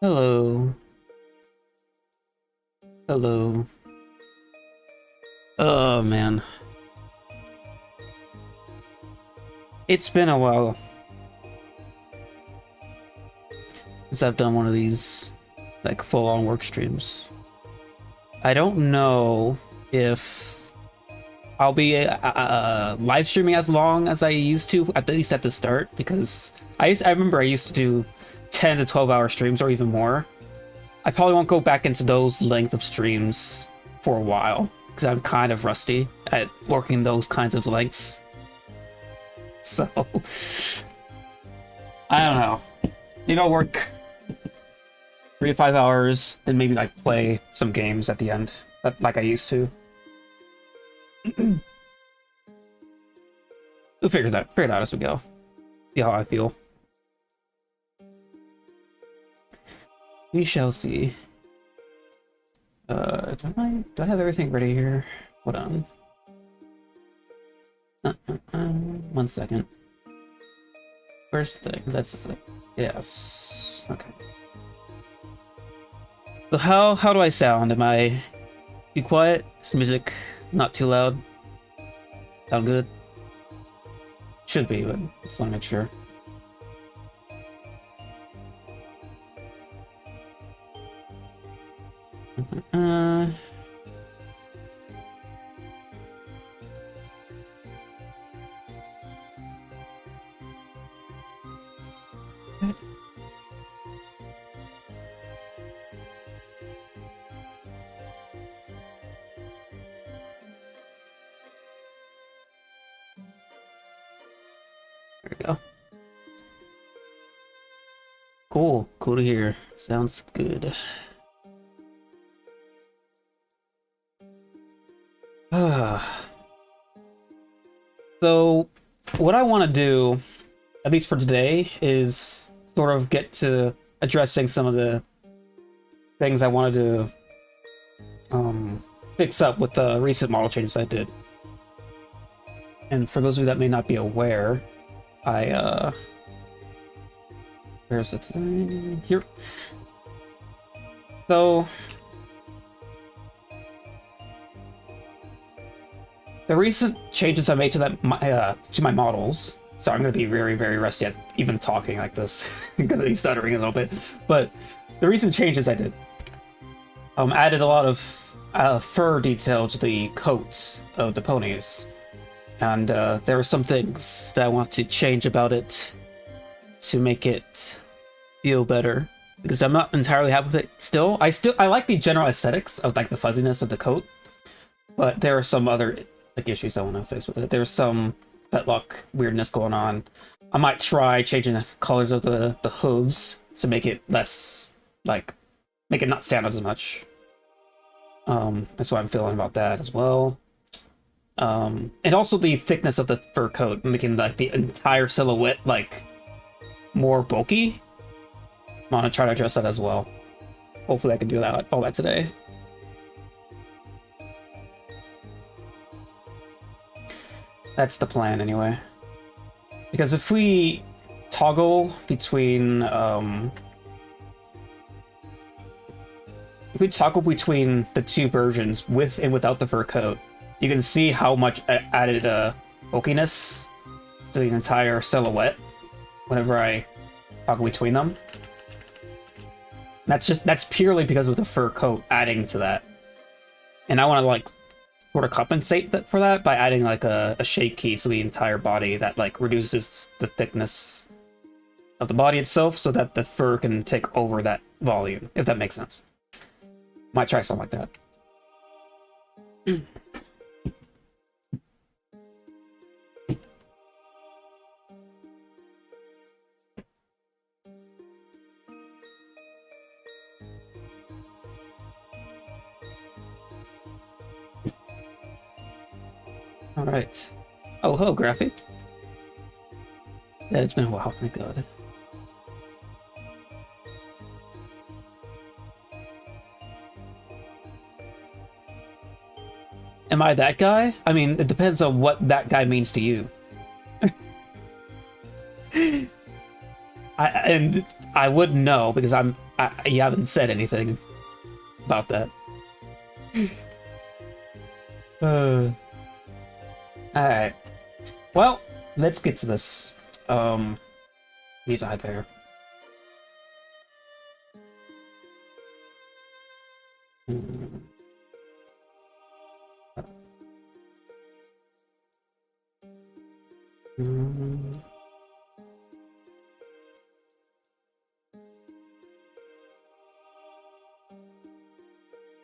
Hello. Hello. Oh man. It's been a while since I've done one of these like full-on work streams. I don't know if I'll be live streaming as long as I used to, at least at the start, because I remember I used to do 10 to 12-hour streams or even more. I probably won't go back into those length of streams for a while because I'm kind of rusty at working those kinds of lengths. So I don't know. Maybe I'll work 3 to 5 hours and maybe like play some games at the end, like I used to. We'll figure it out as we go. See how I feel. We shall see. Do I have everything ready here? Hold on. 1 second. First thing, that's it. Yes. Okay. So how do I sound? Am I too quiet? Is music not too loud? Sound good? Should be, but just want to make sure. Uh, there we go. Cool to hear. Sounds good. So, what I want to do, at least for today, is sort of get to addressing some of the things I wanted to fix up with the recent model changes I did. And for those of you that may not be aware, where's the thing? Here. So the recent changes I made to my models. Sorry, I'm gonna be very, very rusty at even talking like this. I'm gonna be stuttering a little bit. But the recent changes I did added a lot of fur detail to the coats of the ponies, and there are some things that I want to change about it to make it feel better, because I'm not entirely happy with it. I like the general aesthetics of like the fuzziness of the coat, but there are some other like issues I want to fix with it. There's some fetlock weirdness going on. I might try changing the colors of the hooves to make it less like make it not stand out as much. That's what I'm feeling about that as well. And also the thickness of the fur coat, making like the entire silhouette like more bulky. I'm gonna try to address that as well. Hopefully I can do all that today. That's the plan anyway. Because if we toggle between the two versions with and without the fur coat, you can see how much added bulkiness to the entire silhouette whenever I toggle between them. That's purely because of the fur coat adding to that. And I want to like sort of compensate for that by adding like a shade key to the entire body that like reduces the thickness of the body itself so that the fur can take over that volume, if that makes sense. Might try something like that. Alright. Oh, hello, Graphic. Yeah, it's been a while, thank God. Am I that guy? I mean, it depends on what that guy means to you. I wouldn't know because I you haven't said anything about that. Alright. Well, let's get to this. Needs a high pair.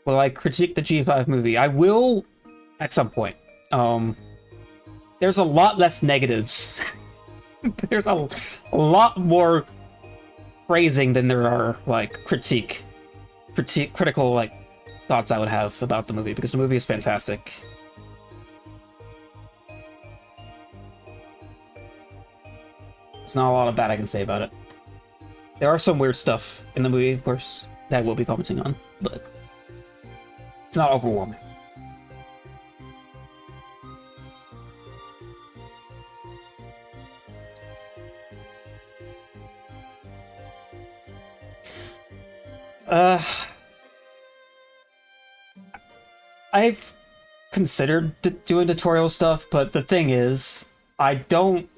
Will I critique the G5 movie? I will at some point. There's a lot less negatives. There's a lot more praising than there are, like, critical, like, thoughts I would have about the movie, because the movie is fantastic. There's not a lot of bad I can say about it. There are some weird stuff in the movie, of course, that I will be commenting on, but it's not overwhelming. I've considered doing tutorial stuff, but the thing is, I don't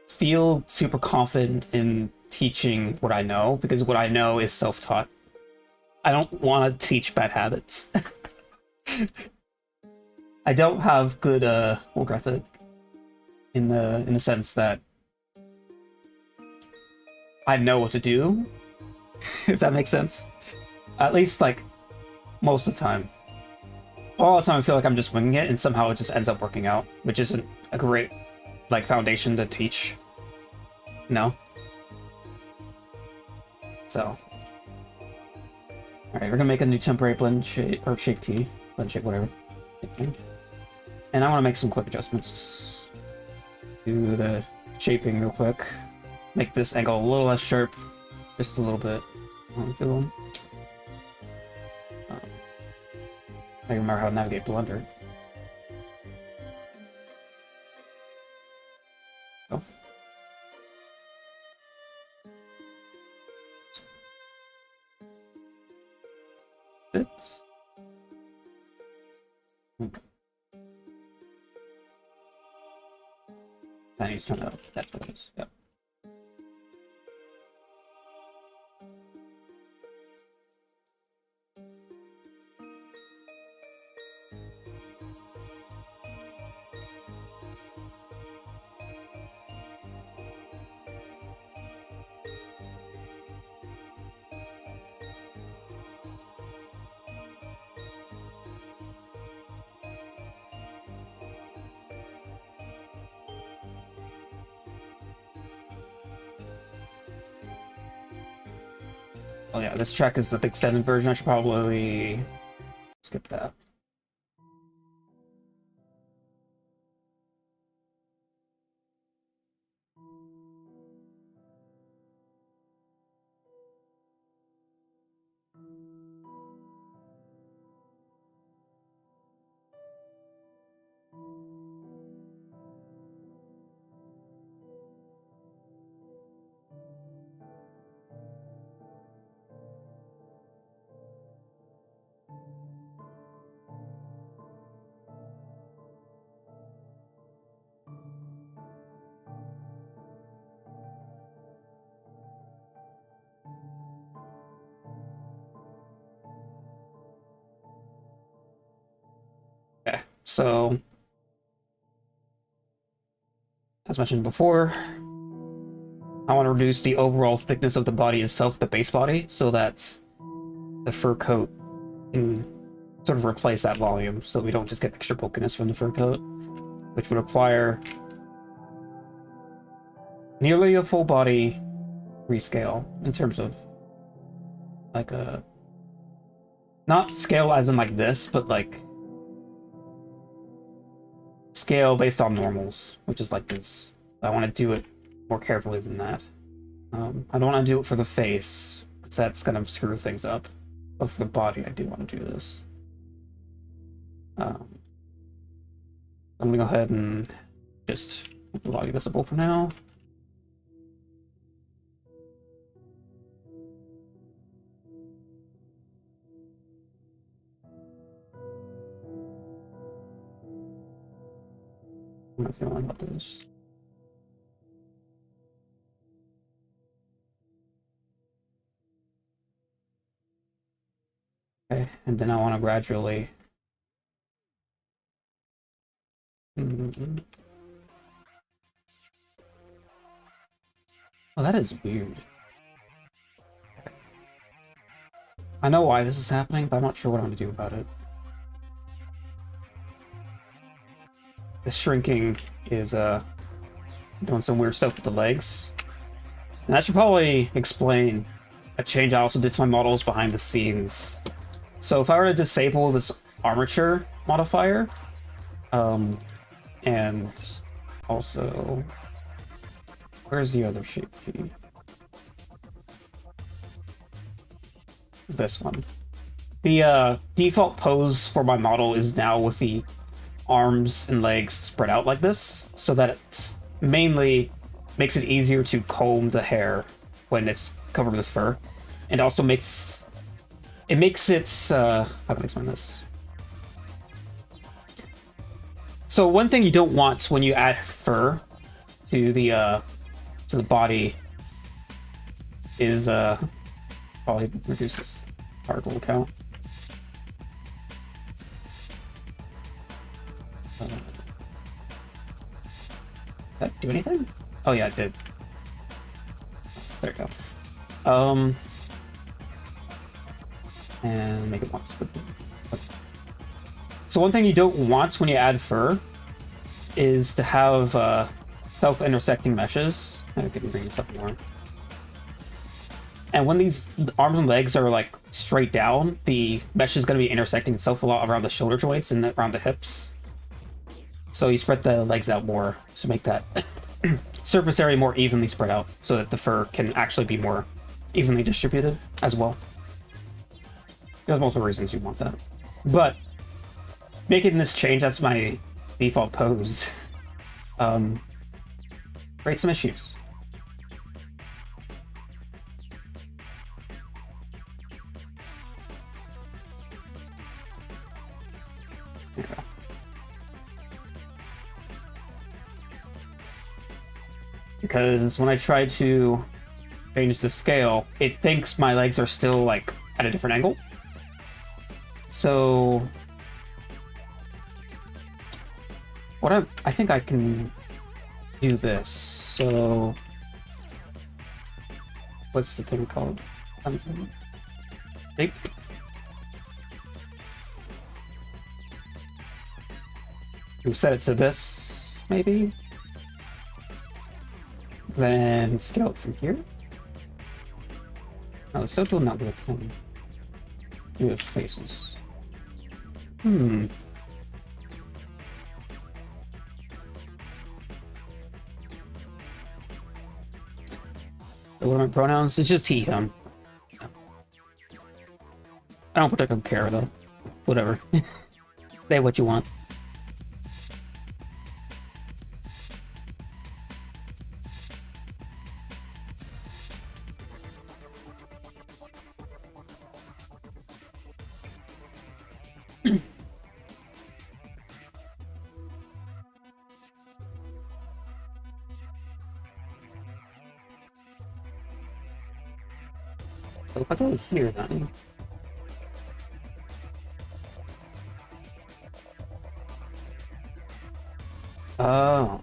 feel super confident in teaching what I know, because what I know is self-taught. I don't want to teach bad habits. I don't have good work ethic in the sense that I know what to do, if that makes sense. At least, like, most of the time. All the time I feel like I'm just winging it, and somehow it just ends up working out, which isn't a great, like, foundation to teach. No. So. Alright, we're gonna make a new temporary blend shape, or shape key. Blend shape, whatever. And I want to make some quick adjustments. Do the shaping real quick. Make this angle a little less sharp. Just a little bit. I remember how to navigate Blender. Oh. Oops. I need to turn that up. That's what it is. Yep. Oh yeah, this track is the extended version. I should probably skip that. Okay, so as mentioned before, I want to reduce the overall thickness of the body itself, the base body, so that the fur coat can sort of replace that volume, so we don't just get extra bulkiness from the fur coat, which would require nearly a full body rescale in terms of like a not scale as in like this, but like scale based on normals, which is like this. I want to do it more carefully than that. I don't want to do it for the face, because that's going to screw things up. But for the body, I do want to do this. I'm going to go ahead and just make the body visible for now. kind of feeling about this. Okay, and then I want to gradually... Oh, that is weird. I know why this is happening, but I'm not sure what I'm going to do about it. The shrinking is doing some weird stuff with the legs. And that should probably explain a change I also did to my models behind the scenes. So if I were to disable this armature modifier, and also, where's the other shape key? This one. The default pose for my model is now with the arms and legs spread out like this, so that it mainly makes it easier to comb the hair when it's covered with fur, and also makes it how can I explain this? So one thing you don't want when you add fur to the body is probably reduce this particle count. Did that do anything? Oh yeah, it did. There you go. And make it once. So one thing you don't want when you add fur is to have self-intersecting meshes. I can bring this up more. And when these arms and legs are like straight down, the mesh is going to be intersecting itself a lot around the shoulder joints and around the hips. So you spread the legs out more to make that surface area more evenly spread out, so that the fur can actually be more evenly distributed as well. There's multiple reasons you want that. But making this change, that's my default pose, creates some issues. Yeah. Because when I try to change the scale, it thinks my legs are still like at a different angle. So what I think I can do this. So what's the thing called? Shape. We set it to this, maybe. Then scale it from here. Oh, it's still doing that with him. Do his faces. So what are my pronouns? It's just he, him. I don't particularly care though. Whatever. Say what you want. So if I go here then... Oh.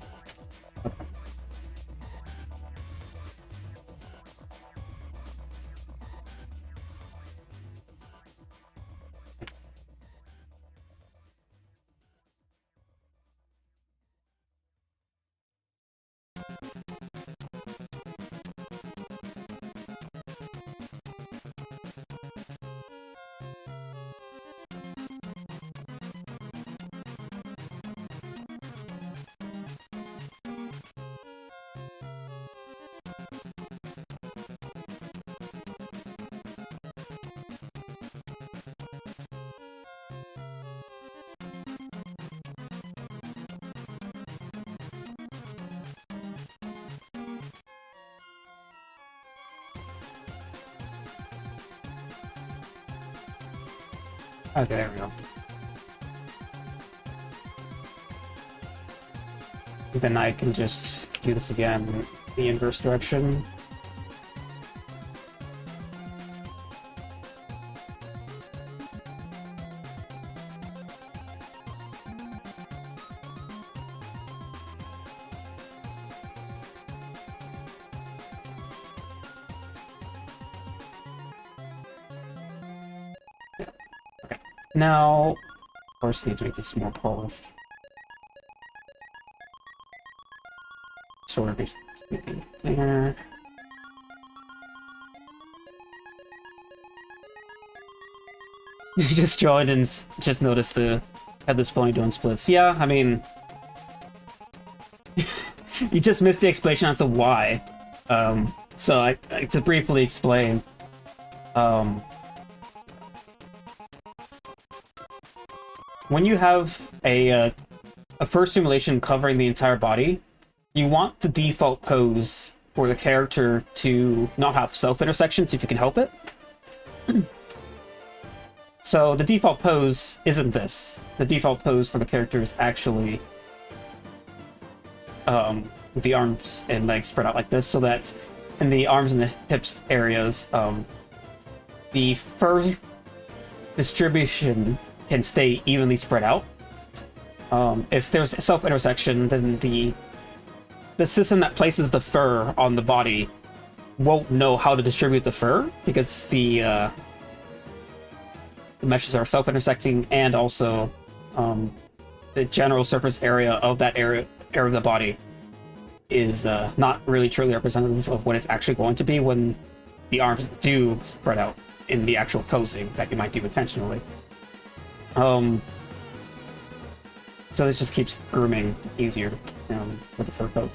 Okay, there we go. then I can just do this again, the inverse direction. Now, of course, need to make this more polished. Sort of there. You just joined and just noticed the had this pony doing splits. Yeah, I mean, you just missed the explanation as to why. So I to briefly explain. When you have a first simulation covering the entire body, you want the default pose for the character to not have self-intersections if you can help it. So the default pose isn't this. The default pose for the character is actually with the arms and legs spread out like this, so that in the arms and the hips areas, the fur distribution can stay evenly spread out. If there's self-intersection, then the system that places the fur on the body won't know how to distribute the fur, because the meshes are self-intersecting, and also the general surface area of that area of the body is not really truly representative of what it's actually going to be when the arms do spread out in the actual posing that you might do intentionally. So this just keeps grooming easier with the fur coat.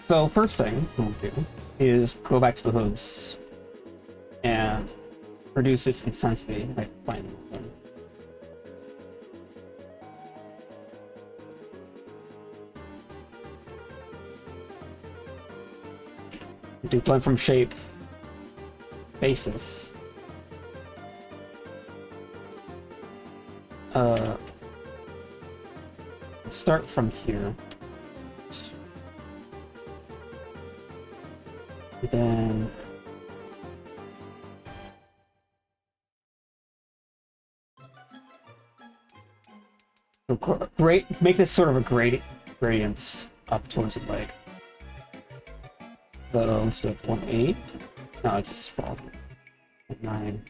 So first thing we'll do is go back to the hooves and reduce its intensity by playing with them. Do blend from shape basis. Start from here. Then great, make this sort of a gradient up towards the leg. So let's do 1.8. No, it's just 9.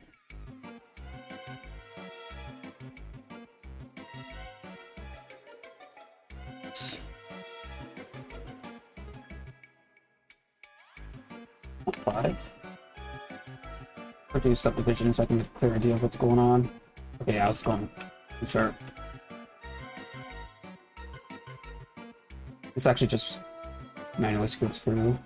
Five. Produce subdivision so I can get a clear idea of what's going on. Okay, I was going too sharp. It's actually just manually screwed through.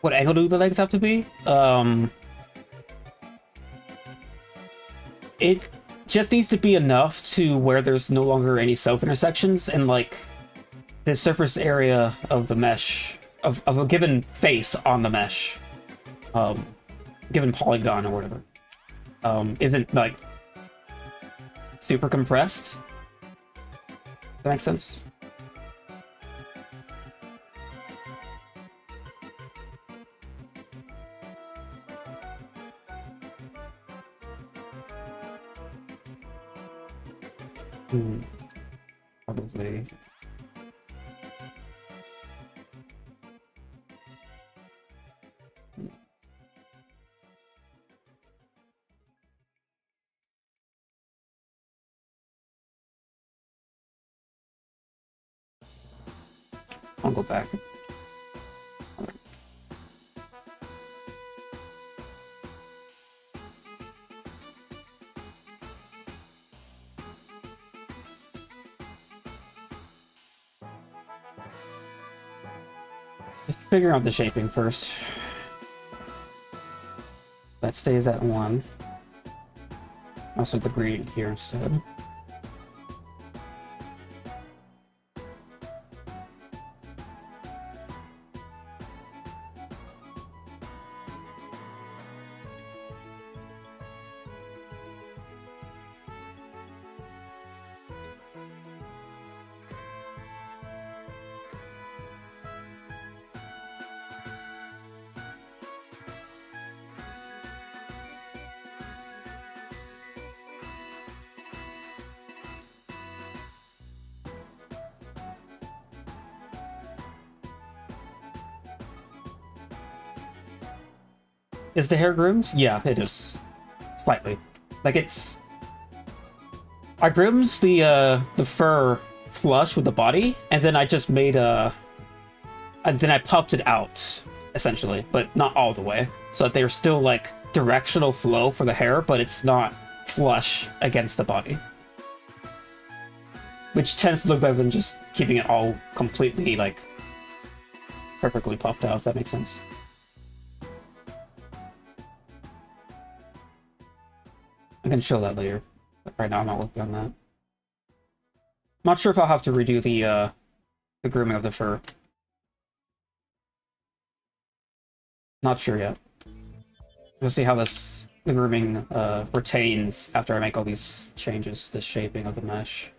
What angle do the legs have to be? It just needs to be enough to where there's no longer any self-intersections, and like the surface area of the mesh of a given face on the mesh, given polygon or whatever, isn't like super compressed. That makes sense. Probably. I'll go back. Just figure out the shaping first. That stays at 1. Also the gradient here instead. Is the hair groomed? Yeah, it is. Slightly. Like it's... I groomed the fur flush with the body, and then I just made a... And then I puffed it out, essentially, but not all the way. So that they're still, like, directional flow for the hair, but it's not flush against the body. Which tends to look better than just keeping it all completely, like, perfectly puffed out, if that makes sense. I can show that later. But right now I'm not working on that. Not sure if I'll have to redo the grooming of the fur. Not sure yet. We'll see how the grooming retains after I make all these changes to the shaping of the mesh.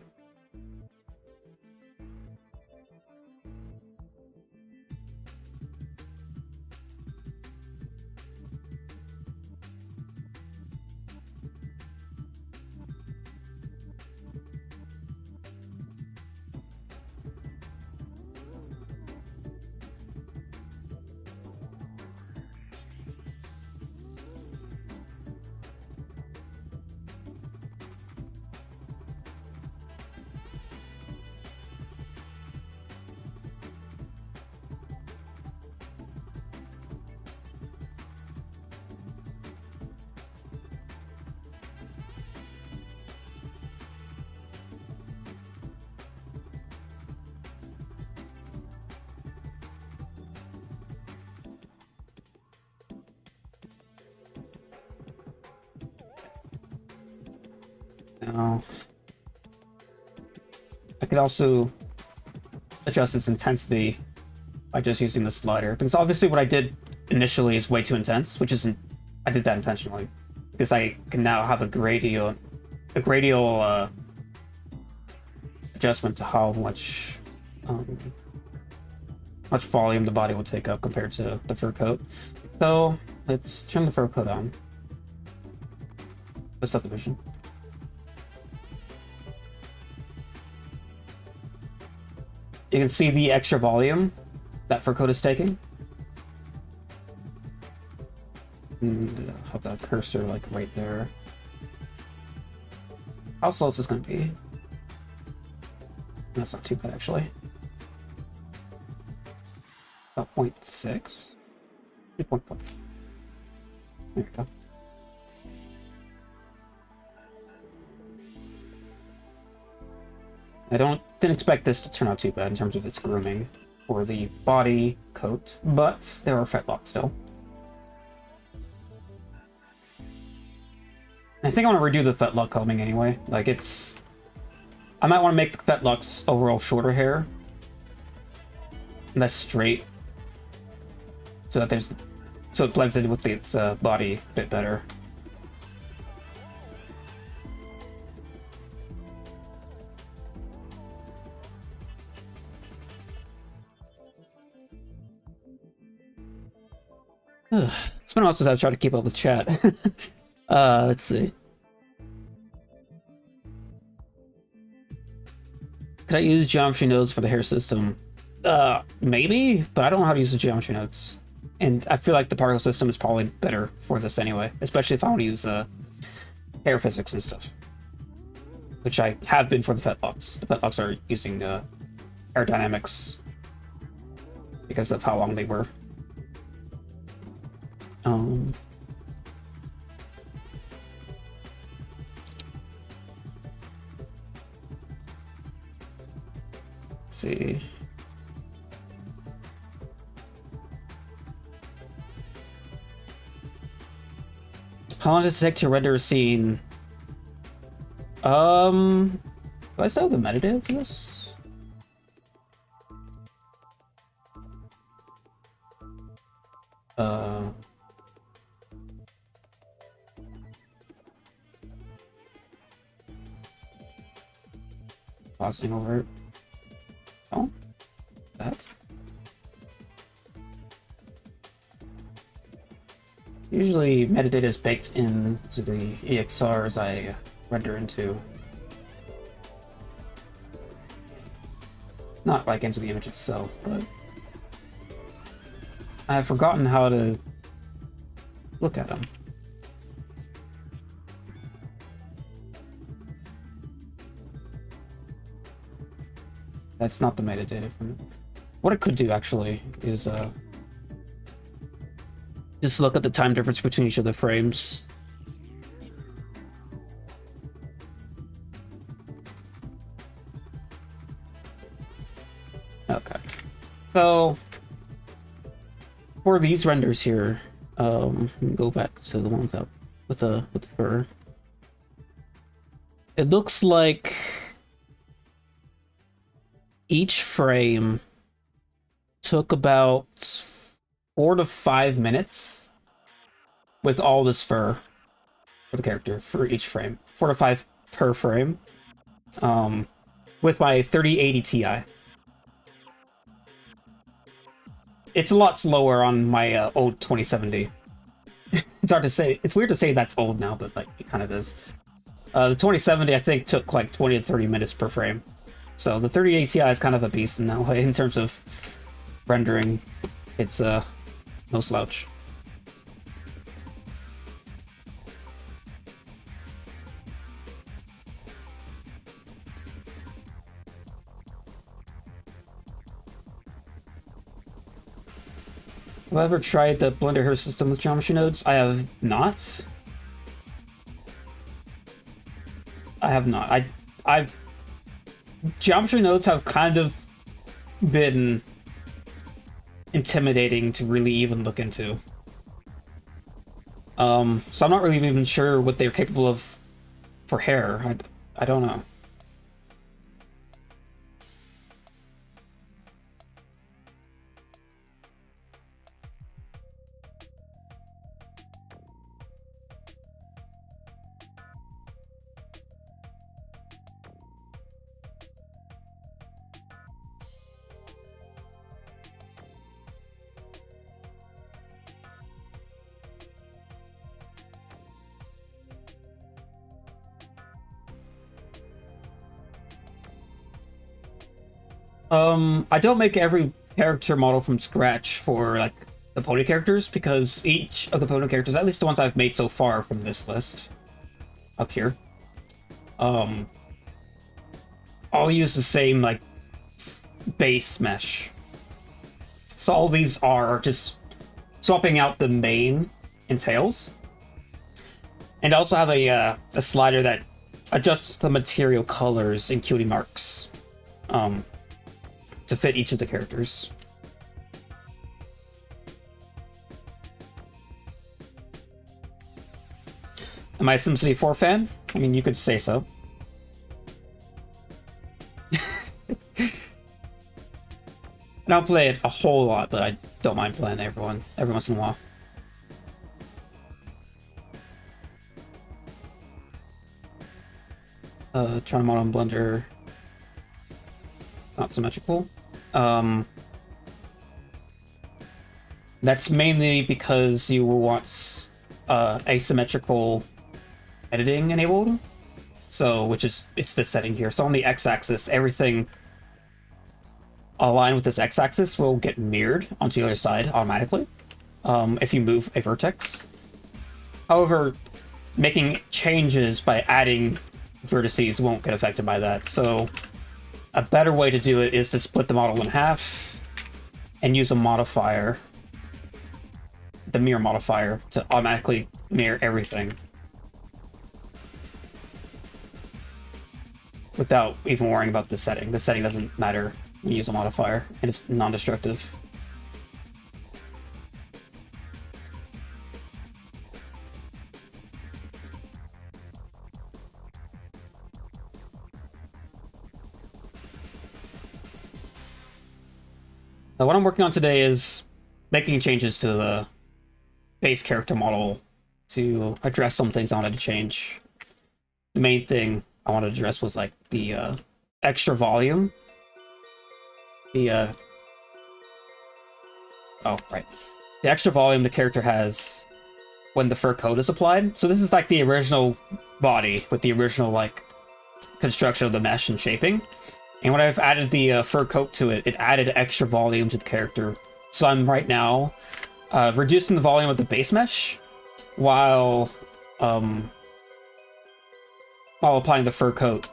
Now, I could also adjust its intensity by just using the slider, because obviously what I did initially is way too intense, which isn't... I did that intentionally, because I can now have a gradial adjustment to how much volume the body will take up compared to the fur coat. So let's turn the fur coat on. The subdivision. You can see the extra volume that fur coat is taking. And have that cursor like right there. How slow is this going to be? That's not too bad actually. About 0.6. 2.5. There we go. I didn't expect this to turn out too bad in terms of its grooming or the body coat, but there are fetlocks still. I think I want to redo the fetlock combing anyway. Like it's... I might want to make the fetlocks overall shorter hair. Less straight. So that there's... So it blends in with its body a bit better. It's been a while since I've tried to keep up with chat. Let's see. Could I use geometry nodes for the hair system? Maybe, but I don't know how to use the geometry nodes. And I feel like the particle system is probably better for this anyway, especially if I want to use hair physics and stuff. Which I have been for the fetlocks. The fetlocks are using aerodynamics because of how long they were. Let's see. How long does it take to render a scene? Do I still have the metadata for this? Pausing over it. Oh, that. Usually metadata is baked into the EXRs I render into. Not like into the image itself, but I've forgotten how to look at them. That's not the metadata from it. What I could do actually is just look at the time difference between each of the frames. Okay. So for these renders here, go back to the ones out with the fur. It looks like each frame took about 4 to 5 minutes with all this fur for the character for each frame. 4 to 5 per frame. With my 3080 Ti. It's a lot slower on my old 2070. It's hard to say. It's weird to say that's old now, but like it kind of is. The 2070 I think took like 20 to 30 minutes per frame. So the 3080 Ti is kind of a beast now in terms of rendering. It's no slouch. Have I ever tried the Blender hair system with geometry nodes? I have not. I have not. I've geometry nodes have kind of been intimidating to really even look into. So I'm not really even sure what they're capable of for hair. I don't know. I don't make every character model from scratch for like the pony characters because each of the pony characters, at least the ones I've made so far from this list up here, I'll use the same like base mesh. So all these are just swapping out the mane and tails, and I also have a slider that adjusts the material colors and cutie marks. To fit each of the characters. Am I a SimCity 4 fan? I mean, you could say so. I don't play it a whole lot, but I don't mind playing every once in a while. Trying to model in Blender. Not symmetrical. That's mainly because you want asymmetrical editing enabled. So, it's this setting here. So on the x-axis, everything align with this x-axis will get mirrored onto the other side automatically if you move a vertex. However, making changes by adding vertices won't get affected by that. So a better way to do it is to split the model in half and use a modifier, the mirror modifier, to automatically mirror everything without even worrying about the setting. The setting doesn't matter when you use a modifier, and it's non-destructive. Now, what I'm working on today is making changes to the base character model to address some things I wanted to change. The main thing I wanted to address was like the extra volume. The extra volume the character has when the fur coat is applied. So this is like the original body with the original like construction of the mesh and shaping. And when I've added the fur coat to it, it added extra volume to the character. So I'm right now reducing the volume of the base mesh while applying the fur coat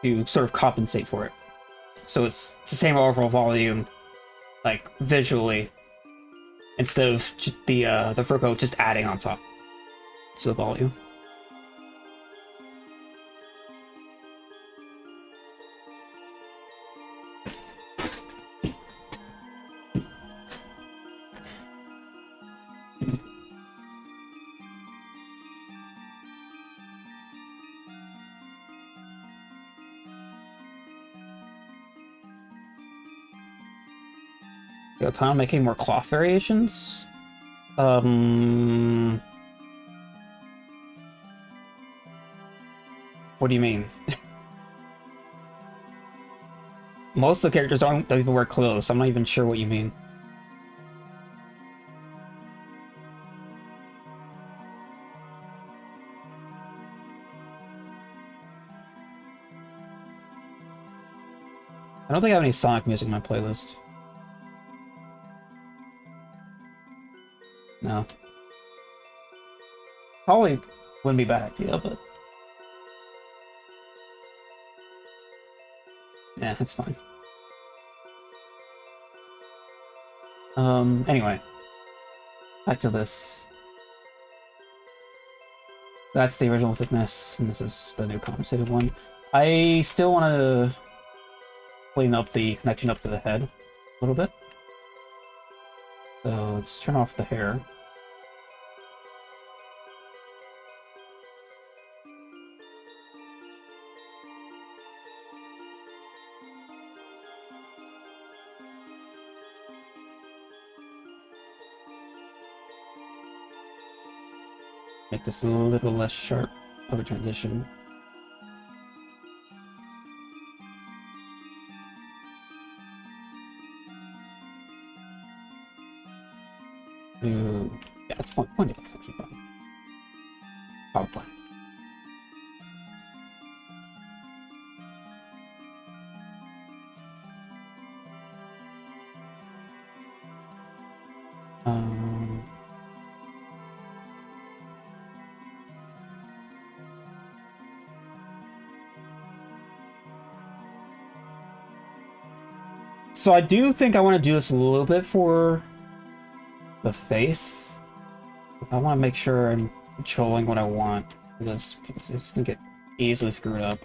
to sort of compensate for it. So it's the same overall volume, like visually, instead of just the fur coat just adding on top to the volume. I plan on making more cloth variations. What do you mean? Most of the characters don't even wear clothes, so I'm not even sure what you mean. I don't think I have any Sonic music in my playlist. No. Probably wouldn't be a bad idea, but... yeah, that's fine. Anyway. Back to this. That's the original thickness, and this is the new compensated one. I still want to clean up the connection up to the head a little bit. So let's turn off the hair. Make this a little less sharp of a transition. Yeah, it's point of it's actually fine. Probably. So I do think I want to do this a little bit for the face. I want to make sure I'm controlling what I want for this, because it's going to get easily screwed up.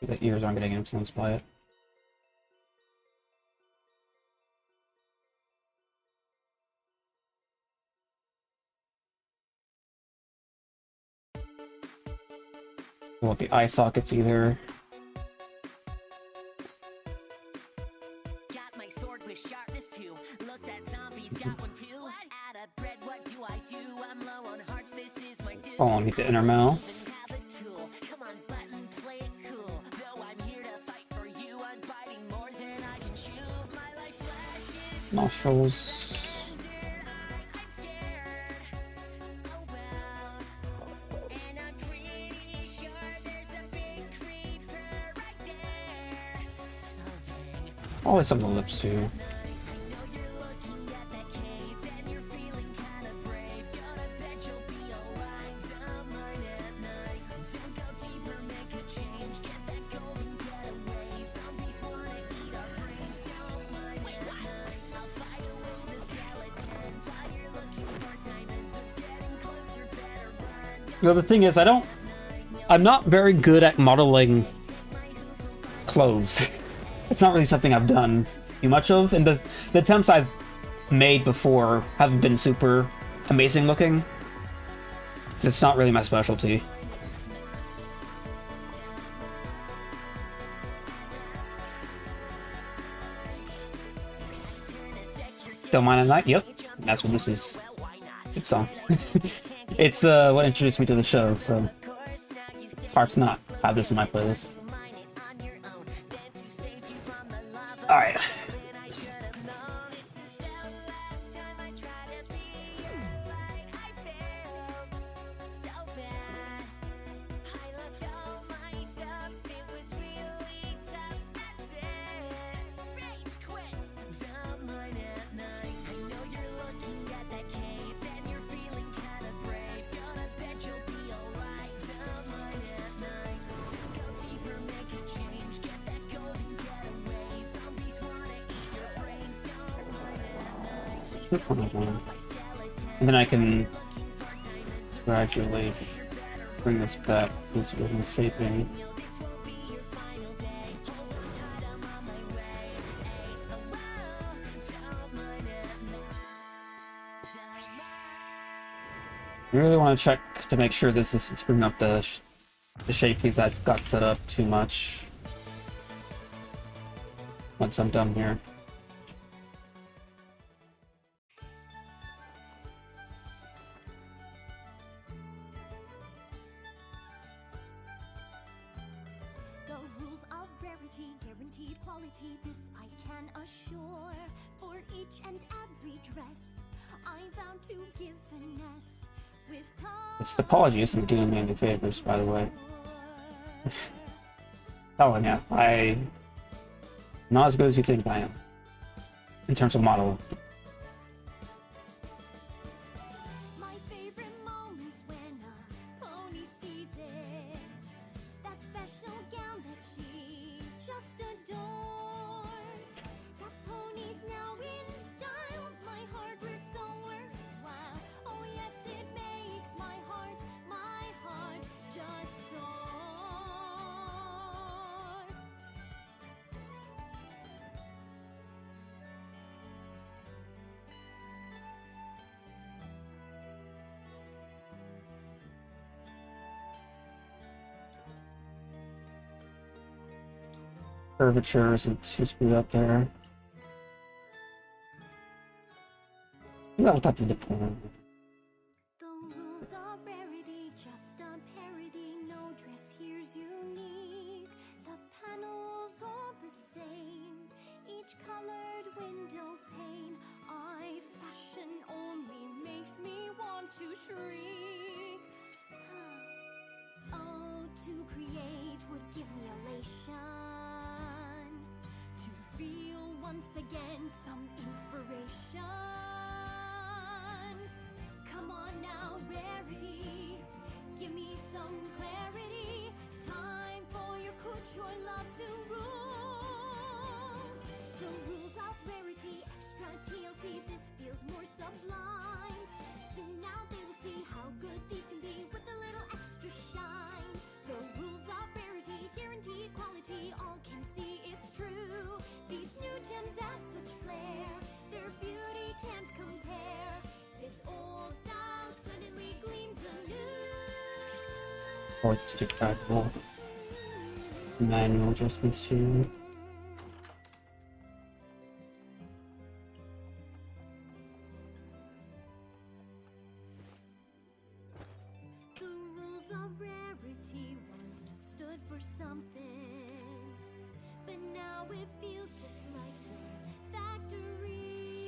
The ears aren't getting influenced by it. I want the eye sockets either. Got my sword with sharpness too. Look, that zombie's got one too. Out of bread, what do I do? I'm low on hearts, this is my due. Oh, I need the inner mouth. Come on, button, play it cool. Though I'm here to fight for you, I'm fighting more than I can chew. My life flashes. Nostrils. probably some of the lips too. You know, the thing is, I'm not very good at modeling clothes. It's not really something I've done too much of, and the attempts I've made before haven't been super amazing looking. It's not really my specialty. Don't mind a night? Yep, that's what this is. Good song. It's what introduced me to the show, so it's hard to not have this in my playlist. Alright. And then I can gradually bring this back to its original shaping. I really want to check to make sure this isn't screwing up the shape keys I've got set up too much once I'm done here. Guaranteed quality, this I can assure. For each and every dress, I vow to give finesse with time. This topology isn't doing me any favors, by the way. Oh, yeah, I'm not as good as you think I am in terms of modeling. My favorite moments when a pony sees it, that special gown that she just adores. That pony's now in style, my heart works so worthwhile. Oh yes, it makes my heart just soar. Curvature isn't too screwed up there. Yeah, I'll talk to the point. The rules of rarity, just a parody. No dress here's unique. The panels all the same. Each colored window pane. I fashion only makes me want to shriek. Oh, to create would give me elation. To feel once again some inspiration. Come on now, rarity, give me some clarity. Time for your couture love to rule. The rules of rarity, extra TLC, this feels more sublime. Soon now they will see how good these can be with a little extra shine. The rules of rarity, guaranteed quality, all can see it's true. These new gems add such flair, their beauty can't compare. This old style suddenly gleams anew. Or just a gradual manual adjustments here. The rules of rarity once stood for something, but now it feels just like some factory.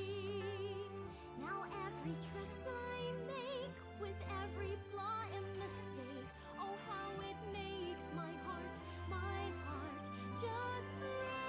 Now every dress I make, with every flaw and mistake, oh how it makes my heart just break.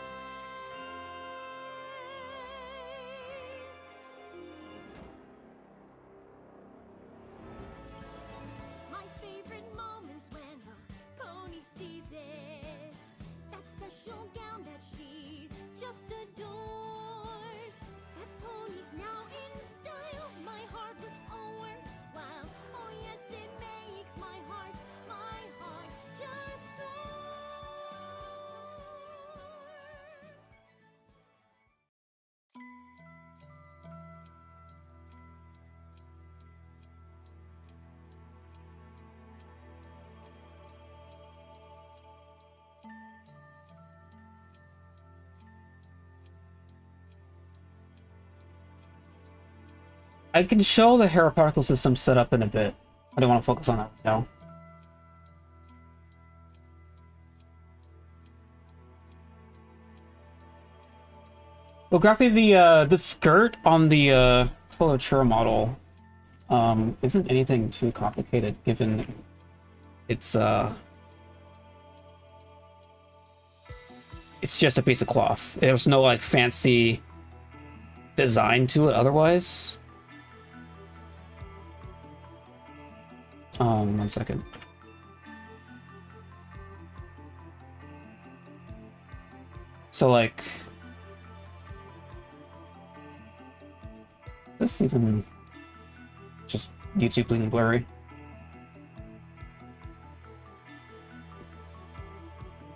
I can show the hair particle system set up in a bit. I don't want to focus on that now. Well, graphically, the skirt on the Coloratura model isn't anything too complicated, given it's just a piece of cloth. There's no like fancy design to it otherwise. 1 second. So like, this even just YouTube being blurry.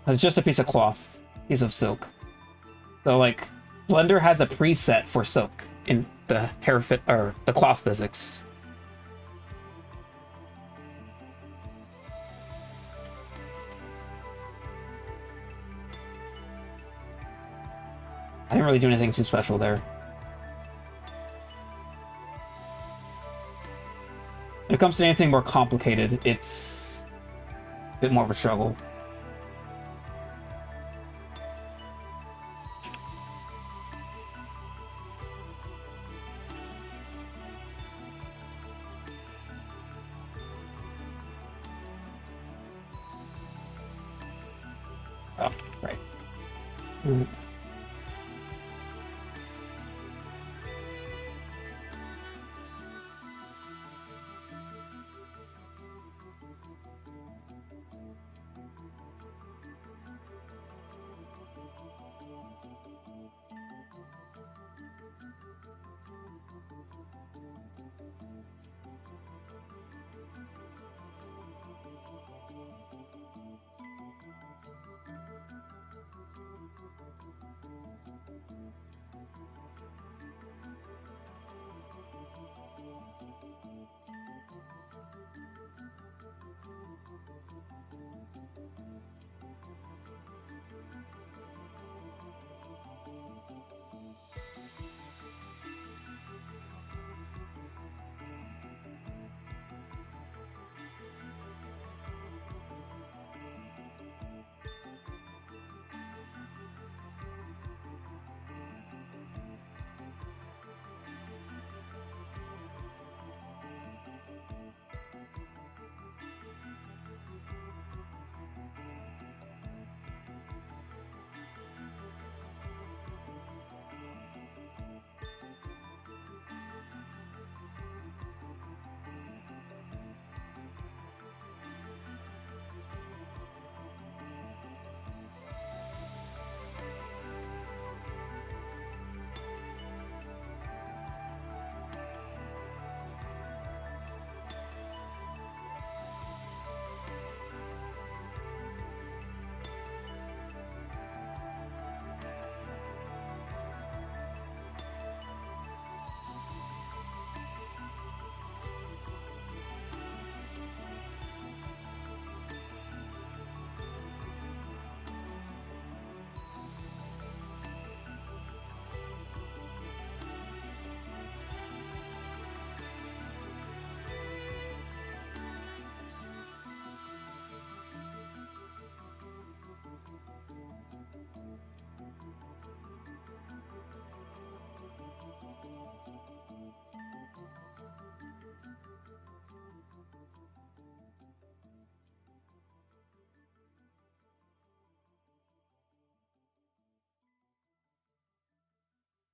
It's just a piece of cloth, piece of silk. So like, Blender has a preset for silk in the hair fit or the cloth physics. I didn't really do anything too special there. When it comes to anything more complicated, it's a bit more of a struggle. Oh, right.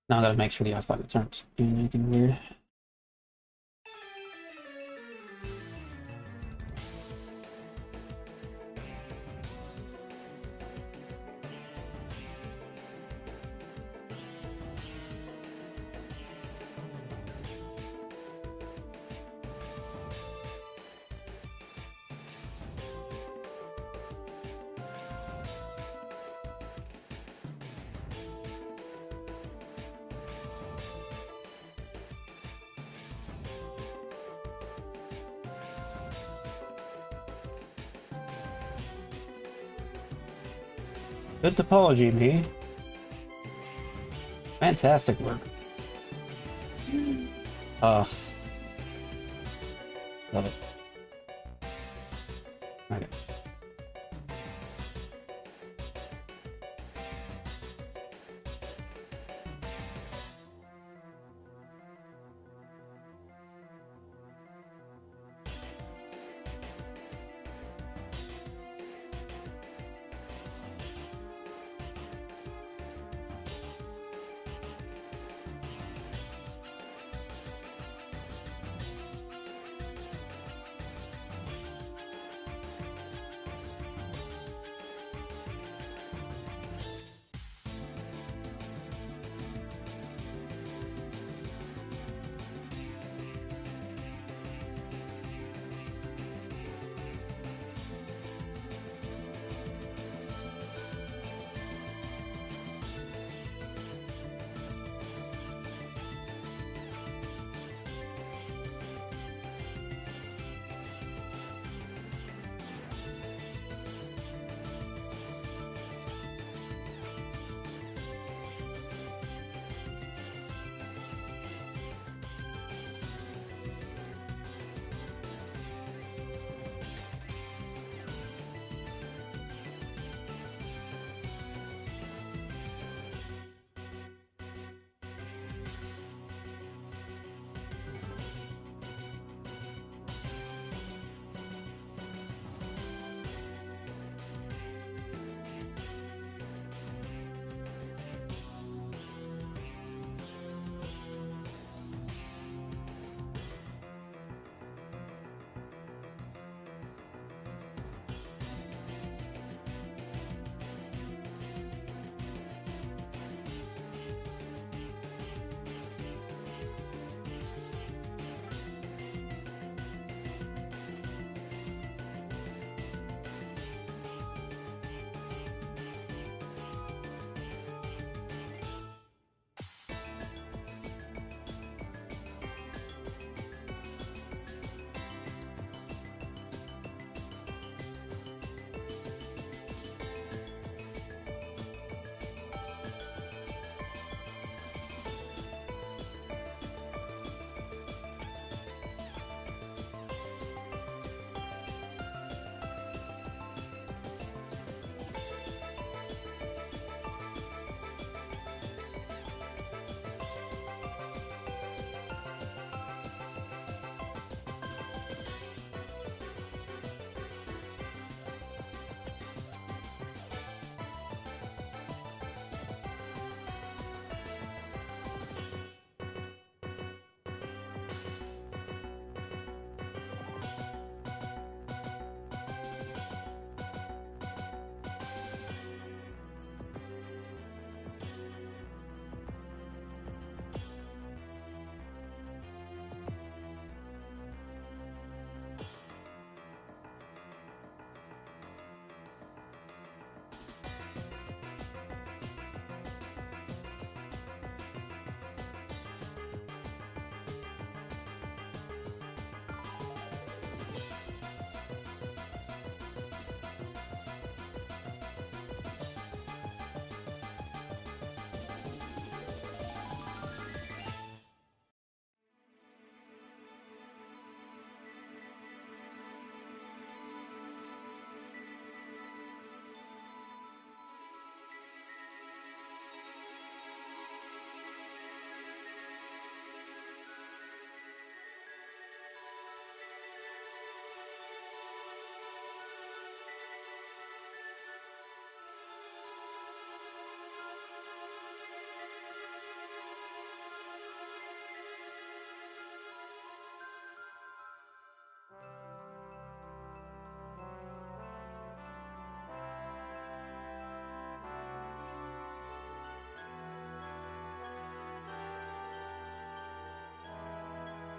Now I gotta make sure the F5 aren't doing anything weird. Good topology, me. Fantastic work. Uh, love it. Okay.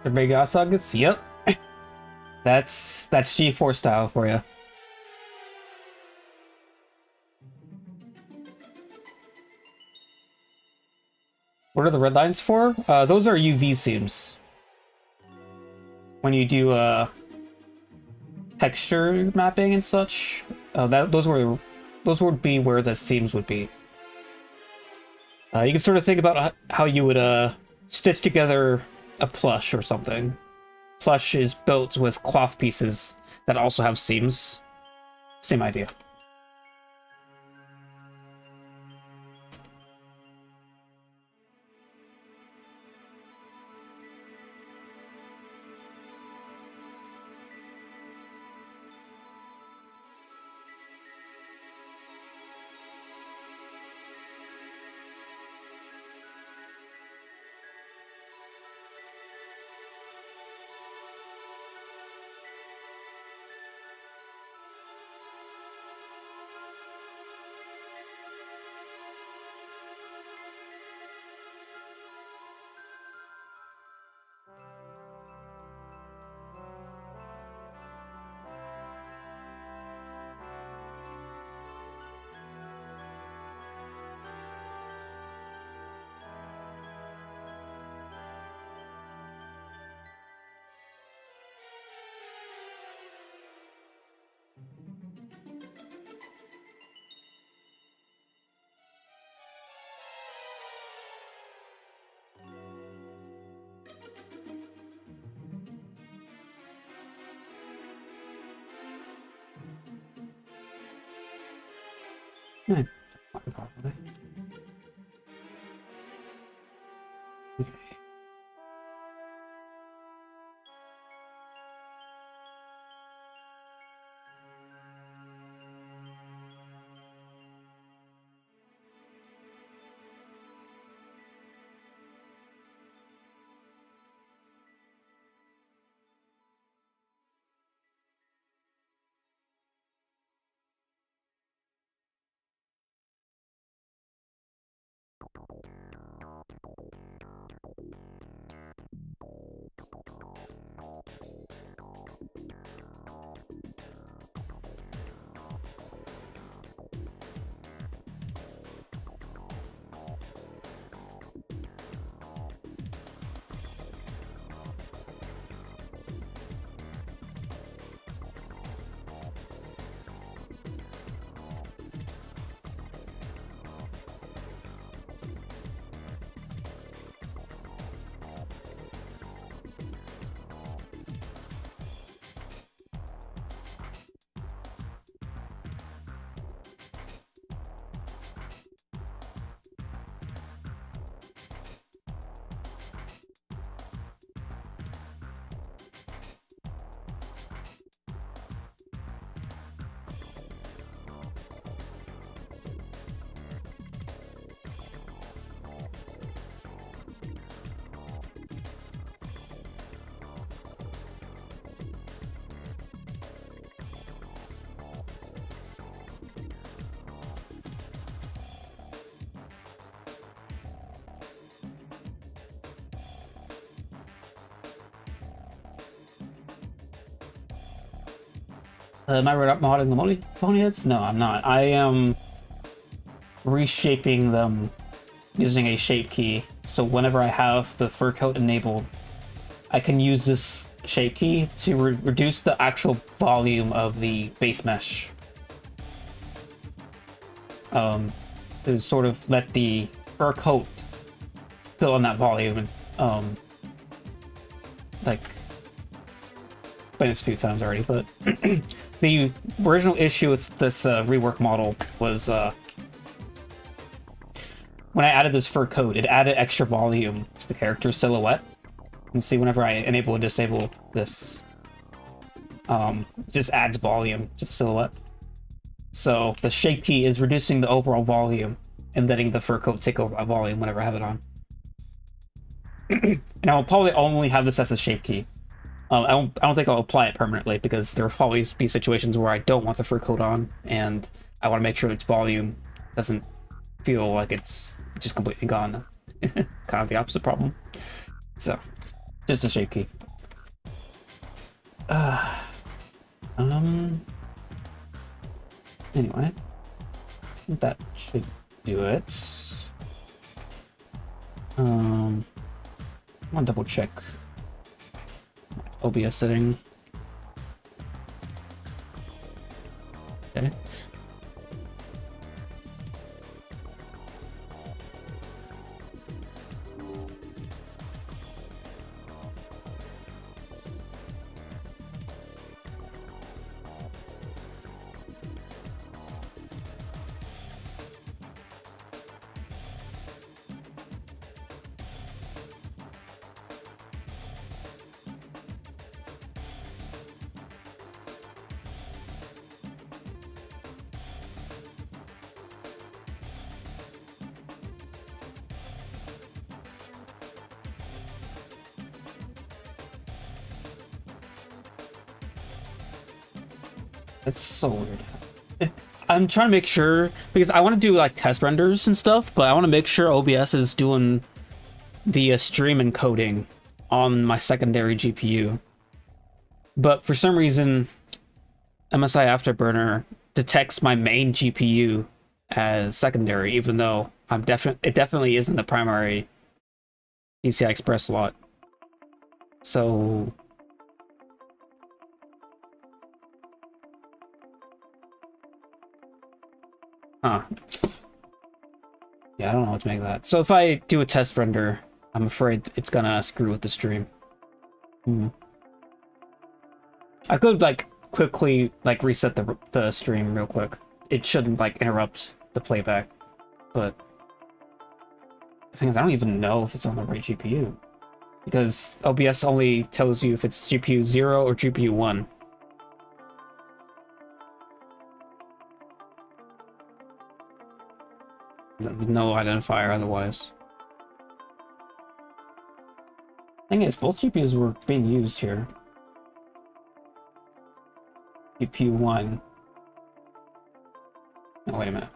Everybody got sockets? Yep. That's G4 style for you. What are the red lines for? Those are UV seams. When you do texture mapping and such, those would be where the seams would be. You can sort of think about how you would stitch together a plush or something. Plush is built with cloth pieces that also have seams. Same idea. Hmm. Probably. Okay. Am I modding the pony heads? No, I'm not. I am reshaping them using a shape key. So whenever I have the fur coat enabled, I can use this shape key to reduce the actual volume of the base mesh. To sort of let the fur coat fill in that volume and like explained this a few times already, but the original issue with this rework model was when I added this fur coat, it added extra volume to the character's silhouette. You can see whenever I enable and disable this, it just adds volume to the silhouette. So the shape key is reducing the overall volume and letting the fur coat take over that volume whenever I have it on. And I'll probably only have this as a shape key. I don't think I'll apply it permanently because there will probably be situations where I don't want the fur coat on and I want to make sure its volume doesn't feel like it's just completely gone. Kind of the opposite problem. So, just a shape key. Anyway, that should do it. I want to double check OBS setting. Okay. It's so weird. I'm trying to make sure, because I want to do like test renders and stuff, but I want to make sure OBS is doing the stream encoding on my secondary GPU. But for some reason, MSI Afterburner detects my main GPU as secondary, even though it definitely isn't the primary PCI Express slot. So huh. Yeah, I don't know what to make of that. So if I do a test render, I'm afraid it's gonna screw with the stream. I could like quickly like reset the stream real quick. It shouldn't like interrupt the playback, but the thing is, I don't even know if it's on the right GPU because OBS only tells you if it's GPU 0 or GPU 1. No identifier otherwise. Thing is, both GPUs were being used here. GPU 1. Oh, wait a minute.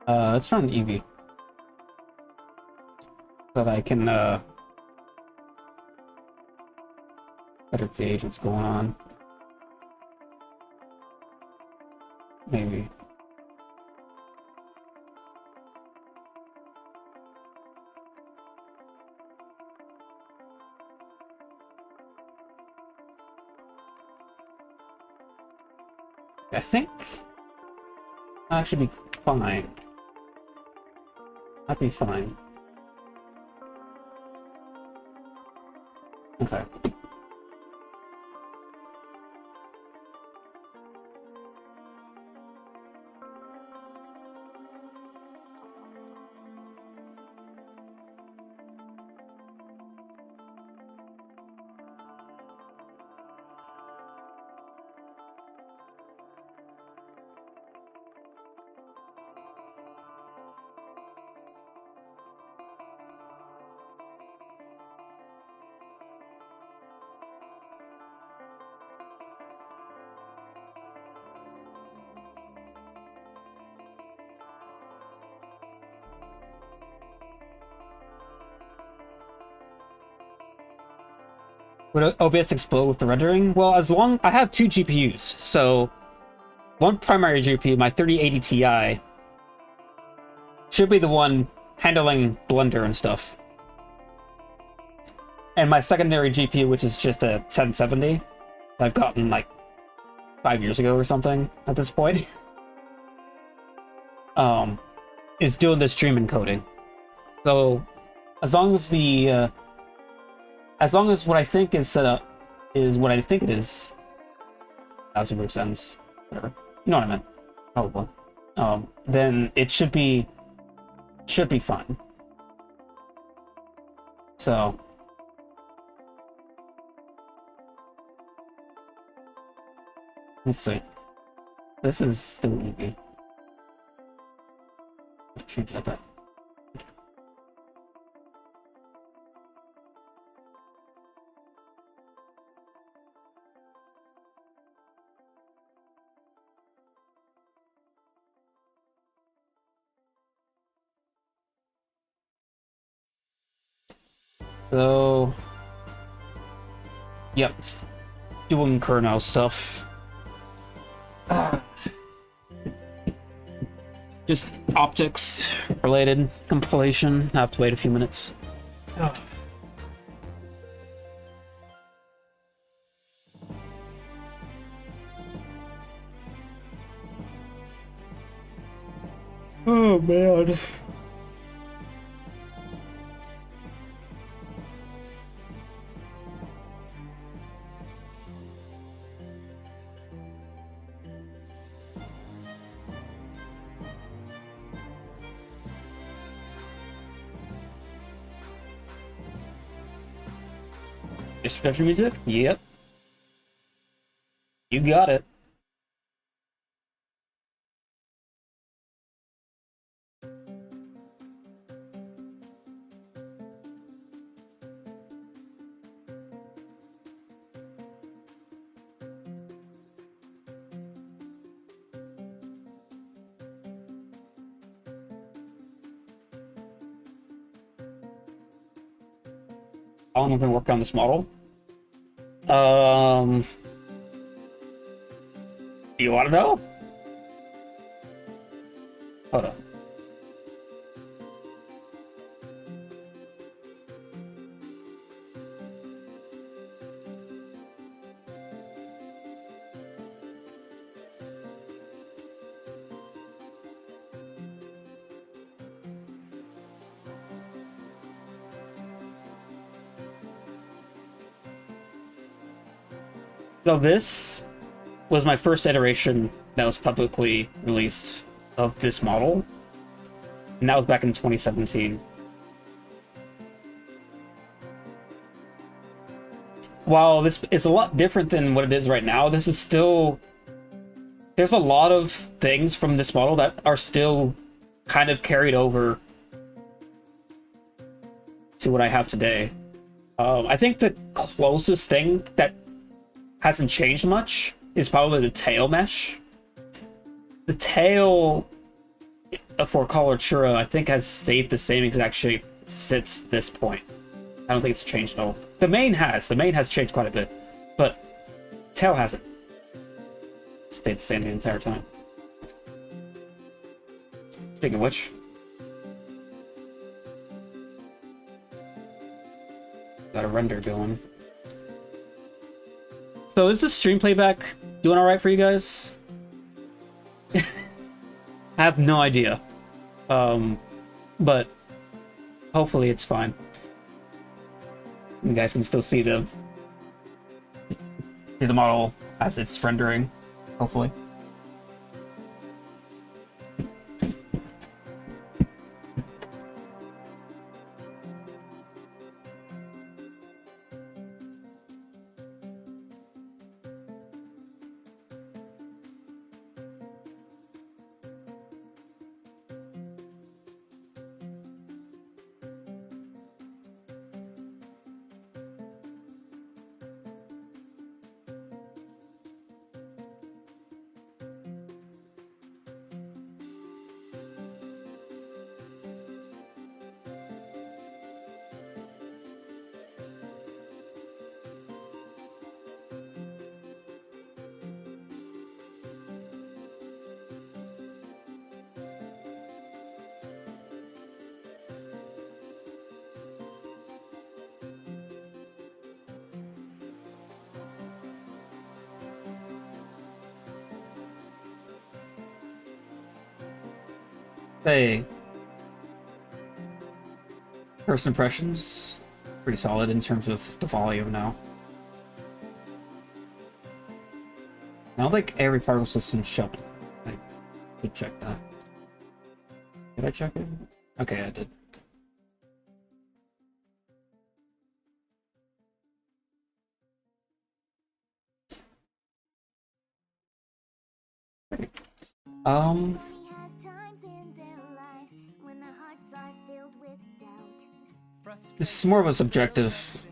Let's run Eevee. So that I can, better gauge what's going on. Maybe. I think that should be fine. That'd be fine. Okay. Would OBS explode with the rendering? Well, I have two GPUs, so one primary GPU, my 3080 Ti, should be the one handling Blender and stuff. And my secondary GPU, which is just a 1070, I've gotten like 5 years ago or something at this point, is doing the stream encoding. So as long as what I think is set up is what I think it is, that's a makes sense. Whatever. You know what I meant. Probably. Then it should be fine. So let's see. This is still easy. Change that back. So, yep, doing kernel stuff. Just optics related compilation. I have to wait a few minutes. Oh man. Introduction music? Yep. You got it. How long I've been working on this model? Do you want to know? Hold on. So this was my first iteration that was publicly released of this model, and that was back in 2017. While this is a lot different than what it is right now, this is still... There's a lot of things from this model that are still kind of carried over to what I have today. I think the closest thing that hasn't changed much is probably the tail mesh. The tail for Coloratura, I think, has stayed the same exact shape since this point. I don't think it's changed at all. The main has. The main has changed quite a bit, but tail hasn't. Stayed the same the entire time. Speaking of which, got a render going. So is this stream playback doing alright for you guys? I have no idea. But hopefully it's fine. You guys can still see the model as it's rendering, hopefully. Hey. First impressions, pretty solid in terms of the volume now. I don't think every particle system's showing. I could check that. Did I check it? Okay, I did. This is more of a subjective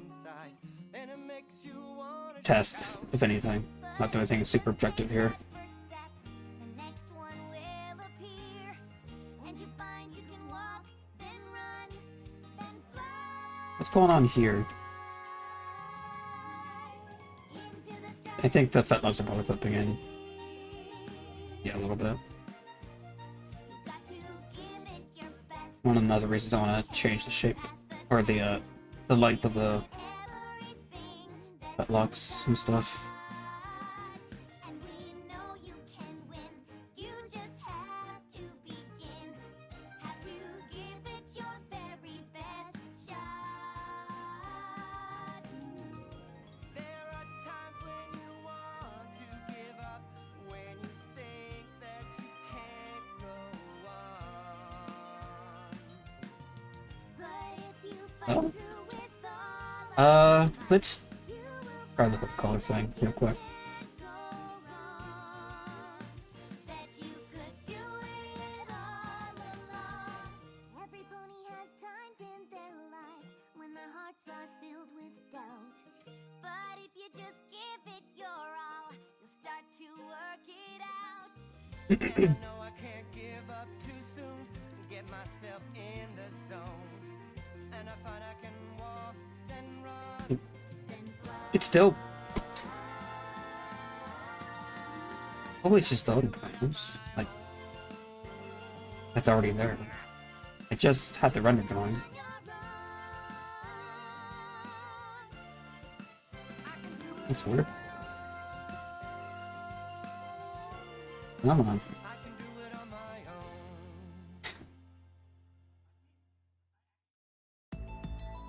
test, if anything. Not doing anything super objective here. What's going on here? I think the fetlogs are probably clipping in. Yeah, a little bit. One of the other reasons I want to change the shape, or the length of the fetlocks and stuff. Let's try the color thing real quick. Every pony has times in their lives when their hearts are filled with doubt. But if you just give it your all, you'll start to work it out. And I know I can't give up too soon. Get myself in the zone. And I find I can walk It's still... Probably it's just the loading times. Like, that's already there. I just had the render going. That's weird. Come on.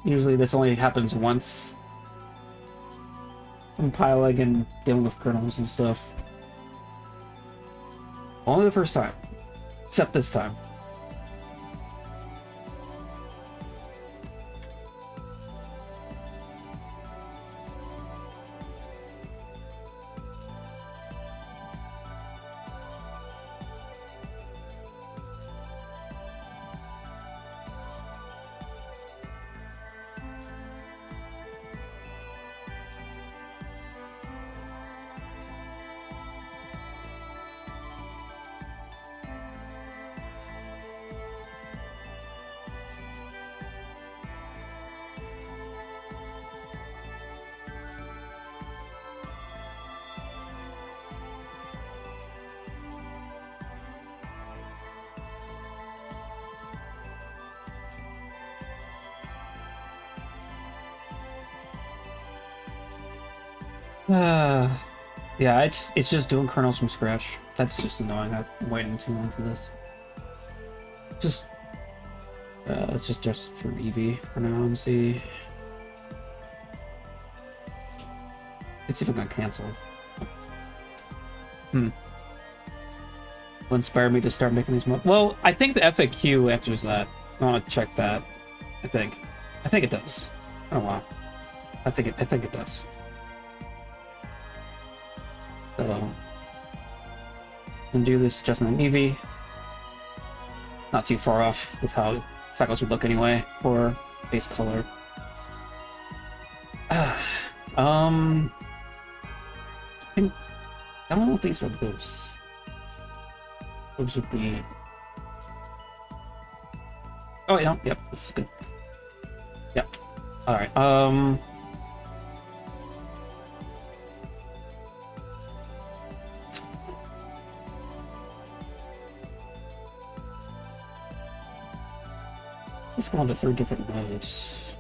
Usually this only happens once. Compiling and dealing with kernels and stuff. Only the first time. Except this time. Yeah, it's just doing kernels from scratch. That's just annoying. I'm waiting too long for this. Just let's just for EV for now and see. Let's see if I can cancel. Will inspire me to start making these more. Well, I think the FAQ answers that. I want to check that. I think it does. Oh wow. I think it does. So, can do this adjustment in Eevee. Not too far off with how cycles would look anyway for base color. I think I don't know what these are those. Those would be. Oh yeah, yep, this is good. Yep. Alright, let's go on to 3 different modes.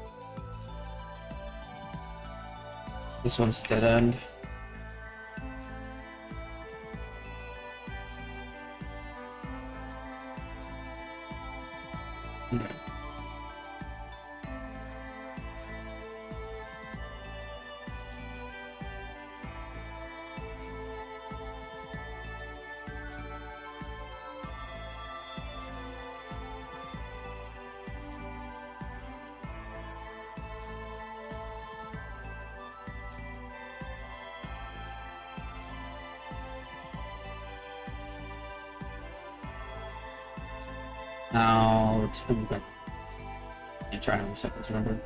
This one's dead end. Now, turn back and try to reset this, remember?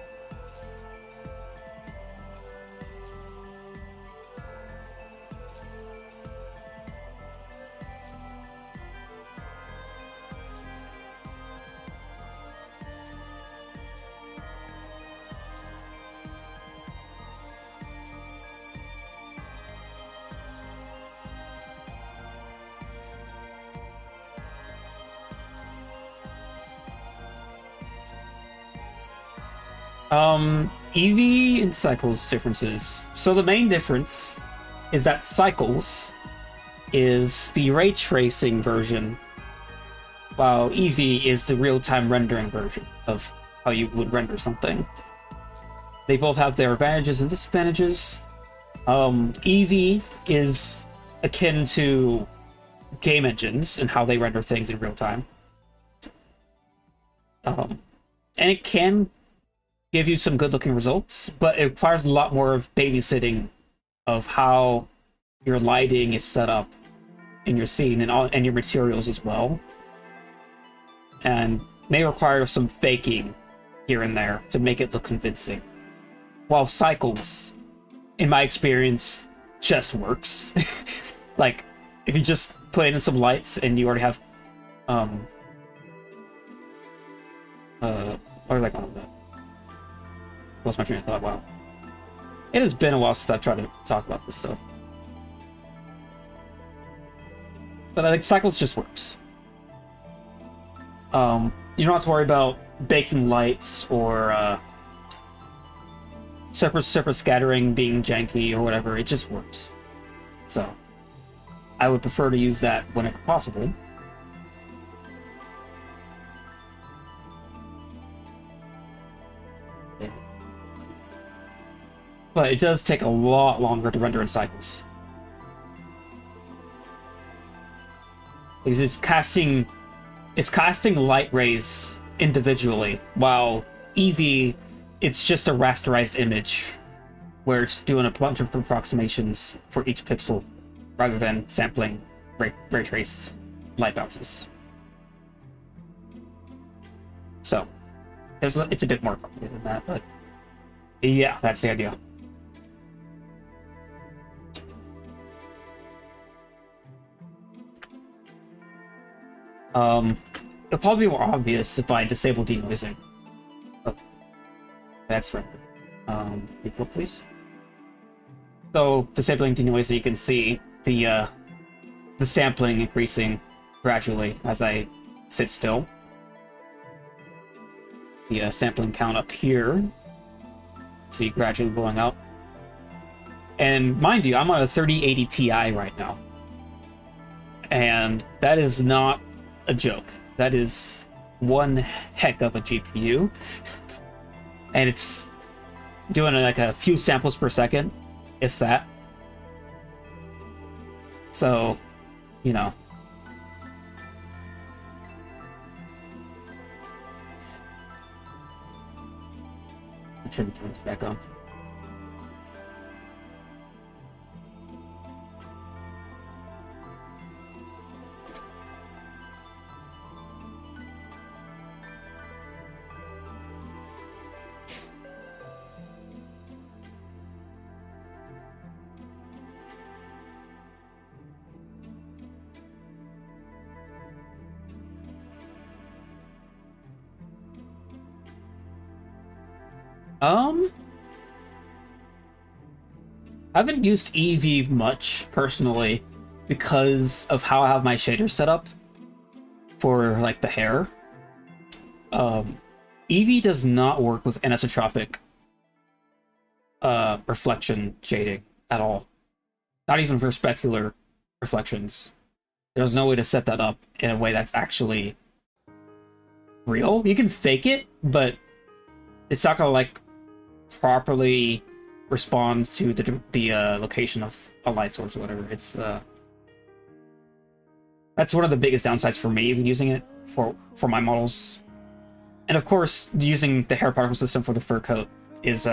Eevee and Cycles differences. So the main difference is that Cycles is the ray tracing version, while Eevee is the real-time rendering version of how you would render something. They both have their advantages and disadvantages. Eevee is akin to game engines and how they render things in real time. And it can give you some good looking results, but it requires a lot more of babysitting of how your lighting is set up in your scene and your materials as well, and may require some faking here and there to make it look convincing, while Cycles, in my experience, just works. Like if you just put in some lights and you already have or like all of that. lost my train of thought. Wow. It has been a while since I've tried to talk about this stuff. But I think cycles just works. You don't have to worry about baking lights or surface scattering being janky or whatever. It just works. So I would prefer to use that whenever possible. But it does take a lot longer to render in cycles. Because it's casting light rays individually, while Eevee, it's just a rasterized image where it's doing a bunch of approximations for each pixel rather than sampling ray traced light bounces. So it's a bit more complicated than that, but yeah, that's the idea. It'll probably be more obvious if I disable denoising. Oh, that's right. Equal, please. So, disabling denoising, you can see the sampling increasing gradually as I sit still. The sampling count up here, see gradually going up. And mind you, I'm on a 3080 Ti right now. And that is not a joke. That is one heck of a GPU. And it's doing like a few samples per second, if that. So, you know. I should turn this back on. I haven't used Eevee much, personally, because of how I have my shader set up for, like, the hair. Eevee does not work with anisotropic reflection shading at all. Not even for specular reflections. There's no way to set that up in a way that's actually real. You can fake it, but it's not gonna, like, properly respond to the location of a light source or whatever. It's that's one of the biggest downsides for me even using it for my models. And of course, using the hair particle system for the fur coat is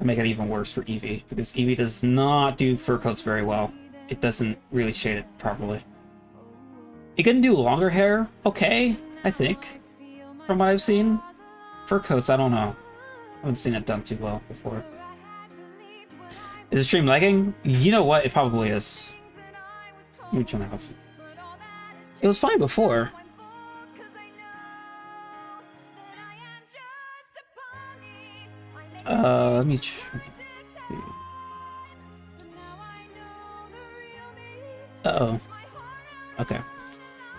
make it even worse for Eevee, because Eevee does not do fur coats very well. It doesn't really shade it properly. It can do longer hair, okay, I think, from what I've seen. Fur coats, I don't know. I haven't seen it done too well before. Is the stream lagging? You know what? It probably is. Let me turn it off. It was fine before. Let me check. Uh-oh. Okay.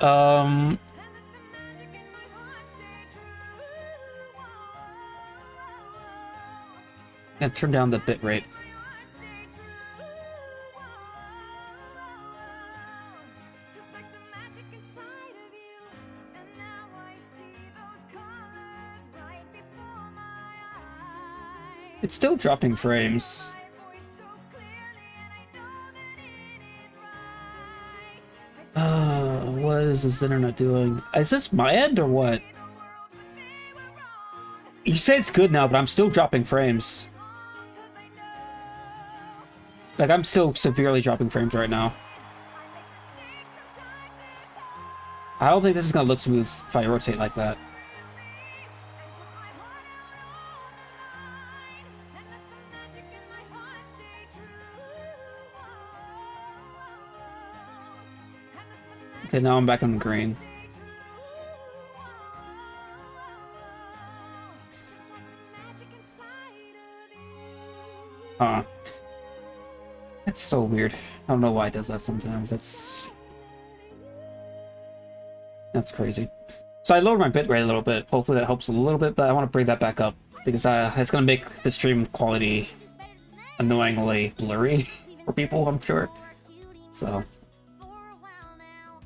I'm gonna turn down the bitrate. It's still dropping frames. What is this internet doing? Is this my end or what? You say it's good now, but I'm still dropping frames. Like, I'm still severely dropping frames right now. I don't think this is gonna look smooth if I rotate like that. Okay, now I'm back on the green. Huh. That's so weird. I don't know why it does that sometimes. That's crazy. So I lowered my bitrate a little bit. Hopefully that helps a little bit, but I want to bring that back up because it's going to make the stream quality annoyingly blurry for people, I'm sure. So For a while now,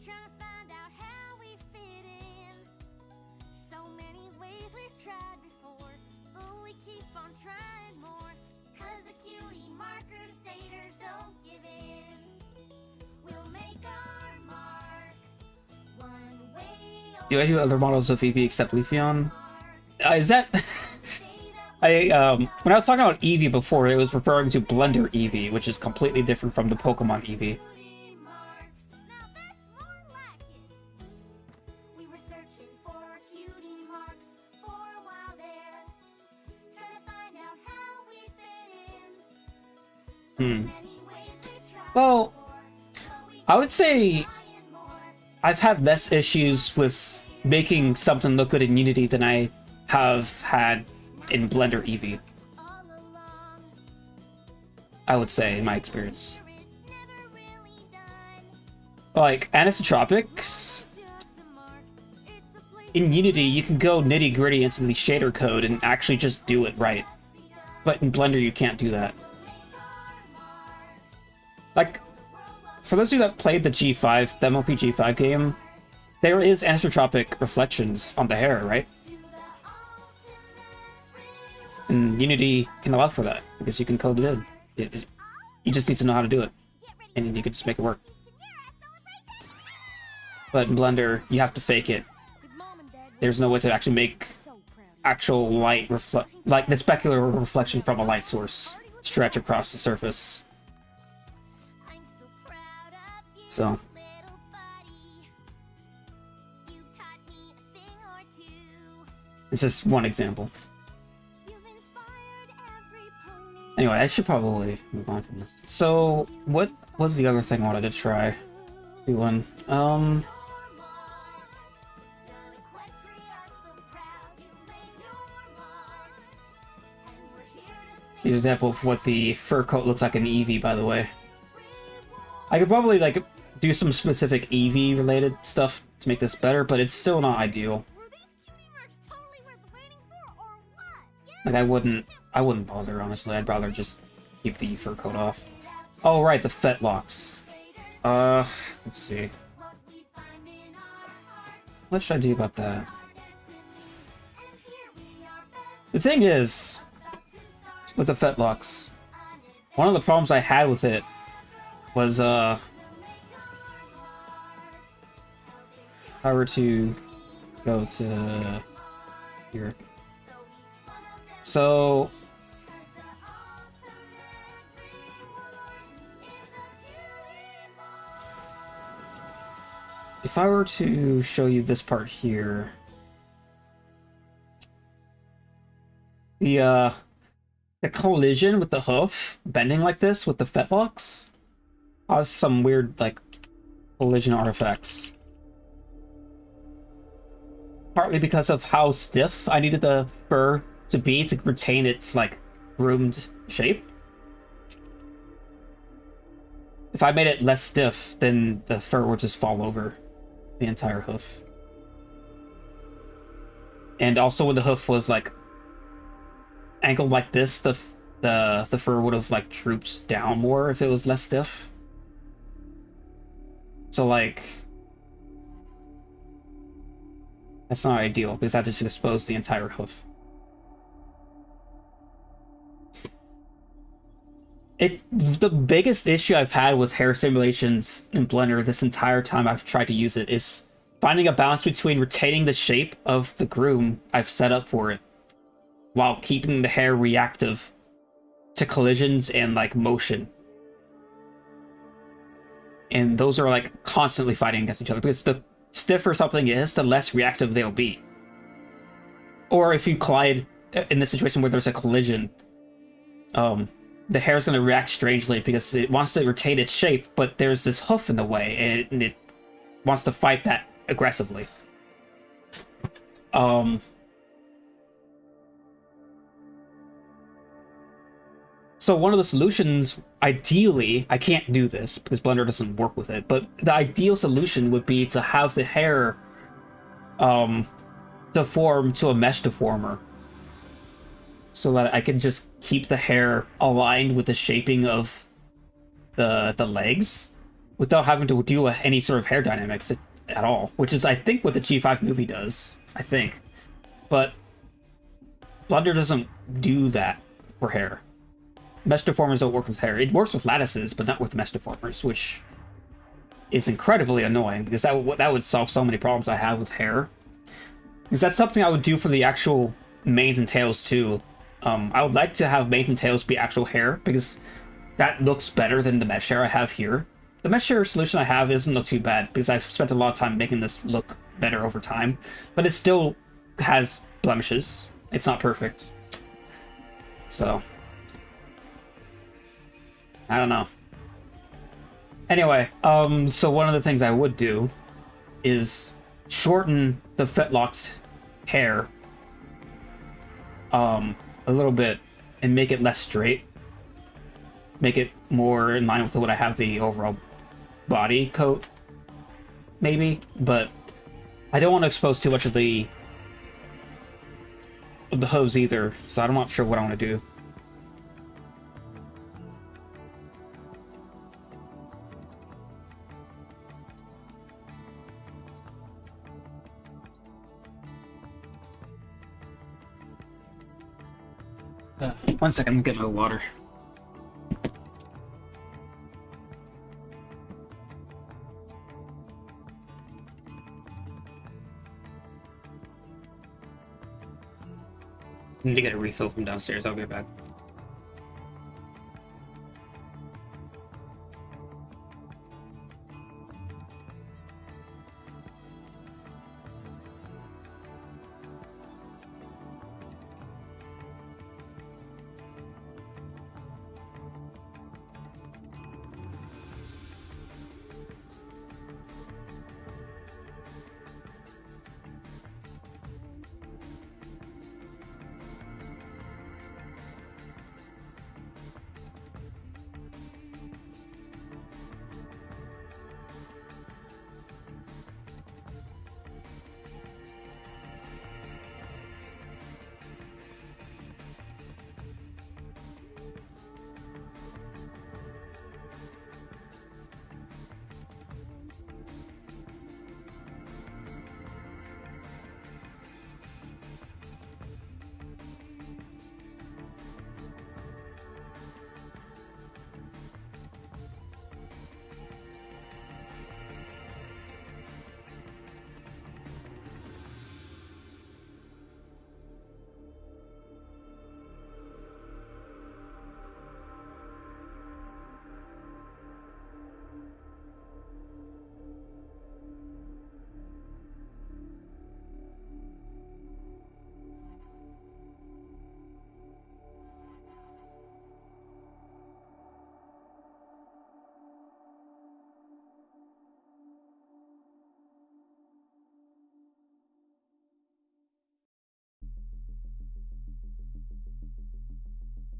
trying to find out how we fit in. So many ways we've tried before, but we keep on trying more. 'Cause the cutie mark crusaders don't give in. We'll make our mark one way or do I do other models of Eevee except Leafeon? Is that... when I was talking about Eevee before, it was referring to Blender Eevee, which is completely different from the Pokemon Eevee. cutie marks. Now that's more like it. We were searching for cutie marks for a while there, trying to find out how we fit in. So many ways we tried Well, before, but we I would say trying more. I've had less issues with making something look good in Unity than I have had in Blender Eevee, All along, I would say, in my experience. there is never really done. Like, anisotropics, Just a mark. It's a place in Unity, you can go nitty-gritty into the shader code and actually just do it right. But in Blender, you can't do that. Like, for those of you that played the G5, the MLP G5 game, there is anisotropic reflections on the hair, right? And Unity can allow for that, because you can code it in. You just need to know how to do it, and you can just make it work. But in Blender, you have to fake it. There's no way to actually make actual light reflect, like the specular reflection from a light source, stretch across the surface. I'm so proud of you, So, little buddy. You taught me a thing or two. it's just one example. You've inspired every pony. Anyway, I should probably move on from this. So, what was the other thing I wanted to try doing? Done Equestria, so proud you made your mark. And we're here to The example of what the fur coat looks like in Eevee, by the way. I could probably, like, do some specific Eevee related stuff to make this better, but it's still not ideal. Were these cutie marks totally worth waiting for, or what? Yeah. Like, I wouldn't bother, honestly. I'd rather just keep the fur coat off. Oh, right, the fetlocks. Let's see. What we find in our hearts, What should I do about that? and here we are best The thing is, to start. with the fetlocks, one of the problems I had with it was, if I were to go to here. So, if I were to show you this part here, the collision with the hoof bending like this with the fetlocks caused some weird, like, collision artifacts. Partly because of how stiff I needed the fur to be to retain its, like, groomed shape. If I made it less stiff, then the fur would just fall over the entire hoof. And also when the hoof was, like, angled like this, the fur would have, like, drooped down more if it was less stiff. So, like, that's not ideal, because that just exposed the entire hoof. The biggest issue I've had with hair simulations in Blender this entire time I've tried to use it is finding a balance between retaining the shape of the groom I've set up for it, while keeping the hair reactive to collisions and, like, motion. And those are, like, constantly fighting against each other, because the stiffer something is, the less reactive they'll be. Or if you collide in this situation where there's a collision, the hair is going to react strangely because it wants to retain its shape, but there's this hoof in the way, and it wants to fight that aggressively. So one of the solutions, ideally, I can't do this because Blender doesn't work with it, but the ideal solution would be to have the hair deform to a mesh deformer. So that I can just keep the hair aligned with the shaping of the legs without having to do any sort of hair dynamics at all, which is, I think, what the G5 movie does, I think. But Blender doesn't do that for hair. Mesh deformers don't work with hair. It works with lattices, but not with mesh deformers, which is incredibly annoying because that would solve so many problems I have with hair. Because that's something I would do for the actual manes and tails too. I would like to have manes and tails be actual hair because that looks better than the mesh hair I have here. The mesh hair solution I have doesn't look too bad because I've spent a lot of time making this look better over time, but it still has blemishes. It's not perfect. So I don't know. Anyway, so one of the things I would do is shorten the Fetlock's hair a little bit and make it less straight. Make it more in line with what I have the overall body coat, maybe, but I don't want to expose too much of the hooves either, so I'm not sure what I want to do. One second, I'm getting my water. I need to get a refill from downstairs. I'll be back.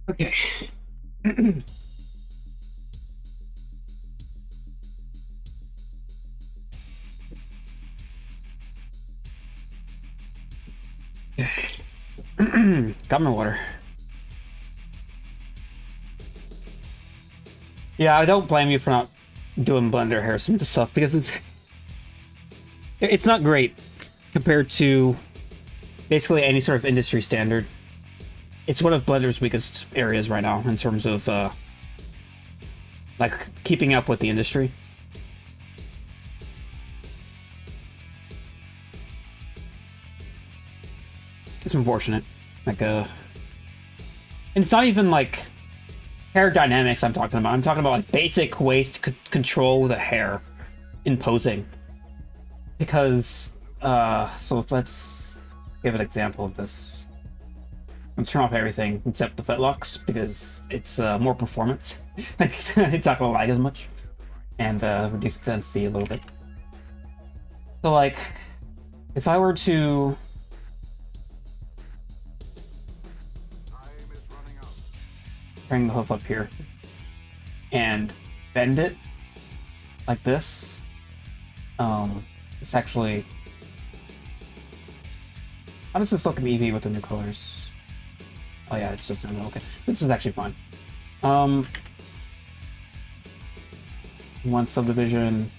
Okay. Got my water. Yeah, I don't blame you for not doing Blender hair some of the stuff because it's not great compared to basically any sort of industry standard. It's one of Blender's weakest areas right now in terms of like keeping up with the industry. It's unfortunate. Like and it's not even like hair dynamics I'm talking about. I'm talking about like basic ways to control the hair in posing. Because so let's give an example of this. I'm gonna turn off everything except the fetlocks because it's more performance. It's not gonna lag as much, and reduce the density a little bit. So like, if I were to bring the hoof up here and bend it like this. It's actually... How does this look in Eevee with the new colors? Oh yeah, it's just okay. This is actually fine. One subdivision.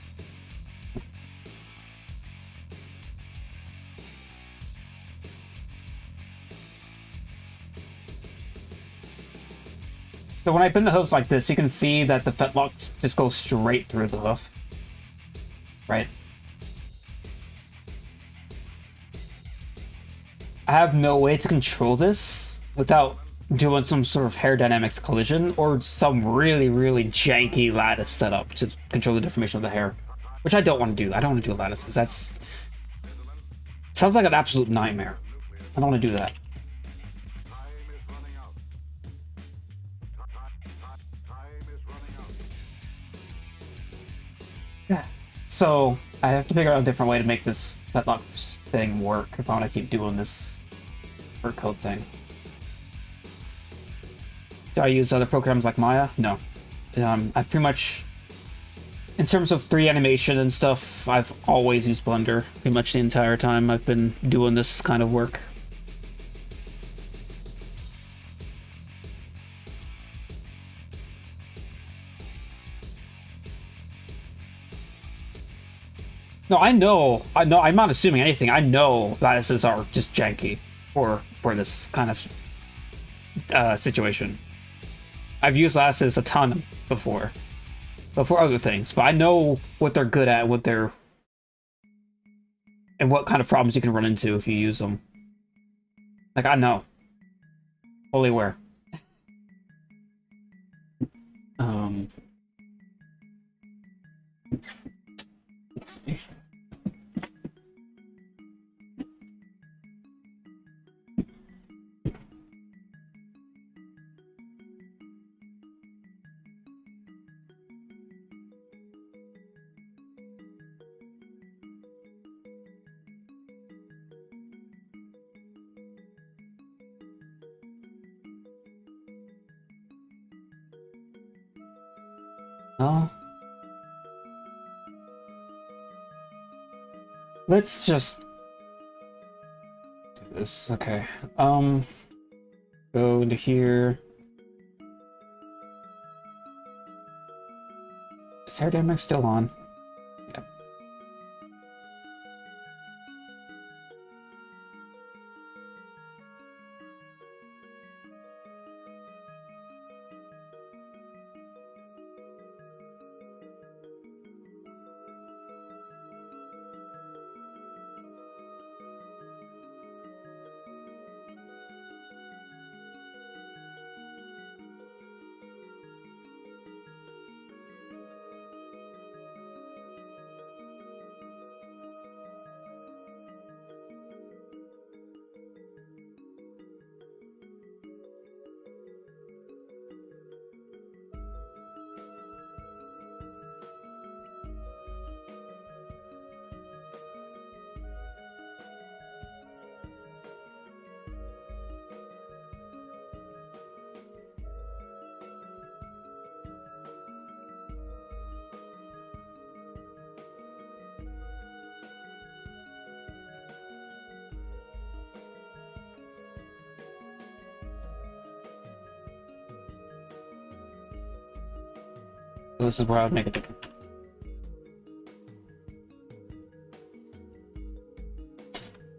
So when I bend the hooves like this, you can see that the fetlocks just go straight through the hoof. Right? I have no way to control this without doing some sort of hair dynamics collision or some really, really janky lattice setup to control the deformation of the hair. Which I don't want to do. I don't want to do lattices. That's... sounds like an absolute nightmare. I don't want to do that. Yeah. So, I have to figure out a different way to make this fetlock thing work if I want to keep doing this fur coat thing. Do I use other programs like Maya? No. I've pretty much... in terms of 3D animation and stuff, I've always used Blender pretty much the entire time I've been doing this kind of work. No, I'm not assuming anything. I know lattices are just janky for this kind of situation. I've used lattices a ton before, but for other things. But I know what they're good at, and what kind of problems you can run into if you use them. Like, I know. Fully aware. Let's see. Oh. Let's just do this. Okay. Go into here. Is hair dynamic still on? Yeah. This is where I would make a difference.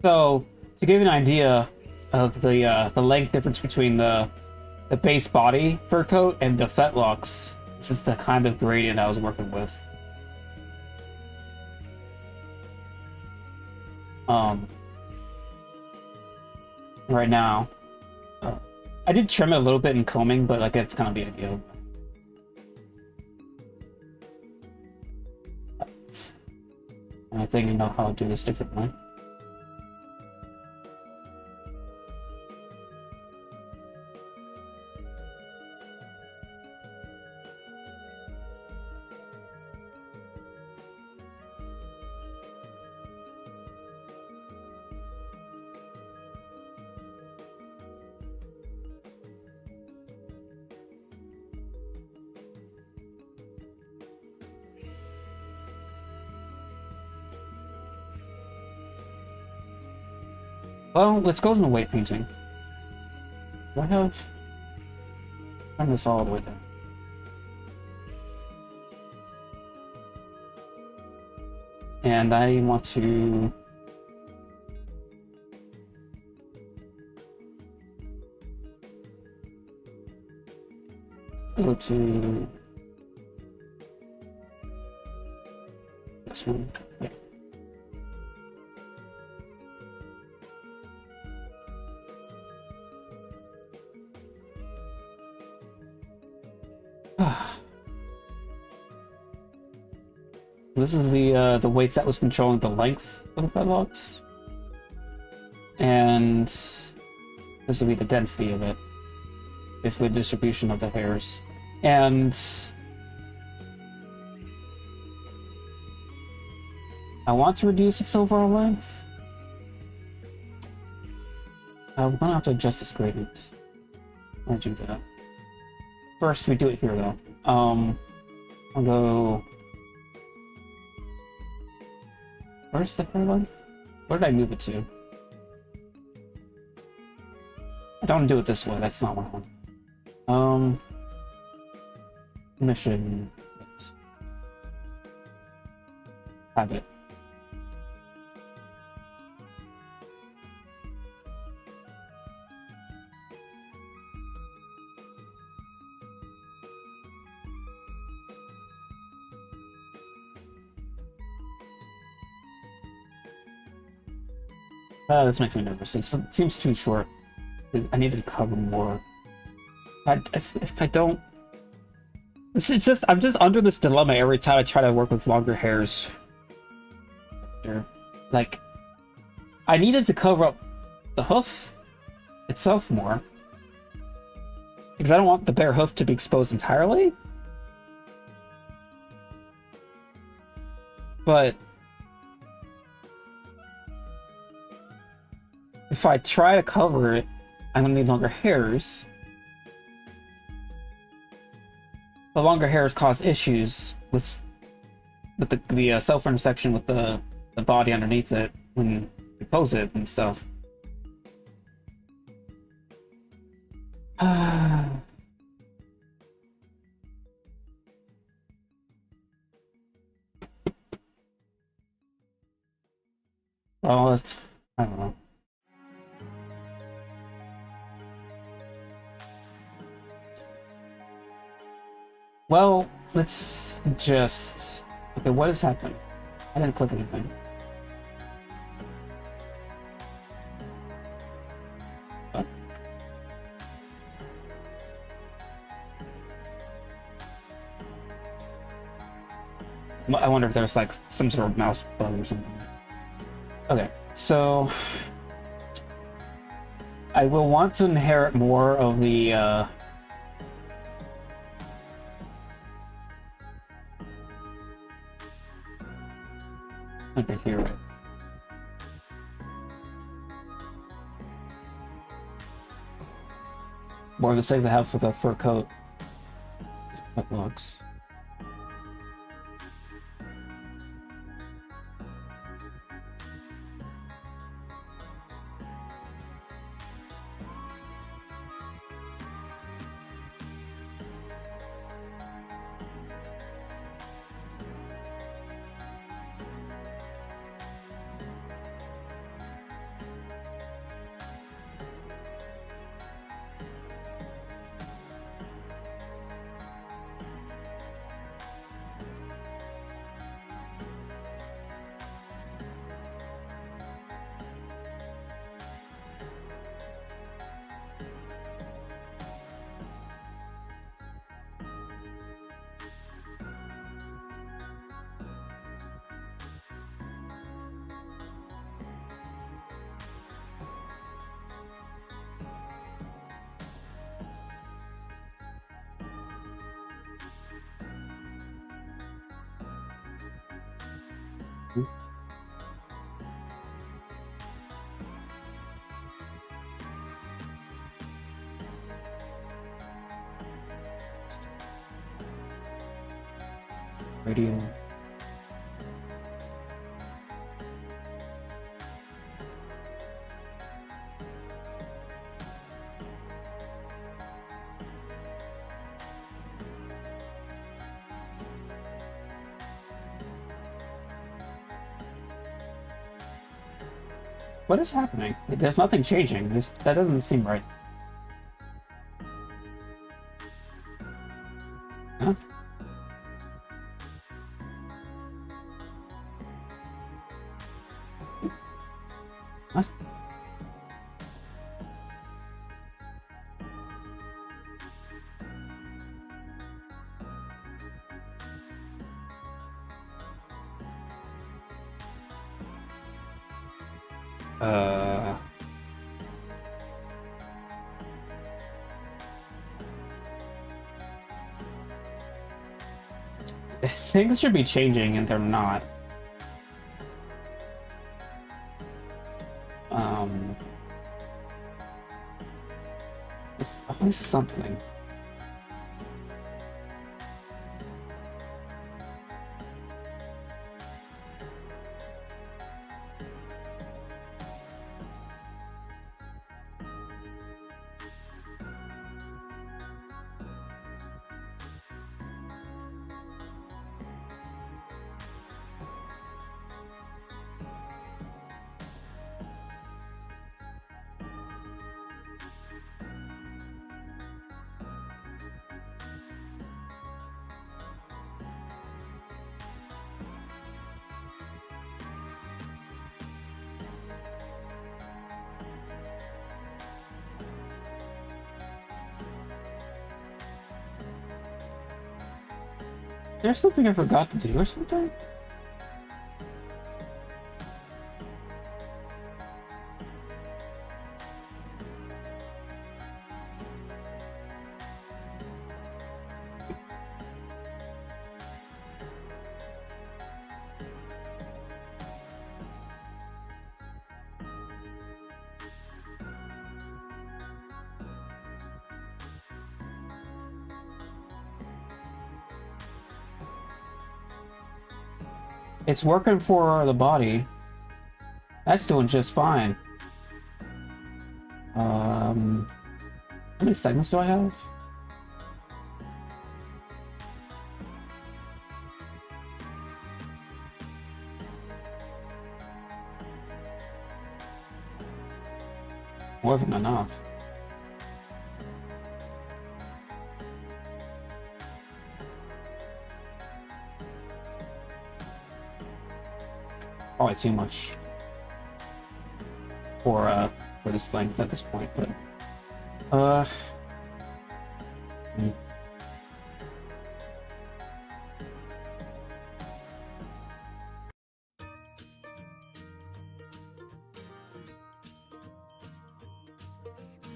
So, to give you an idea of the length difference between the base body fur coat and the fetlocks, this is the kind of gradient I was working with. Right now, I did trim it a little bit in combing, but like that's kind of the idea. And I think I know how to do this differently. Well, let's go to the weight painting. Do I have... turn this all the way down. And I want to... go to... this one. Yeah. This is the weights that was controlling the length of the pedlocks, and this will be the density of it, basically the distribution of the hairs, and I want to reduce its overall length. I'm gonna have to adjust this gradient. I'll do that. First, we do it here though. I'll go. Where's the hair length? Where did I move it to? I don't want to do it this way. That's not what I want. Mission. Have it. This makes me nervous. It seems too short. I need to cover more. If I don't... It's just... I'm just under this dilemma every time I try to work with longer hairs. Like... I needed to cover up the hoof itself more. Because I don't want the bare hoof to be exposed entirely. But... if I try to cover it, I'm gonna need longer hairs. The longer hairs cause issues with the self-intersection with the body underneath it when you pose it and stuff. Well, I don't know. Well, let's just... okay, what has happened? I didn't click anything. What? I wonder if there's like some sort of mouse bug or something. Okay, so... I will want to inherit more of the, over here. More of the things I have for the fur coat. Logs. Radio. What is happening? There's nothing changing. That doesn't seem right. Huh? Huh? Things should be changing and they're not. There's always something. There's something I forgot to do or something? It's working for the body. That's doing just fine. How many segments do I have? Wasn't enough. Probably too much for this length at this point, but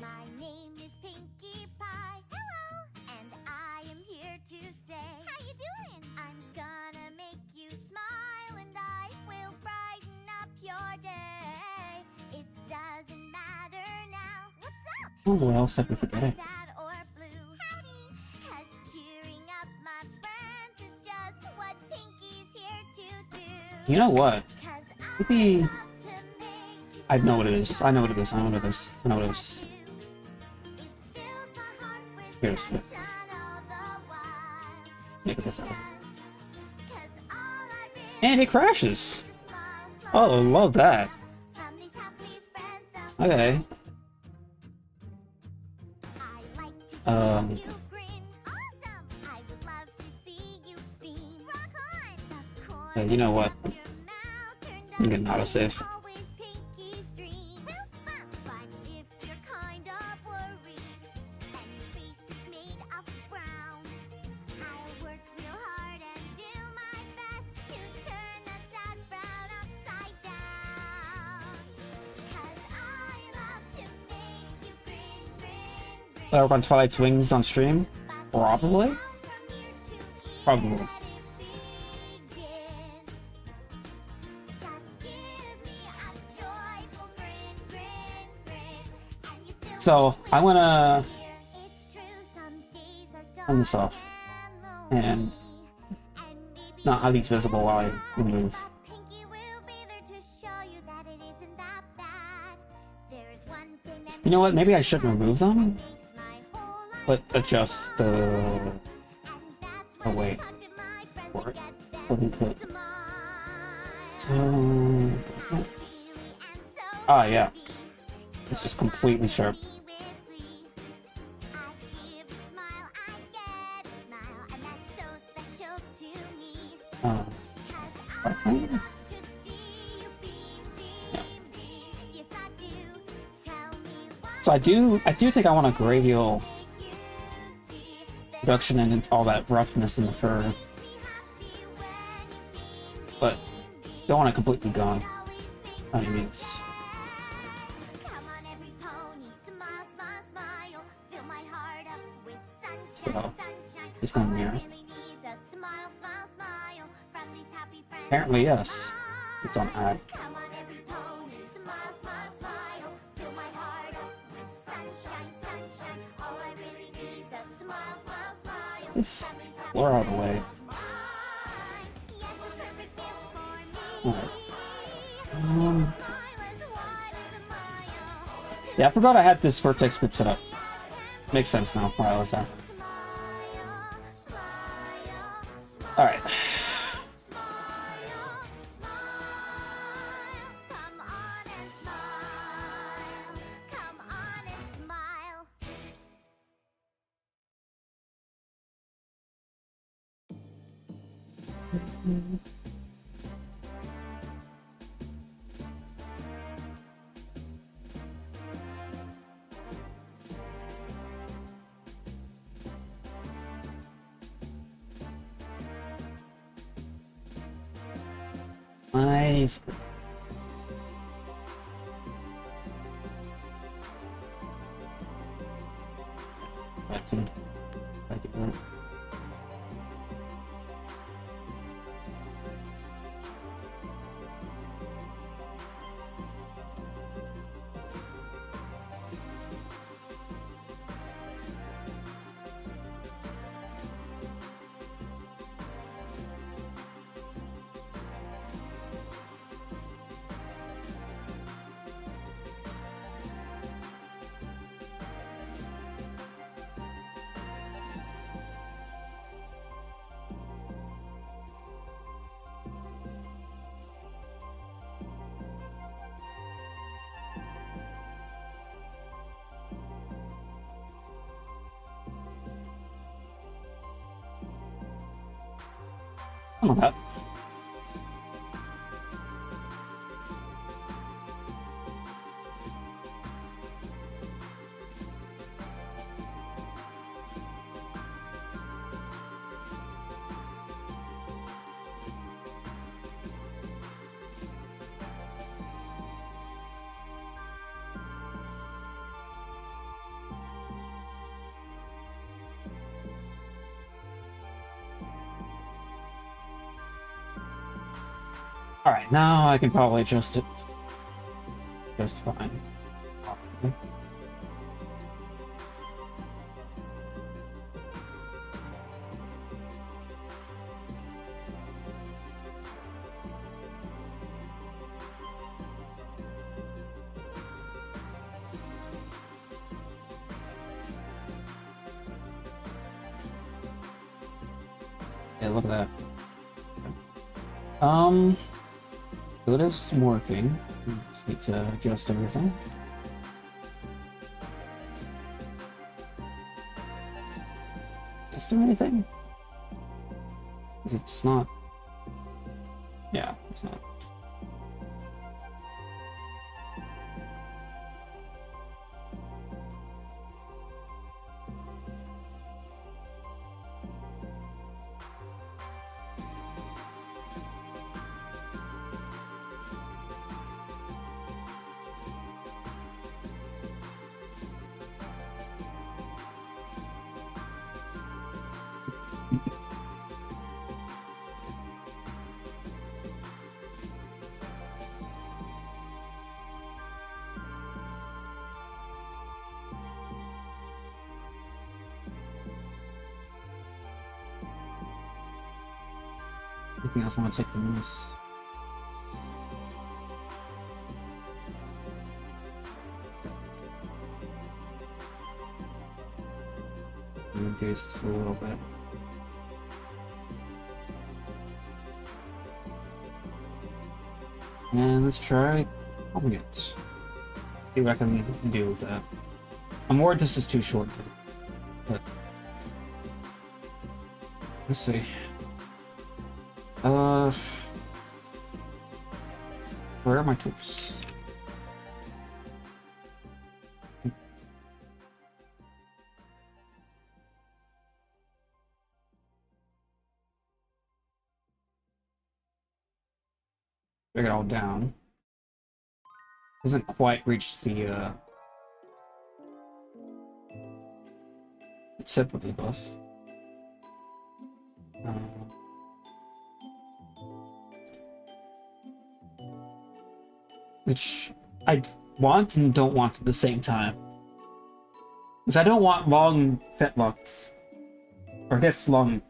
My name is Pinkie Pie. Hello. And I am here to say, how you doing? I'm gonna make you smile and I will brighten up your day. It doesn't matter now. What's up? oh, what else have we forgetting? Sad or blue. Howdy. 'Cause cheering up my friends is just what Pinkie's here to do. You know what? 'Cause Maybe love to make you I know what it is. I know what it is. I know what it is. I know what it is. Here's it. Look at this out. And it crashes. Oh, love that. Okay. Yeah, you know what? I'm getting autosave. Work on Twilight's Wings on stream? Probably? Probably. So, I'm gonna turn this off and not have these visible while I remove. You know what? Maybe I shouldn't remove them, but adjust the. Oh wait, for it. So we could. So. Ah, yeah. It's just completely sharp. Uh, yeah. So I do think I want a gradial reduction in all that roughness in the fur, but don't want it completely gone. I mean, it's so just going here. Apparently, yes. It's on ad. Just blur out of the way. Alright. Yeah, I forgot I had this vertex group set up. Makes sense now why I was there. Alright. Nice. I don't know that. Alright, now I can probably adjust it just fine. Yeah, look at that. So it is working. Just need to adjust everything. Is there anything? It's not. Yeah, it's not. Anything else I want to take from this? Reduce this a little bit. And let's try omega. See what I can do with that. I'm worried this is too short, but let's see. Where are my tools? Bring it all down. Doesn't quite reach the tip of the buff. Which I want and don't want at the same time. Because I don't want long fetlocks. Or I guess long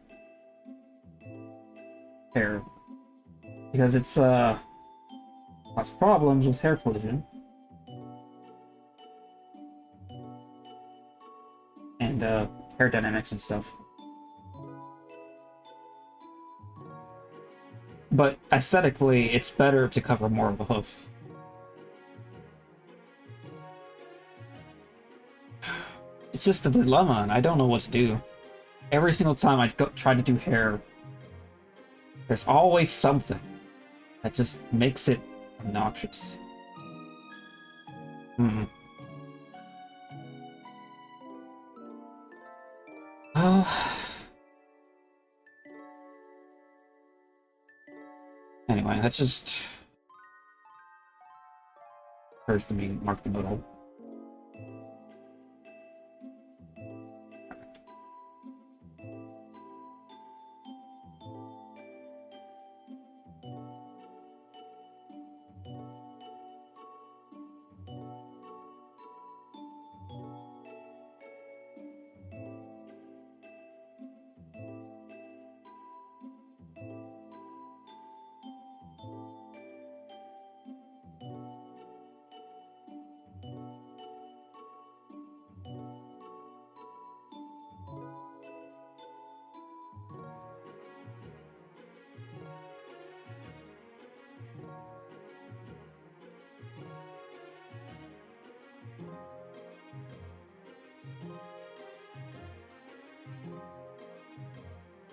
hair. Because it's cause problems with hair collision. And hair dynamics and stuff. But aesthetically, it's better to cover more of the hoof. It's just a dilemma, and I don't know what to do. Every single time I try to do hair, there's always something that just makes it obnoxious. Well, anyway, that's just occurs to me. Mark the middle.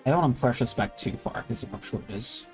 I don't want to push this back too far because of how short it is.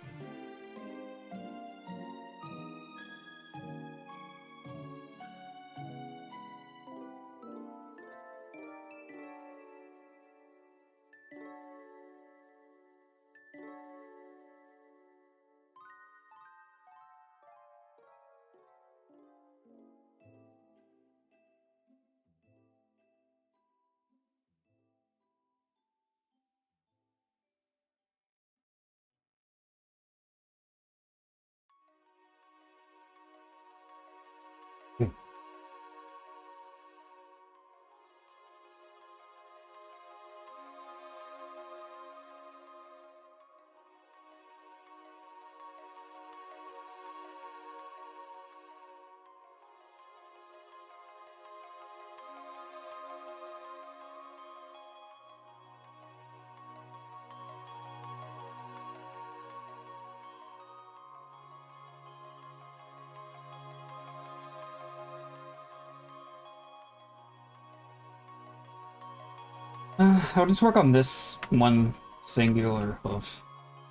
I'll just work on this one singular hoof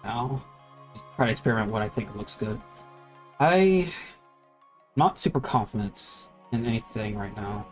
now. Just try to experiment what I think looks good. I'm not super confident in anything right now.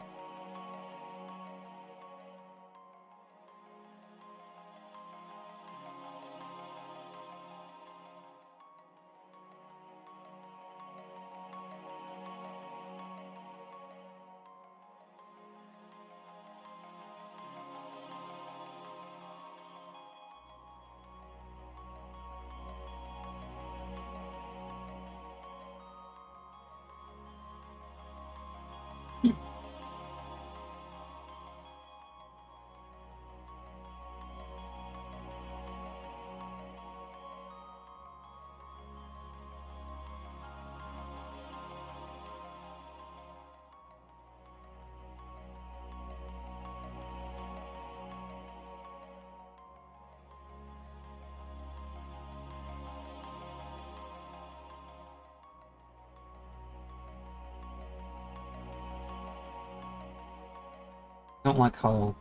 I don't like how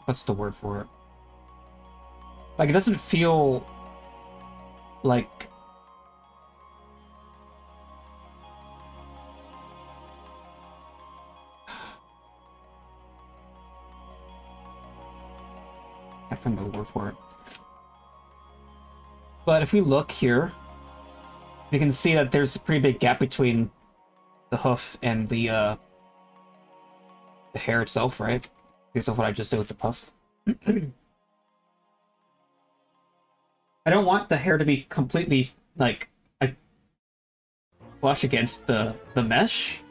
what's the word for it? Like it doesn't feel like I can't find the word for it. But if we look here, we can see that there's a pretty big gap between the hoof and the hair itself, right? Based off what I just did with the puff. I don't want the hair to be completely like flush against the mesh,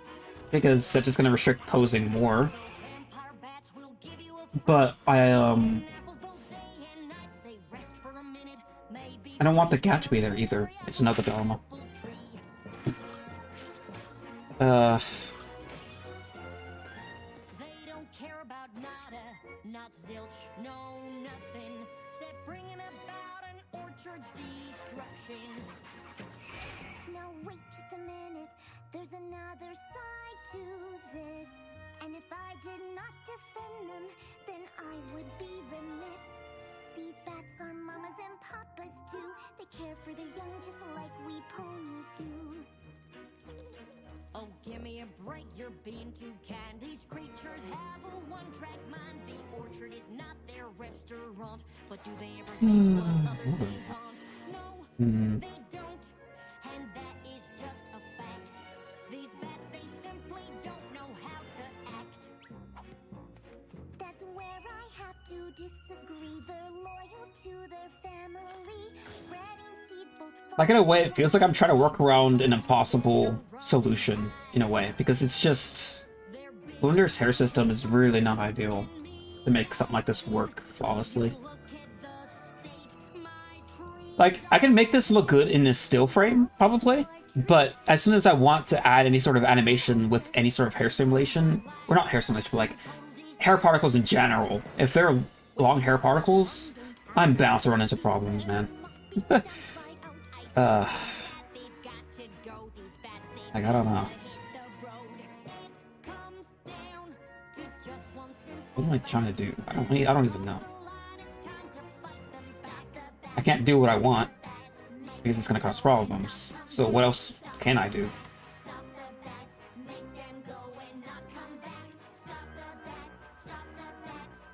because that's just gonna restrict posing more. Vampire bats will give you a But apples both day and night. They rest for a minute, maybe I don't want the gap to be there either. It's another dilemma. apple tree. They don't care about nada, not zilch, no nothing, except bringing about an orchard's destruction. Now wait just a minute, there's another side to this. And if I did not defend them, then I would be remiss. These bats are mamas and papas too. They care for their young just like we ponies do. Oh, give me a break, you're being too kind. These creatures have a one-track mind. The orchard is not their restaurant. But do they ever think what others they want? No, they don't. And that is just a fact. These bats, they simply don't know how to act. That's where I have to disagree. They're loyal to their family, spreading seeds both like in a way, it feels like I'm trying to work around an impossible solution in a way, because it's just Blunder's hair system is really not ideal to make something like this work flawlessly. Look at the state my tree. Like, I can make this look good in this still frame, probably, but as soon as I want to add any sort of animation with any sort of hair simulation, or not hair simulation, but like hair particles in general, if they're long hair particles, I'm bound to run into problems, man. They've got to go. These bats, they've Like, I don't know. hit the road. It comes down to just one simple What am I trying to do? I don't even know. line. It's time to fight them. Stop the I can't do what I want, bats. Make because it's gonna cause problems. So what else can I do? Stop the bats, make them go and not come back. Stop the bats,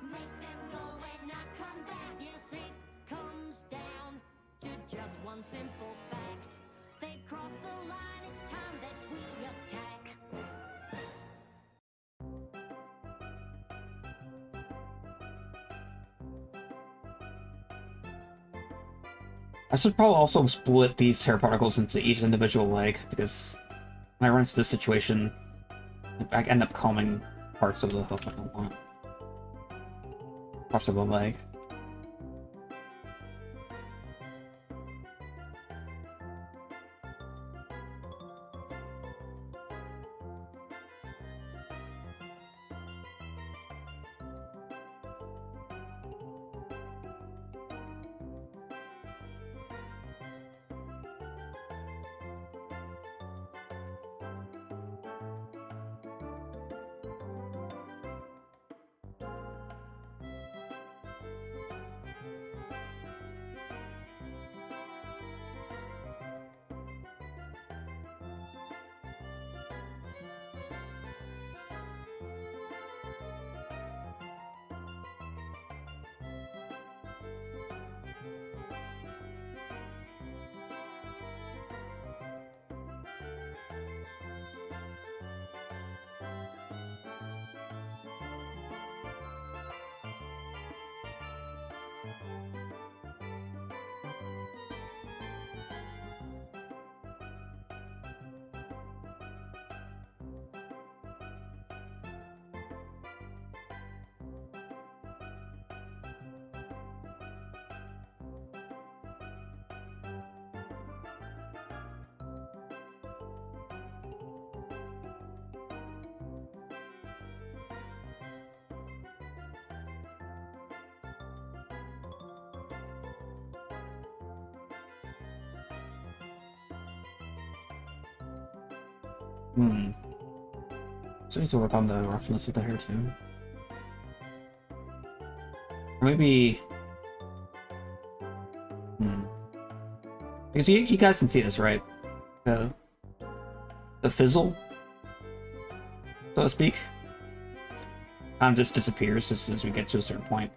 make them go and not come back. Yes, it comes down to just one simple fact. They've crossed the line. It's time that we attack. I should probably also split these hair particles into each individual leg, because when I run into this situation, I end up combing parts of the hoof I don't want. Parts of the leg. Hmm. So I need to work on the roughness of the hair too. Or maybe... Because you guys can see this, right? The fizzle, so to speak, kind of just disappears as we get to a certain point.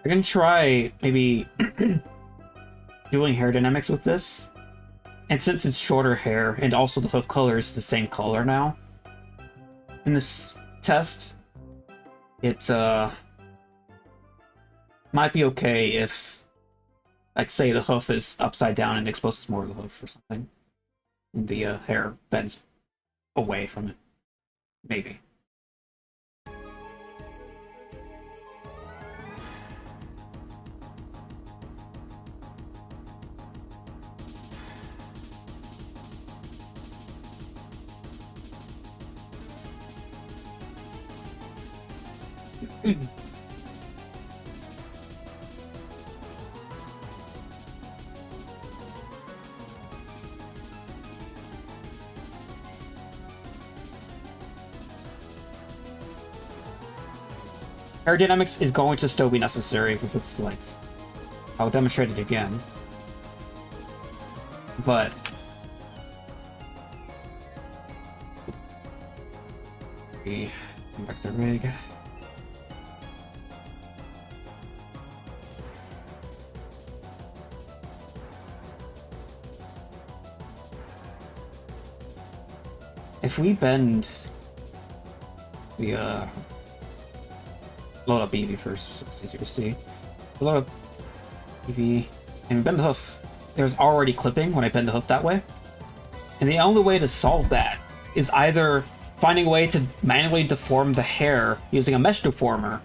I can try maybe doing hair dynamics with this. And since it's shorter hair, and also the hoof color is the same color now in this test, it might be okay if, like, say the hoof is upside down and exposes more of the hoof or something. And the hair bends away from it. Maybe. Aerodynamics is going to still be necessary with its length. I'll demonstrate it again. But... come back to the rig. If we bend the load up EV first, so it's easier to see. Load up EV and bend the hoof. There's already clipping when I bend the hoof that way. And the only way to solve that is either finding a way to manually deform the hair using a mesh deformer,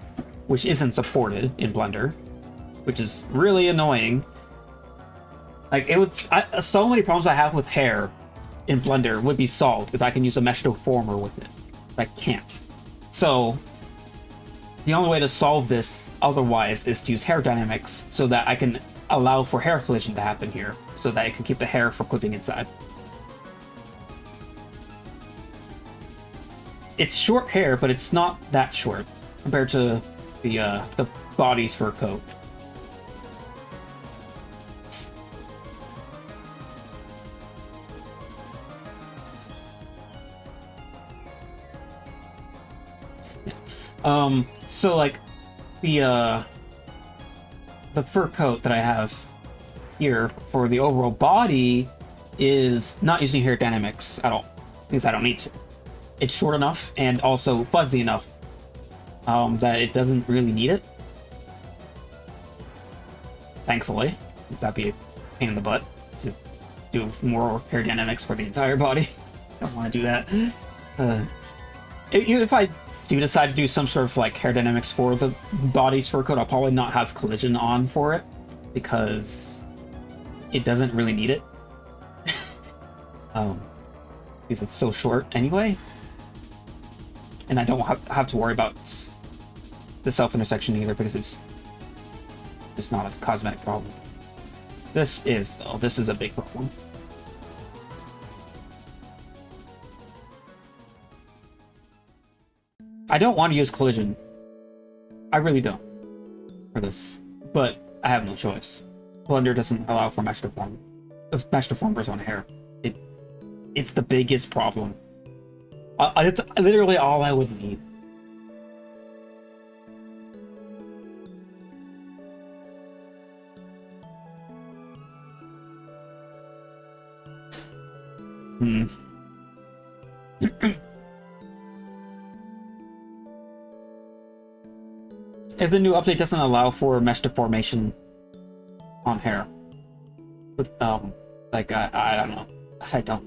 which isn't supported in Blender, which is really annoying. Like, so many problems I have with hair in Blender would be solved if I can use a mesh deformer with it. But I can't. So the only way to solve this otherwise is to use hair dynamics so that I can allow for hair collision to happen here, so that I can keep the hair from clipping inside. It's short hair, but it's not that short compared to the body's fur coat. So like the fur coat that I have here for the overall body is not using hair dynamics at all, because I don't need to. It's short enough and also fuzzy enough that it doesn't really need it. Thankfully, because that'd be a pain in the butt to do more hair dynamics for the entire body. Don't want to do that. If I do decide to do some sort of like hair dynamics for the body's fur coat, I'll probably not have collision on for it because it doesn't really need it. Because it's so short anyway, and I don't have to worry about the self-intersection either because it's not a cosmetic problem. This is, though. This is a big problem. I don't want to use collision. I really don't for this, but I have no choice. Blender doesn't allow for mesh deformers on hair. It's the biggest problem. It's literally all I would need. If the new update doesn't allow for mesh deformation on hair, but like I don't know, I don't.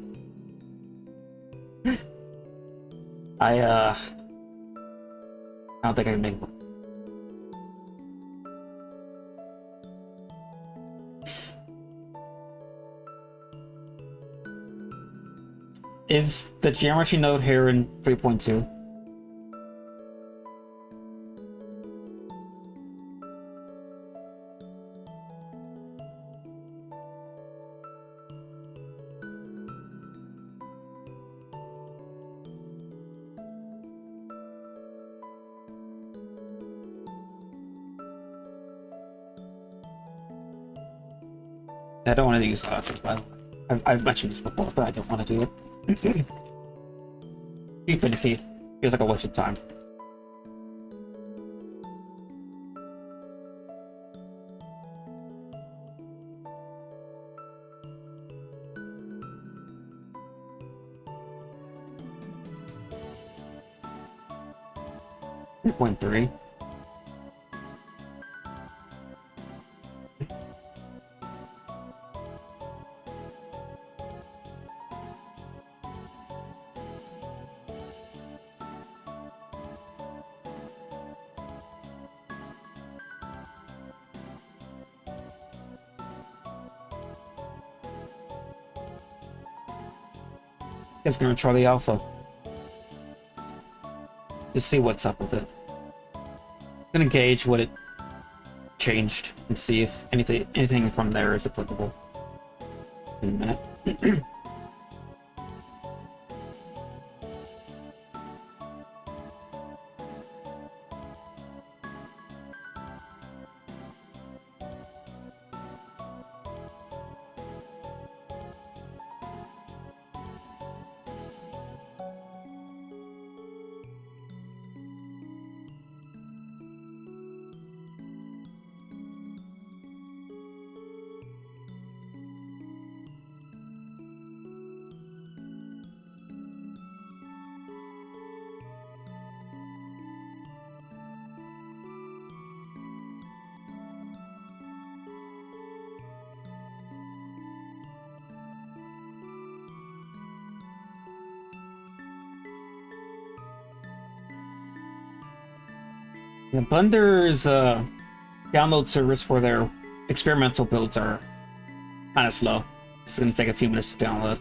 I don't think I can make one. Is the geometry node here in 3.2? I don't want to use that, by the way. I've mentioned this before, but I don't want to do it. Too finicky. Feels like a waste of time. Point 3. It's gonna try the alpha. Just see what's up with it. I'm gonna gauge what it changed and see if anything from there is applicable. In a minute. The Blender's download service for their experimental builds are kind of slow. It's going to take a few minutes to download.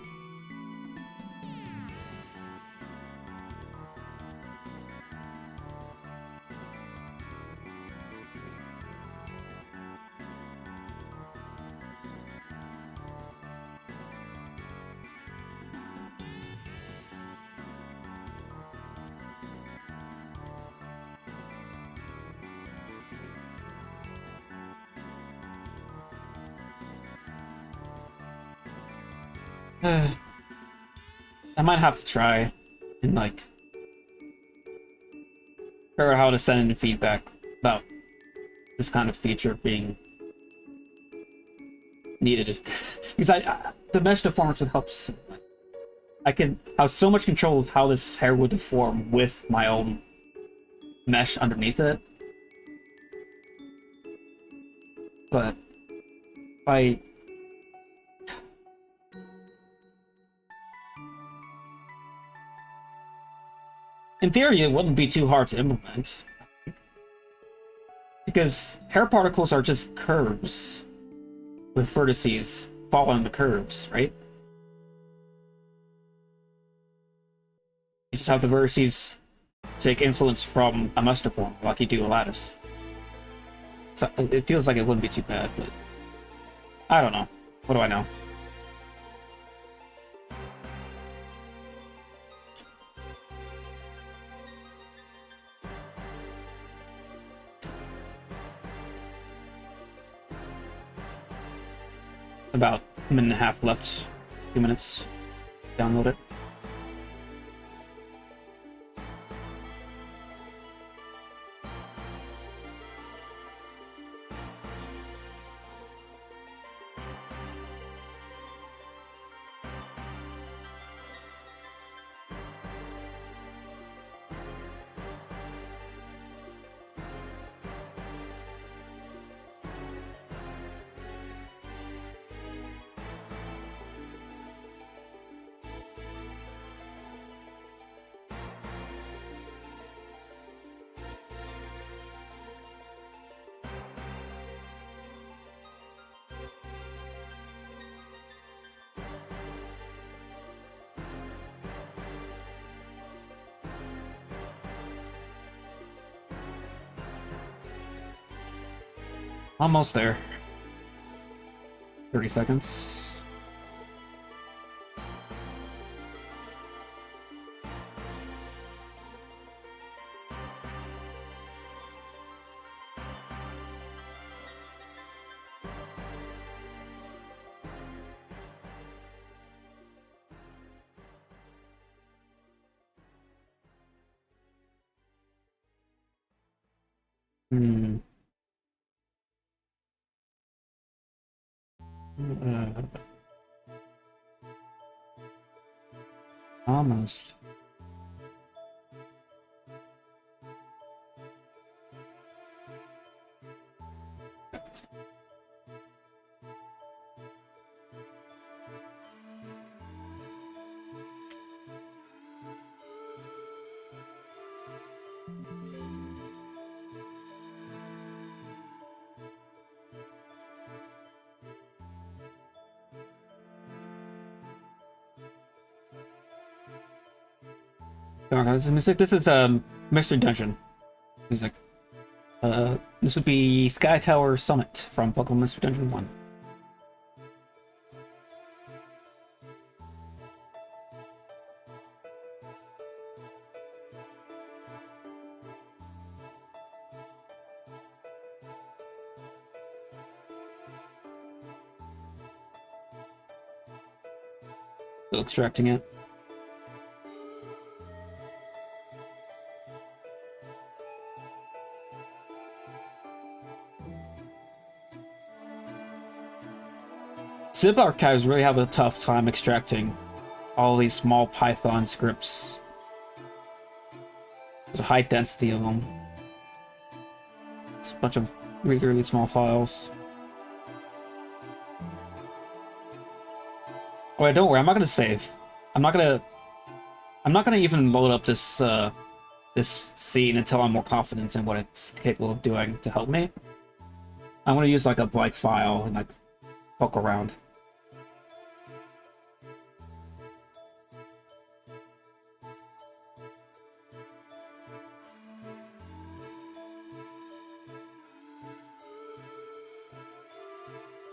I might have to try and like figure out how to send in feedback about this kind of feature being needed. Because the mesh deformance would help. I can have so much control of how this hair would deform with my own mesh underneath it. But if in theory, it wouldn't be too hard to implement. Because hair particles are just curves with vertices following the curves, right? You just have the vertices take influence from a mesh deform, like you do a lattice. So it feels like it wouldn't be too bad, but I don't know. What do I know? About a minute and a half left. 2 minutes. Download it. Almost there. 30 seconds. Hmm. Uh, almost. Come on, guys, this is music. This is Mystery Dungeon music. This would be Sky Tower Summit from Pokemon Mystery Dungeon 1. Still extracting it. Zip archives really have a tough time extracting all these small Python scripts. There's a high density of them. It's a bunch of really, really small files. Oh, wait, don't worry, I'm not gonna save. I'm not gonna even load up this this scene until I'm more confident in what it's capable of doing to help me. I'm gonna use like a blank file and like poke around.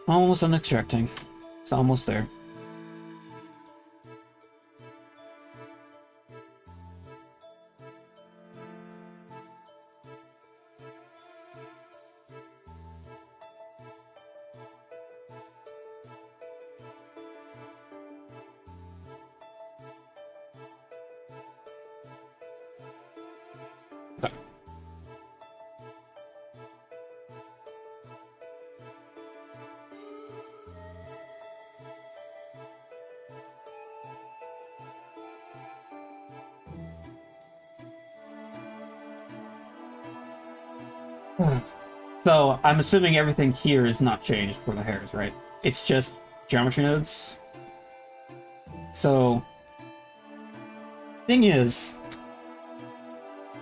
Almost done extracting. It's almost there. Okay. So, I'm assuming everything here is not changed for the hairs, right? It's just geometry nodes. So, thing is,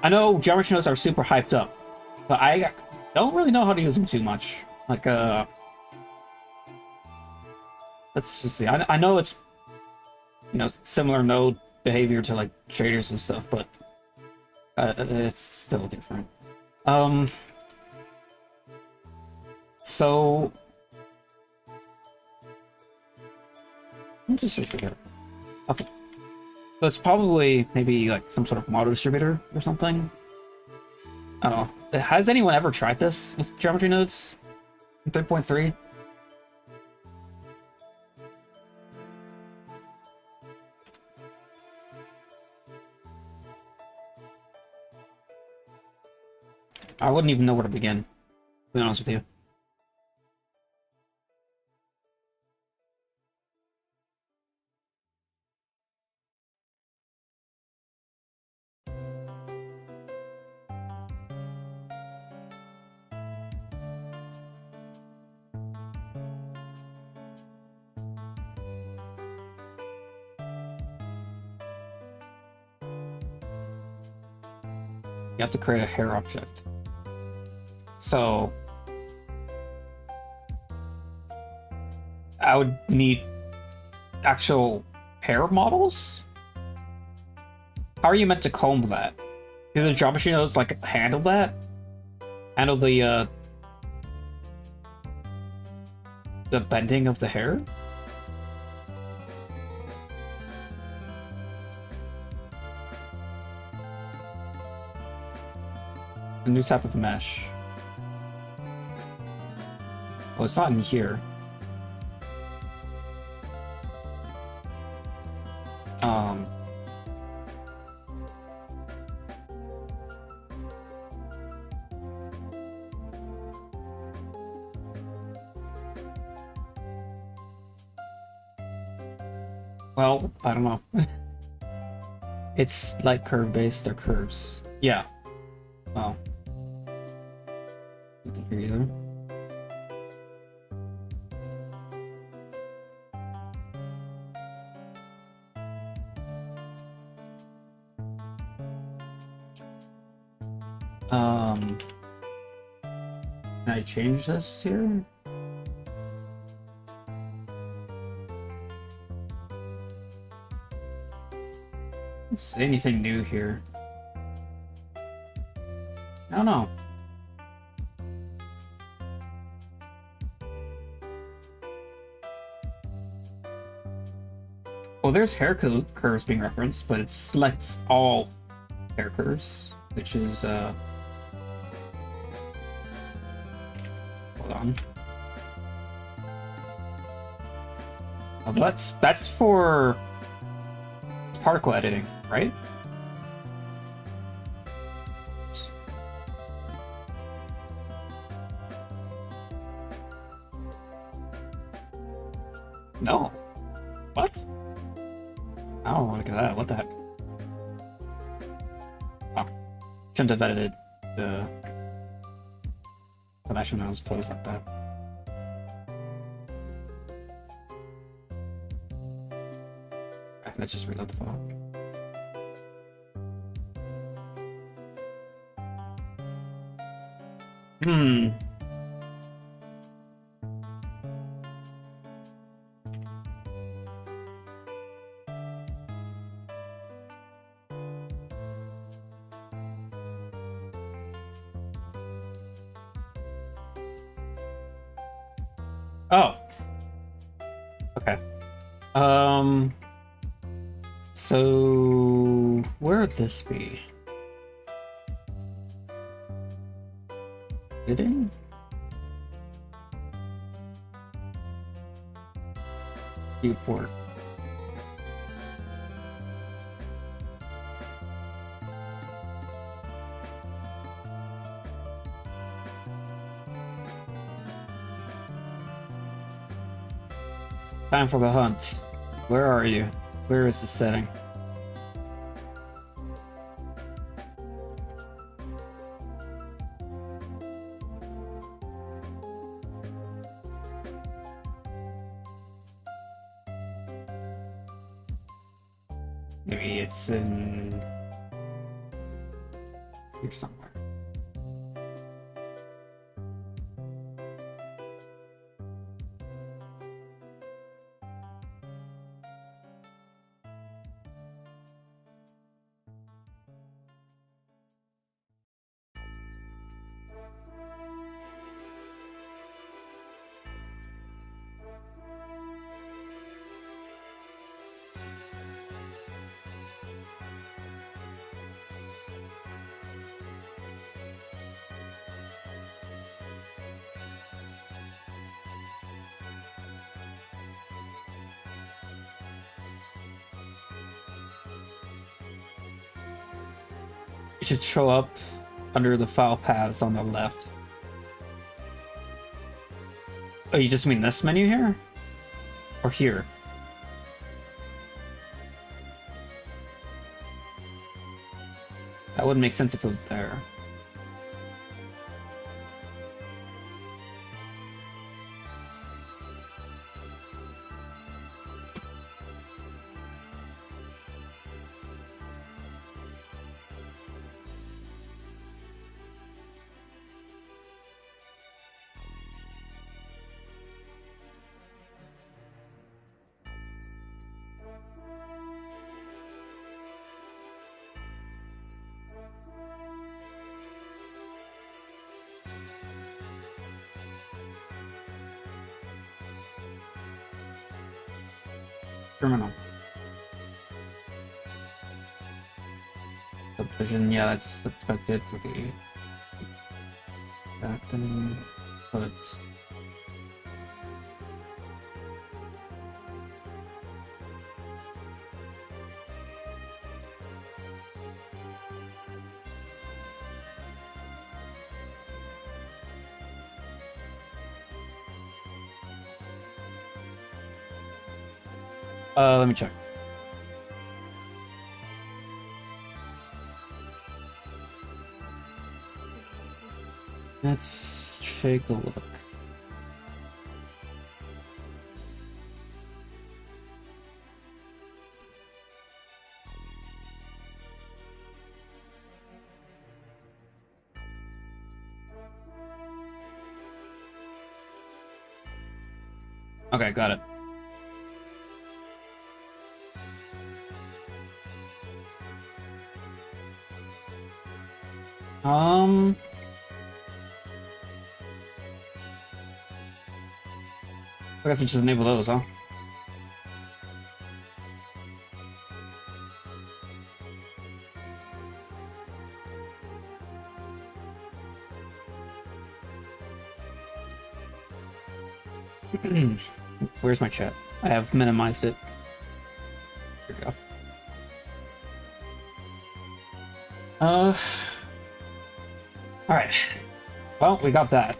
I know geometry nodes are super hyped up, but I don't really know how to use them too much. Like, let's just see. I know it's, you know, similar node behavior to like shaders and stuff, but it's still different. So I'm just figure. Okay. So it's probably maybe like some sort of model distributor or something. I don't know. Has anyone ever tried this with geometry nodes in 3.3? I wouldn't even know where to begin, to be honest with you. You have to create a hair object. So I would need actual hair models? How are you meant to comb that? Do the geometry nodes like handle that? Handle the The bending of the hair? A new type of mesh. Oh, it's not in here. Well, I don't know. It's like curve-based or curves. Yeah. Oh. Not here either. Can I change this here? Don't see anything new here. I don't know. Well, there's hair curves being referenced, but it selects all hair curves, which is, hold on. Oh, that's for particle editing, right? No. What? I don't want to get that. What the heck? Oh. Shouldn't have edited the mesh when I was posed like that. Okay, let's just reload the file. Oh. Okay. So where would this be? Editing? Viewport. Time for the hunt. Where are you? Where is the setting? Maybe it's in here somewhere. It should show up under the file paths on the left. Oh, you just mean this menu here? Or here? That wouldn't make sense if it was there. Criminal. Subdivision, yeah, that's expected. Okay. That then, but let me check. Let's take a look. Okay, got it. I guess we just enable those, huh? Where's my chat? I have minimized it. Here we go. Alright. Well, we got that.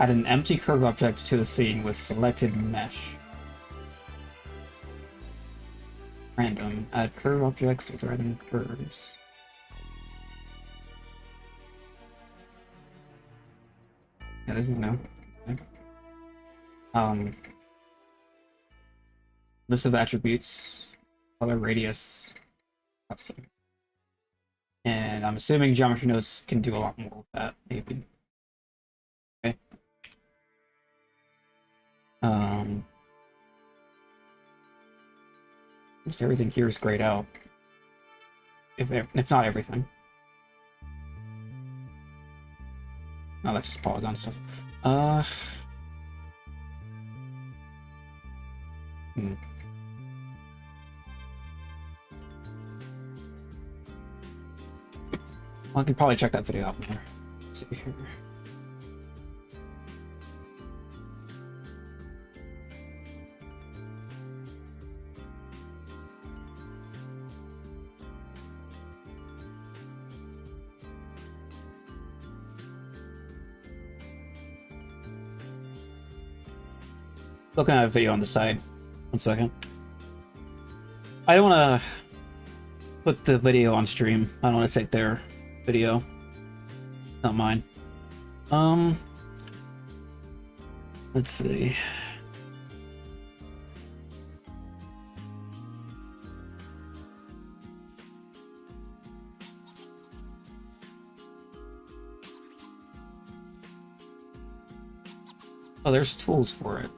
Add an empty curve object to the scene with selected mesh. Random. Add curve objects with random curves. Yeah, this is new. Okay. List of attributes, color, radius, custom. And I'm assuming geometry nodes can do a lot more with that, maybe. Okay. Most everything here is grayed out. If not everything. No, that's just polygon stuff. Well, I can probably check that video out more. Let's see here. Looking at a video on the side. 1 second. I don't want to put the video on stream. I don't want to take their video. Not mine. Let's see. Oh, there's tools for it.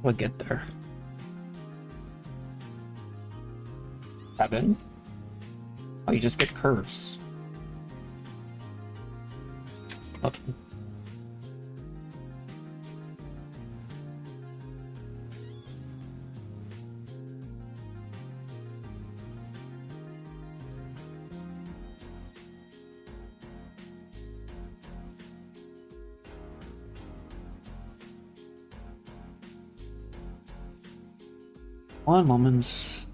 We'll get there. Tab in. Oh, you just get curves. Oh. One moment.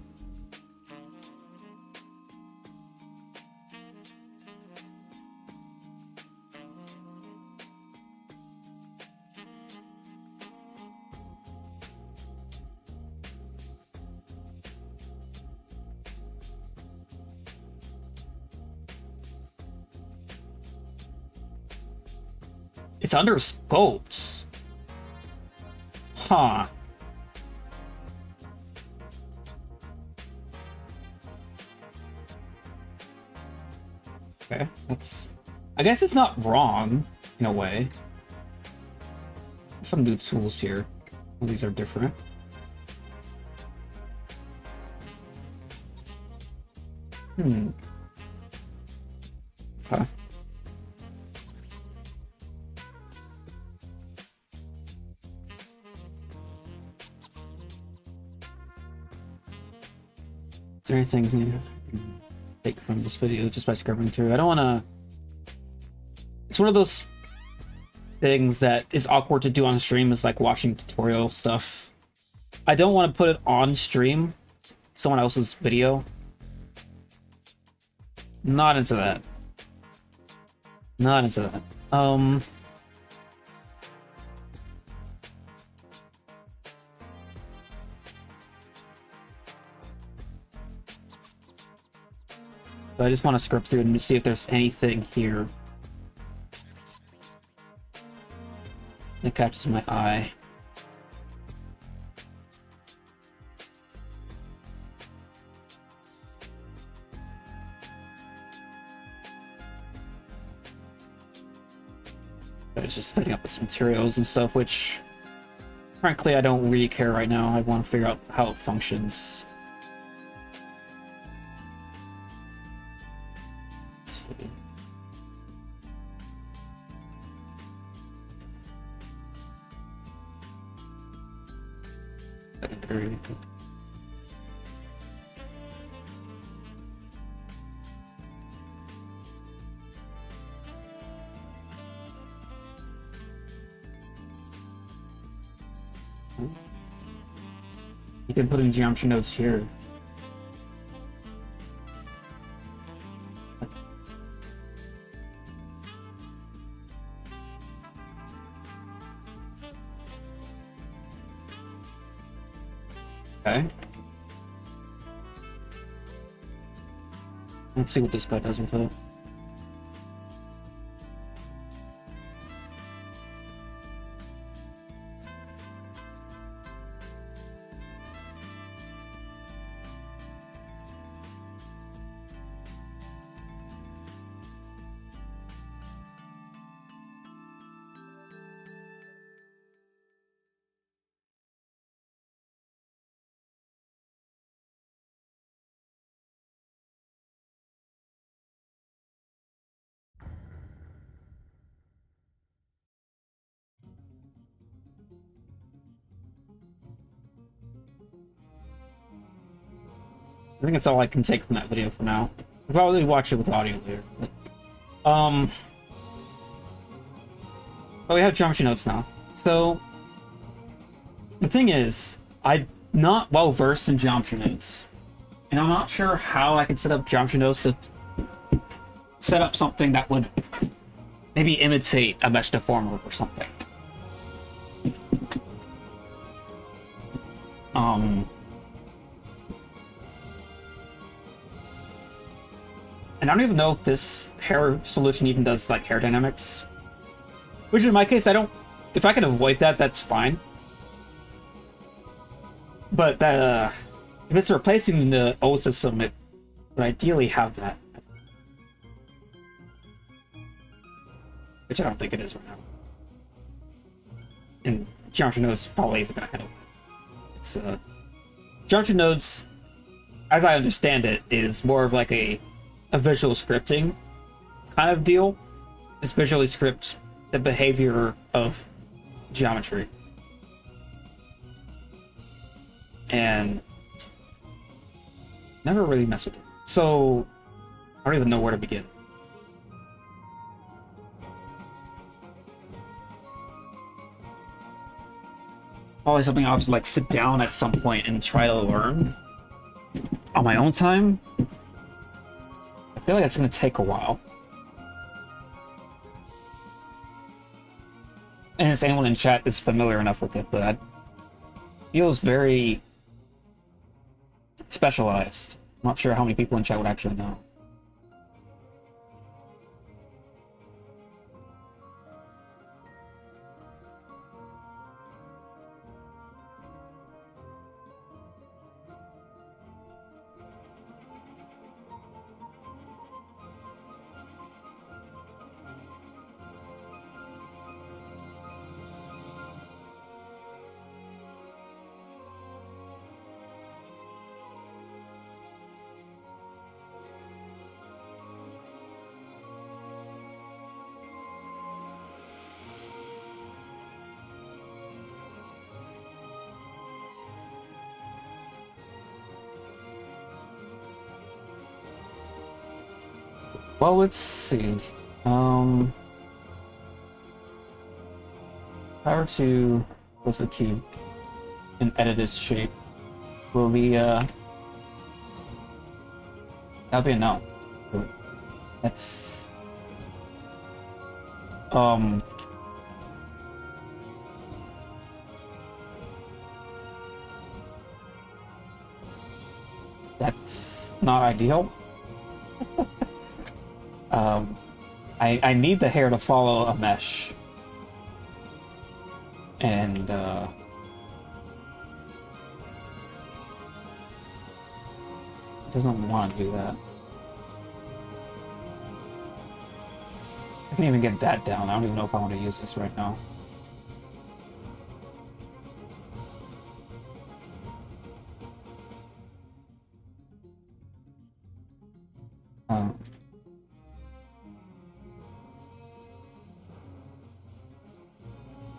It's under scopes. Huh. Okay, that's... I guess it's not wrong, in a way. There's some new tools here. Well, these are different. Okay. Is there anything I can take from this video just by scrubbing through? I don't want to... It's one of those things that is awkward to do on stream, is like watching tutorial stuff. I don't want to put it on stream, someone else's video. Not into that. Not into that. But I just want to scrub through and see if there's anything here that catches my eye. But it's just setting up its materials and stuff, which frankly I don't really care right now. I want to figure out how it functions. You can put in geometry nodes here. Okay. Let's see what this guy does with it. I think that's all I can take from that video for now. I'll probably watch it with audio later. But we have geometry nodes now. So the thing is, I'm not well versed in geometry nodes, and I'm not sure how I can set up geometry nodes to set up something that would maybe imitate a mesh deformer or something. And I don't even know if this hair solution even does like hair dynamics. Which in my case, I don't... If I can avoid that, that's fine. But if it's replacing the old system, it would ideally have that. Which I don't think it is right now. And geometry nodes probably isn't going to handle it. It's, geometry nodes, as I understand it, is more of like a visual scripting kind of deal. Just visually scripts the behavior of geometry. And never really messed with it. So I don't even know where to begin. Probably something I'll have to like sit down at some point and try to learn on my own time. I feel like it's going to take a while. And if anyone in chat is familiar enough with it, but it feels very specialized. I'm not sure how many people in chat would actually know. Well, let's see. If I were to close the cube and edit its shape, will be that'll be a no. That's that's not ideal. I need the hair to follow a mesh. And, it doesn't want to do that. I can't even get that down. I don't even know if I want to use this right now.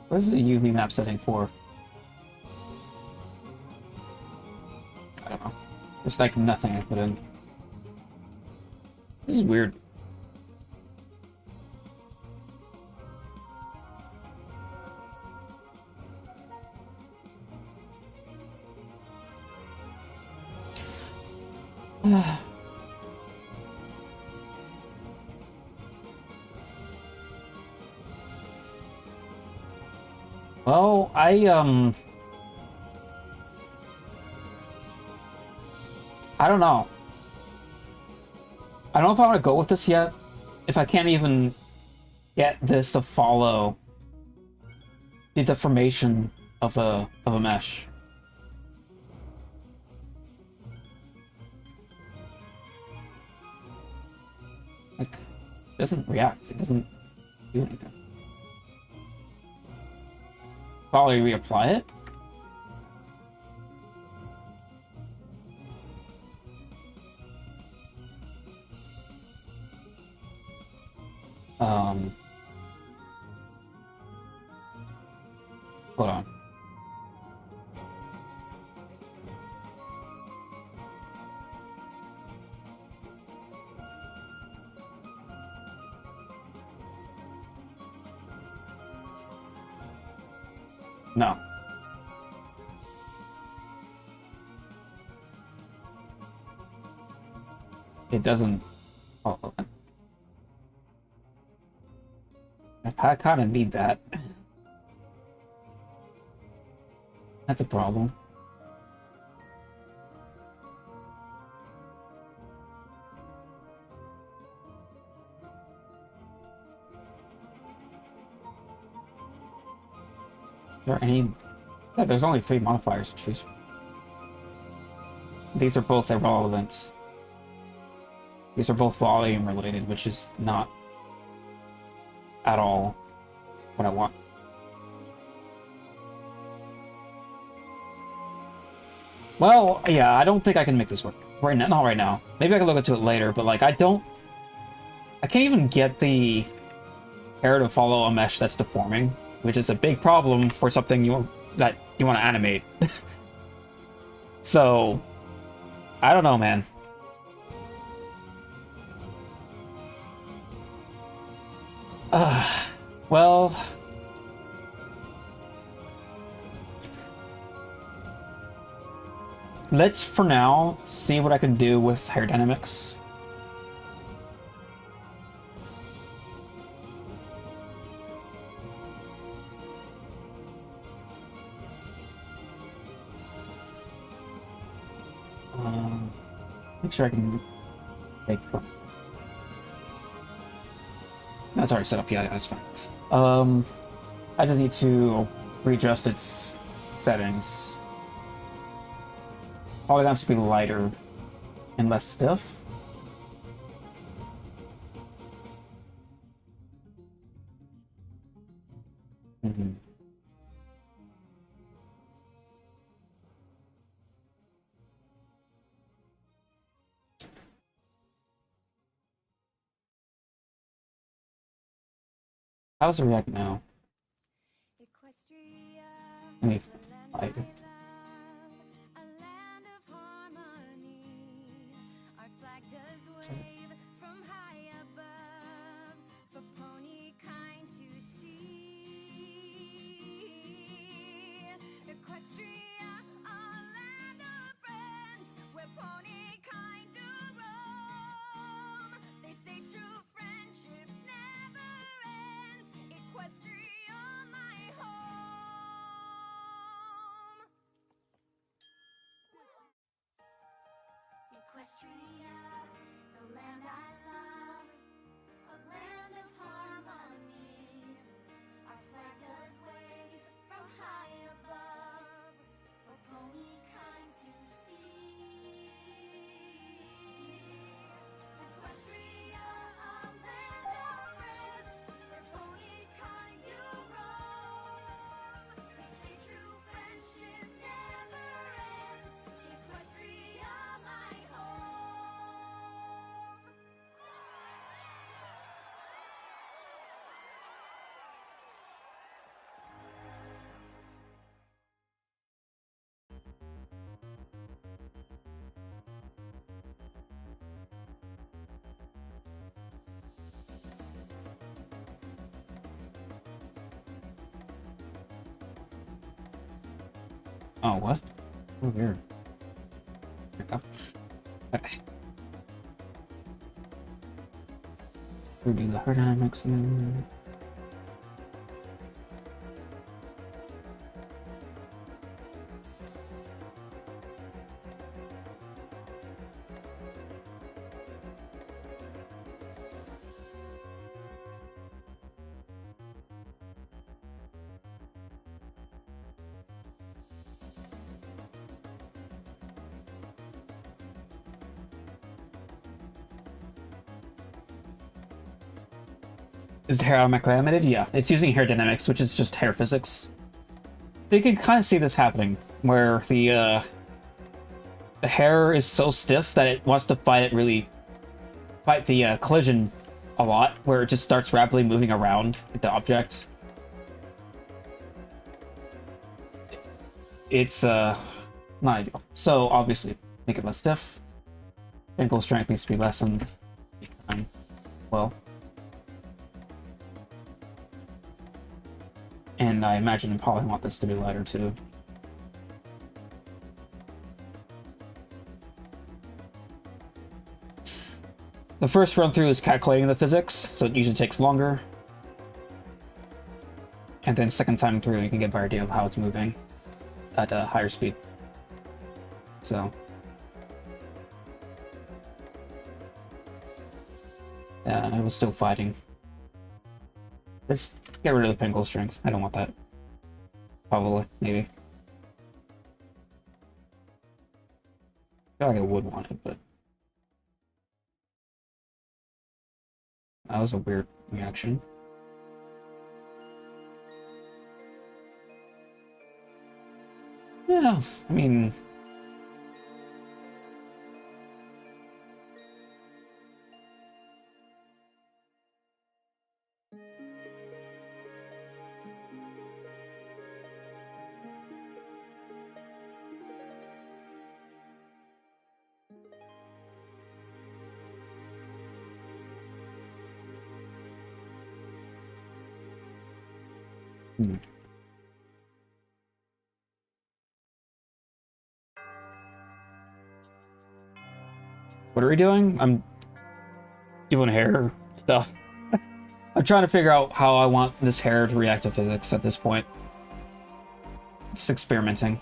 What is the UV map setting for? I don't know. There's like nothing I put in. This is weird. Well, I don't know. I don't know if I want to go with this yet. If I can't even get this to follow the deformation of a mesh. Like, it doesn't react. It doesn't do anything. Probably reapply it. Hold on. No. It doesn't follow it. I kind of need that. That's a problem. Are there any? Yeah, there's only 3 modifiers to choose from. These are both irrelevant. These are both volume related, which is not at all what I want. Well, yeah, I don't think I can make this work. Right now, not right now. Maybe I can look into it later, but like I can't even get the hair to follow a mesh that's deforming, which is a big problem for something that you want to animate. So, I don't know, man. Well, let's for now see what I can do with hair dynamics. Make sure I can make fun. That's already set up. Yeah, that's fine. I just need to readjust its settings. Polygons to be lighter and less stiff. How's it react now? Let me fight it. Equestria, the land I love, a land of harmony. Our flag does wave from high above for pony kind to see. Equestria, a land of friends, where pony kind do roam. They say true friendship never ends. Equestria, my home. Oh, what? Oh, weird. There we go. Okay. We're doing the hard dynamics. Is the hair automatically animated? Yeah, it's using hair dynamics, which is just hair physics. So you can kind of see this happening, where the hair is so stiff that it wants to fight the collision a lot, where it just starts rapidly moving around the object. It's not ideal. So obviously, make it less stiff. Ankle strength needs to be lessened. Well. And I imagine you probably want this to be lighter too. The first run through is calculating the physics, so it usually takes longer. And then second time through, you can get a better idea of how it's moving at a higher speed. So. Yeah, I was still fighting. Let's get rid of the pinnacle strength. I don't want that. Probably, maybe. I feel like I would want it, but that was a weird reaction. Yeah, I mean, what are we doing? I'm doing hair stuff. I'm trying to figure out how I want this hair to react to physics at this point. Just experimenting.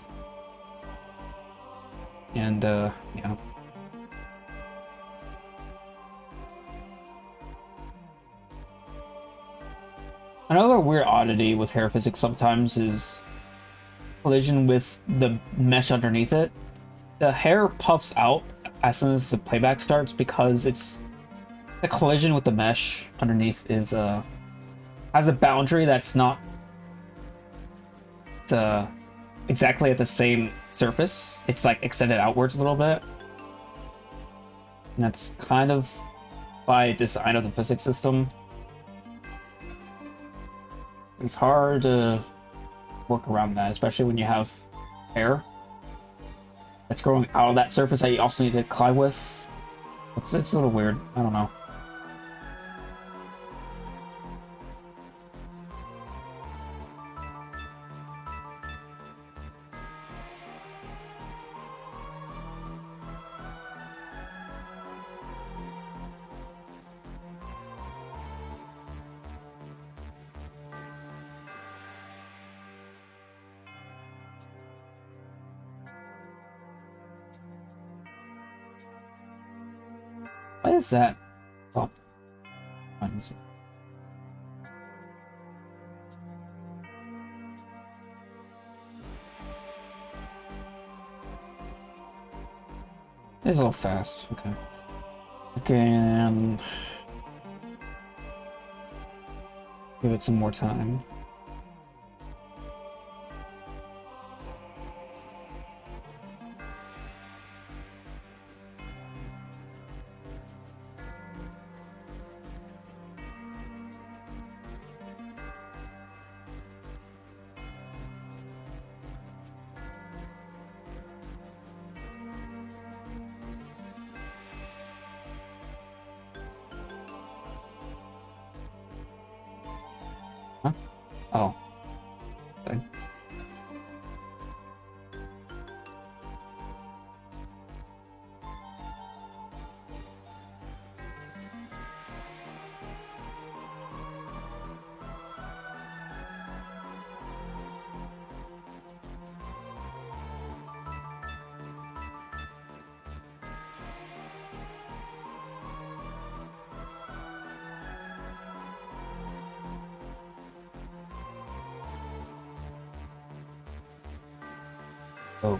And, yeah. Another weird oddity with hair physics sometimes is collision with the mesh underneath it. The hair puffs out as soon as the playback starts because it's the collision with the mesh underneath is has a boundary that's not exactly at the same surface. It's like extended outwards a little bit. And that's kind of by design of the physics system. It's hard to work around that, especially when you have hair that's growing out of that surface that you also need to climb with. It's a little weird. I don't know. What is that? Oh. It's a little fast. Okay. Okay, and give it some more time. Huh? Oh. Okay. Oh.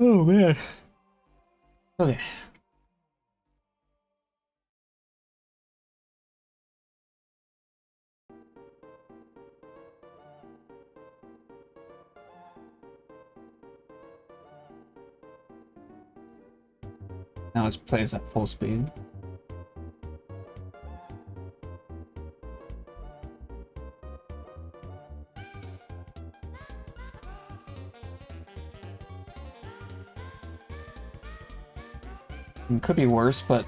Oh man. Okay. Now let's play this at full speed. It could be worse, but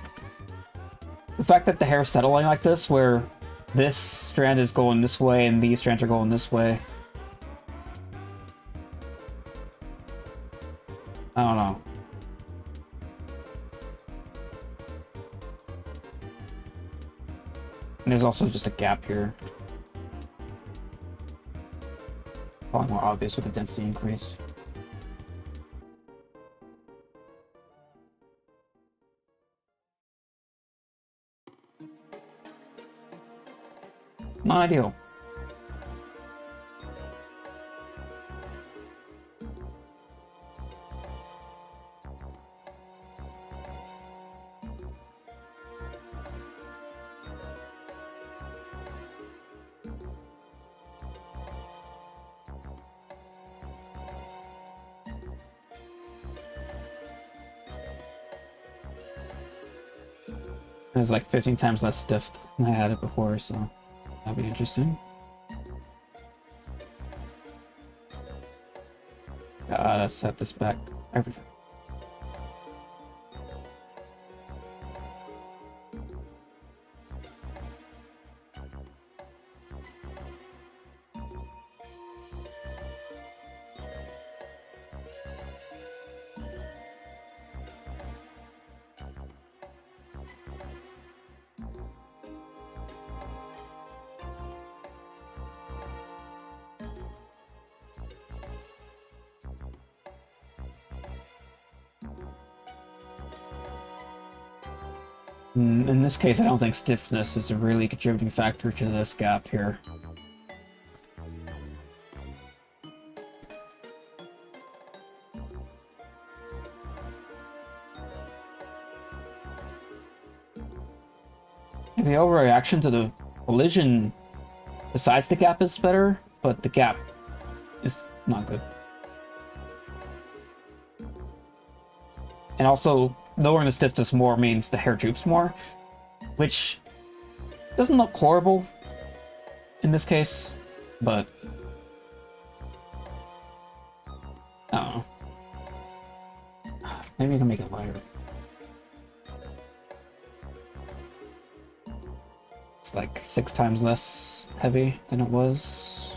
the fact that the hair is settling like this, where this strand is going this way and these strands are going this way, I don't know. And there's also just a gap here. Probably more obvious with the density increased. Not ideal. It's like 15 times less stiff than I had it before, so that'd be interesting. Let's set this back. Everything. In this case, I don't think stiffness is a really contributing factor to this gap here. The overreaction to the collision besides the gap is better, but the gap is not good. And also, lowering the stiffness more means the hair droops more, which doesn't look horrible in this case, but I don't know. Maybe we can make it lighter. It's like 6 times less. heavy than it was.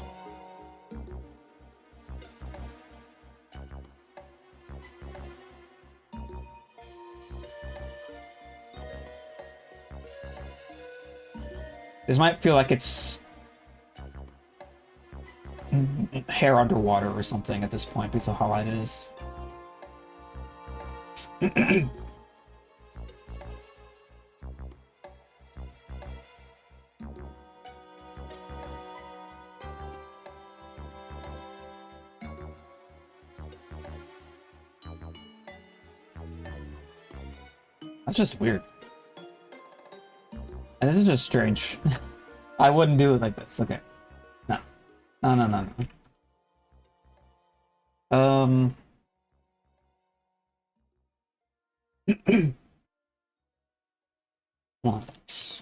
This might feel like it's hair underwater or something at this point because of how light it is. That's just weird. And this is just strange. I wouldn't do it like this. Okay. No. No, no, no, no.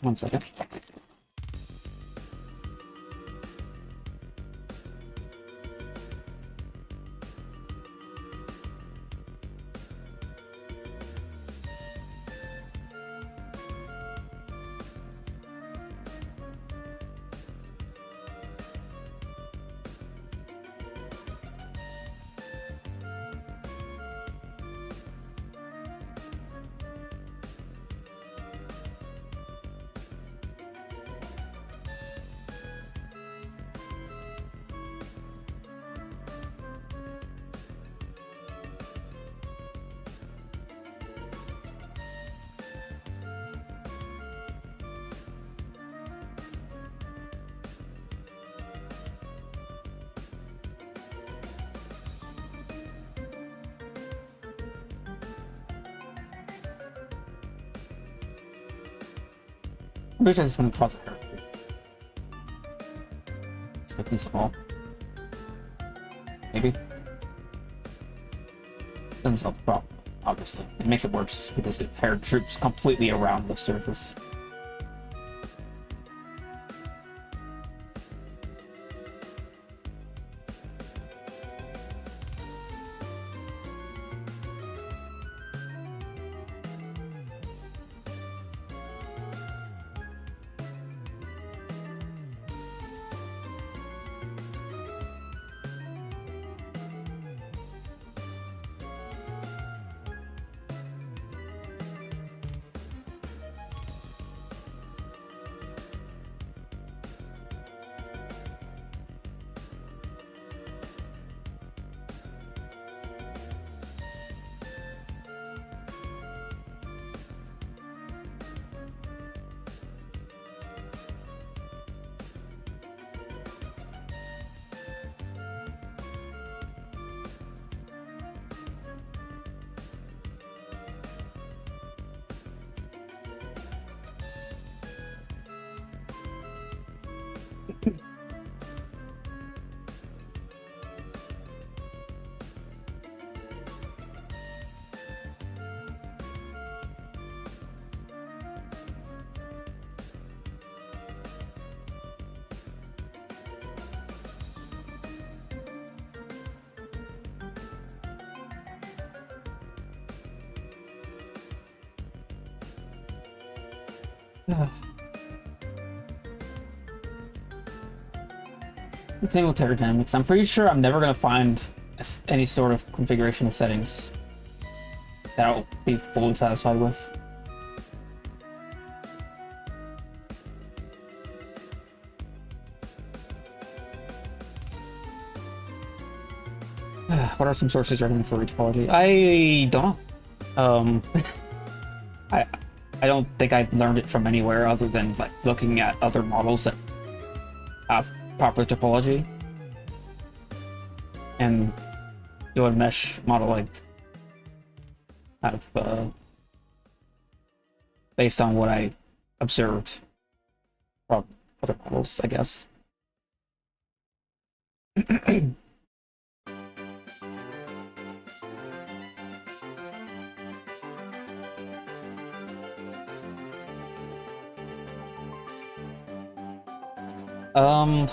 One second. I'm pretty sure it's gonna cause a hair. It's looking small. Maybe. Doesn't solve the problem, obviously. It makes it worse because the hair droops completely around the surface. The thing with aerodynamics, I'm pretty sure I'm never gonna find any sort of configuration of settings that I'll be fully satisfied with. What are some sources recommended for retopology? I don't know. I don't think I've learned it from anywhere other than like looking at other models that have proper topology and doing mesh modeling out of based on what I observed from other models, I guess.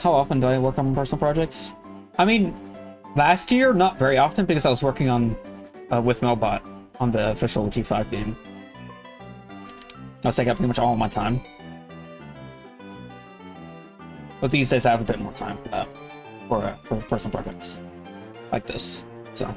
How often do I work on personal projects? I mean, last year, not very often because I was working on with Melbot on the official G5 game. I was taking up pretty much all of my time. But these days I have a bit more time for that, for personal projects like this. So.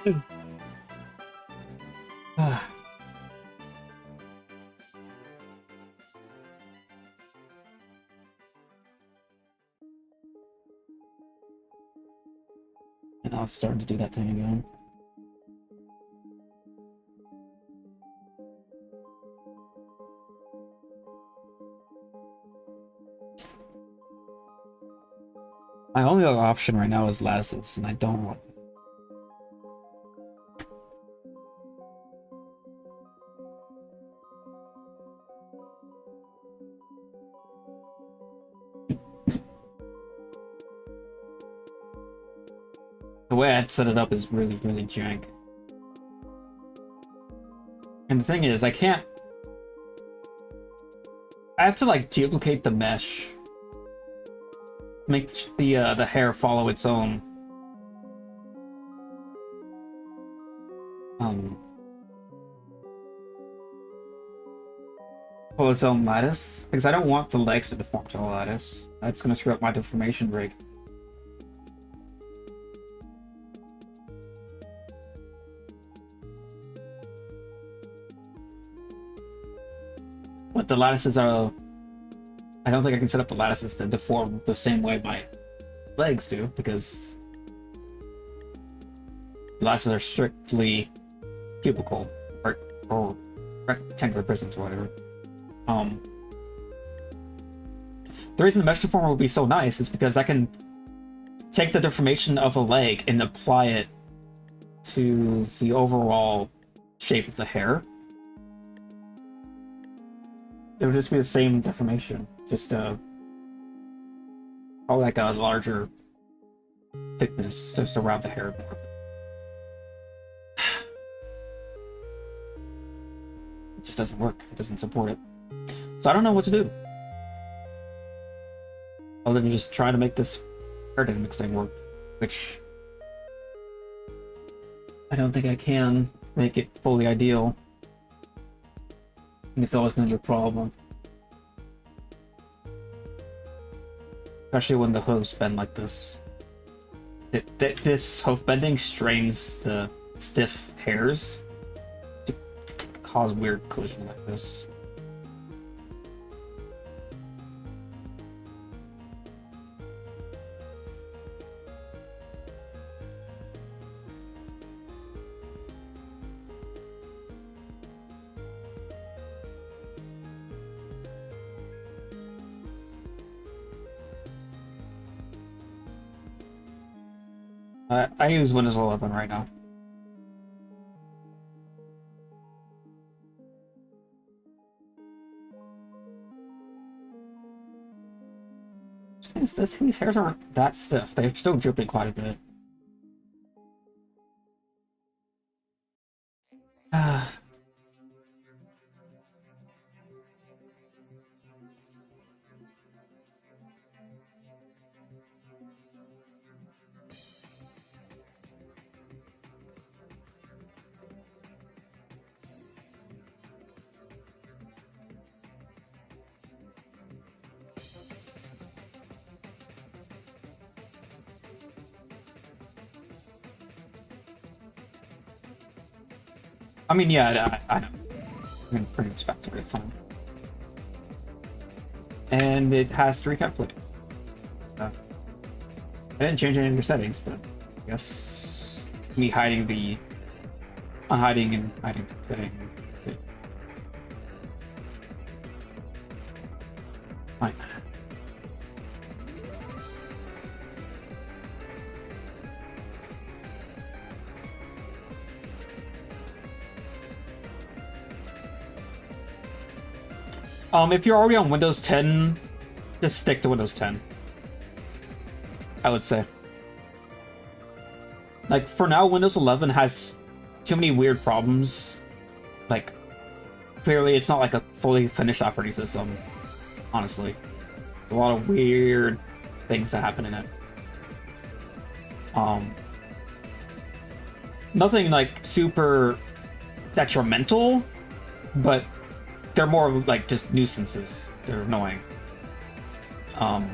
And now it's starting to do that thing again. My only other option right now is lattices, and I don't want them. The way I set it up is really, really jank. And the thing is, I have to like duplicate the mesh. Make the hair follow its own lattice, because I don't want the legs to deform to a lattice. That's gonna screw up my deformation rig. But the lattices are... I don't think I can set up the lattices to deform the same way my legs do, because the lattices are strictly cubical or rectangular prisms or whatever. The reason the mesh deformer would be so nice is because I can take the deformation of a leg and apply it to the overall shape of the hair. It would just be the same deformation, just probably like a larger thickness just around the hair more. It just doesn't work. It doesn't support it. So I don't know what to do, other than just try to make this aerodynamics thing work, which I don't think I can make it fully ideal. It's always going to be a problem. Especially when the hooves bend like this. This hoof bending strains the stiff hairs to cause weird collision like this. I use Windows 11 right now. These hairs aren't that stiff. They're still dripping quite a bit. I mean, yeah, I know. I mean, pretty expected. It's fine. And it has to recalculate. I didn't change any of your settings, but I guess me hiding the unhiding and hiding the thing. Fine. If you're already on Windows 10, just stick to Windows 10. I would say. Like, for now, Windows 11 has too many weird problems. Like, clearly it's not like a fully finished operating system, honestly. There's a lot of weird things that happen in it. Nothing, like, super detrimental, but they're more like just nuisances. They're annoying. The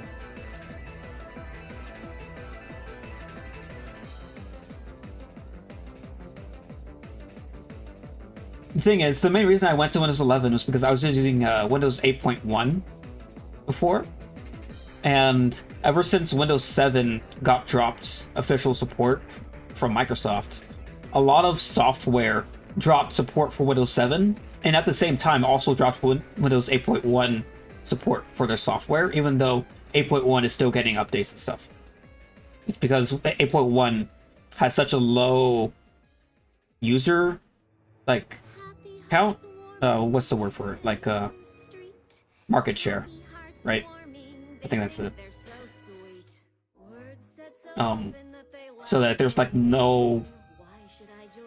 thing is, the main reason I went to Windows 11 was because I was just using Windows 8.1 before, and ever since Windows 7 got dropped official support from Microsoft, a lot of software dropped support for Windows 7, and at the same time also dropped Windows 8.1 support for their software, even though 8.1 is still getting updates and stuff. It's because 8.1 has such a low user, like, count? What's the word for it? Like, market share, right? I think that's it. So that there's, like, no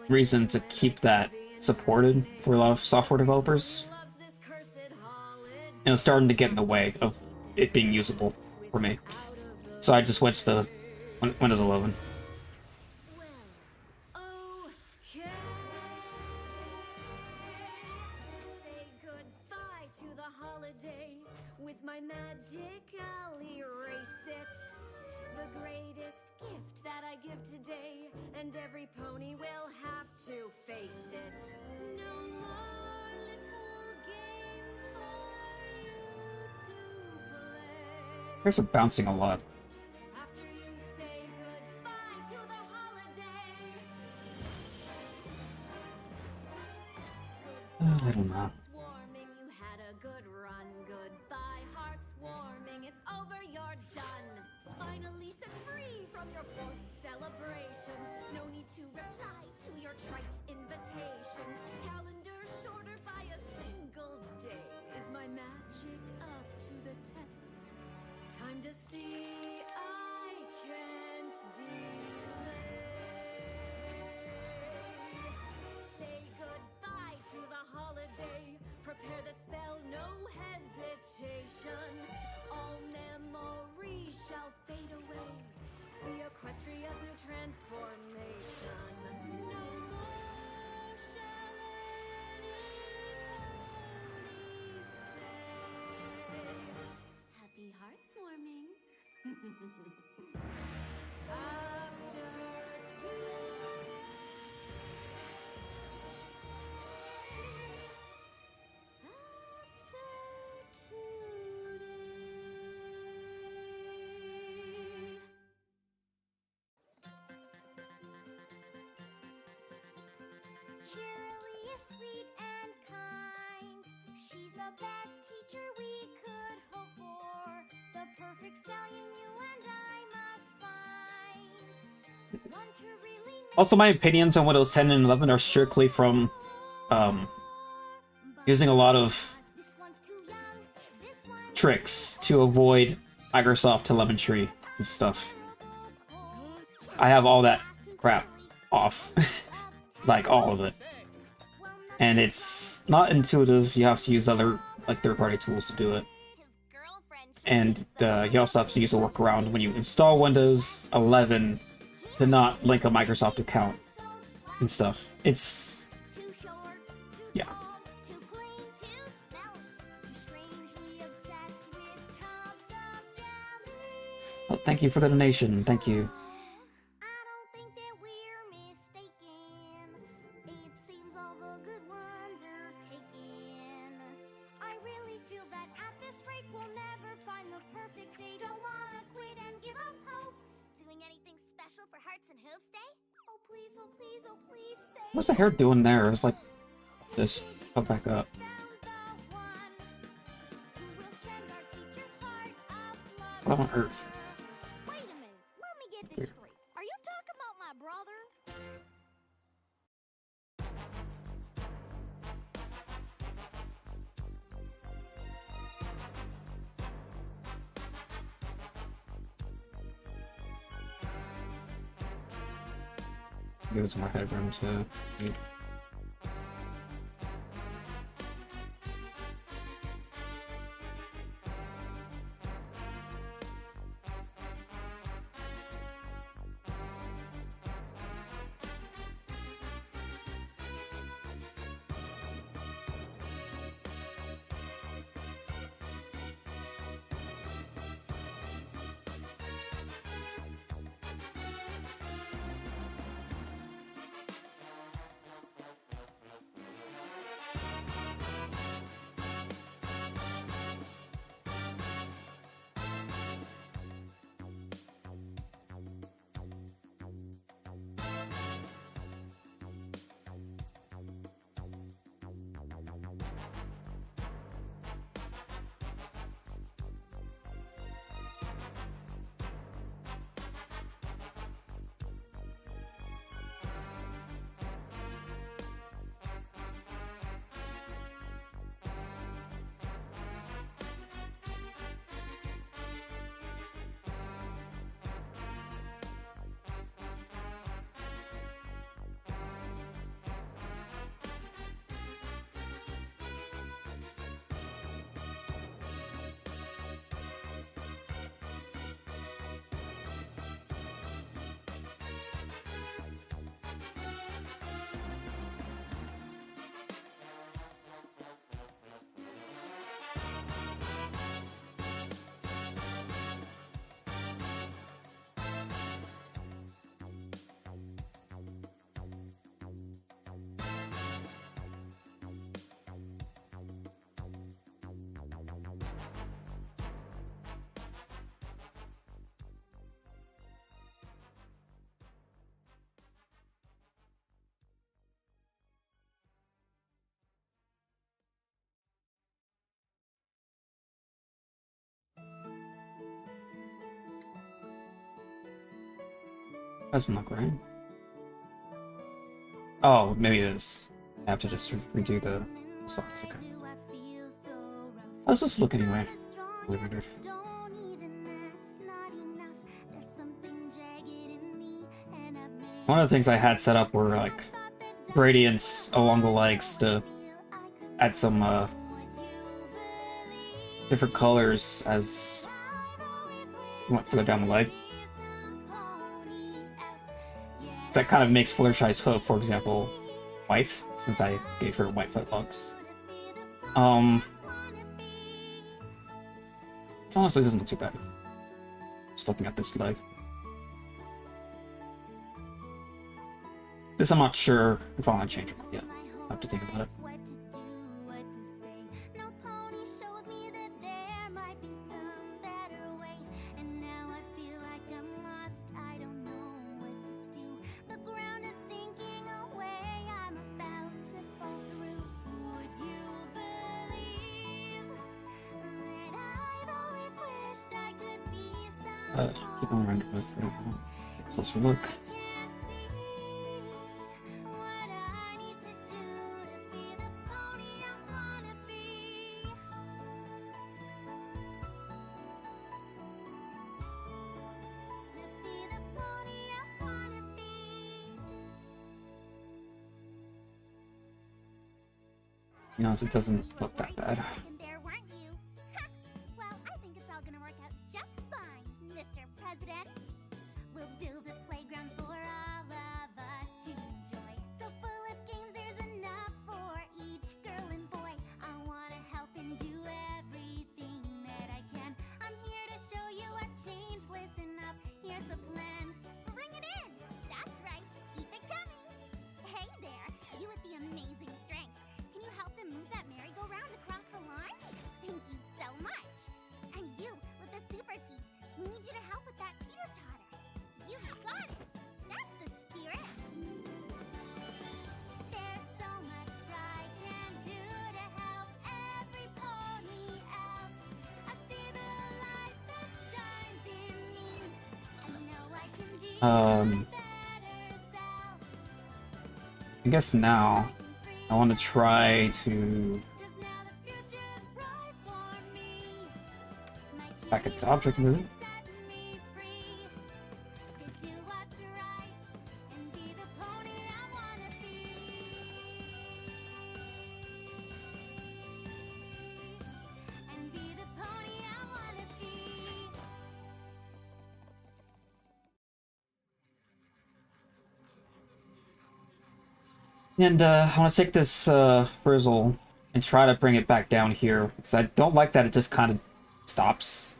reason to keep that supported for a lot of software developers. And it's starting to get in the way of it being usable for me. So I just went to Windows 11. Say goodbye to the holiday. With my magic, I'll erase it. The greatest gift that I give today, and every pony will have to face it. No more little games for you to play. Here's are bouncing a lot. After you say goodbye to the holiday. I don't know. Hearts warming, you had a good run. Goodbye, hearts warming, it's over, you're done. Finally set free from your forced celebrations. No need to reply to your trite invitations. Calendar shorter by a single day. Is my magic up to the test? Time to see I can't delay. Say goodbye to the holiday. Prepare the spell, no hesitation. All memories shall fade away. See Equestria's new transformation. No more shall any pony say. Happy hearts warming. After Cheerily is sweet and kind. She's the best teacher we could hope for. The perfect stallion you and I must find. One to really Also, my opinions on Windows 10 and 11 are strictly from using a lot of this one's too young. This one tricks to avoid Microsoft telemetry and stuff. I have all that crap off. Like, all of it. And it's not intuitive. You have to use other, like, third-party tools to do it. And you also have to use a workaround when you install Windows 11 to not link a Microsoft account and stuff. It's... yeah. Oh, thank you for the donation. Thank you. What's the hair doing there? It's like this. Come back up. What on earth? Wait a minute, let me get this straight. Are you talking about my brother? Give it some more headroom to eat. Doesn't look right. Oh, maybe it is. I have to just redo the songs. Okay. How's this look anyway? Weird. One of the things I had set up were like gradients along the legs to add some different colors as you went further down the leg. That kind of makes Fluttershy's hoof, for example, white, since I gave her white footlocks. Honestly, it doesn't look too bad. Just looking at this leg. This I'm not sure if I want to change it yet. I have to think about it. Keep on around with a closer look. You know, it doesn't look that bad. There, weren't you? Well, I think it's all gonna work out just fine, Mr. President. We'll build a playground for all of us to enjoy. So full of games, there's enough for each girl and boy. I wanna help and do everything that I can. I'm here to show you a change. Listen up, here's the plan. Bring it in! That's right, keep it coming. Hey there, you with the amazing strength. Can you help them move that merry-go-round across the line? Thank you so much. And you with the super teeth. We need you to help with that teeter-totter. You got it. That's the spirit. There's so much I can do to help every pony else. I see the light that shines in me. I know I can be a better self. I guess now I want to try to Cause now the future's bright for me. My back into object move. set me free to do what's right and be the pony I wanna be. And be the pony I wanna be. And I want to take this frizzle and try to bring it back down here because I don't like that it just kind of stops.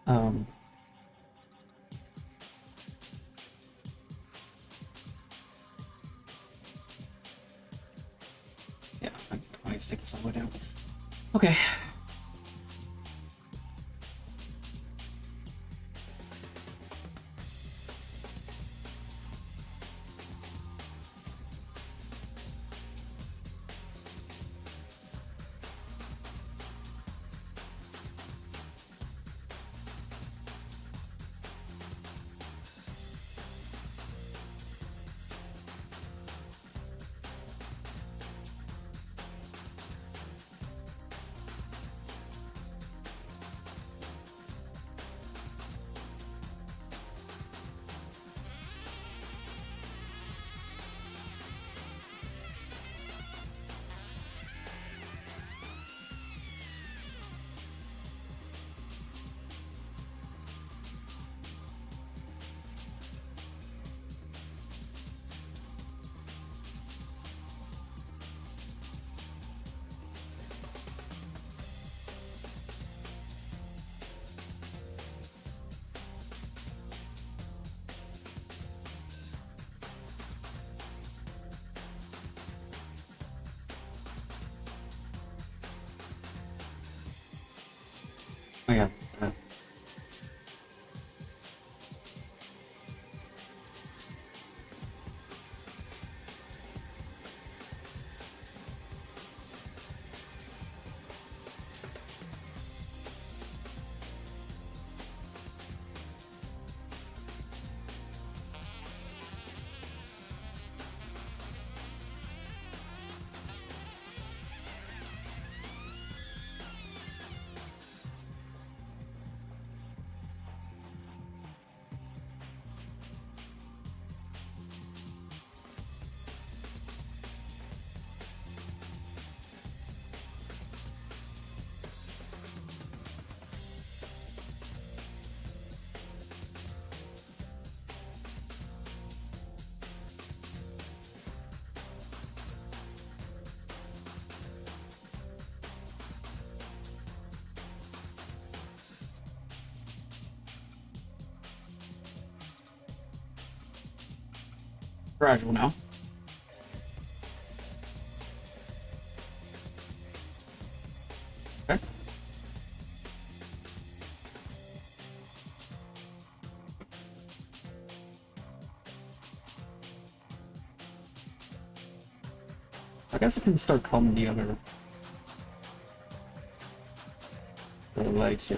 Um, yeah, I need to take this all the way down. Okay. Oh yeah. Gradual now. Okay. I guess I can start calling the other legs here.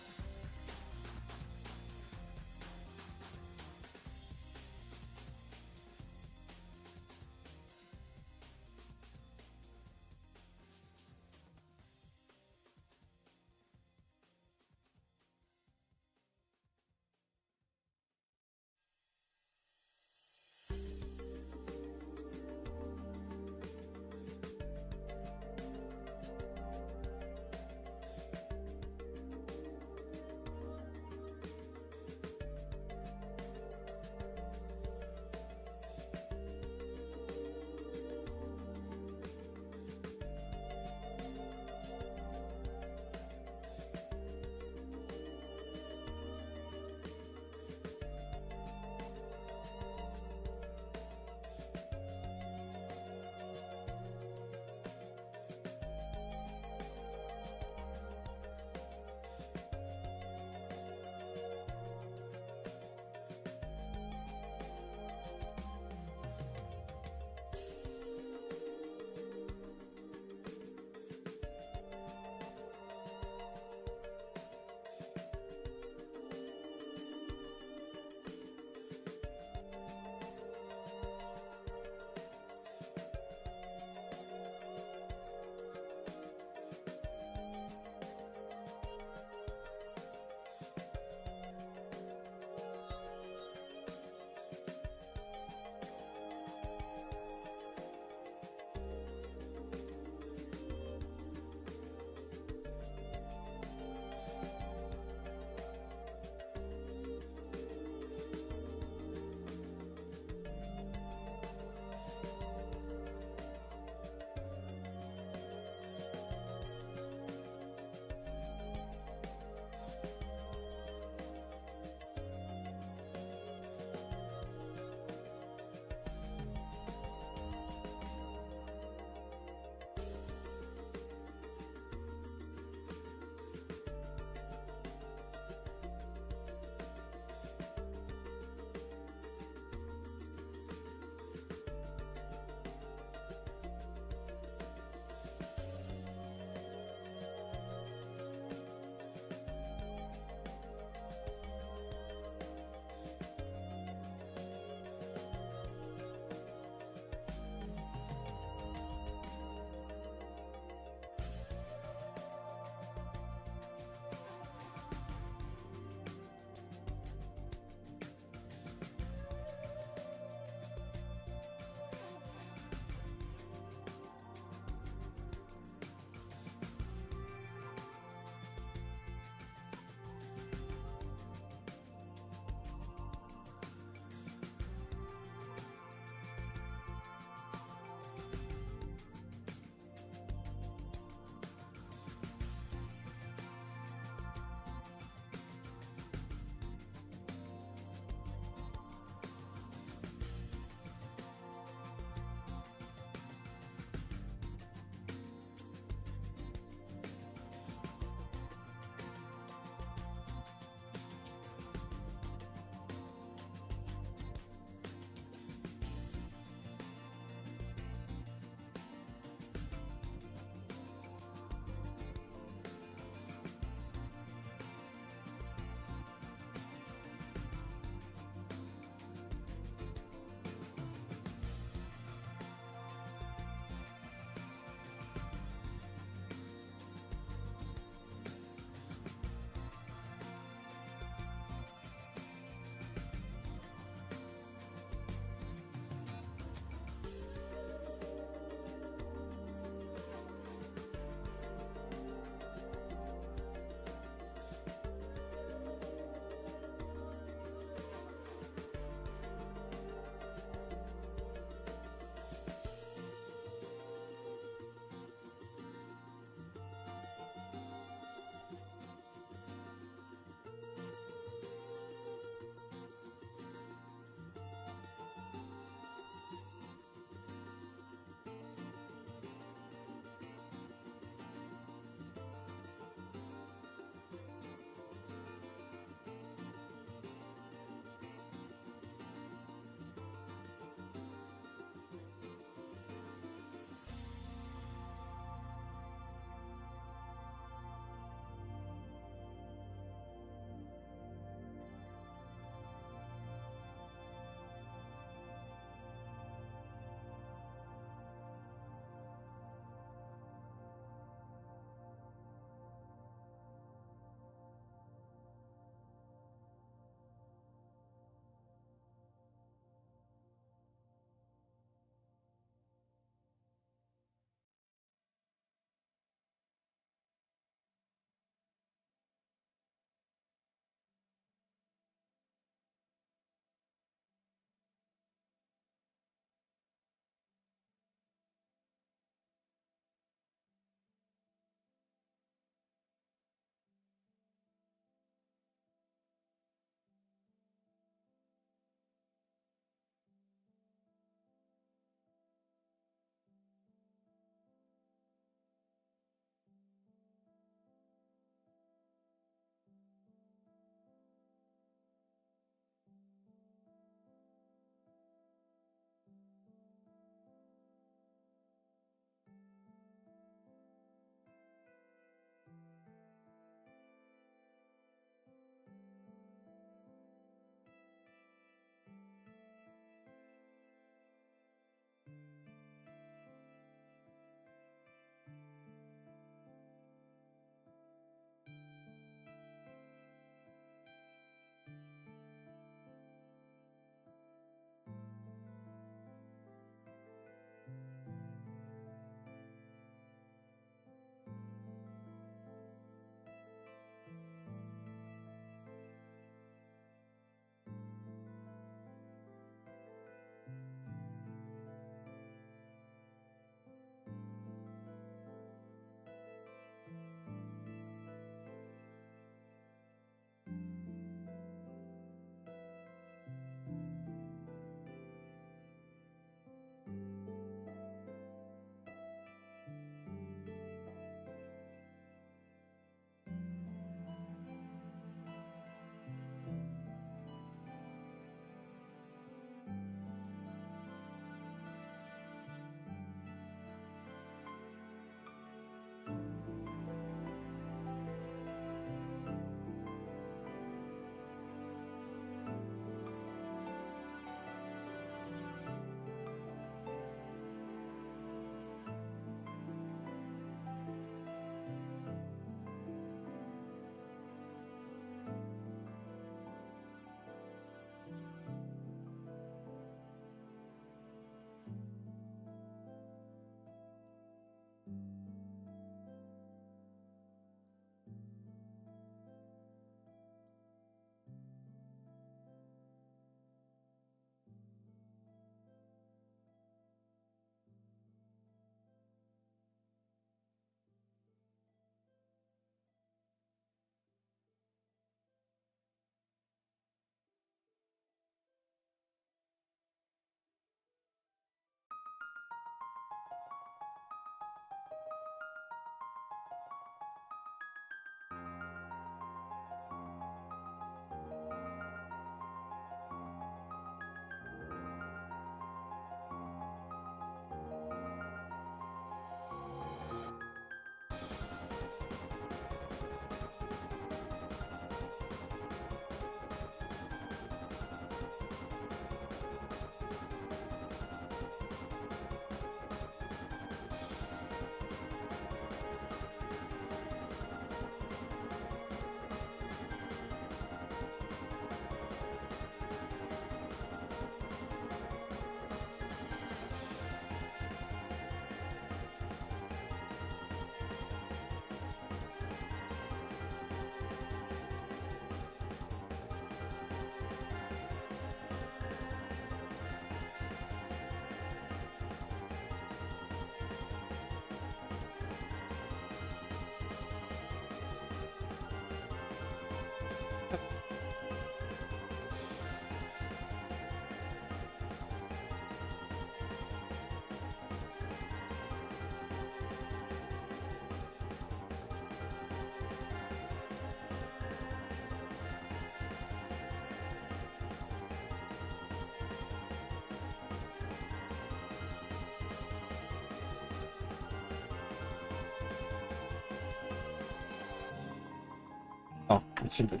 Oh, it should be.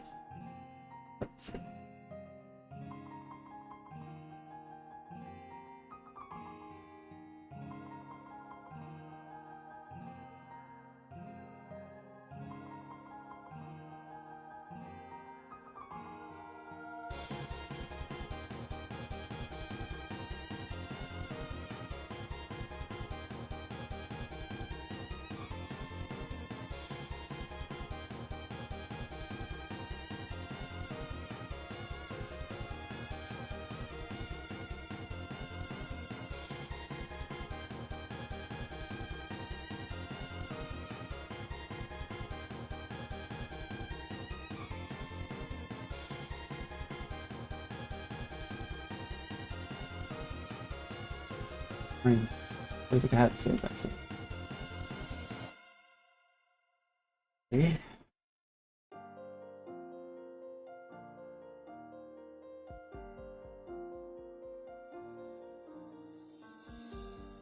That's good. I think I had to save actually. Okay.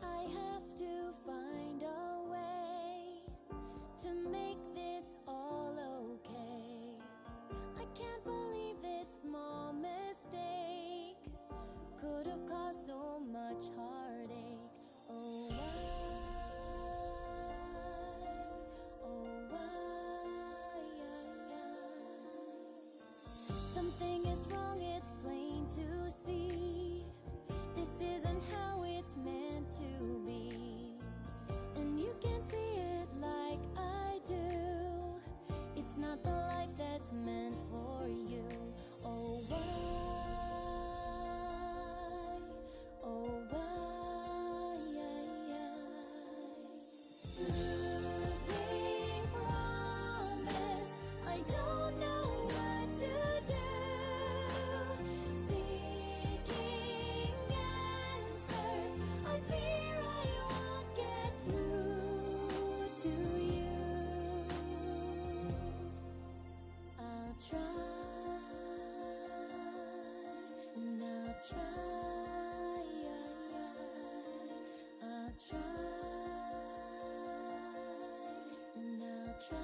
I have to find a way to make this all okay. I can't believe this small mistake could have caused so much heartache. Oh why? Something is wrong, it's plain to see. This isn't how it's meant to be. And you can see it like I do. It's not the life that's meant for you. Oh why? Oh why? Losing promise, I don't know what to do. Seeking answers, I fear I won't get through to you. I'll try, and I'll try. I'll try, and I'll try.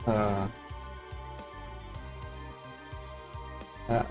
Uh, that.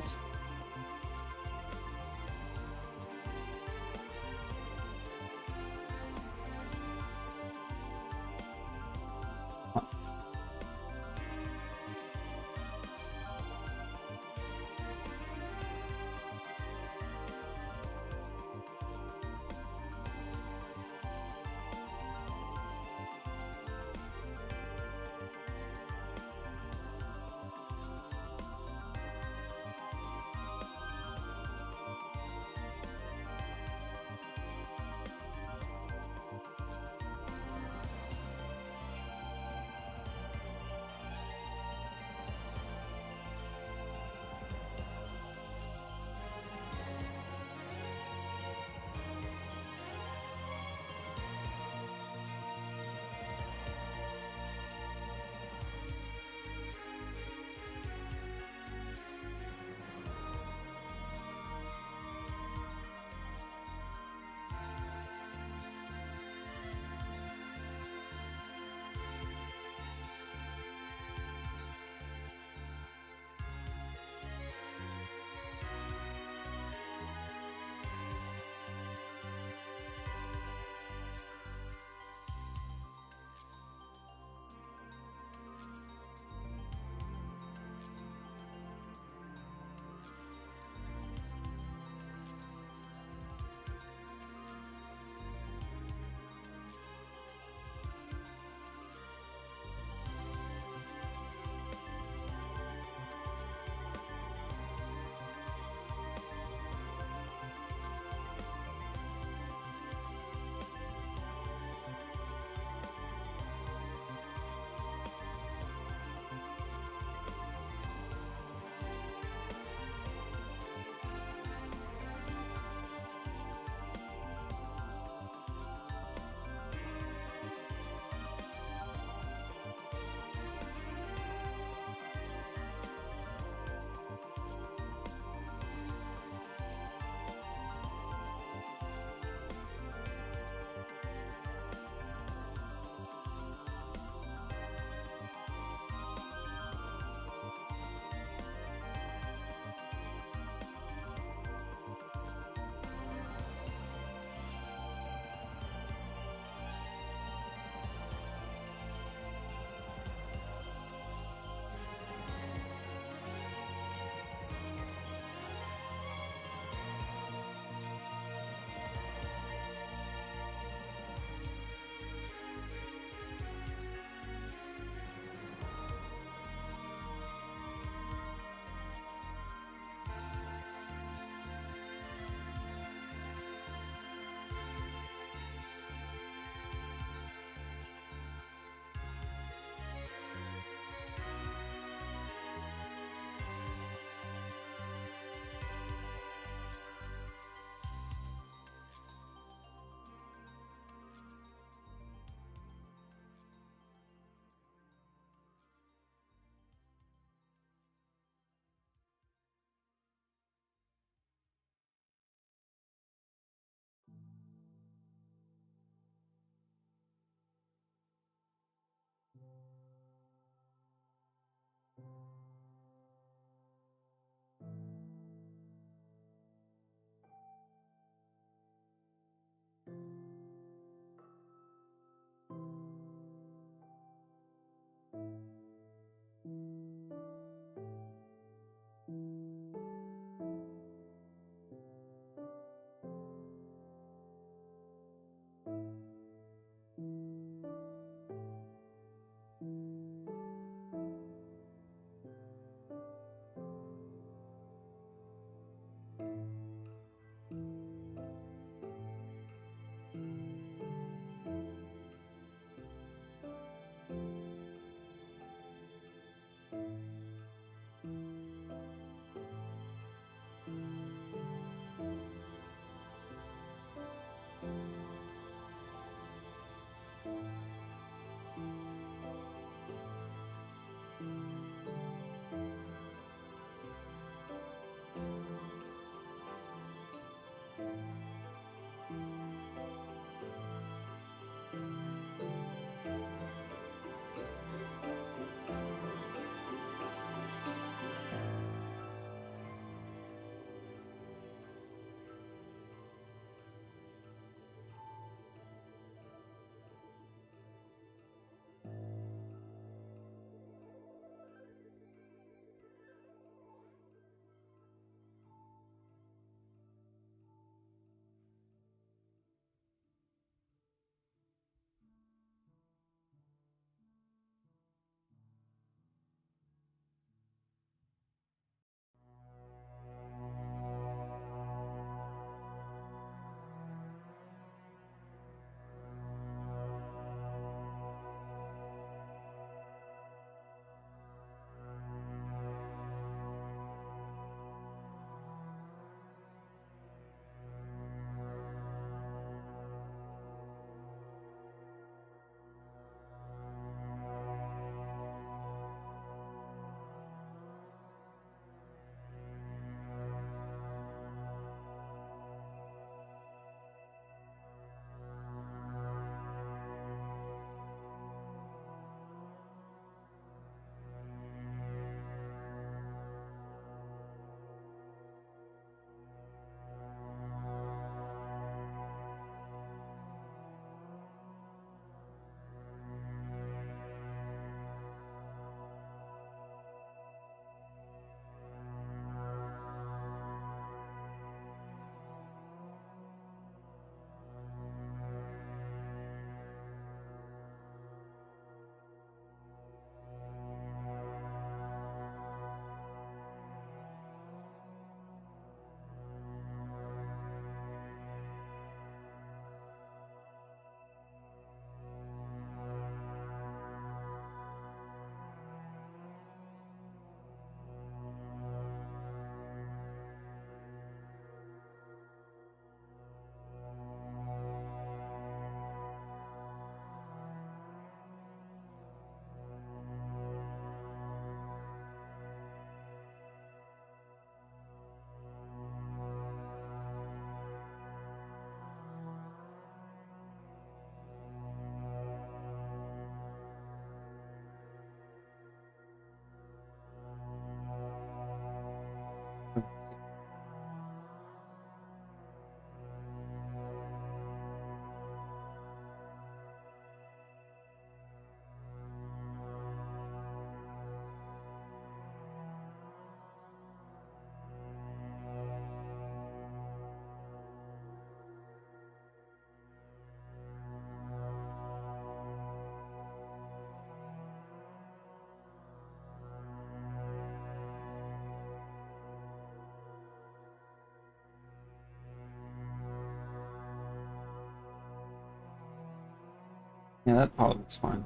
Yeah, that probably looks fine.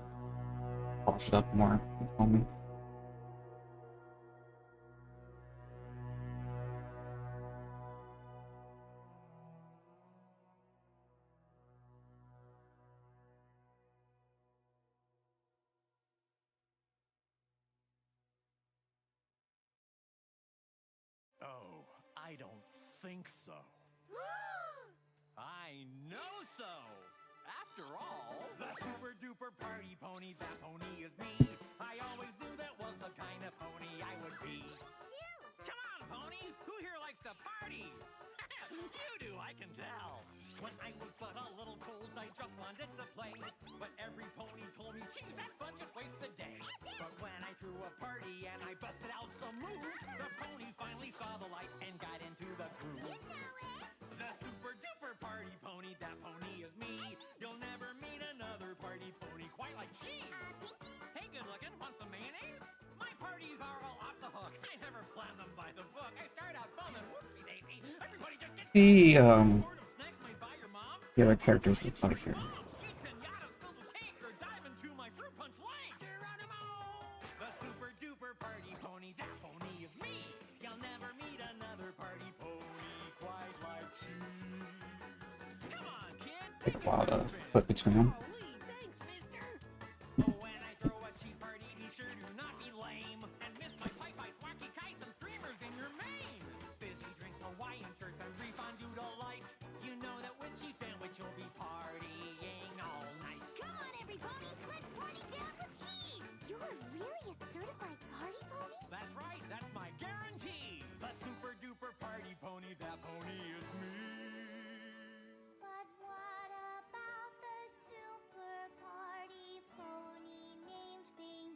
Polish it up more. Homey. Oh, I don't think so. I know so! After all, the super duper party pony, that pony is me. I always knew that was the kind of pony I would be. Come on, ponies! Who here likes to party? You do, I can tell. When I was but a little colt, I just wanted to play. But every pony told me, geez, that fun just wastes the day. But when I threw a party and I busted out some moves, the ponies finally saw the light and got into the groove. You know it. The super duper party pony, that pony is me. You'll never meet another party pony quite like cheese. Hey, good looking, want some mayonnaise? My parties are all off the hook. I never plan them by the book. I start out fun and whoopsie daisy. Everybody just gets The bored of snacks made by your mom. the other characters look like here. Eat pinatas filled with cake or dive into my fruit punch lake. Geronimo! The super duper party pony, that pony is me. You'll never meet another party pony quite like cheese. Come on, kid. Take a while to flip between them. Golly, thanks, mister. Oh, when I throw a cheese party, be sure to not be lame. And miss my pipe bites, wacky kites, and streamers in your mane. Fizzy drinks, Hawaiian shirts, and free fondue delight. You know that with cheese sandwich, you'll be partying all night. Come on, everybody. Let's party down with cheese. You're really a certified party pony? That's right, that's my guarantee. The super duper party pony, that pony is me. But what about the super party pony named Pinky?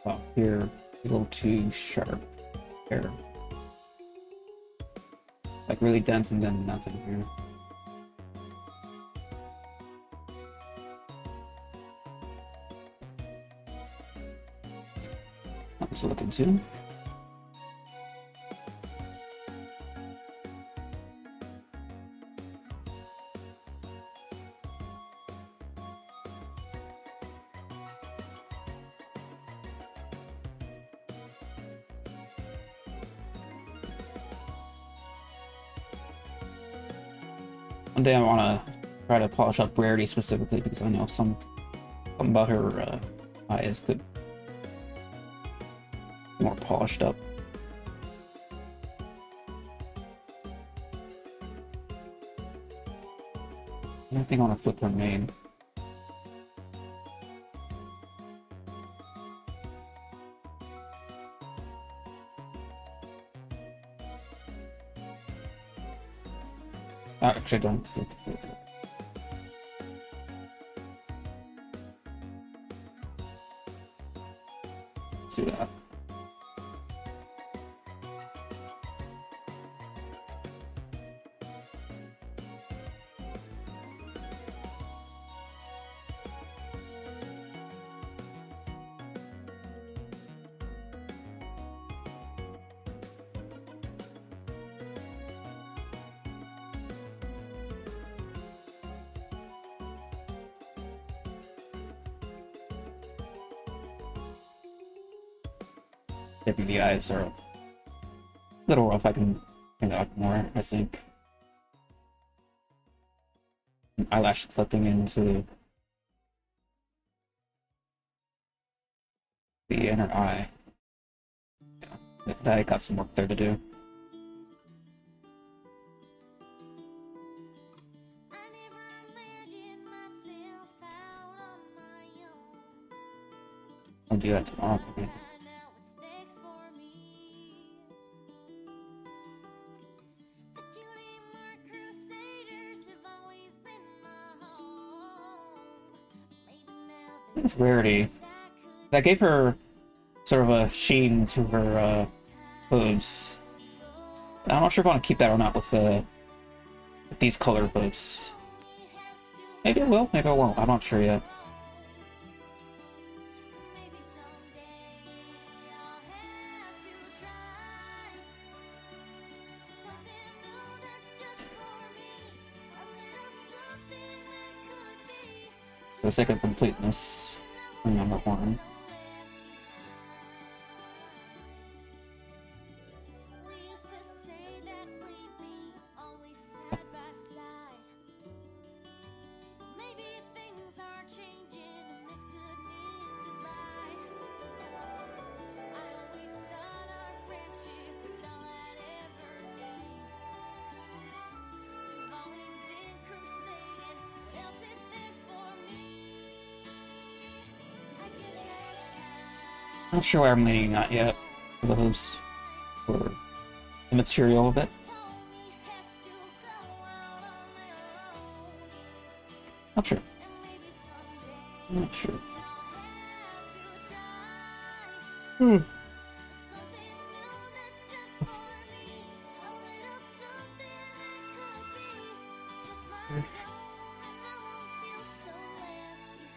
Up here, a little too sharp there. Like really dense and then nothing here. I'm just looking too. One day I want to try to polish up Rarity specifically because I know something about her eyes could be more polished up. I don't think I want to flip her mane. Actually, I don't. Let's do that. Maybe the eyes are a little rough. I can clean it up more, I think. Eyelash clipping into the inner eye. Yeah, I got some work there to do. I never imagined myself out on my own. I'll do that tomorrow, maybe. I know what's next for me. The cutie mark crusaders have always been my home. Maybe now It's rarity. That gave her sort of a sheen to her boobs. I'm not sure if I want to keep that or not with these color boobs. Maybe I will, maybe I won't. I'm not sure yet. maybe someday I'll have to try something new that's just for me. A little something that could be For the sake of completeness, number one. We used to say that we'd be always side by side. Maybe things are changing and this could mean goodbye. I always thought our friendship was all I'd ever need. We've always been crusading. What else is there for me? I guess as time I'm not sure why I'm leaning that yet. For the hoops. For the material of it. pony has to go out on their own. Not sure. And maybe someday I'm not sure. I'll have to try Hmm. something new that's just for me. A little something that could be just my own, and I won't feel so left behind.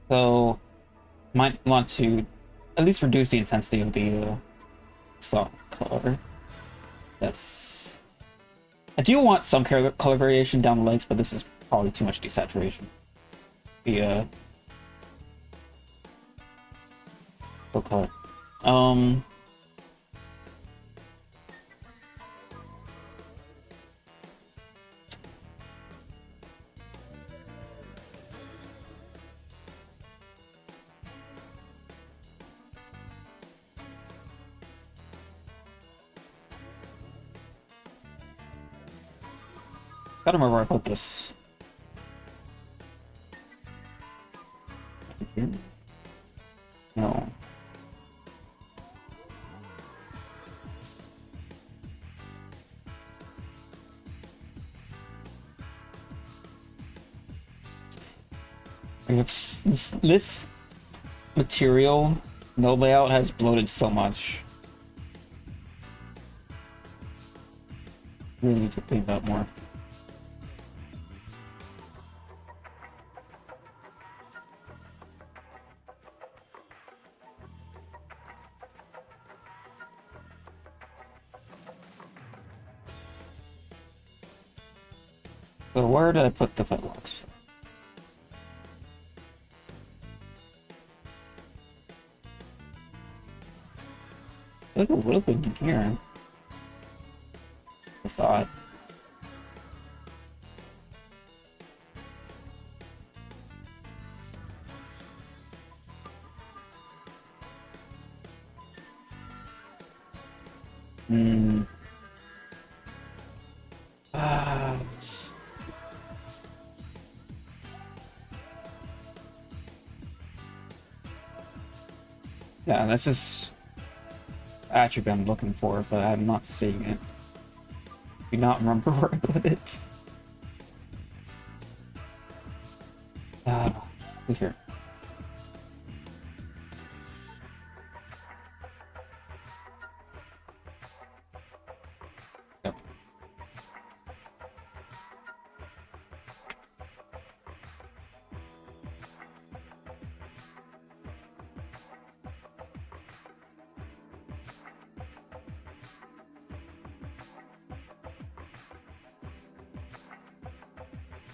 So, might want to at least reduce the intensity of the soft color. That's. I do want some color variation down the legs, but this is probably too much desaturation. The full color. Gotta remember where I put this. Here? No. We have this material, no layout has bloated so much. Really need to clean that more. So where did I put the fetlocks? Look a little bit in here. I thought. Hmm. Yeah, this is attribute I'm looking for, but I'm not seeing it. Do not remember where I put it. Look here.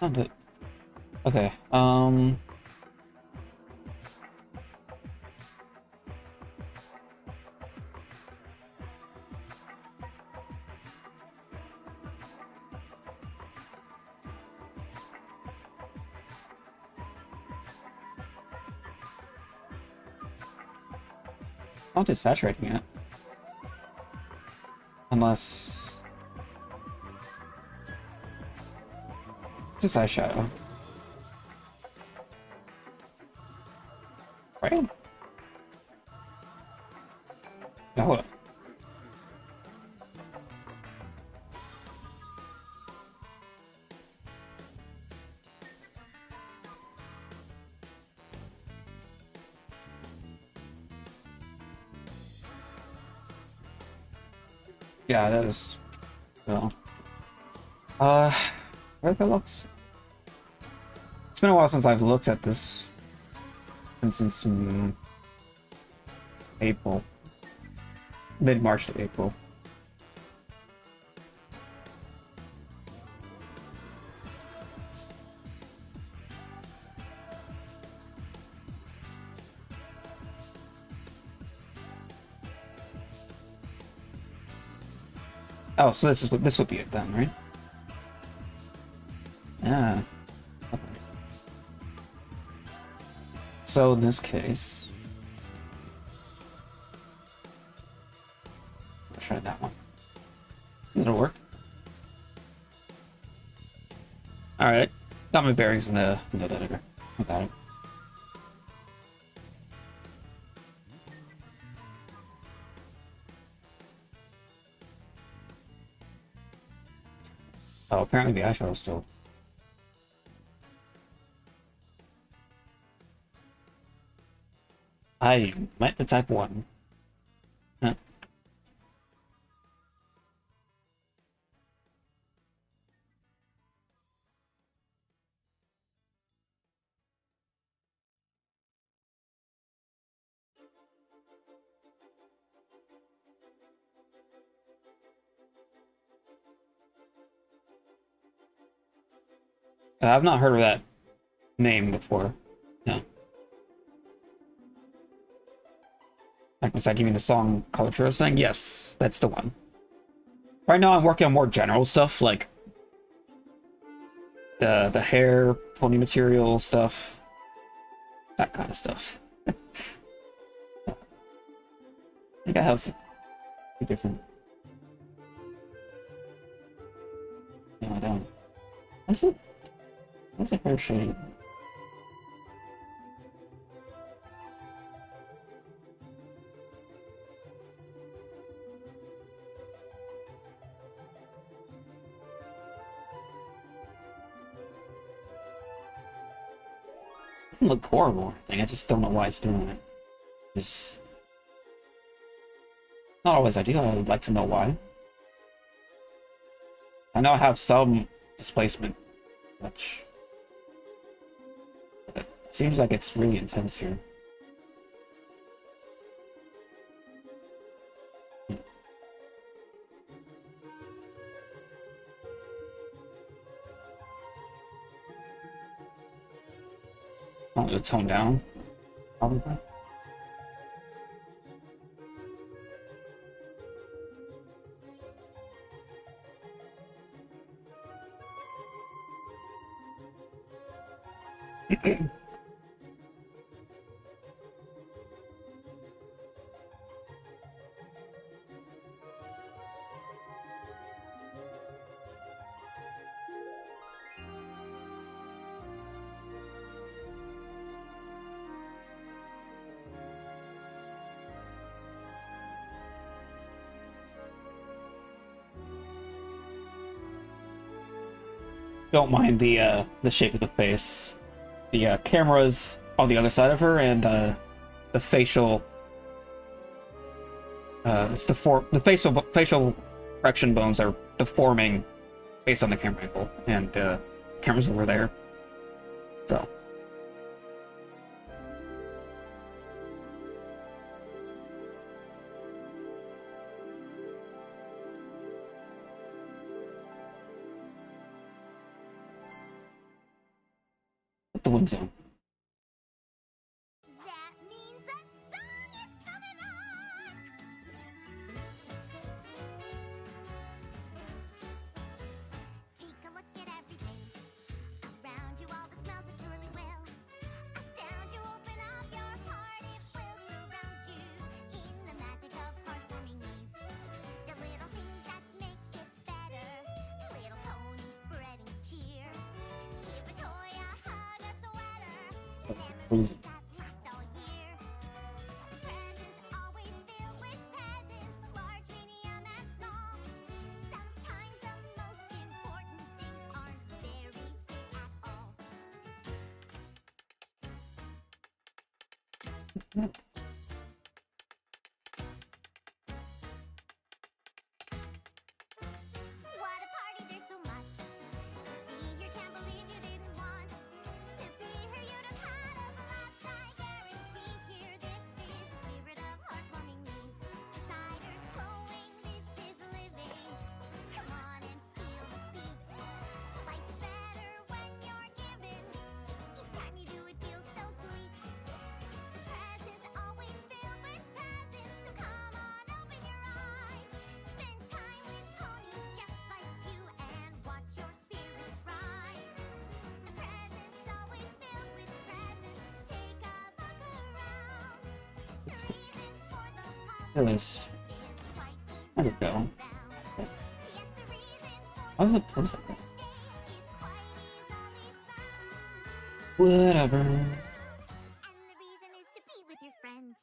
Found it. Okay, not just saturating it. Unless... Just eyeshadow. Right? No, hold on. Yeah, that is... Well... Where that looks? It's been a while since I've looked at this. Since April. Mid-March to April. Oh, so this would be it then, right? Yeah. Okay. So in this case, I'll try that one. It'll work. All right, got my bearings in the node editor. I got it. Oh, apparently the eyeshadow is still. I meant to type 1. Huh. I've not heard of that name before. No. Like beside you mean the song Culture was saying? Yes, that's the one. Right now I'm working on more general stuff, like the hair, pony material stuff. That kind of stuff. I think I have a different... No, I don't. What's the hair shade? It doesn't look horrible or anything, I just don't know why it's doing it. It's not always ideal, I would like to know why. I know I have some displacement, which... It seems like it's really intense here. Want to tone down, probably. Don't mind the shape of the face. The camera's on the other side of her, and the facial the facial correction bones are deforming based on the camera angle, and the camera's over there. So the wind zone. That means a song is coming on! Take a look at everything around you, all the smells that surely will astound you. Open up your heart, it will surround you in the magic of heartwarming news. The little things that make it better, little ponies spreading cheer. Give a toy a hug, a sweater, memories that last all year. Presents always filled with presents, large, medium, and small. Sometimes the most important things aren't very big at all. What a party, there's so much to see here. Can't believe you didn't want to be here. You'd have had a blast, I guarantee. Here, this is the spirit of heartwarming news. Ciders flowing, this is living. Come on and feel the beat. Life is better when you're giving. Each time you do it feels so sweet. Presents always filled with presents, so come on, open your eyes. Spend time with ponies just like you and watch your spirits rise. The presents always filled with presents. Take a look around. The reason for the There holiday it is. is quite There we easy go. to found. Yes, the reason for Oh, the look, perfect. holiday is quite easily found. Whatever. And the reason is to be with your friends.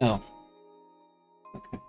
Oh. Okay.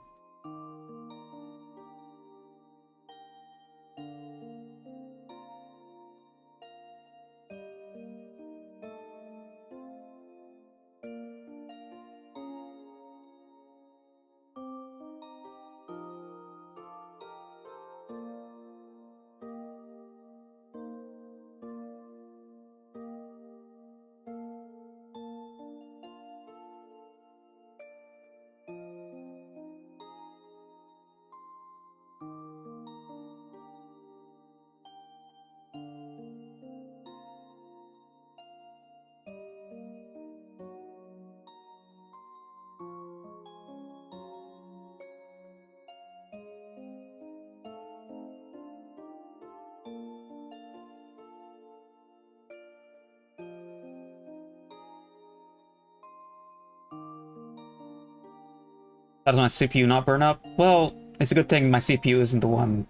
How does my CPU not burn up? Well, it's a good thing my CPU isn't the one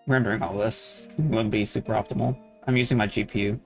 rendering all this. It wouldn't be super optimal. I'm using my GPU.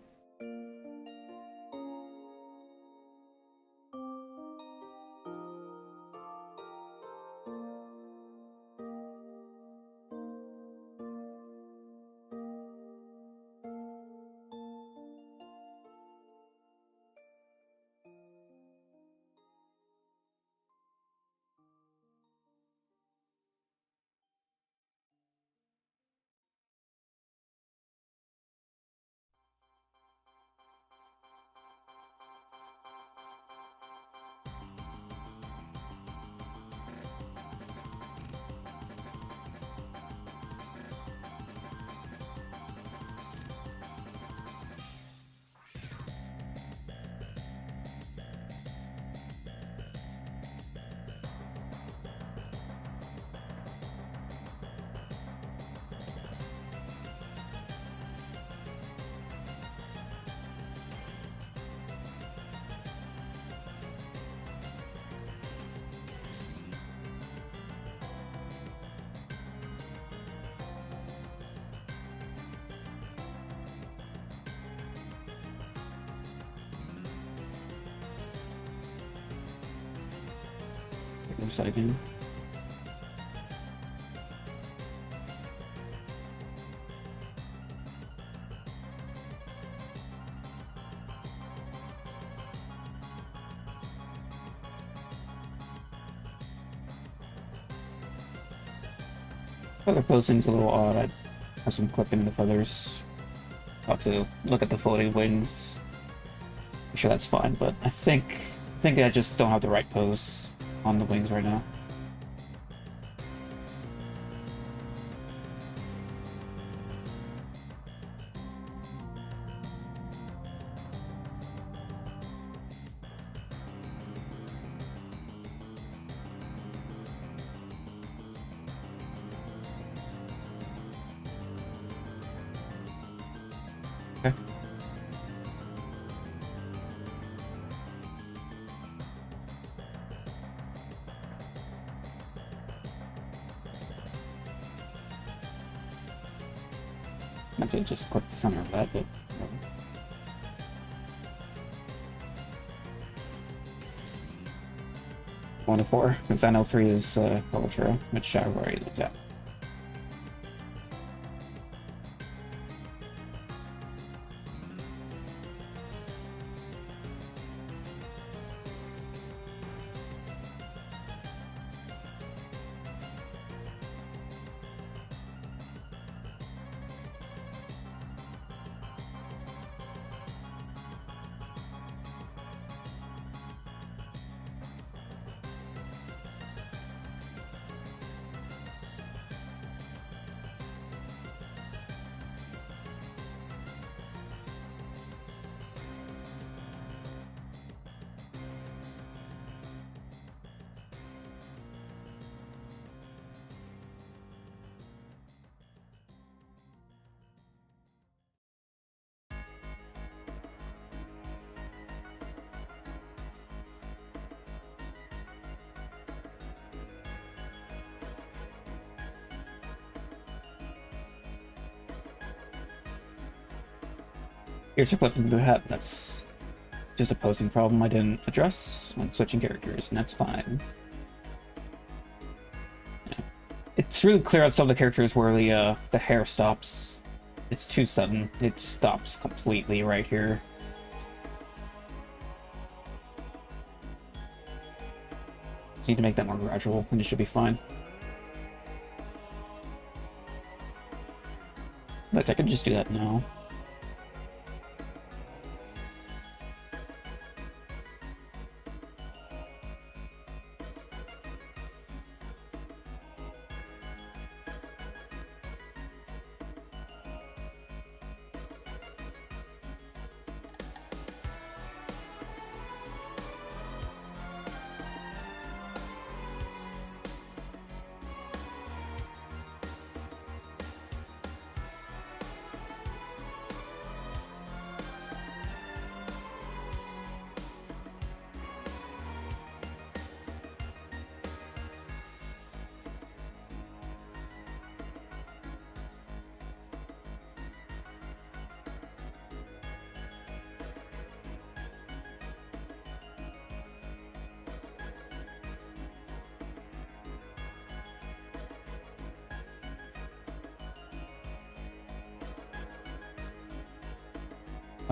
Other side again. Feather posting's a little odd. I have some clipping in the feathers. I'll have to look at the floating wings. I'm sure that's fine, but I think I just don't have the right pose on the wings right now. Okay. Meant to just click the center of that, but whatever. One to four, because I know 3 is Culture, which I've already looked at. Here's a clip from the hat. That's just a posing problem I didn't address when switching characters, and that's fine. Yeah. It's really clear on some of the characters where the hair stops. It's too sudden. It stops completely right here. Just need to make that more gradual, and it should be fine. But I could just do that now.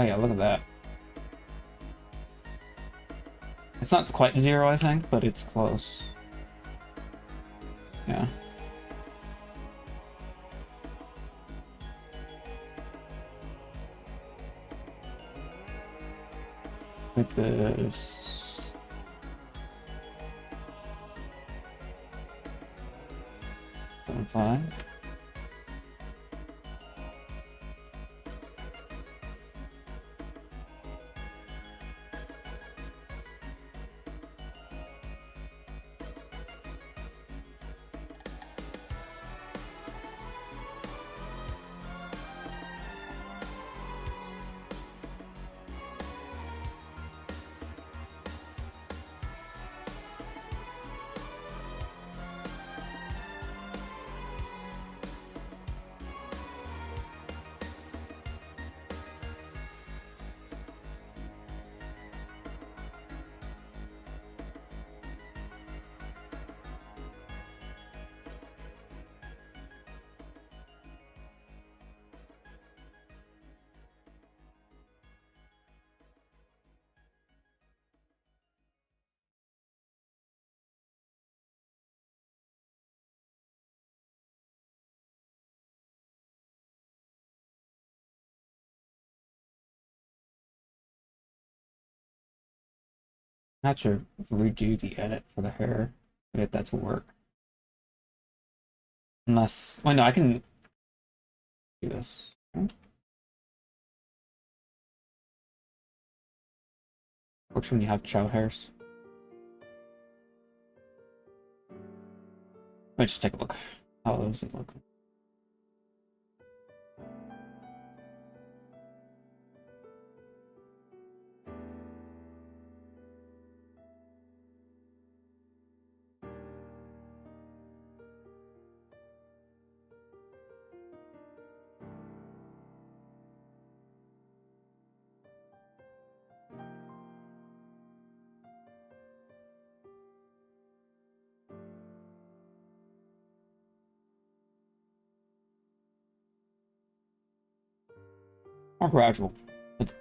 Oh yeah, look at that. It's not quite 0, I think, but it's close. Yeah. With this... 7.5. I have to redo the edit for the hair to get that to work. Unless, well, no, I can do this. Works when you have child hairs. Let me just take a look. How does it look? More gradual. But,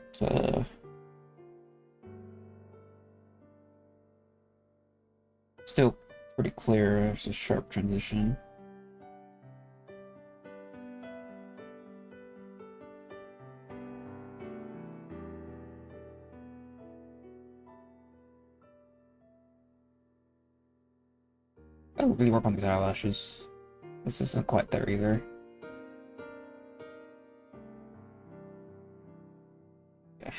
still pretty clear. There's a sharp transition. I gotta really work on these eyelashes. This isn't quite there either. Yeah.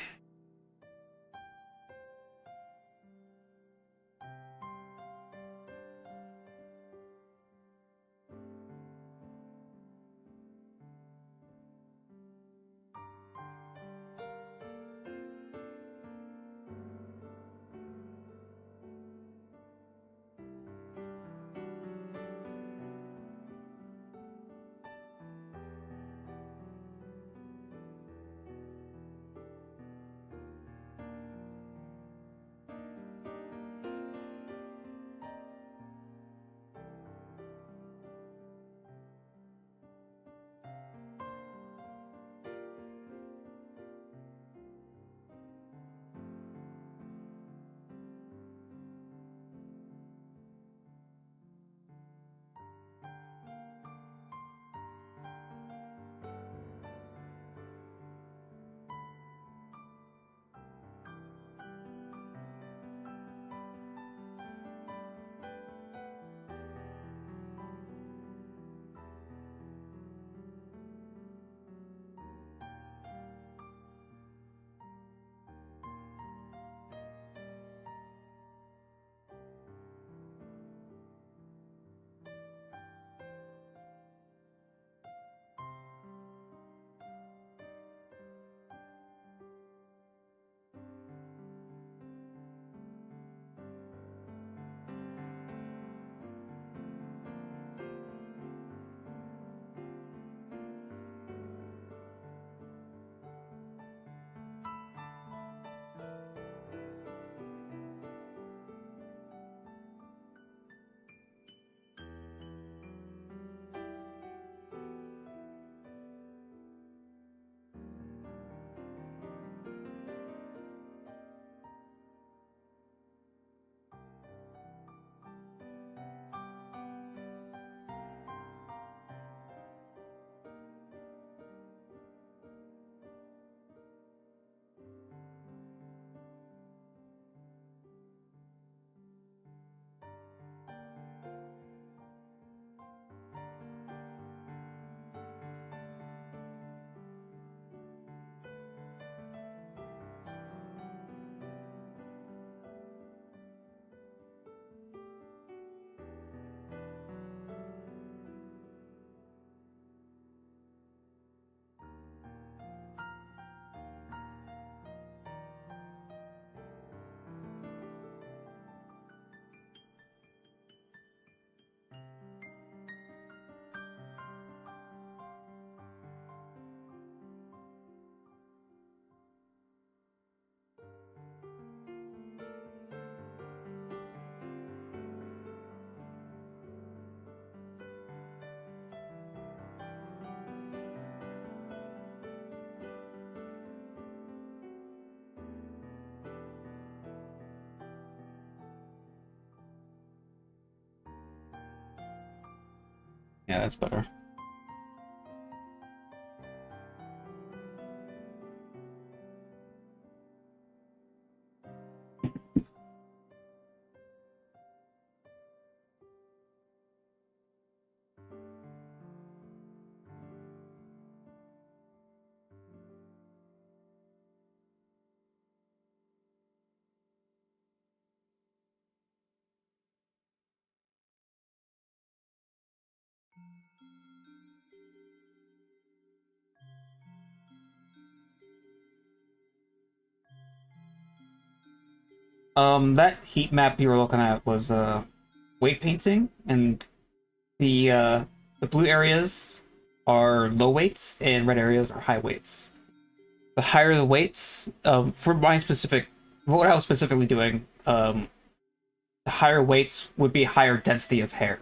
Yeah, that's better. That heat map you were looking at was weight painting, and the blue areas are low weights and red areas are high weights. The higher the weights, for what I was specifically doing, the higher weights would be higher density of hair.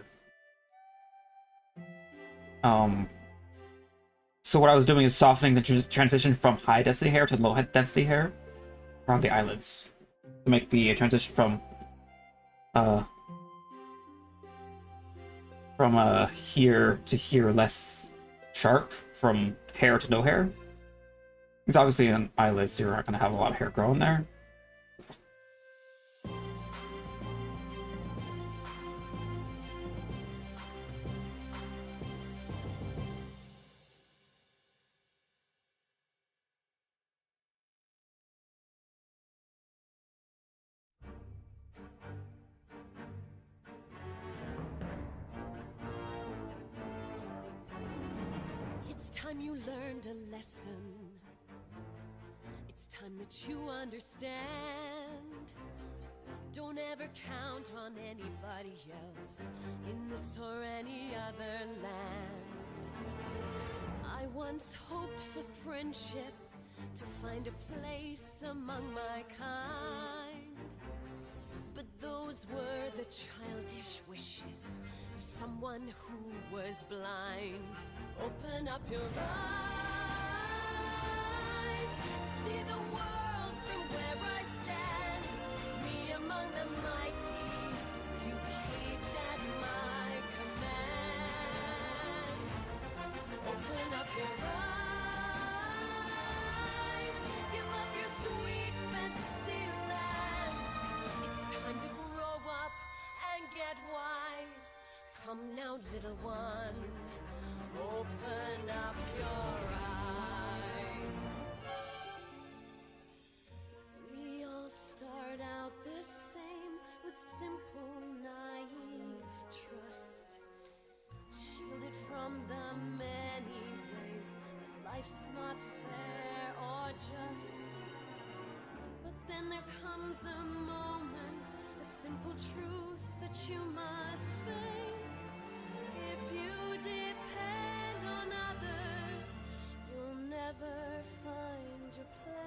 So what I was doing is softening the transition from high density hair to low density hair around the eyelids to make the transition from here to here less sharp, from hair to no hair. Because obviously on eyelids you're not going to have a lot of hair growing there. It's time you learned a lesson. It's time that you understand. Don't ever count on anybody else in this or any other land. I once hoped for friendship, to find a place among my kind. But those were the childish wishes of someone who was blind. Open up your eyes, see the world from where I stand. Me among the mighty, you caged at my command. Open up your eyes, give up your sweet fantasy land. It's time to grow up and get wise. Come now, little one, open up your eyes. We all start out the same, with simple, naive trust, shielded from the many ways that life's not fair or just. But then there comes a moment, a simple truth that you must face. If you depend on others, you'll never find your place.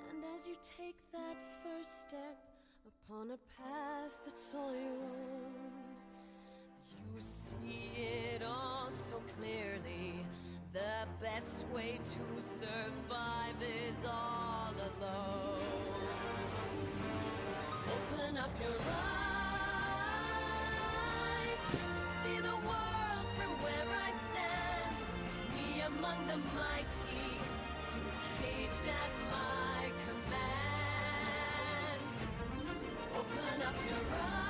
And as you take that first step upon a path that's all your own, you see it all so clearly. The best way to survive is all alone. Open up your eyes, see the world from where I stand. Me among the mighty, you caged at my command. Open up your eyes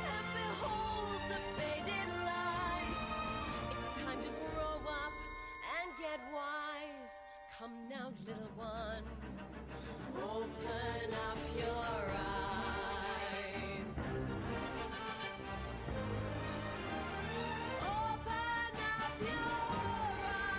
and behold the faded light. It's time to grow up and get wise. Come now, little one, open up your eyes. Open up your eyes.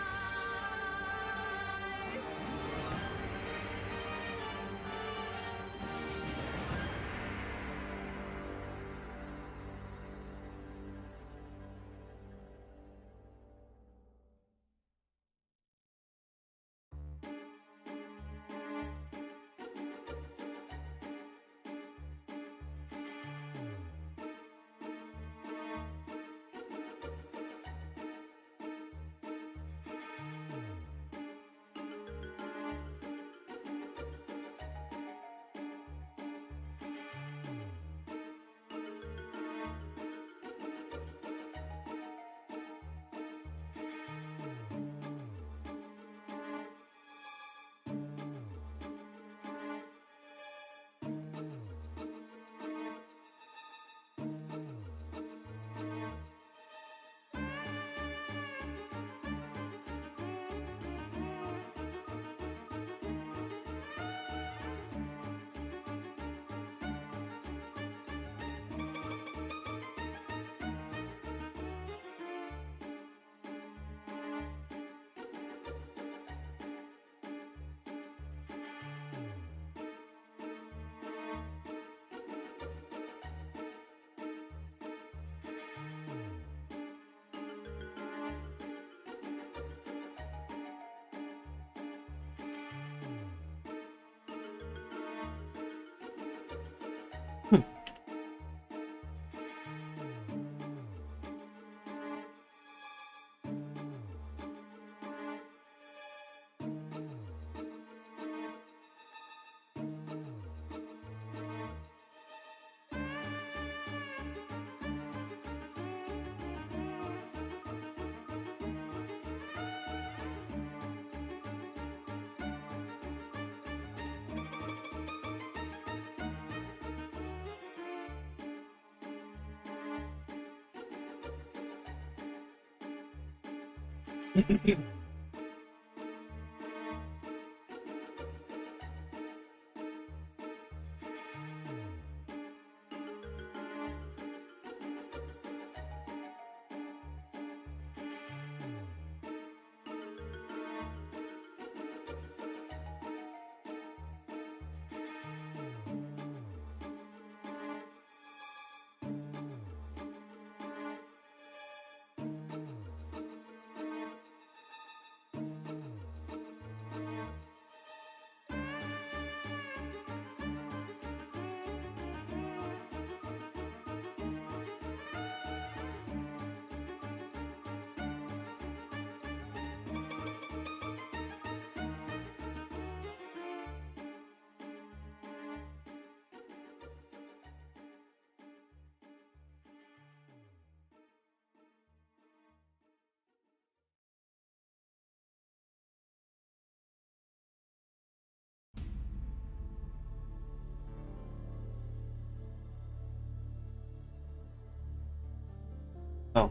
Oh.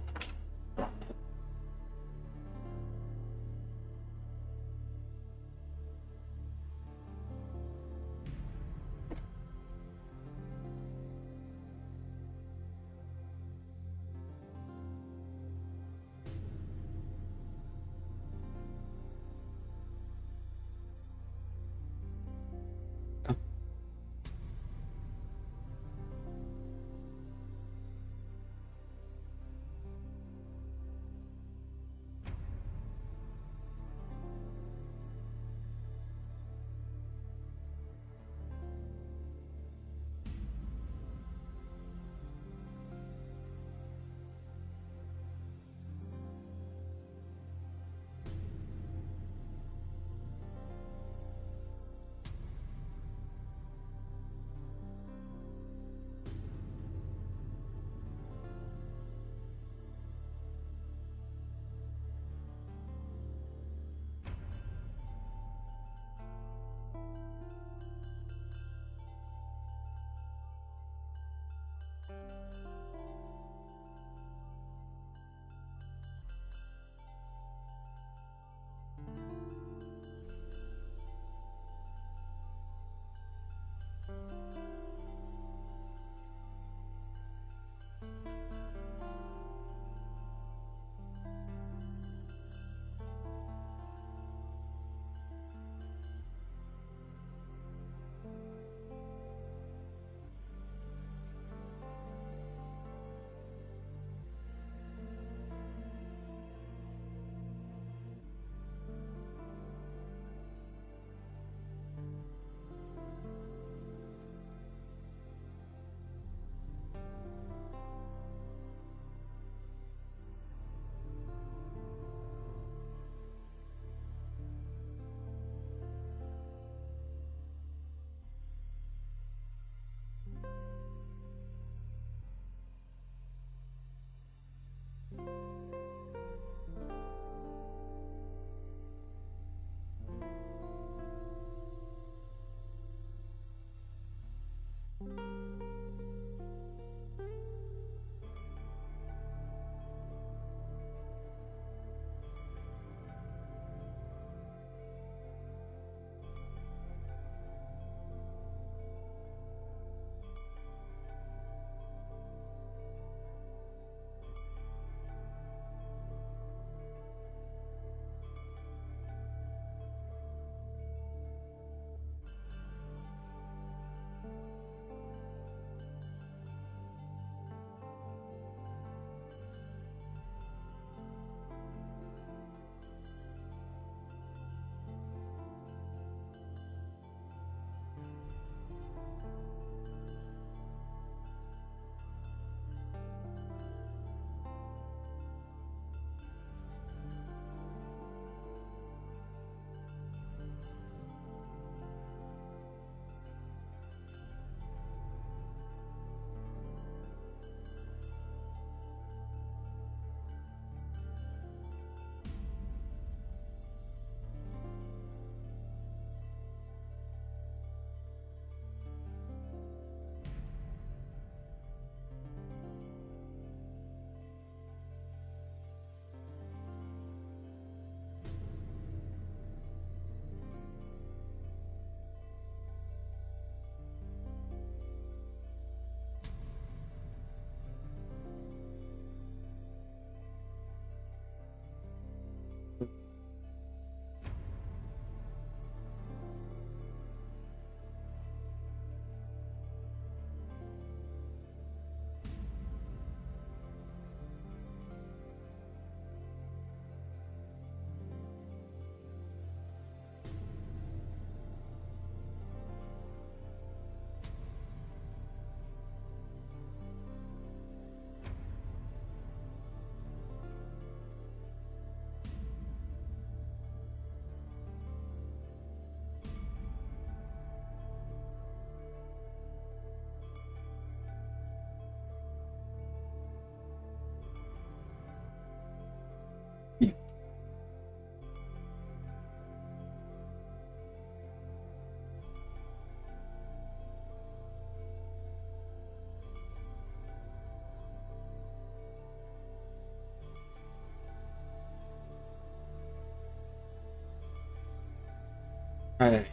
Right.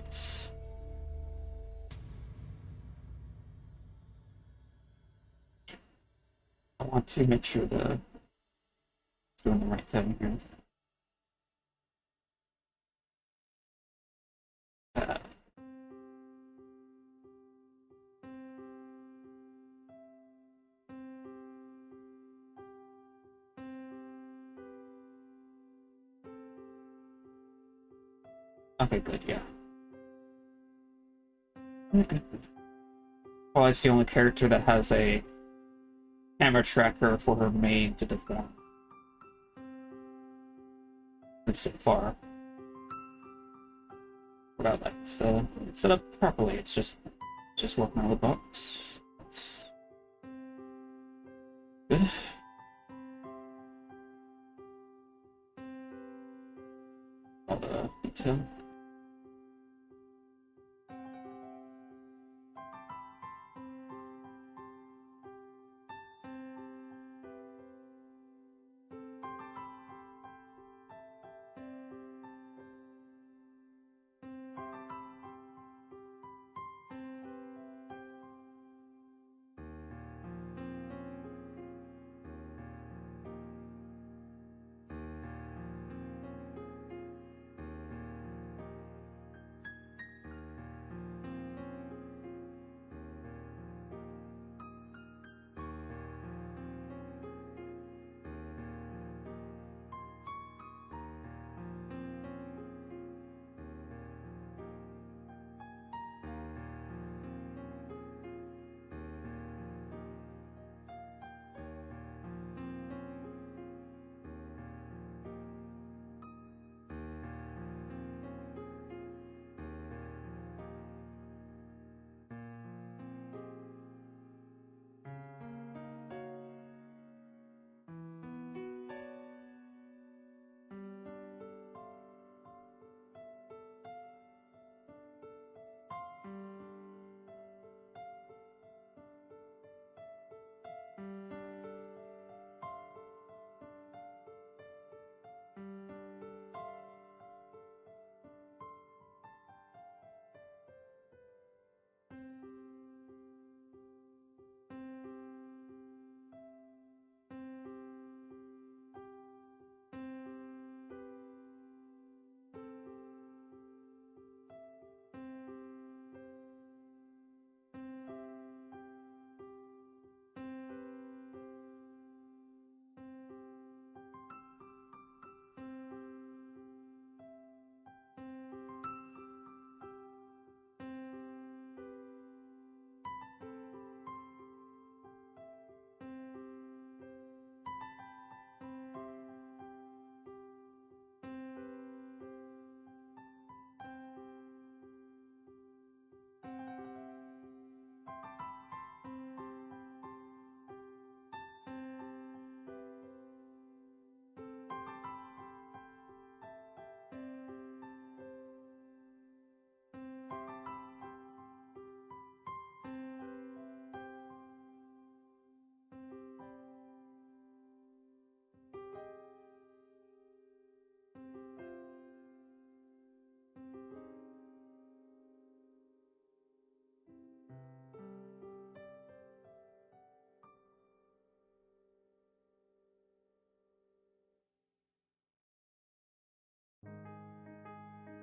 I want to make sure the doing the right thing here. Okay, good, yeah. Well, it's the only character that has a camera tracker for her main to deform. And so far. Without that, it's set up properly. It's just working on the box. That's good. All the detail.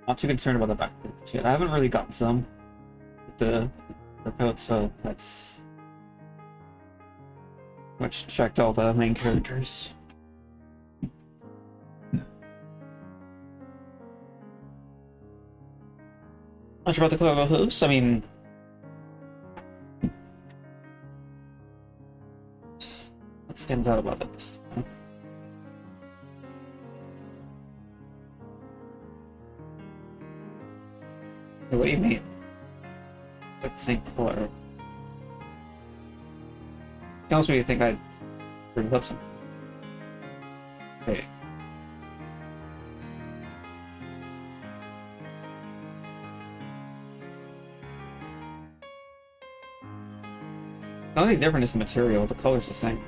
Not too concerned about the back pages yet. I haven't really gotten some with the code, so that's much checked all the main characters. Much about the clever hooves. I mean, what stands out about it this time? What do you mean? Like the same color? It almost made me think I'd bring up some. Okay. The only thing different is the material. The color's the same.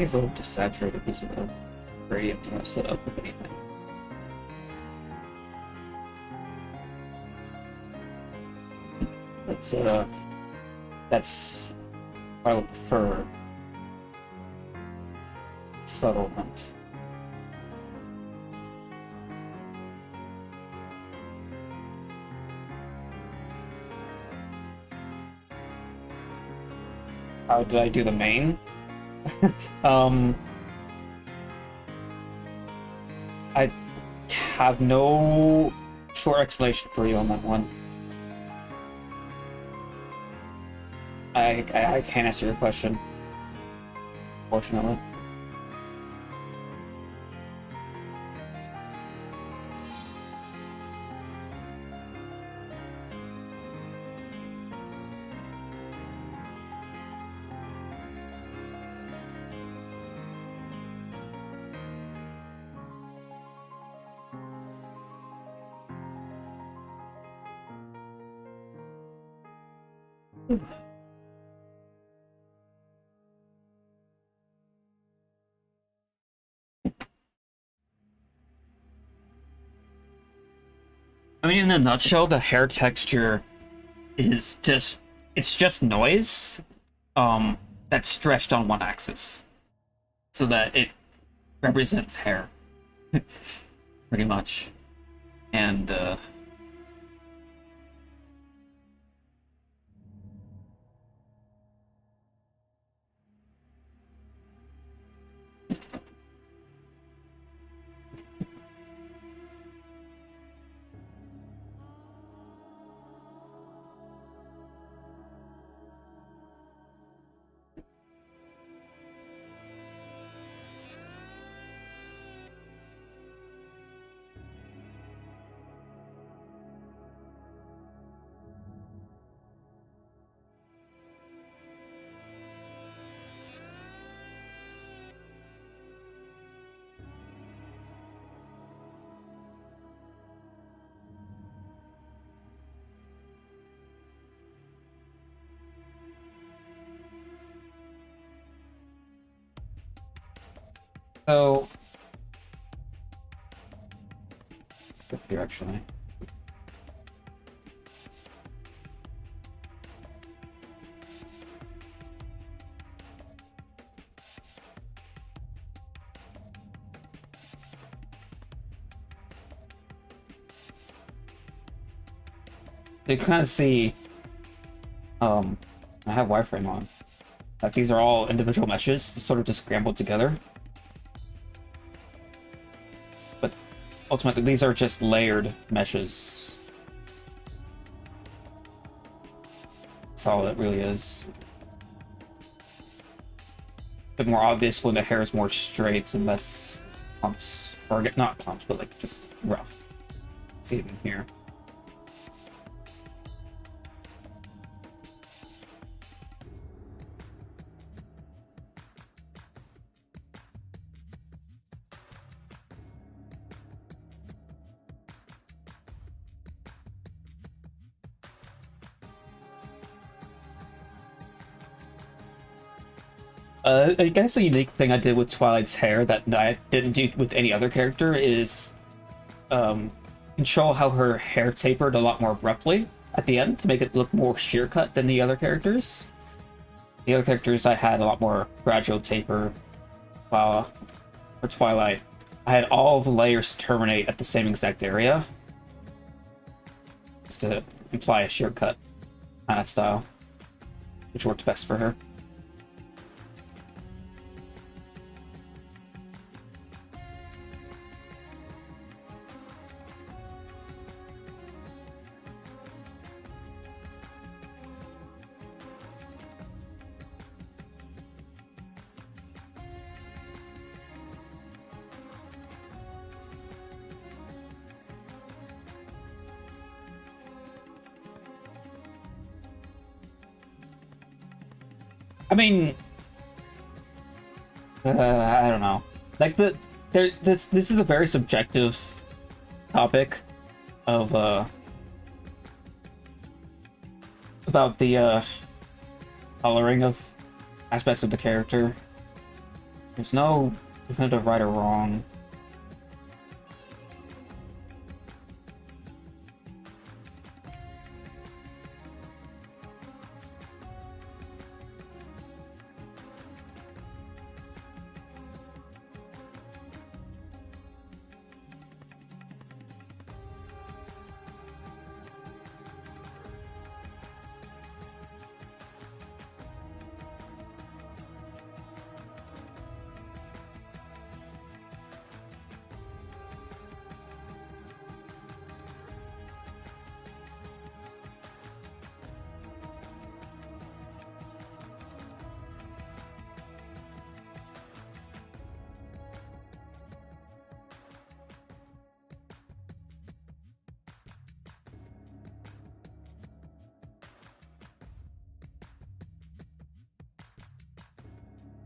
He's a little desaturated because of the gradient to set up with anything. That's I would prefer settlement. How did I do the main? I have no short explanation for you on that one. I can't answer your question, fortunately. I mean, in a nutshell, the hair texture is it's just noise, that's stretched on one axis, so that it represents hair, pretty much, and so here actually. You can kind of see, I have wireframe on, that these are all individual meshes, sort of just scrambled together. But ultimately, these are just layered meshes. That's all it really is. A bit more obvious when the hair is more straight and less clumps, or not clumps, but like just rough. See it in here. I guess the unique thing I did with Twilight's hair that I didn't do with any other character is control how her hair tapered a lot more abruptly at the end to make it look more sheer cut than the other characters. The other characters I had a lot more gradual taper, while for Twilight I had all the layers terminate at the same exact area, just to imply a sheer cut kind of style, which worked best for her. I mean, I don't know. Like this is a very subjective topic of about the coloring of aspects of the character. There's no definitive right or wrong.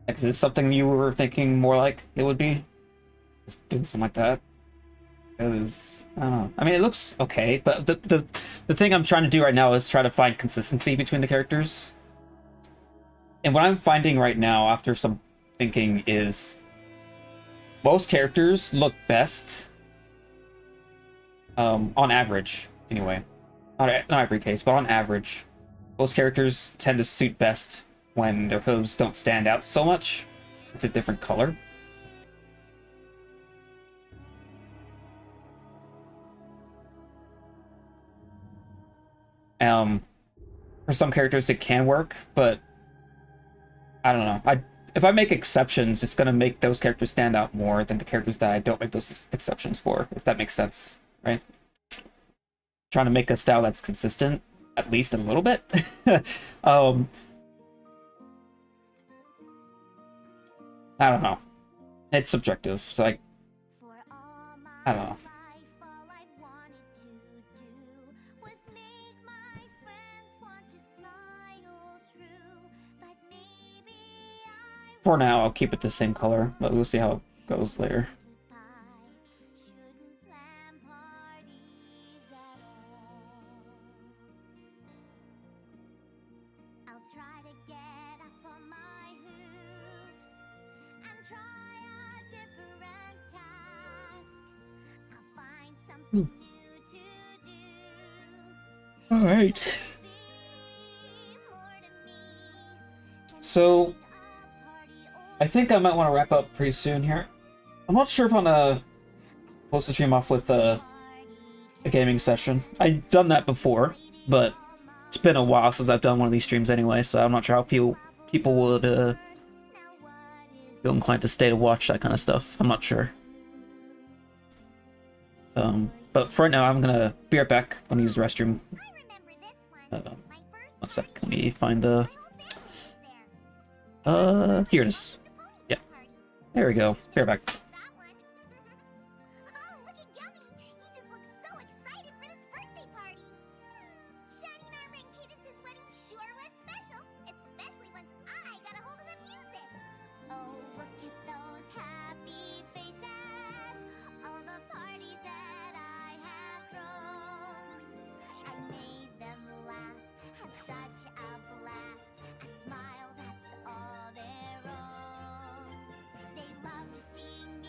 Is this something you were thinking more like it would be? Just doing something like that? Because, I don't know. I mean, it looks okay, but the thing I'm trying to do right now is try to find consistency between the characters. And what I'm finding right now, after some thinking, is most characters look best, on average, anyway. Not every case, but on average. Most characters tend to suit best when their hooves don't stand out so much with a different color. For some characters it can work, but I don't know. If I make exceptions, it's gonna make those characters stand out more than the characters that I don't make those exceptions for, if that makes sense, right? Trying to make a style that's consistent, at least a little bit. I don't know. It's subjective, so I don't know. For now, I'll keep it the same color, but we'll see how it goes later. All right. So, I think I might want to wrap up pretty soon here. I'm not sure if I'm gonna close the stream off with a gaming session. I've done that before, but it's been a while since I've done one of these streams anyway, so I'm not sure how people would feel inclined to stay to watch that kind of stuff. I'm not sure. But for right now, I'm gonna be right back. I'm gonna use the restroom. One sec. Let me find the. Here it is. Yeah. There we go. Be right back. Smile that's all their own. They loved seeing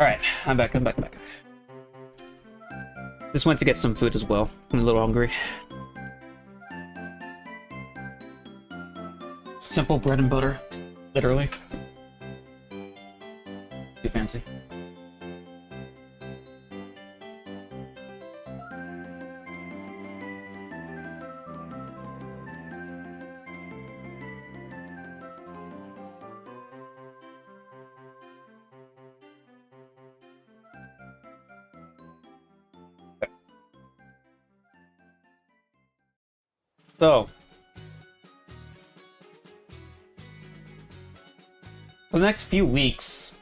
Alright, I'm back, I'm back, I'm back. Just went to get some food as well. I'm a little hungry. Simple bread and butter. Literally. Too fancy. So, for the next few weeks,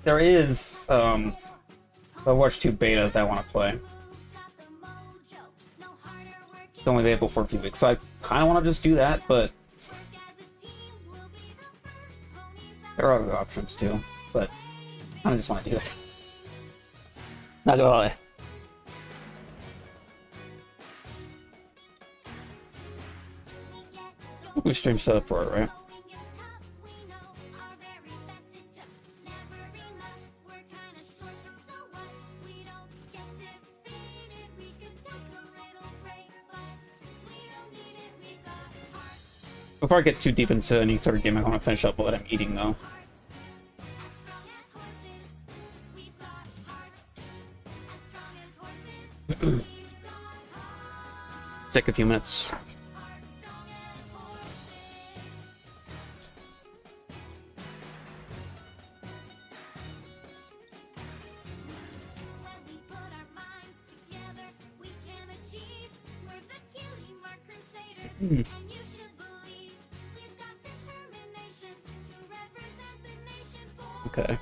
there is Overwatch 2 beta that I want to play. It's only available for a few weeks, so I kind of want to just do that, but there are other options too. But I just want to do it. Not gonna lie. We stream set up for it, right? Before I get too deep into any sort of game, I want to finish up what I'm eating, though. Take a few minutes. Okay.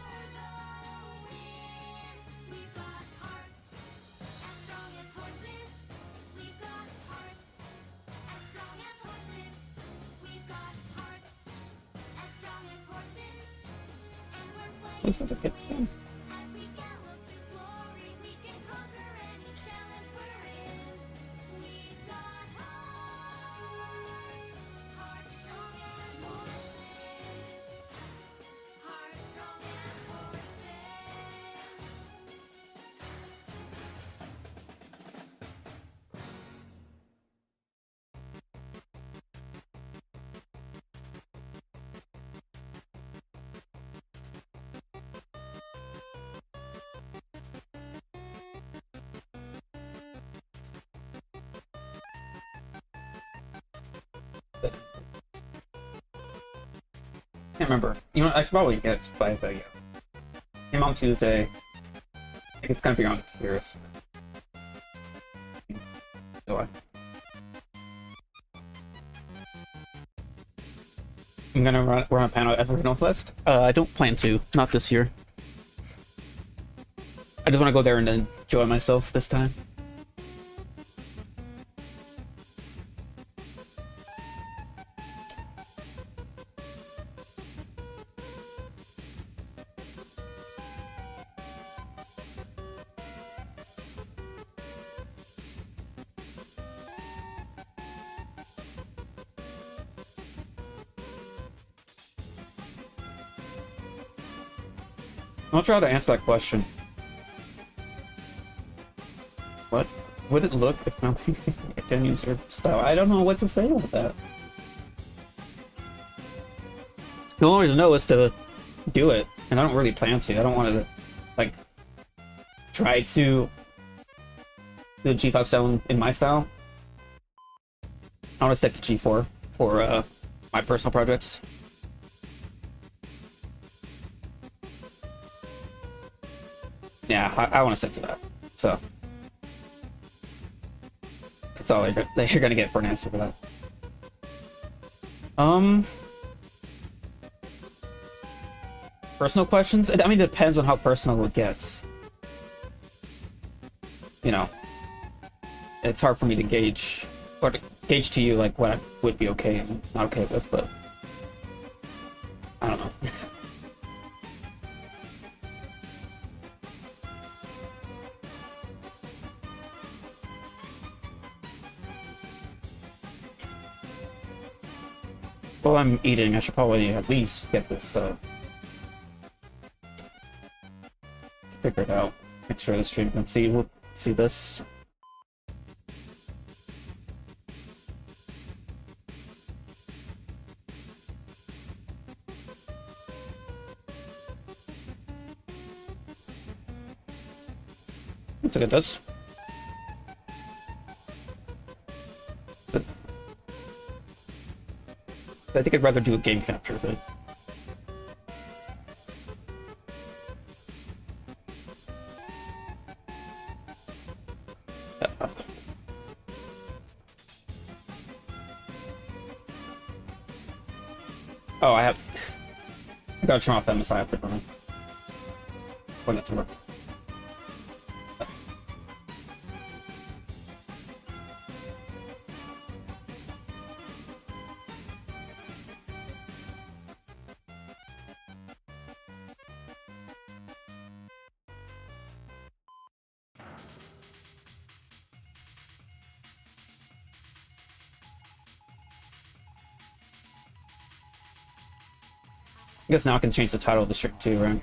This is a good thing. Can't remember. You know, I could probably get it by the came on Tuesday. I think it's gonna be on Conspiracy. So I'm gonna run a panel at Everett Northwest. I don't plan to. Not this year. I just want to go there and enjoy myself this time. I'll try to answer that question. What would it look if nobody can use your style? I don't know what to say about that. The only way to know is to do it, and I don't really plan to. I don't want to, like, try to do G5 style in my style. I want to stick to G4 for my personal projects. Yeah, I want to stick to that. So that's all you're gonna get for an answer for that. Personal questions? I mean, it depends on how personal it gets. You know, it's hard for me to gauge, or to gauge to you, like, what I would be okay and not okay with, but I don't know. While I'm eating, I should probably at least get this figure it out. Make sure the stream can see this. Let's look at this. I think I'd rather do a game capture, but... Oh, I gotta turn off MSI after running. For that to work. I guess now I can change the title of the stream too, right?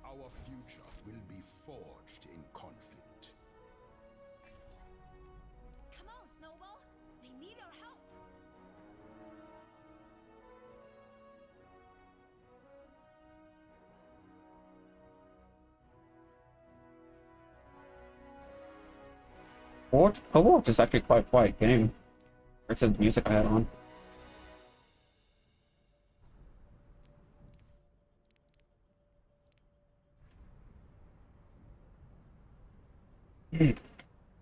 Our future will be forged in conflict. Come on, Snowball. They need our help. Overwatch is actually quite a quiet game. Versus the music I had on.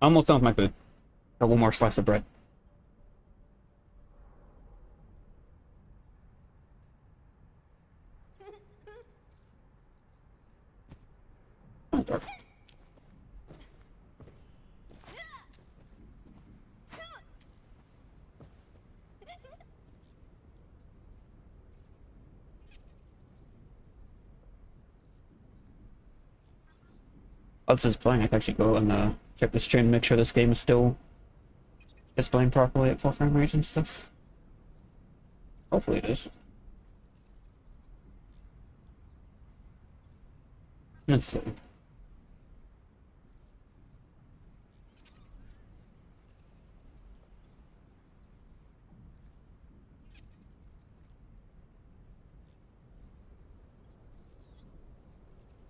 Almost done with my food. Got one more slice of bread. Oh, dark. While this is playing, I can actually go and check the stream to make sure this game is still displaying properly at full frame rate and stuff. Hopefully it is. Let's see.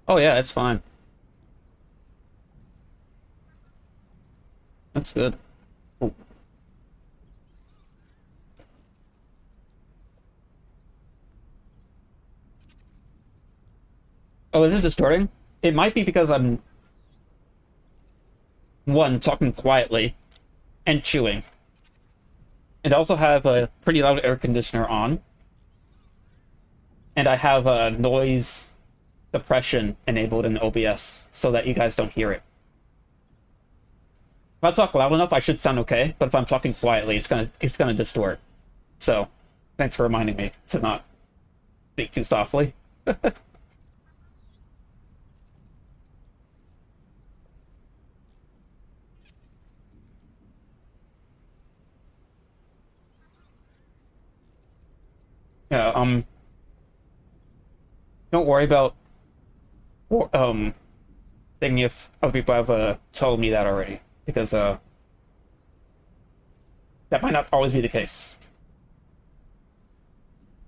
Oh yeah, it's fine. That's good. Ooh. Oh, is it distorting? It might be because I'm talking quietly and chewing. And I also have a pretty loud air conditioner on. And I have a noise suppression enabled in OBS so that you guys don't hear it. If I talk loud enough, I should sound okay, but if I'm talking quietly, it's gonna distort. So, thanks for reminding me to not speak too softly. Yeah, don't worry about thinking if other people have told me that already, because that might not always be the case.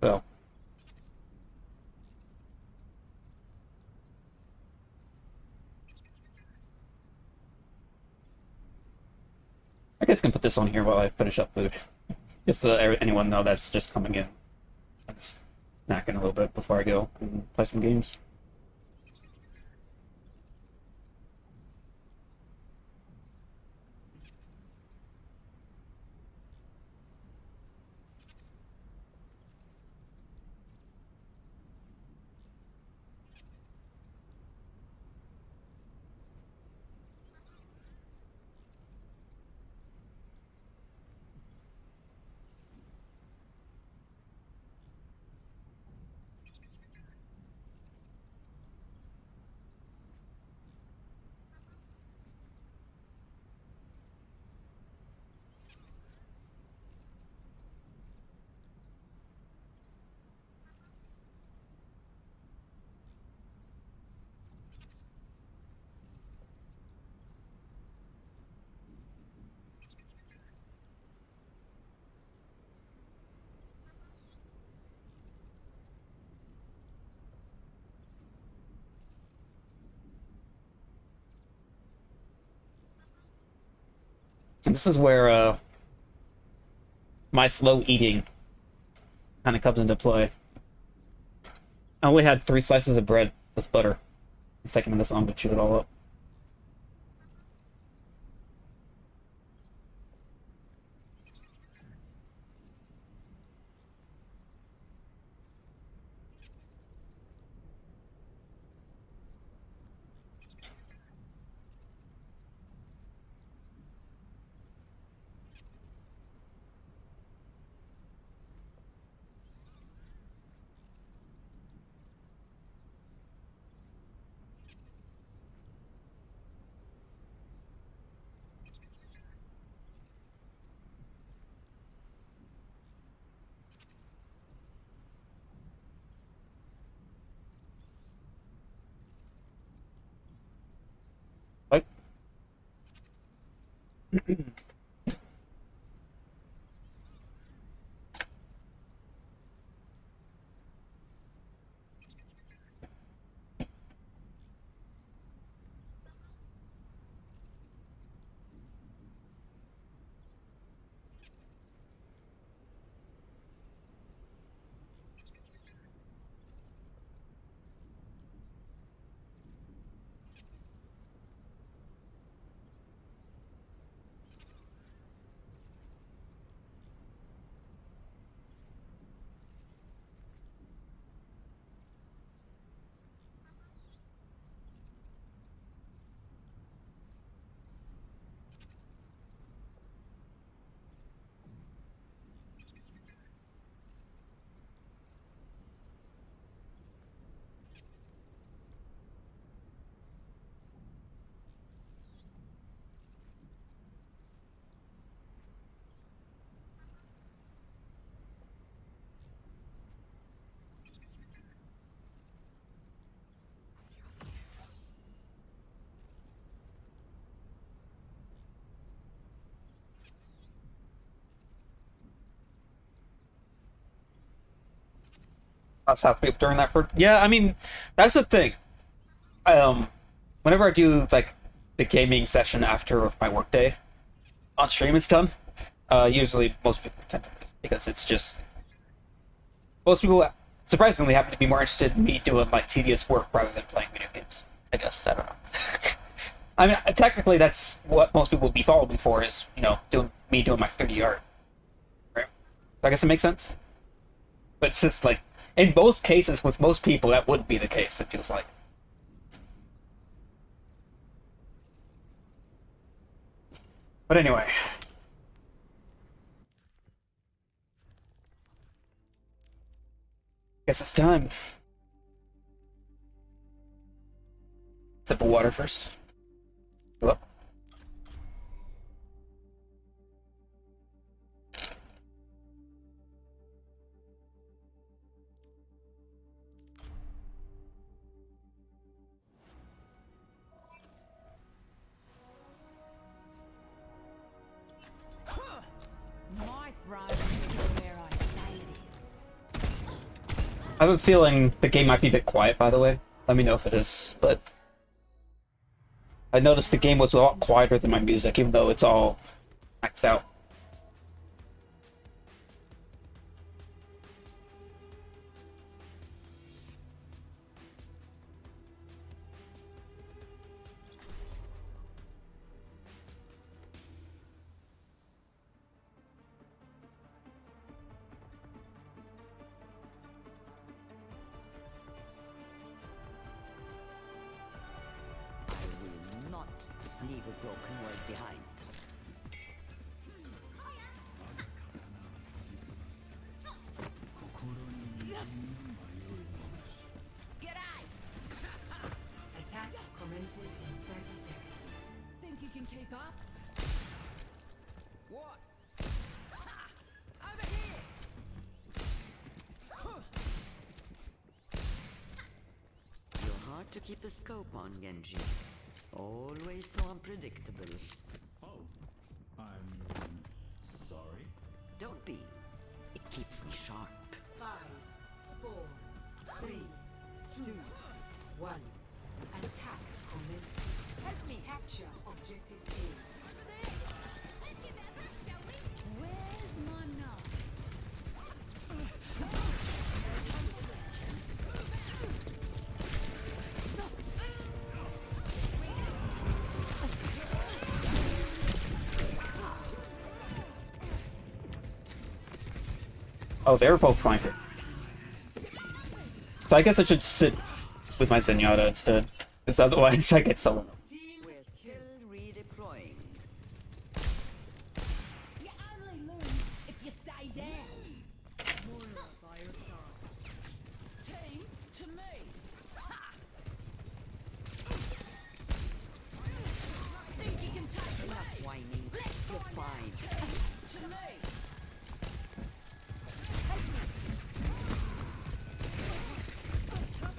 So I guess I can put this on here while I finish up food. Just to let anyone know that's just coming in. I'm just snacking a little bit before I go and play some games. And this is where my slow eating kind of comes into play. I only had 3 slices of bread with butter. It's taking me this long to chew it all up. Like, I'll have people during that for. Yeah, I mean, that's the thing. Um, Whenever I do like the gaming session after my workday on stream, it's done. Usually, most people tend to leave because it's just most people surprisingly happen to be more interested in me doing like tedious work rather than playing video games. I guess I don't know. I mean, technically, that's what most people would be following me for is doing my 3D art. Right? So I guess it makes sense. But it's just like in most cases with most people that wouldn't be the case. It feels like. But anyway. Guess it's time. Sip of water first. Fill up. My throne is where I say it is. I have a feeling the game might be a bit quiet, by the way. Let me know if it is, but I noticed the game was a lot quieter than my music, even though it's all maxed out. Leave a broken world behind. Attack commences in 30 seconds. Think you can keep up? What? Over here! You're hard to keep a scope on, Genji. Always so unpredictable. Oh, I'm sorry. Don't be. It keeps me sharp. 5, 4, 3, 2, 1. Attack commences. Help me capture objective A. Over there! Let's give that a bash, shall we? Where's my knife? Oh, they were both flanker. So I guess I should sit with my Zenyatta instead, because otherwise I get solo. We're still redeploying. You only lose if you stay down. Moira by your side. Team to me. Ha! Think you can take Enough me? whining. Let's You're find out. fine. To me.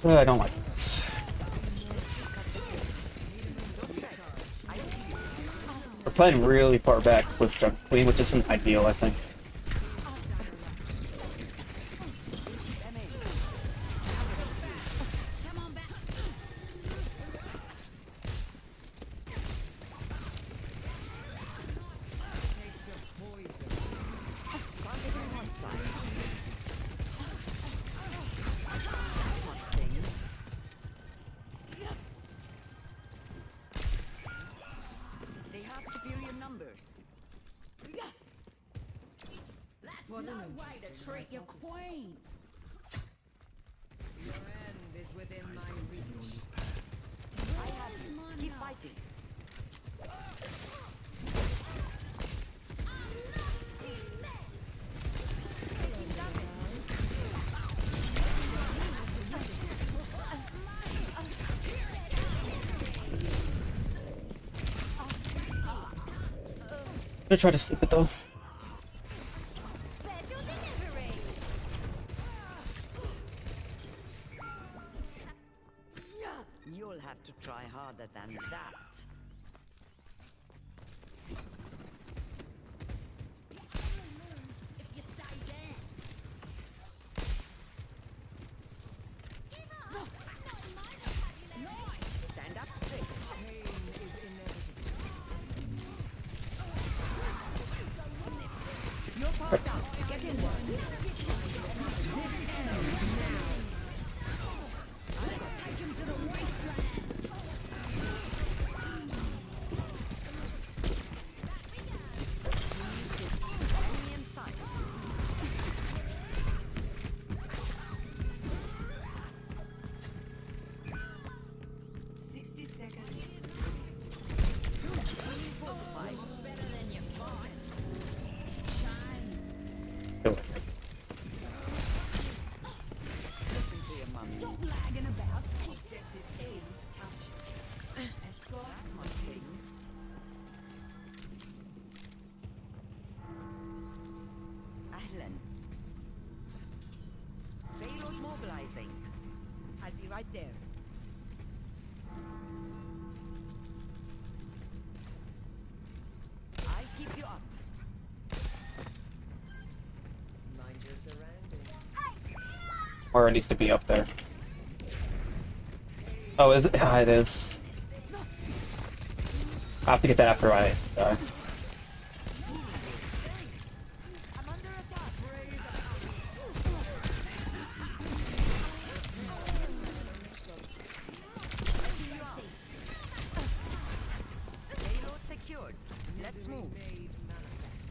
I don't like this. We're playing really far back with Jungle Queen, which isn't ideal, I think. Come on back. Target on one side. Mustang. They have superior numbers. That's no way to treat your queen. Your end is within my reach. I have you. Keep fighting. I'm gonna try to sleep it though. Special delivery. You'll have to try harder than that. You only lose if you stay down. Give up. Not in my vocabulary. Stand up straight. Pain is inevitable. You're powered up. Get in there. Take him to the wasteland. Enemy in sight. Fortified. Better than you fight. Shame. Listen to your mum. Stop lagging about. Objective A captured. Escort Mustang. Ahlan. Payload mobilizing. I'll be right there. I'll keep you up. Mind your surroundings. Moira needs to be up there. Oh, is it? Ah, it is. I have to get that after I die. I'm under attack. Payload secured. Let's move. Made manifest.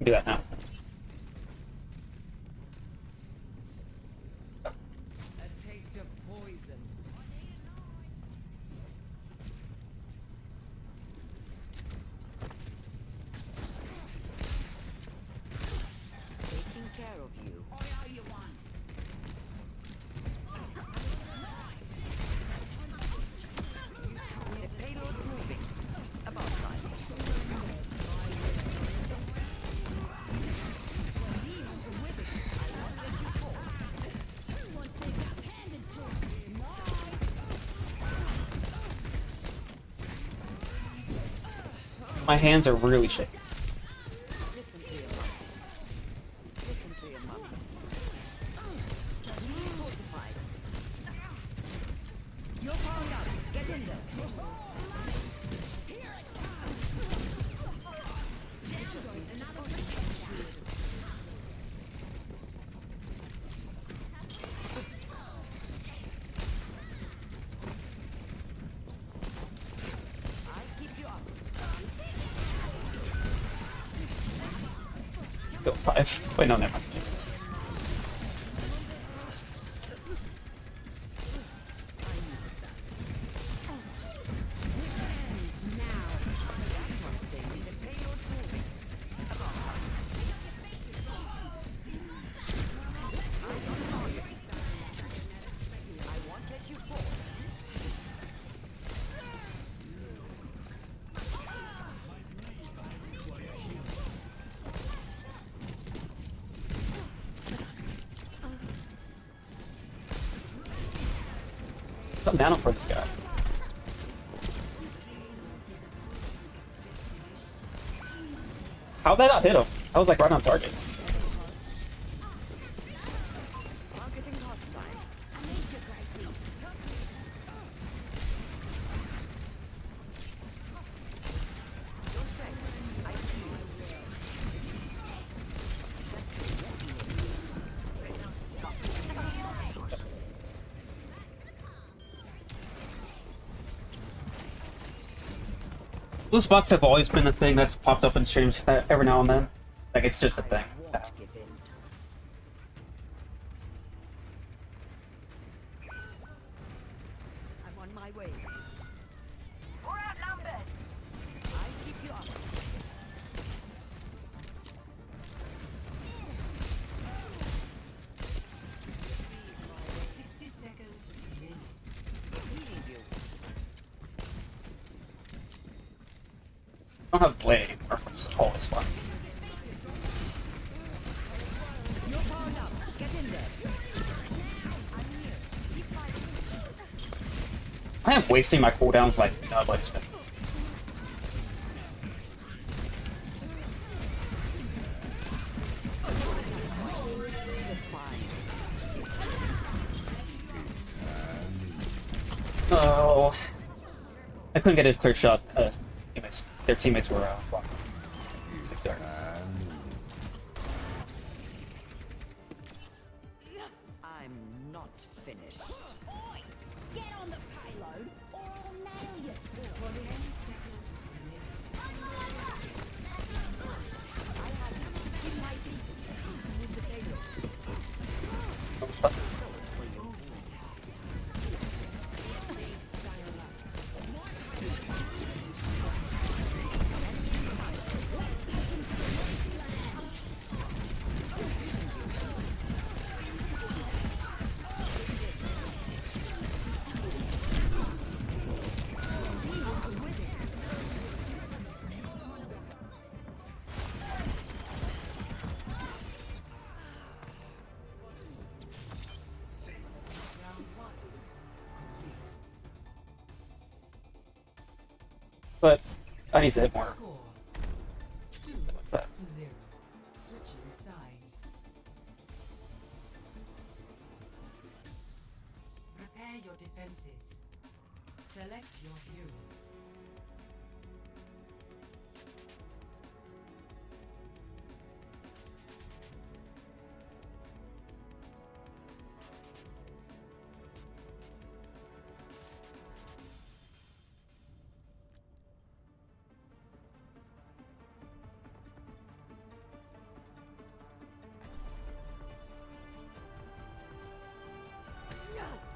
Do that now. A taste of poison. My hands are really shaking. Listen to your mother. Listen to your mother. Fortified. You're powered up. Get in there. I keep you up. Go 5. Wait, no, never mind. Some nano for this guy. How'd that not hit him? I was like right on target. Targeting hostile. Blue spots have always been a thing that's popped up in streams every now and then. Like, it's just a thing. Won't give in. I'm on my way. We're outnumbered. I keep you up. 60 seconds remaining. Healing you. I don't have blade anymore, which is always fun. You're powered up. Get in there. I am wasting my cooldowns like nobody's been. Oh, I couldn't get a clear shot. Their teammates were blocking. 6-0. I'm not finished. Get on the payload, or I'll nail you to it. 10 seconds remaining. But I need to hit more. Score But 2-0. Switching sides. Prepare your defenses. Select your hero.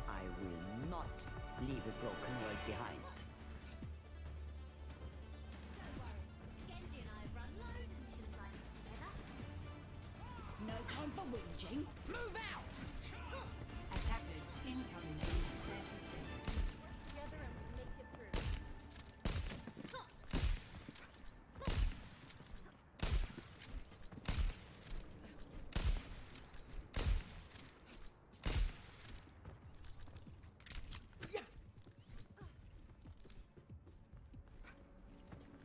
I will not leave a broken world behind. Genji and I run loads of mission assignments together. No time for whinging. Move out! Attackers incoming in 30 seconds. Together and we'll make it through.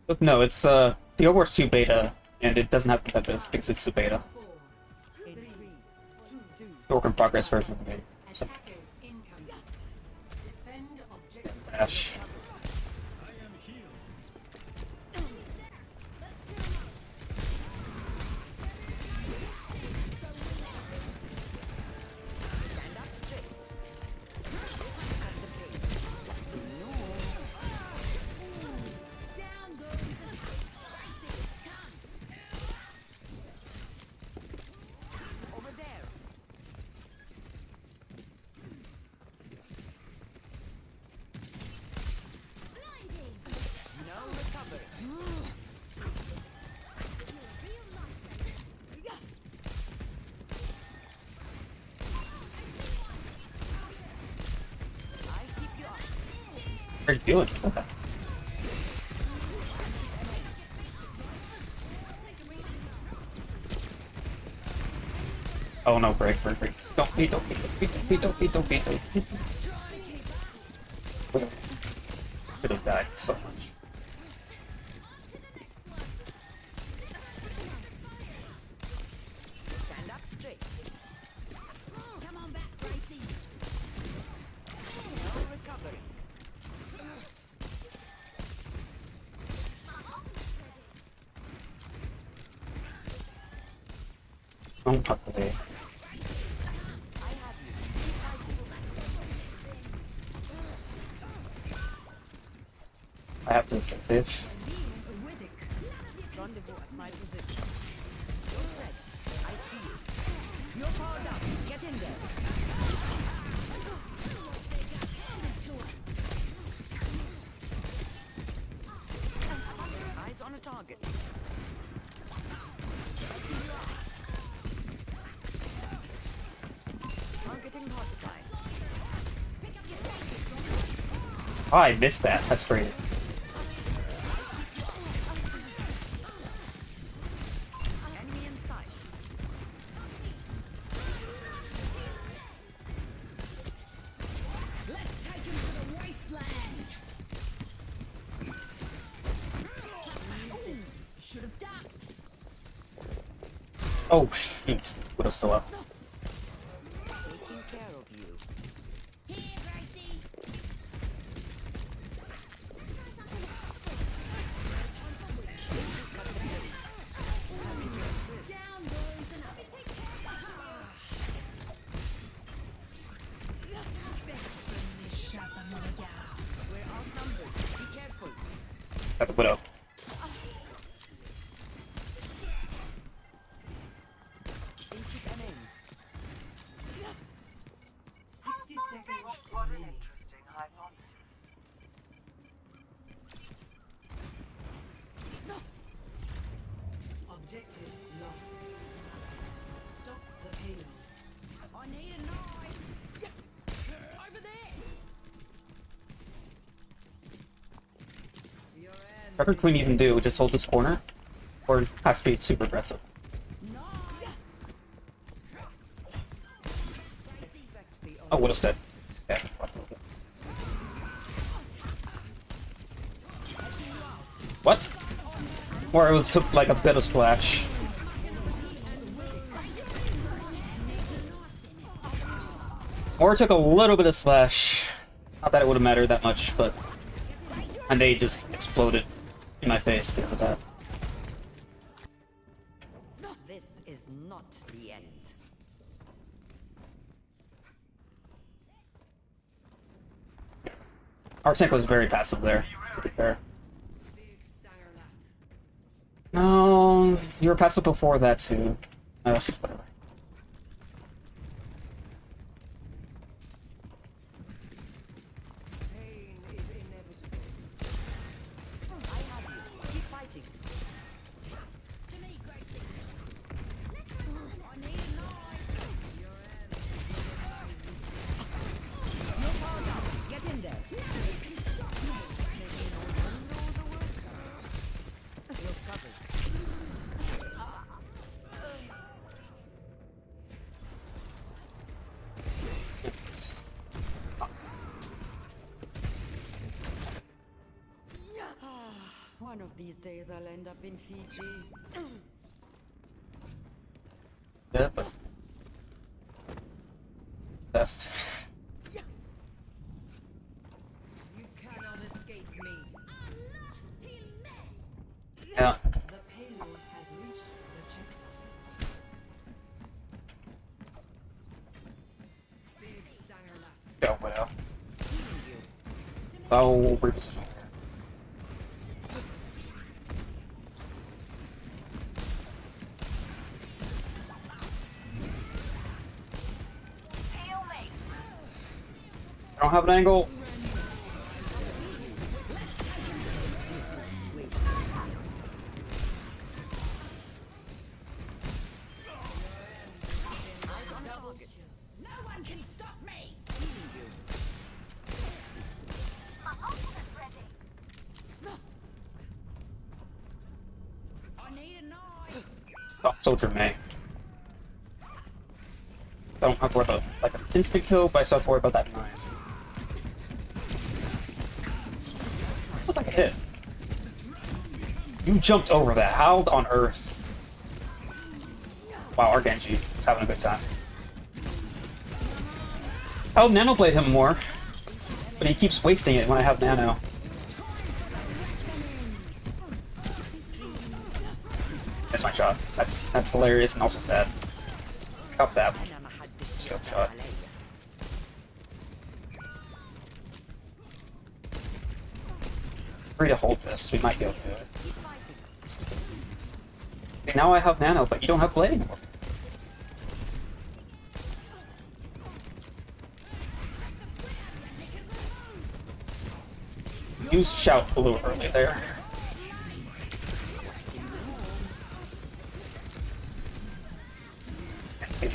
But no, it's the Overwatch 2 beta, and it doesn't have competitive because it's the beta. The work in progress version of the game. So, Attackers incoming. Defend objective. Ash. How are you feeling? Okay. Oh no, break. Don't be. Could have died so much. Stand up straight. Come on back, Gracie. No recovery. Don't cut the day. I have to stay safe. Rendezvous at my position. Don't fret. I see you. You're powered up. Get in there. Eyes on a target. Targeting hostile. Oh, I missed that. That's great. Enemy in sight. Let's take him to the wasteland. Should have ducked. Oh shoot. Would have still up. Taking care of you. Here, Gracie. Down, boys, and up. We're outnumbered. Be careful. Got the widow. Insect an end. 60 seconds. What an interesting hypothesis. Objective lost. Stop the payload. I need a knife. Over there. Your end. Whatever Queen even do, just hold this corner, or it has to be super aggressive. Expect the Oh, Widow's dead. Yeah. What? Or it took like a bit of splash. Or it took a little bit of splash. Not that it would have mattered that much, but... And they just exploded in my face because of that. This is not the end. Arsenic was very passive there, to be fair. big stanger that. No, you were passive before that too. Whatever. Pain is inevitable. I have you. Keep fighting. To me, Gracie. Let's try something. I need a knife. Your end. You're powered up. Get in there. You're covered. these days I'll end up in Fiji. Yeah, but best. You cannot escape me. Yeah. The payload has reached the checkpoint. Big stanger lap. Go, Widow. Oh, reposition here. I don't have an angle. No one can stop me! I need a knife! Stop Soldier May. I don't have to worry about like an instant kill, but I still have to worry about that knife. What like a hit? You jumped over that. How on earth? Wow, our Genji is having a good time. I'll Nano Blade him more, but he keeps wasting it when I have Nano. That's my shot. That's hilarious and also sad. Up that one. Scope shot. Free to hold this. We might be able to do it. Okay, now I have Nano, but you don't have Blade anymore. Use Shout a little early there. Can't see you.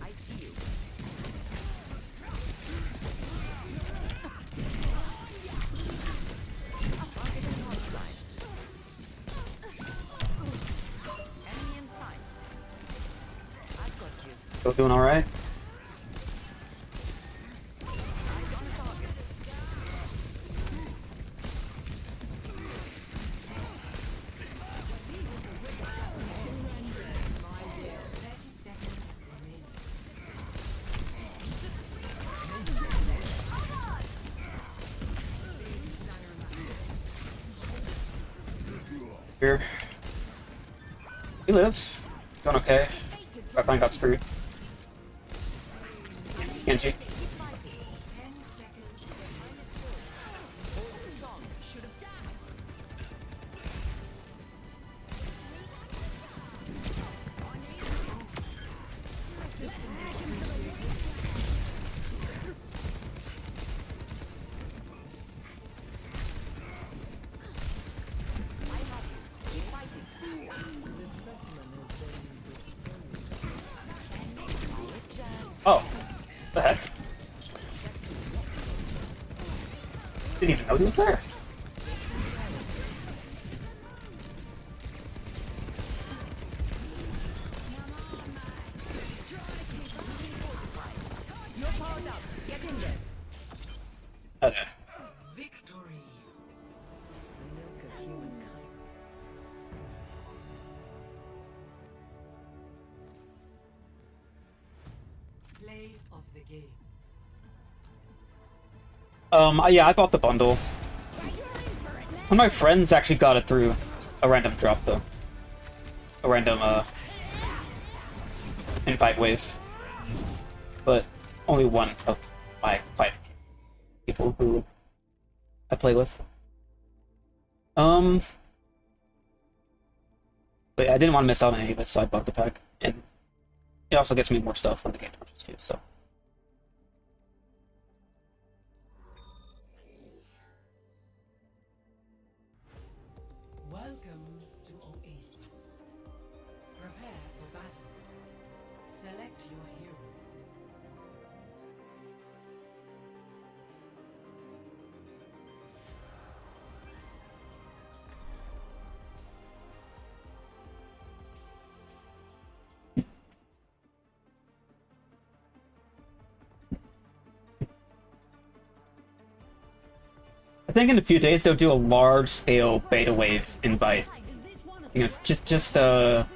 I see you. Enemy in sight. I've got you. Still doing alright? Here. We live. Doing okay. Backline got screwed. Genji. Oh, the heck? Didn't even know he was there. You're powered up. Get in there. Okay. Victory. Milk of humankind. Play of the game. Yeah, I bought the bundle. One of my friends actually got it through a random drop, though. A random, invite wave. But only one of my quite people who I play with. But yeah, I didn't want to miss out on any of it, so I bought the pack. And it also gets me more stuff when the game launches too, so. Welcome to Oasis. Prepare for battle. Select your hero. think in a few days they'll do a large-scale beta wave invite. You know, just after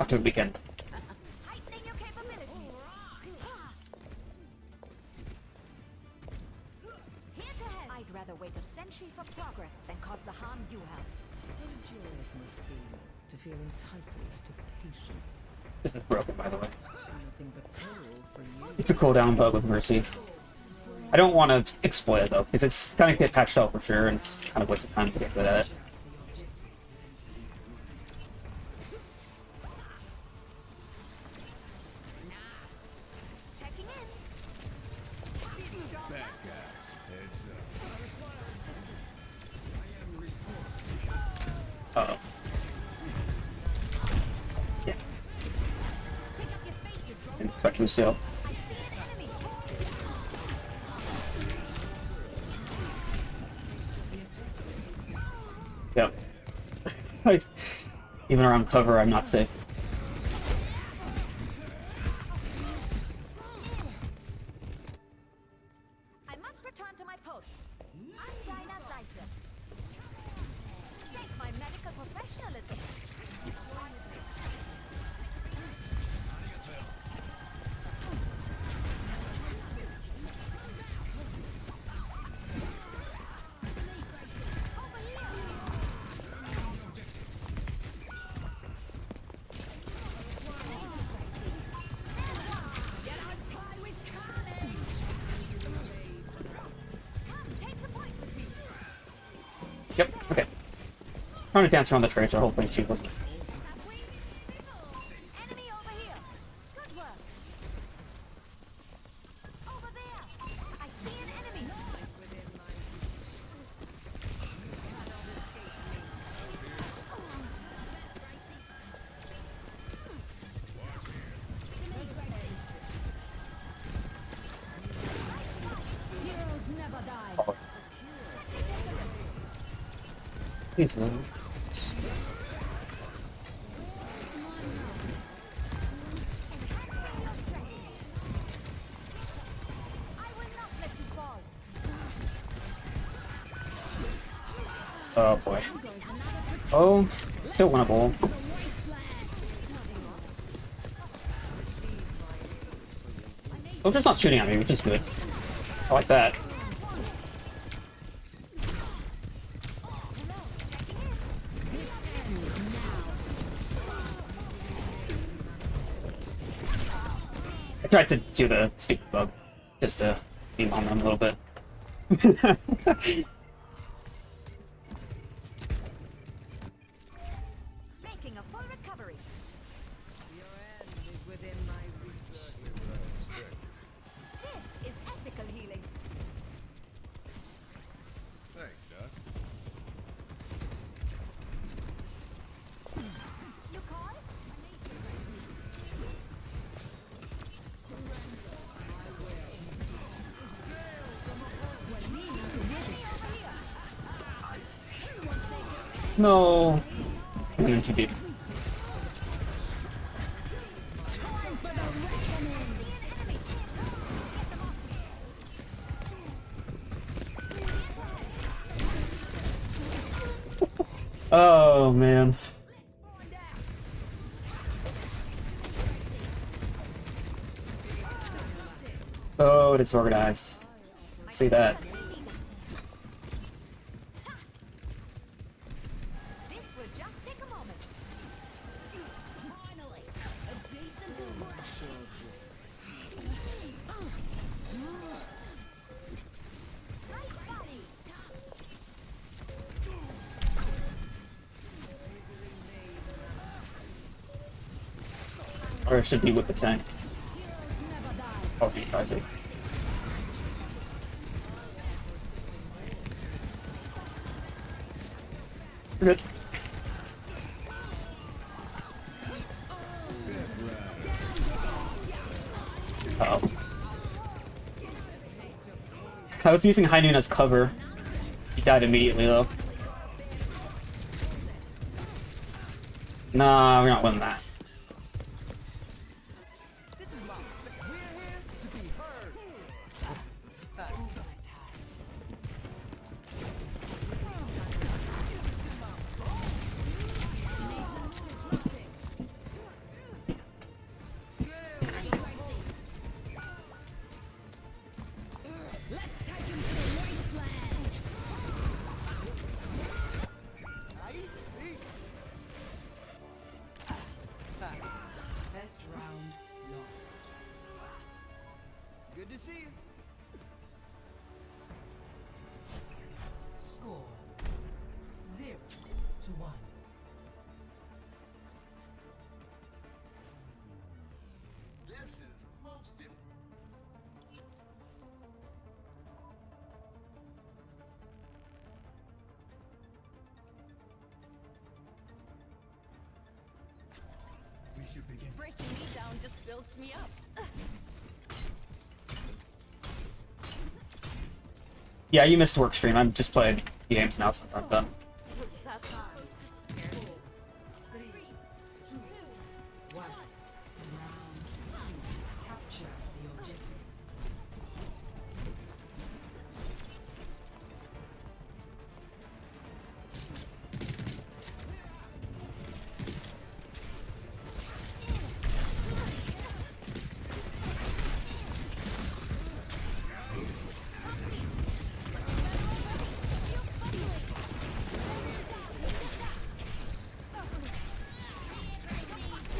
the weekend. Heightening your capabilities. Here to help. I'd rather wait a century for progress than cause the harm you have. What a joy it must be to feel entitled to patience. This is broken, by the way. Nothing but peril for you. It's a cooldown bug with Mercy. I don't want to exploit it though, because it's gonna get patched out for sure, and it's kind of waste of time to get good at it. Checking in. Bad guys, heads up. Uh oh. Yeah. Pick up your fate, you drone. Infect Lucille. I see an enemy. Yep. Nice. Even around cover, I'm not safe. I must return to my post. I'm Dinah Zeitler. Take my medical professionalism. Yep, okay. Trying to dance around the tracer, hopefully she wasn't. Enemy over here. Good work. Over there. I see an enemy. Heroes never die. Oh. Please, man. Enhancing your strength. I will not let you fall. Oh boy. Oh, still winnable. Oh, just not shooting at me, which is good. I like that. I tried to do the stupid bug, just to beam on them a little bit. Making a full recovery. Your end is within my reach. This is ethical healing. Thanks, Doc. You call? No. I'm gonna too deep. Oh man. Oh, disorganized. See that. This will just take a moment. Finally, a decent distraction. Right body. Or it should be with the tank. Heroes never die. Oh, he tried to. We're good. Uh-oh. I was using High Noon as cover. He died immediately though. Nah, we're not winning that. see you. Score 0-1. This is most We should begin. Breaking me down just builds me up. Yeah, you missed work stream. I'm just playing games now since I'm done. It's that time. 3, 2, 1. Round 2. Capture the objective.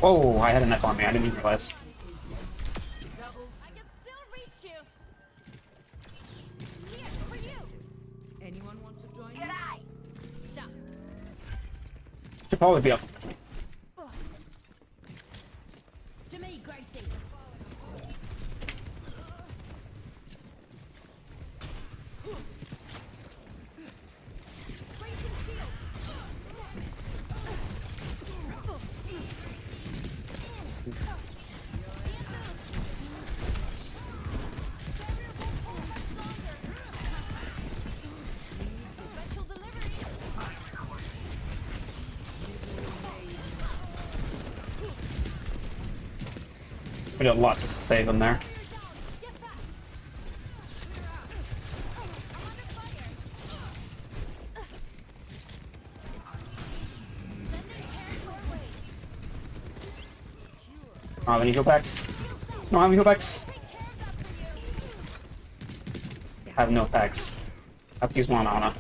Oh, I had a knife on me. I didn't even realize. I can still reach you. Here, for you. Anyone want to join me? Shot. Should probably be up. To me, Gracie. Bracing shield. Special delivery. We did a lot just to save him there. Get back. I'm under fire. Sending air your way. I don't have any heal packs. No, I don't have any heal packs. Take care of that for you. I have no packs. I have to use one on Ana.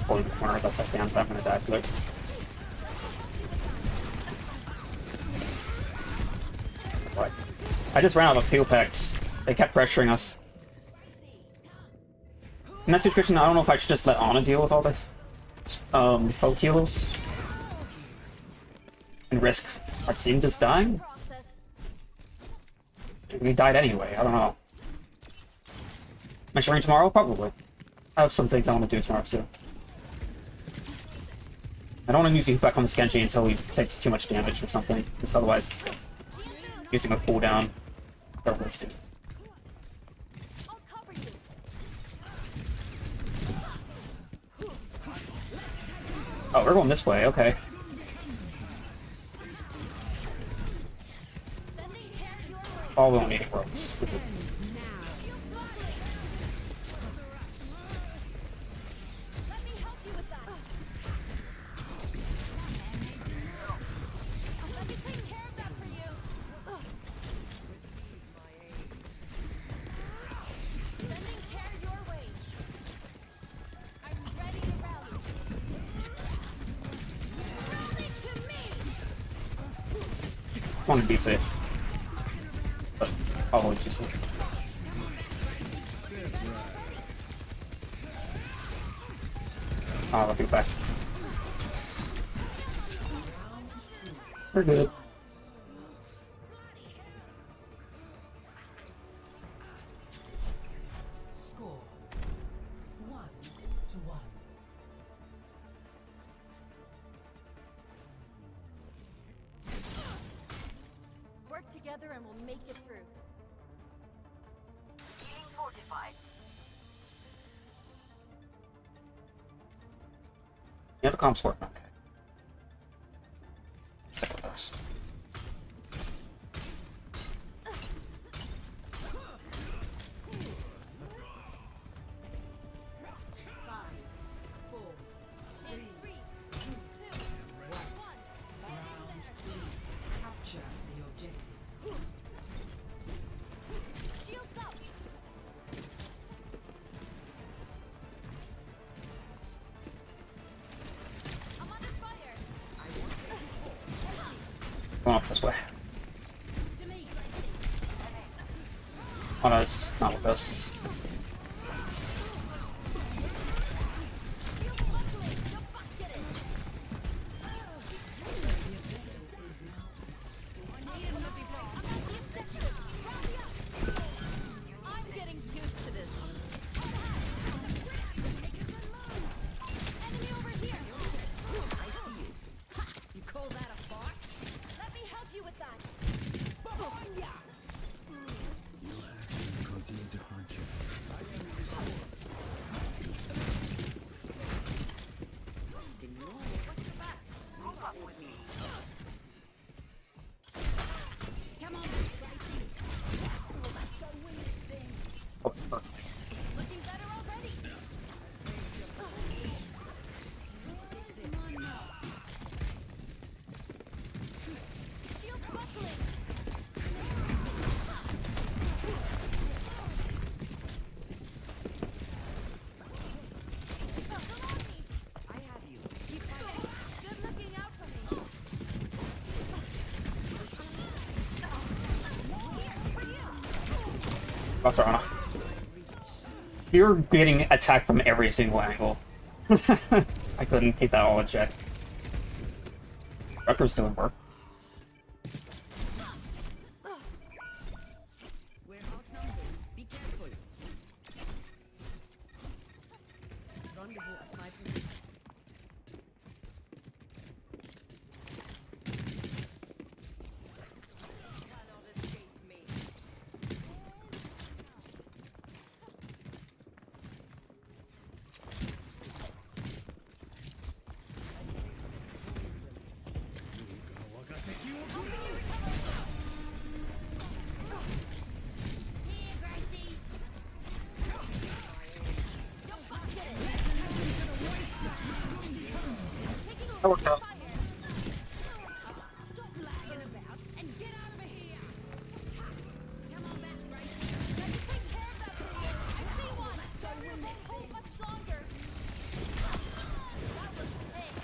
Pull in the corner best I can, but I'm gonna die to it. What? I just ran out of heal packs. They kept pressuring us. In that situation, I don't know if I should just let Ana deal with all the poke heals and risk our team just dying. Process. We died anyway. I don't know. Am I sharing tomorrow? Probably. I have some things I want to do tomorrow too. I don't want to use heal back on the Skenji until he takes too much damage or something, because otherwise using a cooldown they're wasted. I'll cover you. Oh, we're going this way. Okay. Sending hair your way. All we don't need works. Shield buckling. Let me help you with that. Let me take care of that for you. Sending hair your way. I'm ready to rally. Rally to me. I want to be safe, but probably too safe. I'll be back. We're good. Score 1-1. Work together and we'll make it through. Being fortified. Yeah, the comps work. Okay. Sick of this. Capture the objective. Shields up. I'm under going up this way. Oh no, it's not with us. Oh, sorry. You're getting attacked from every single angle. I couldn't keep that all in check. Rucker's doing work. We're outnumbered. Be careful. Rendezvous at my place. Cannot escape me. That worked out. Stop lagging about and get out of here. Come on back, Gracie. Let me take care of that for you. I see one. Don't win this whole much longer. That was it.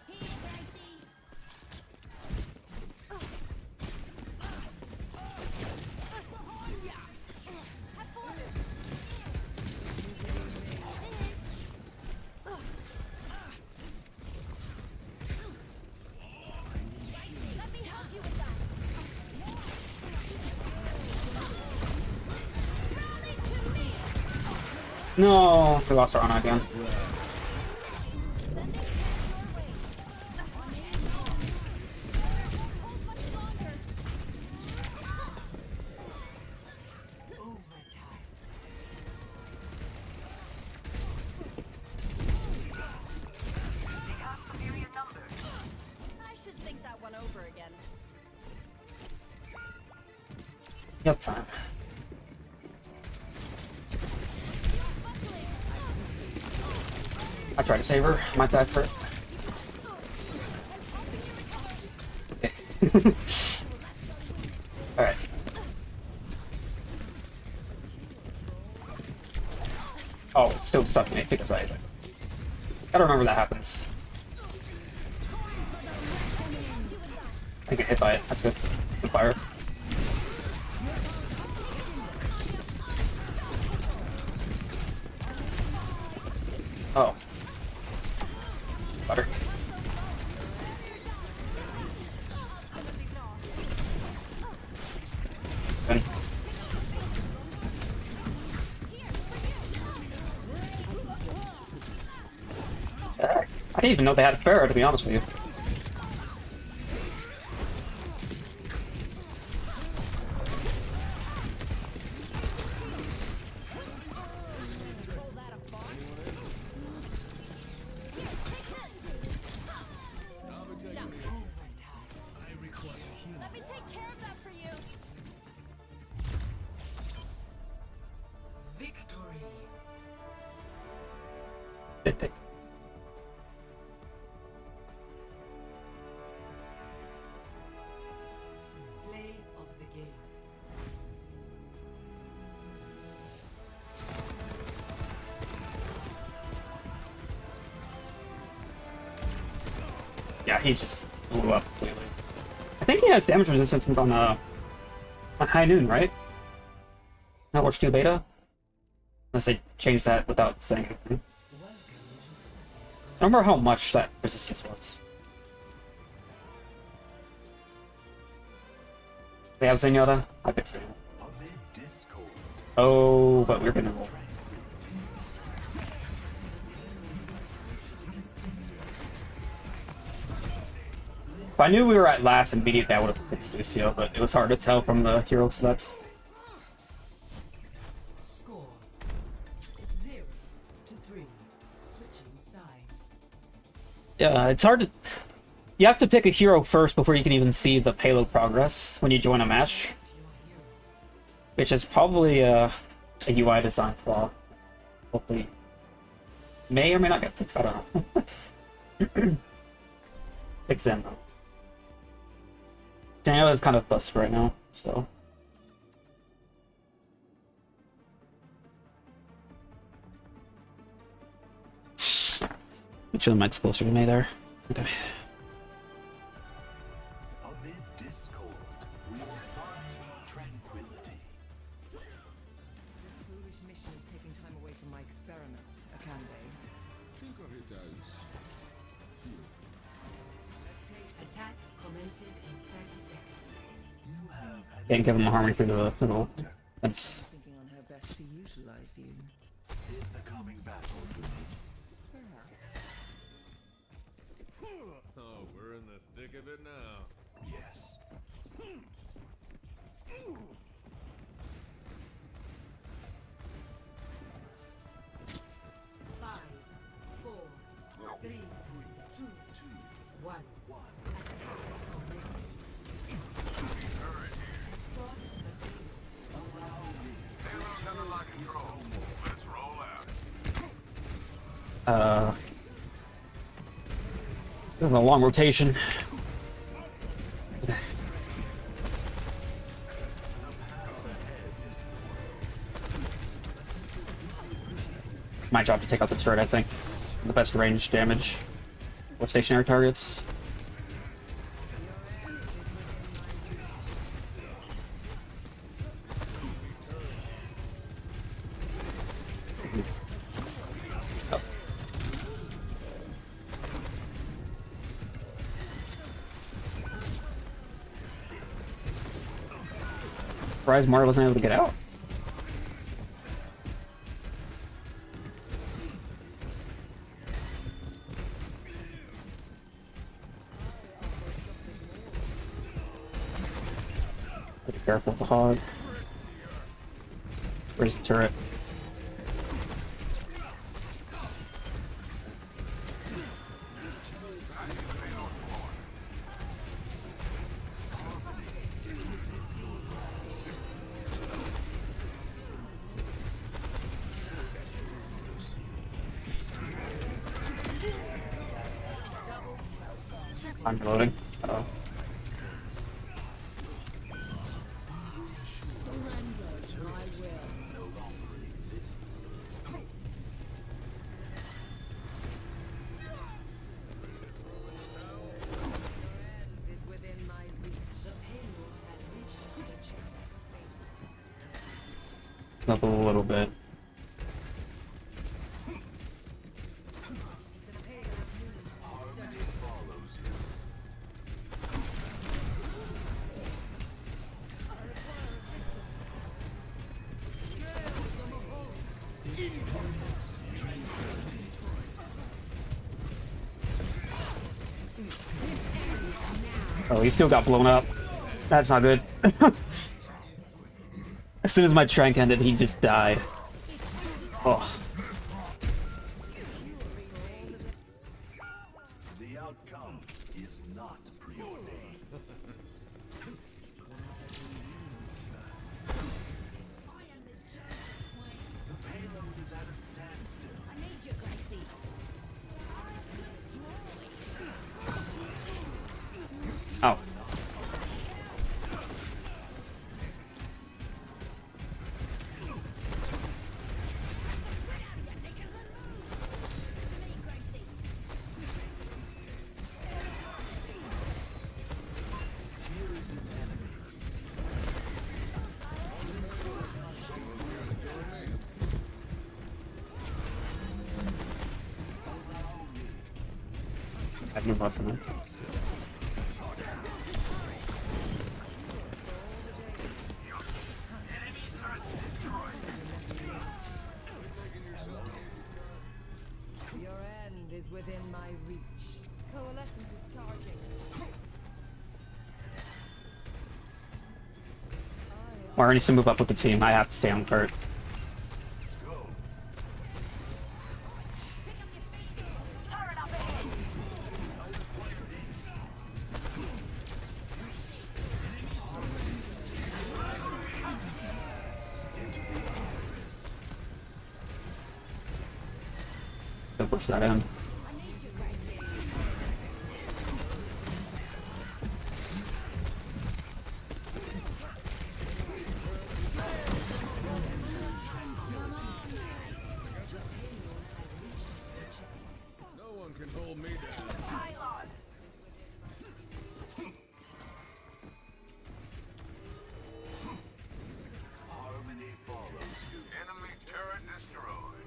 Here, Gracie. Behind ya. Have fun. Let me help you with that. Rally to me. No, we lost our honor again. Sending your way. On hand. Hold much longer. I should think that one over again. Yep, time. I tried to save her. Might die for it. Okay. Alright. Oh, it's still stuck me because I gotta remember that happens. I get hit by it. That's good. Good fire. Oh. Butter. Then. I didn't even know they had a Pharaoh, to be honest with you. Let me take care of that for you. Play of the game. Yeah, he just blew up completely. I think he has damage resistance on High Noon, right? Not Watch 2 Beta? Unless they changed that without saying anything. I don't remember how much that resistance was. They have Zenyatta? I picked Zenyatta. Oh, but we're gonna roll. If I knew we were at last immediately, I would have picked Lucio, but it was hard to tell from the hero select. Score 0-3. Switching sides. Yeah, it's hard to... You have to pick a hero first before you can even see the payload progress when you join a match. Which is probably a UI design flaw. Hopefully may or may not get fixed, I don't know. Fix Zen though. Daniel is kind of busted right now, so... Make sure the mic's closer to me there. Okay. Amid discord, we will find tranquility. This foolish mission is taking time away from my experiments, Akande. Think of it as fuel. Attack commences in 30 seconds. You have Can't give him a harmony through the middle. That's... Thinking on how best to utilize you. in the coming battle. Oh, we're in the thick of it now. Yes. 5, 4, 3, 2, 1. Attack commences. Start This is a long rotation. My job to take out the turret, I think. The best range damage for stationary targets. Oh. Surprised Mario wasn't able to get out. Be careful with the hog. Where's the turret? I'm reloading. Uh-oh. is within my reach. The payload has reached the checkpoint. Up a little bit. Oh, he still got blown up. That's not good. As soon as my trank ended, he just died. Oh. The outcome is not preordained. The payload is at a standstill. I need you, Gracie. Oh. move up from there. Your end is within my reach. Coalescence is charging. Or needs to move up with the team. I have to stay on Kurt. Go push that in. No one can hold me down. Harmony follows you. Enemy turret destroyed.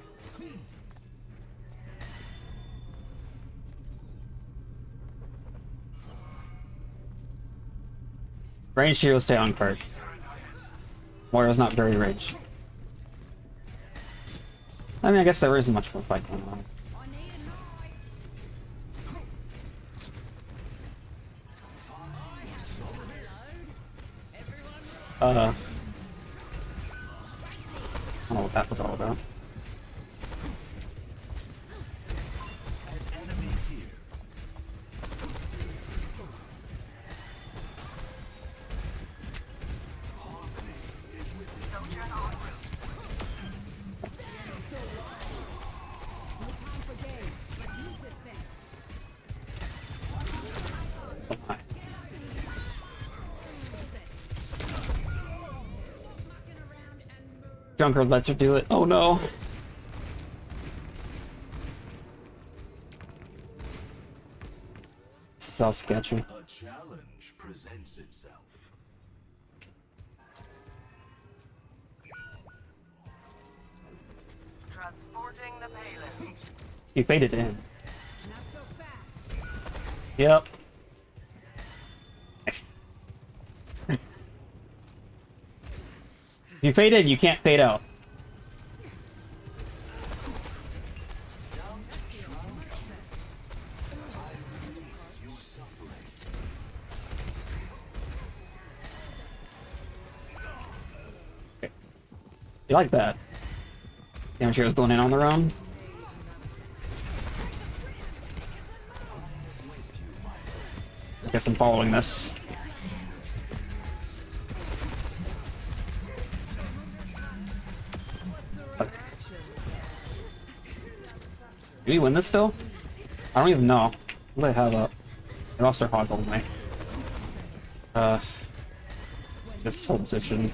Range heroes stay on Kurt. Wario's not very ranged. I mean, I guess there isn't much of a fight going on. I don't know what that was all about. Oh my. Junker lets her do it. Oh no. This is all sketchy. A challenge presents itself. Transporting the payload. You faded in. Not so fast. Yep. Nice. If you fade in, you can't fade out. Okay. You like that? Damn sure was going in on their own. I guess I'm following this. Do we win this still? I don't even know. What do they have up? They lost their hog only. This whole position.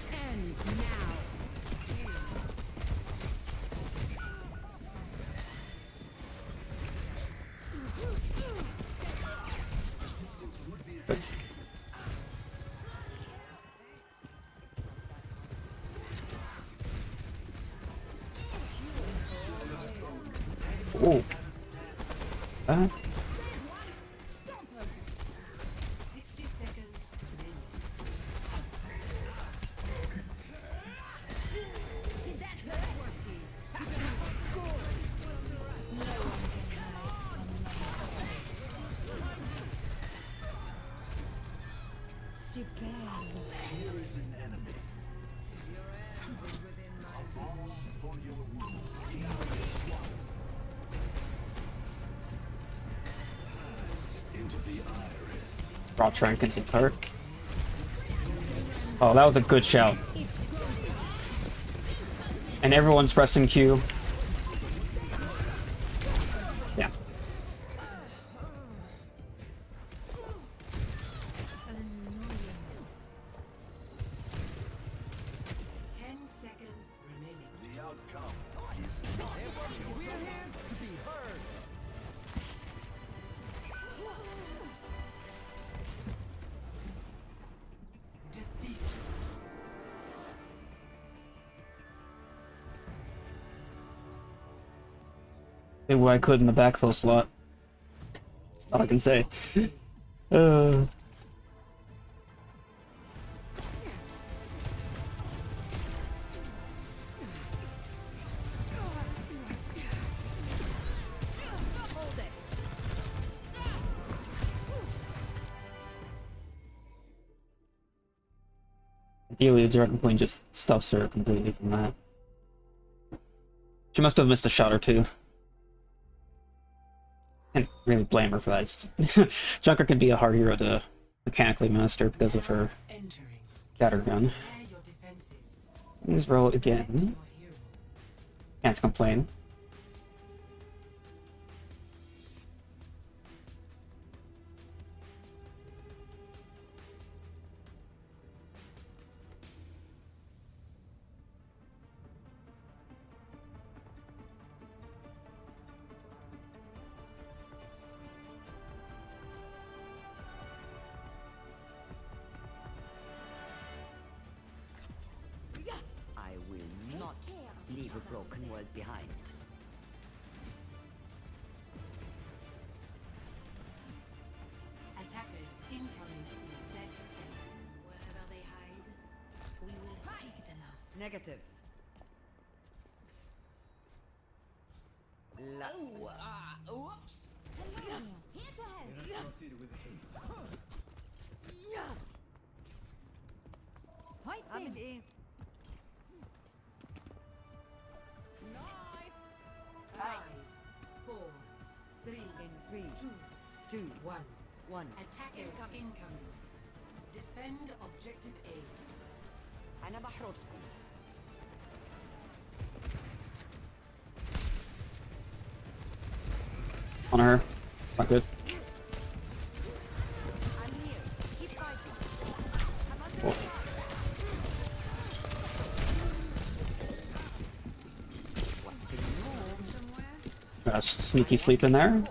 Good. Oh. 60 seconds remaining. Did that hurt? Here is an enemy. Your end is within my Bomb for your wound. Pass into the iris. Raw Trank into Kurt. Oh, that was a good shout. And everyone's pressing Q. Yeah. The outcome is not We're here to be heard. Defeat. Did what I could in the backfill slot. all I can say. Uh, Ideally, Dragon Queen just stuffs her completely from that. She must have missed a shot or two. Can't really blame her for that. Junker can be a hard hero to mechanically master because of her scattergun. Let's roll again. Can't complain. I will not leave a broken world behind. Attackers incoming in 30 seconds. Wherever they hide, we will dig them out. Negative. Whoops. Hello. Hands ahead. Proceeded with haste. Fight I'm him. in aim. Knife. 5, 4, 3, In 3, 2, 2, 1. 1. Attackers incoming. Defend objective A. أنا بحرسكم. On her. Not good. I'm here. Keep fighting. I'm under Whoa. attack. What's the move? Sneaky sleep in there.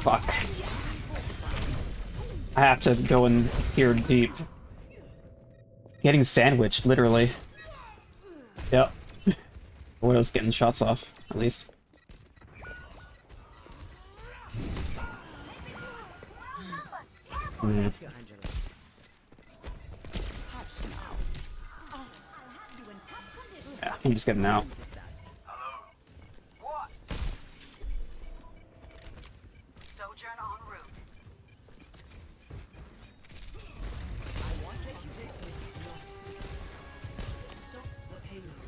Fuck. I have to go in here deep. Getting sandwiched, literally. Yep. Widow's getting shots off, at least. Mm. Your Angela. Yeah, I'm just getting out. What? Sojourn en route. I want objective lost. Stop the payload.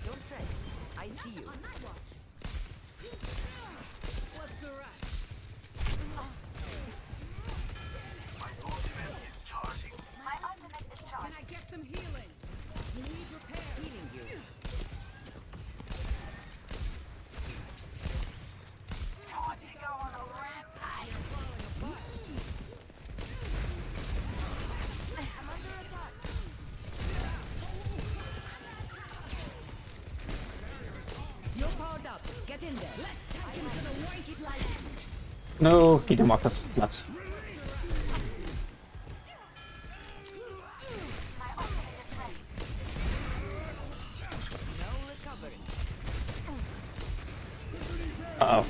Don't fret. I see you. What's the rush? My ultimate is Can charged. I get some healing? You need repair. Healing you. Time to go on a rampage. I'm under attack. You're powered up. Get in there. Let's take him to the wasteland. No, he didn't walk us nuts. My ultimate is ready. No recovery. Uh-oh.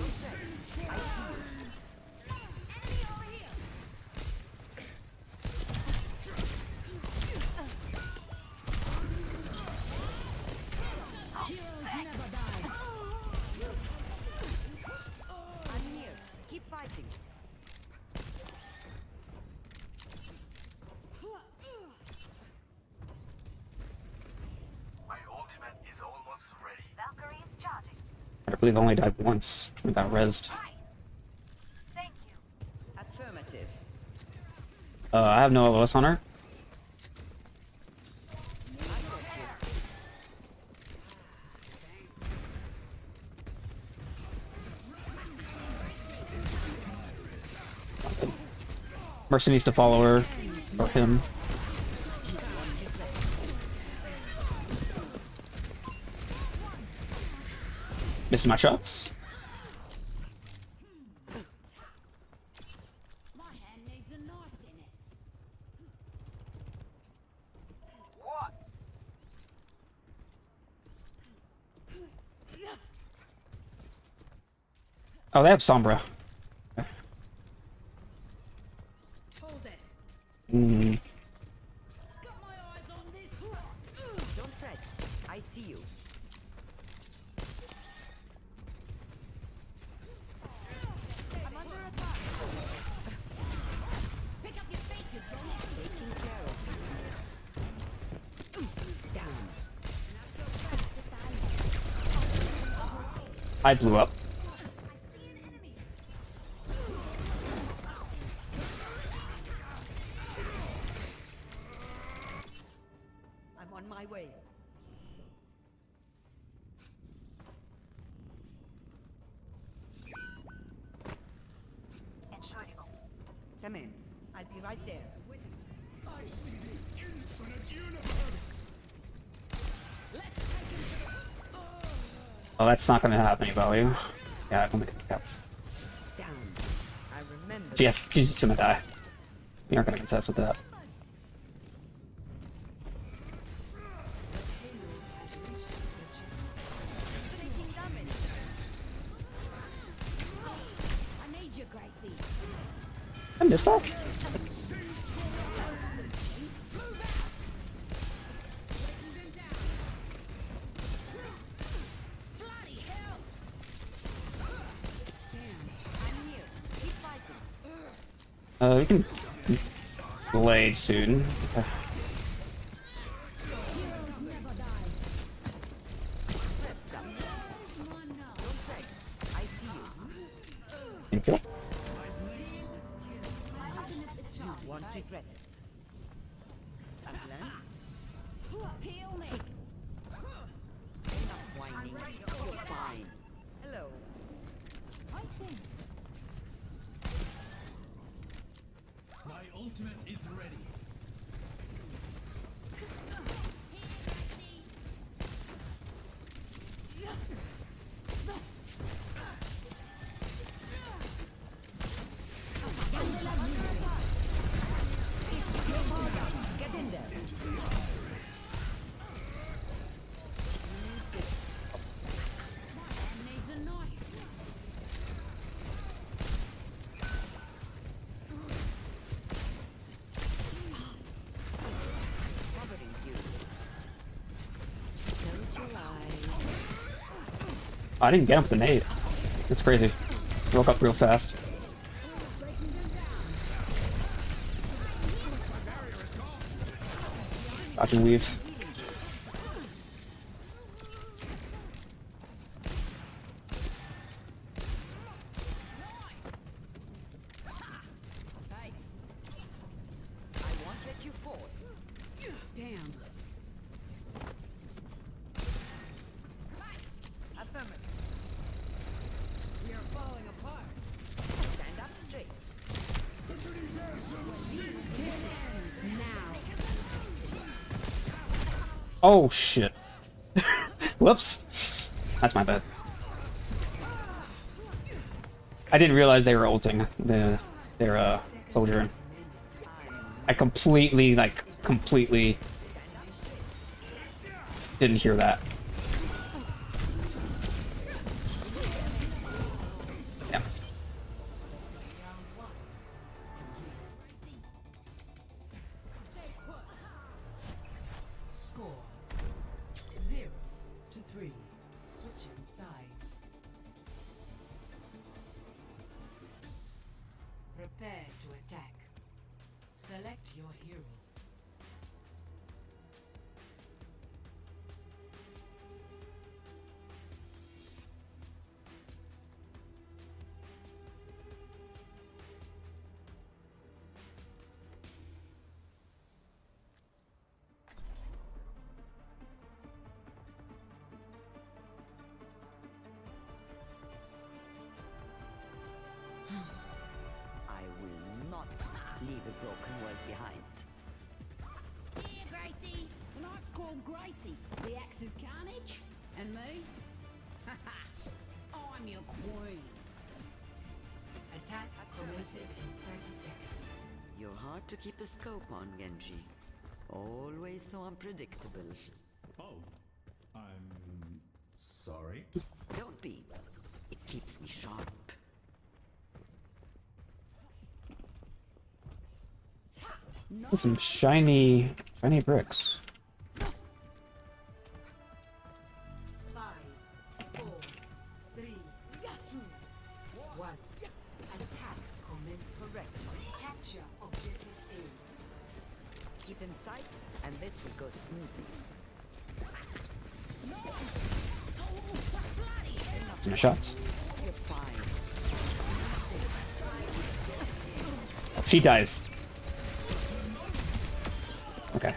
I'm here. Keep fighting. My ultimate is almost ready. Valkyrie is charging. I believe I only died once. I got rezzed. Right. Thank you. Affirmative. I have no LOS on her. Mercy needs to follow her, or him. Missing my shots. Oh, they have Sombra. Hold it. Mm. Got my eyes on this. Don't fret. I see you. I'm under attack. Pick up your feet, you drone. Taking care of you. Down. I blew up. I'm on my way. Entschuldigung. Come in. I'll be right there. I see the infinite universe. Oh, that's not gonna have any value. Yeah, I don't think it can. Down. I remember. Yes, she's just gonna die. We aren't gonna contest with that. I need you, Gracie. I missed that. We can blade soon. Okay. I see you. Thank you. You won't regret it. And then? Heal me. Enough whining. You're fine. Hello. Fighting. My ultimate is ready. Get in there. Man needs a knife. Covering you. Close your eyes. I didn't get him with the nade. That's crazy. Woke up real fast. Dodge and weave. Hey, I won't let you fall. damn. Affirmative. We are falling apart. Stand up straight. Oh shit. Whoops. That's my bad. I didn't realize they were ulting their soldier. I completely didn't hear that. Yeah. Score 0-3. Switching sides. Prepare to attack. Select your hero. I will not leave a broken world behind. Here, Gracie. The knife's called Gracie. The axe is Carnage. And me? I'm your queen. Attack commences in 30 seconds. You're hard to keep a scope on, Genji. Always so unpredictable. Oh, I'm sorry. Don't be. It keeps me sharp. Some shiny bricks. 5, 4, 3, 2, 1. Attack commence. Correct. Capture objective A. Keep in sight, and this will go smoothly. Some shots. You're fine. She dies. Okay.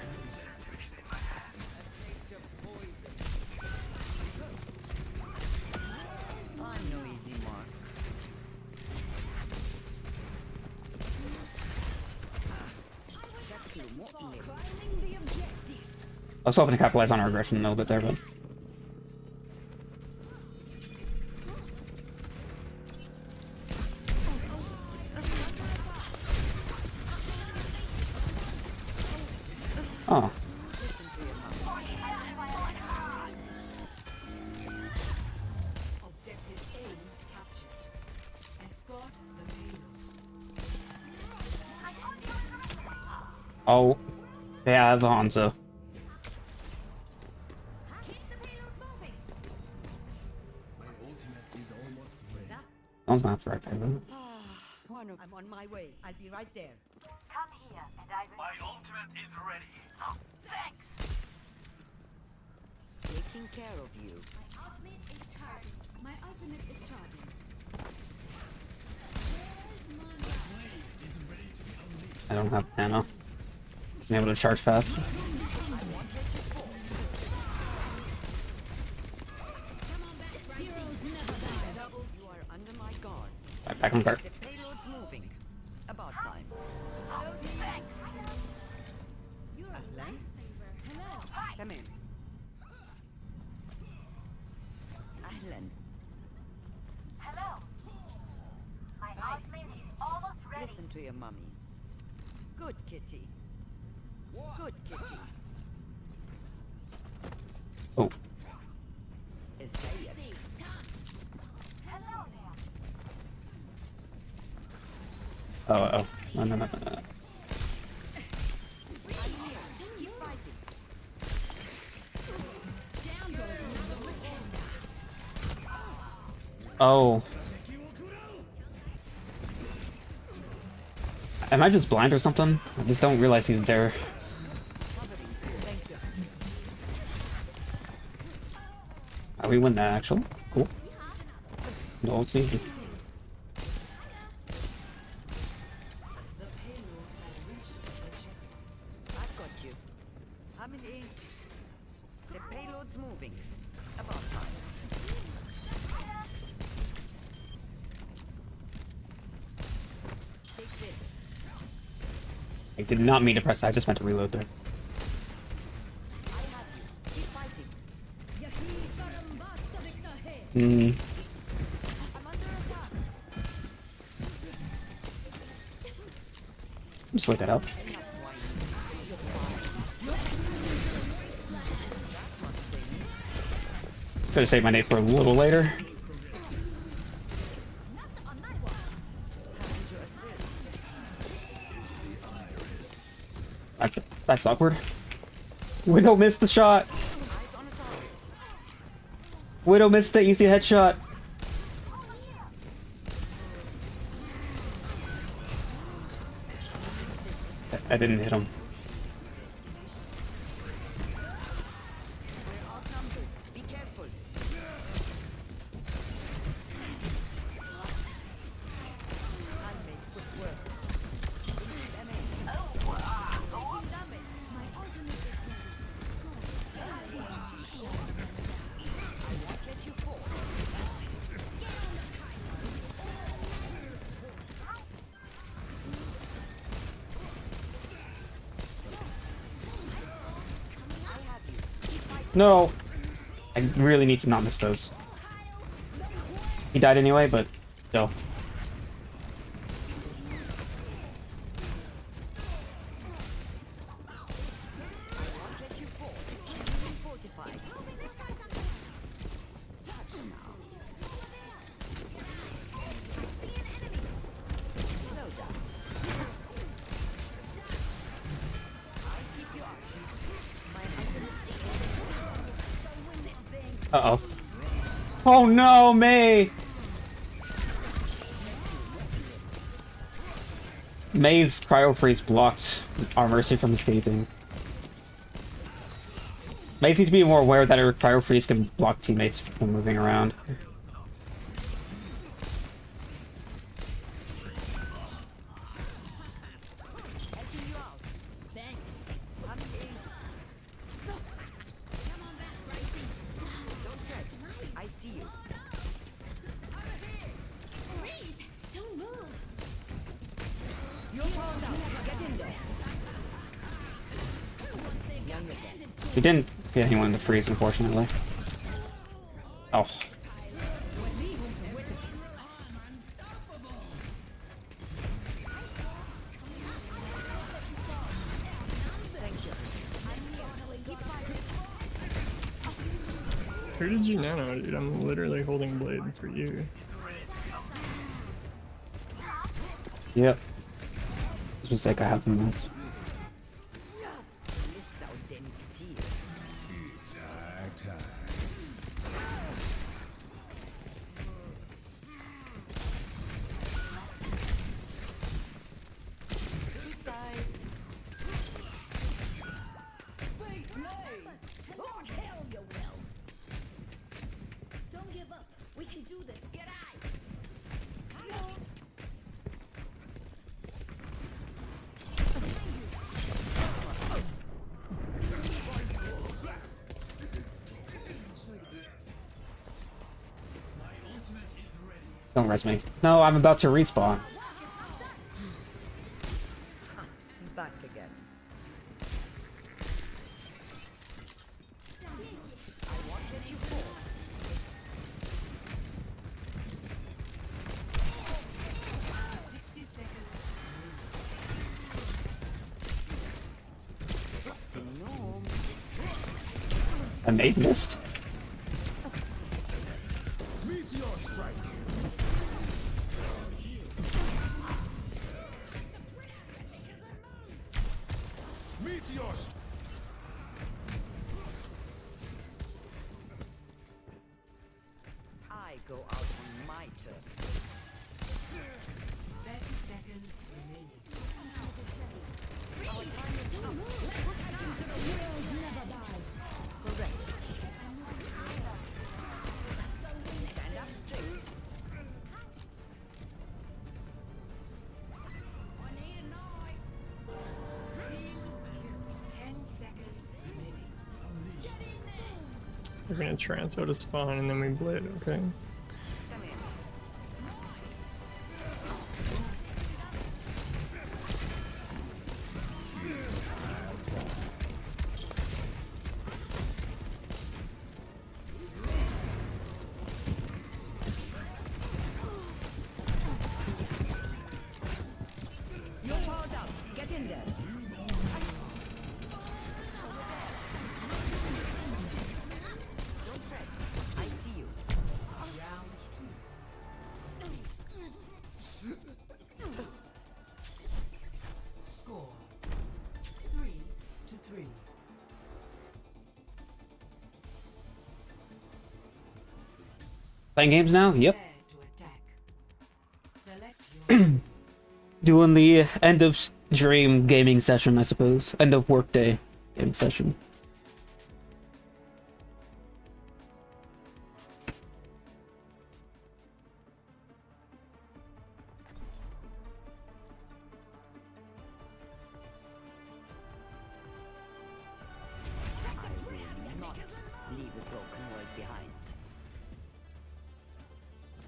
I'm no easy mark. I was hoping to capitalize on our aggression a little bit there, but oh. Objective A captured. Escort the payload. Oh. They have Hanzo. My ultimate is almost ready. That one's not the right payload. I'm on my way. I'll be right there. Come here, and I will. My ultimate is ready. Thanks. Taking care of you. My ultimate is charging. My ultimate is charging. I don't have mana. I'm able to charge fast. You are under my guard. Right, back on guard. The payload's moving. About time. You're a lifesaver. Hello. Come in. Ahlan. Hello. My ultimate is almost ready. Listen to your mummy. Good kitty. Good kitty. Oh. Isaiah. Hello there. Oh. No. Oh. Am I just blind or something? I just don't realize he's there. Oh, we win that actually. Cool. No, it's easy. I've got you. How many? The payload's moving. About time. Take this. I did not mean to press that, I just meant to reload there. I have you. Keep fighting. Hmm. I'm under attack. Just wait that out. Could have saved my nade for a little later. That's awkward. Widow missed the shot. Widow missed the easy headshot. I didn't hit him. We're outnumbered. Be careful. Handmade quick work. Get you forward. No. I really need to not miss those. He died anyway, but still. Get you forward. Fortified. Slow down. Uh-oh. Oh no, May! May's cryo freeze blocked our Mercy from escaping. May needs to be more aware that her cryo freeze can block teammates from moving around. I see you. Freeze! Don't move! You're called out. Get in there. We didn't get anyone to freeze, unfortunately. Oh. Who did you nano, dude? I'm literally holding blade for you. Yep. It's a mistake I have the most. It's our time. Don't give up. We can do this. Get out! Don't res me. No, I'm about to respawn. Back again. I wanted you for. I made missed. Meteor strike. Meteor. I go out on my turn. 30 seconds remaining. Correct. Stand up straight. 10 seconds remaining. We're gonna trance out a spawn and then we blade, okay? Come in. You're powered up. Get in there. Don't fret. I see you. Round 2. Score 3-3. Playing games now? Yep. Prepare to attack. Select your Doing the end of stream gaming session, I suppose. End of workday game session. I will not leave a broken world behind.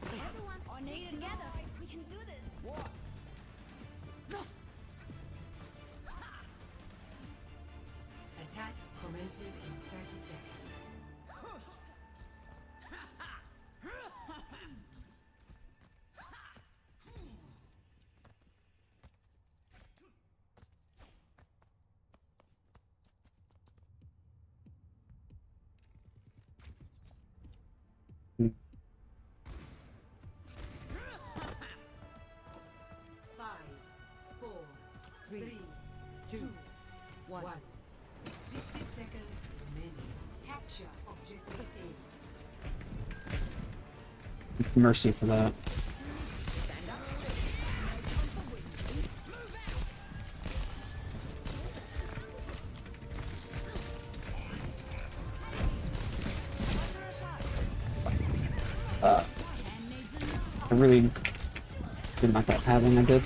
Everyone, stick together. We can do this. attack commences in 30 seconds. Five, four, three, two, one. 60 seconds remaining. Capture Mercy for that. I really didn't like that having I did.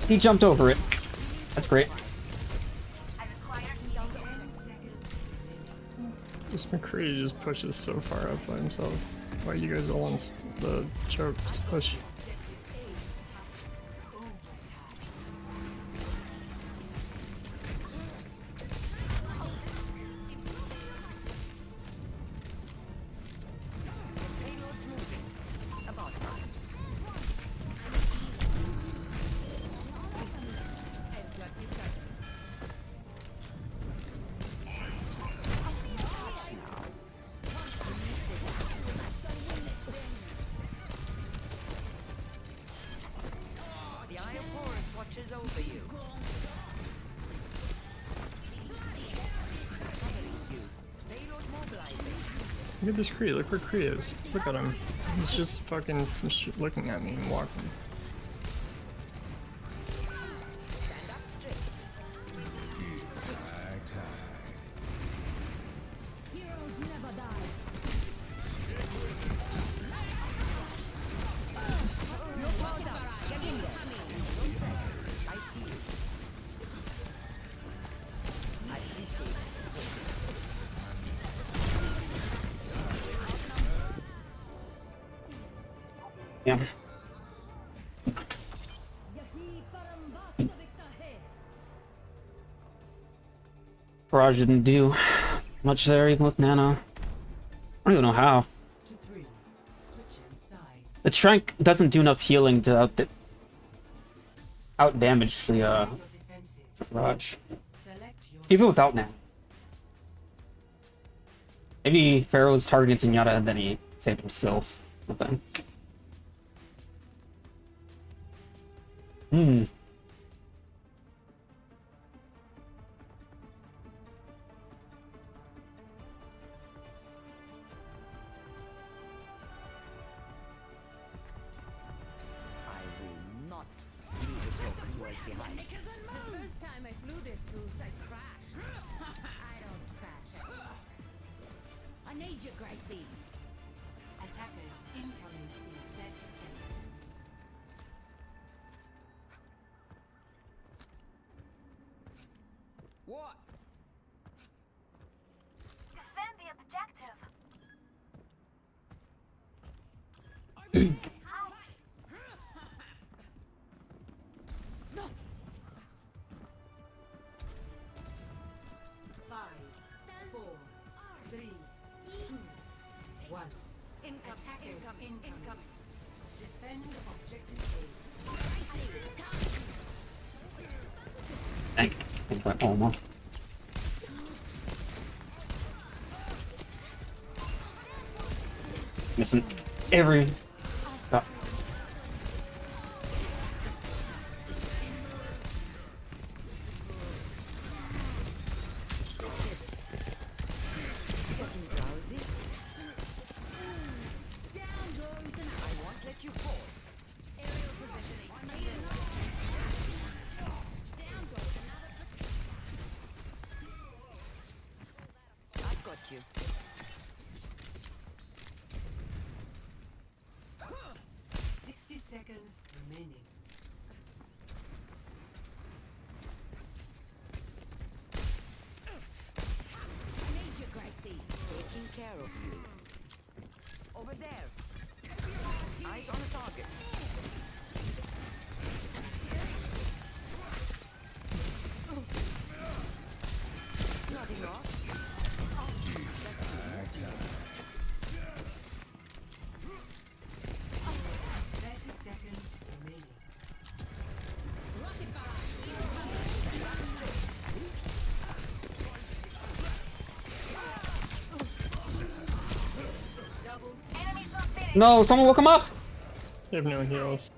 He jumped over it. That's great. This McCree just pushes so far up by himself. Why are you guys all on the choke to push? Look at this Kree, look where Kree is. Look at him. He's just fucking looking at me and walking. Heroes never die. Yeah. Barrage didn't do much there, even with Nana. I don't even know how. The Trank doesn't do enough healing to out damage the Barrage. Even without Nana. Maybe Pharaoh was targeting Zenyatta and then he saved himself with them. What? Defend the objective. Thank you. Oh, no. Missing every... Oh. You. 60 seconds remaining. I need you, Gracie. Taking care of you. Over there. Eyes on the target. Nodding off. 30 seconds remaining. No, someone woke him up! You have no heals.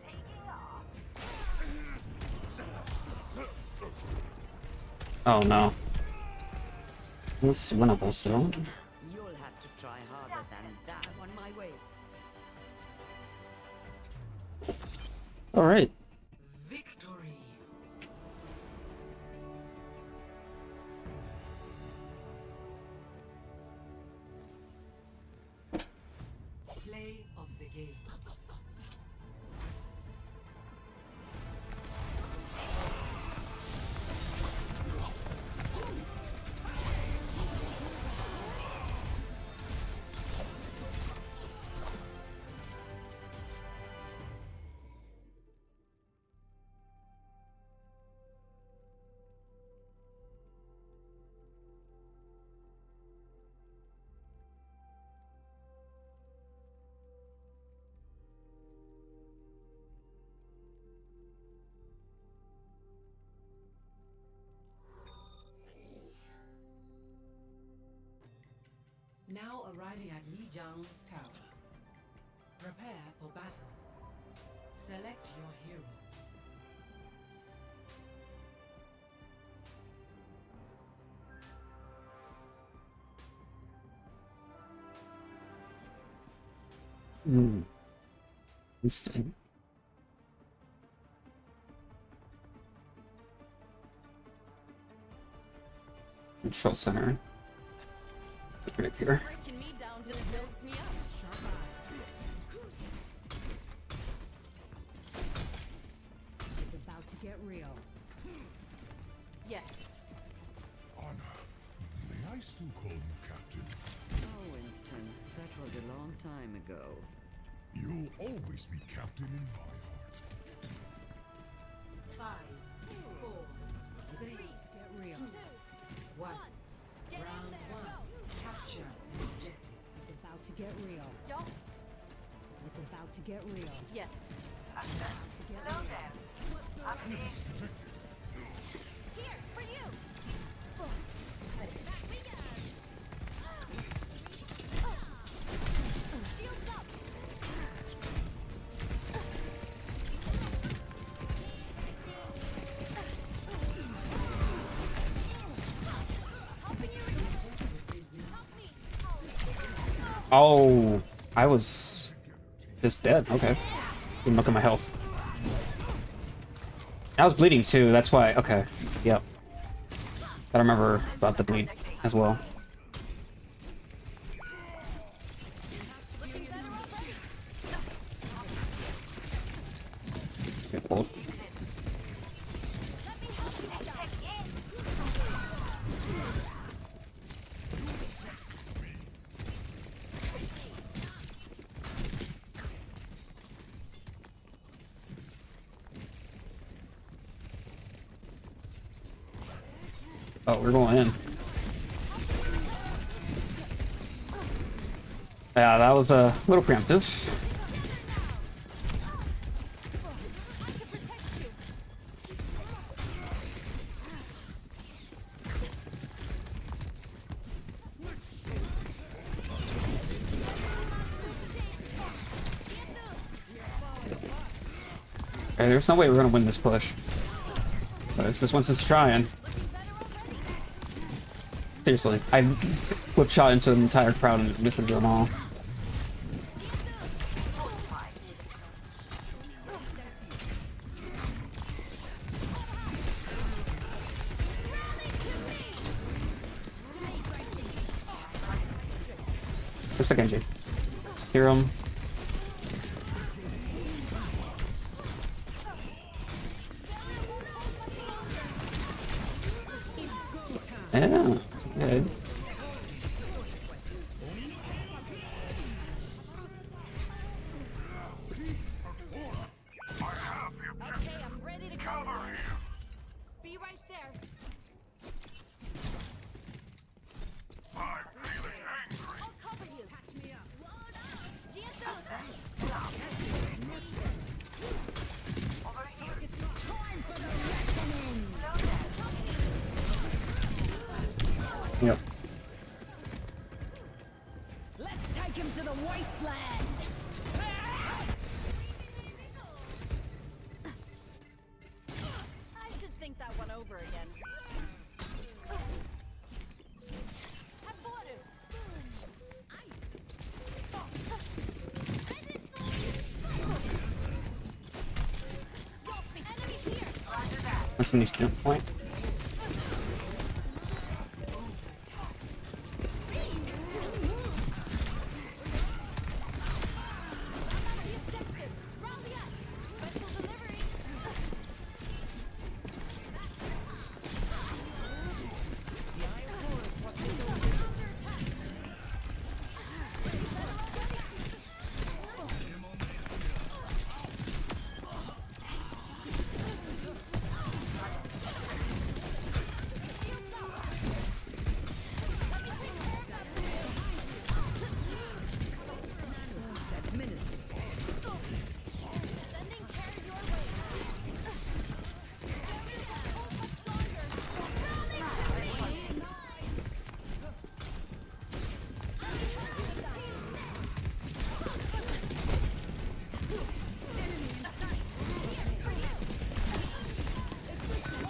Oh no. It's winnable still. You'll have to try harder than that. I'm on my way. Alright. Victory. Play of the game. Now arriving at Lijiang Tower. Prepare for battle. Select your hero. Interesting. Control center. Right here. Breaking me down just builds me up. Sharp eyes. It's about to get real. Yes. Honor, may I still call you Captain? Oh, Winston, that was a long time ago. You'll always be Captain in my heart. 5, 4, 3, Get real. 2, 1. Round 1. Capture the objective. It's about to get real. Don't. It's about to get real. Yes. About to get real. Here, for you. Back we go. Shields up. Helping you again. Help me. Oh, I was just dead. Okay. Didn't look at my health. I was bleeding too, that's why. Okay. Yep. I remember about the bleed as well. Looking better already. Get pulled. Let me help you guys. Oh, we're going in. Yeah, that was a little preemptive. Okay, there's no way we're gonna win this push. But if this wants us trying. Seriously, I whip shot into the entire crowd and it misses them all. Just a Genji. Hear him. Yeah, good. Okay, I'm ready to go. Be right there. I'll cover you. Catch me up. Yep. Let's take him to the wasteland. That's a nice jump point.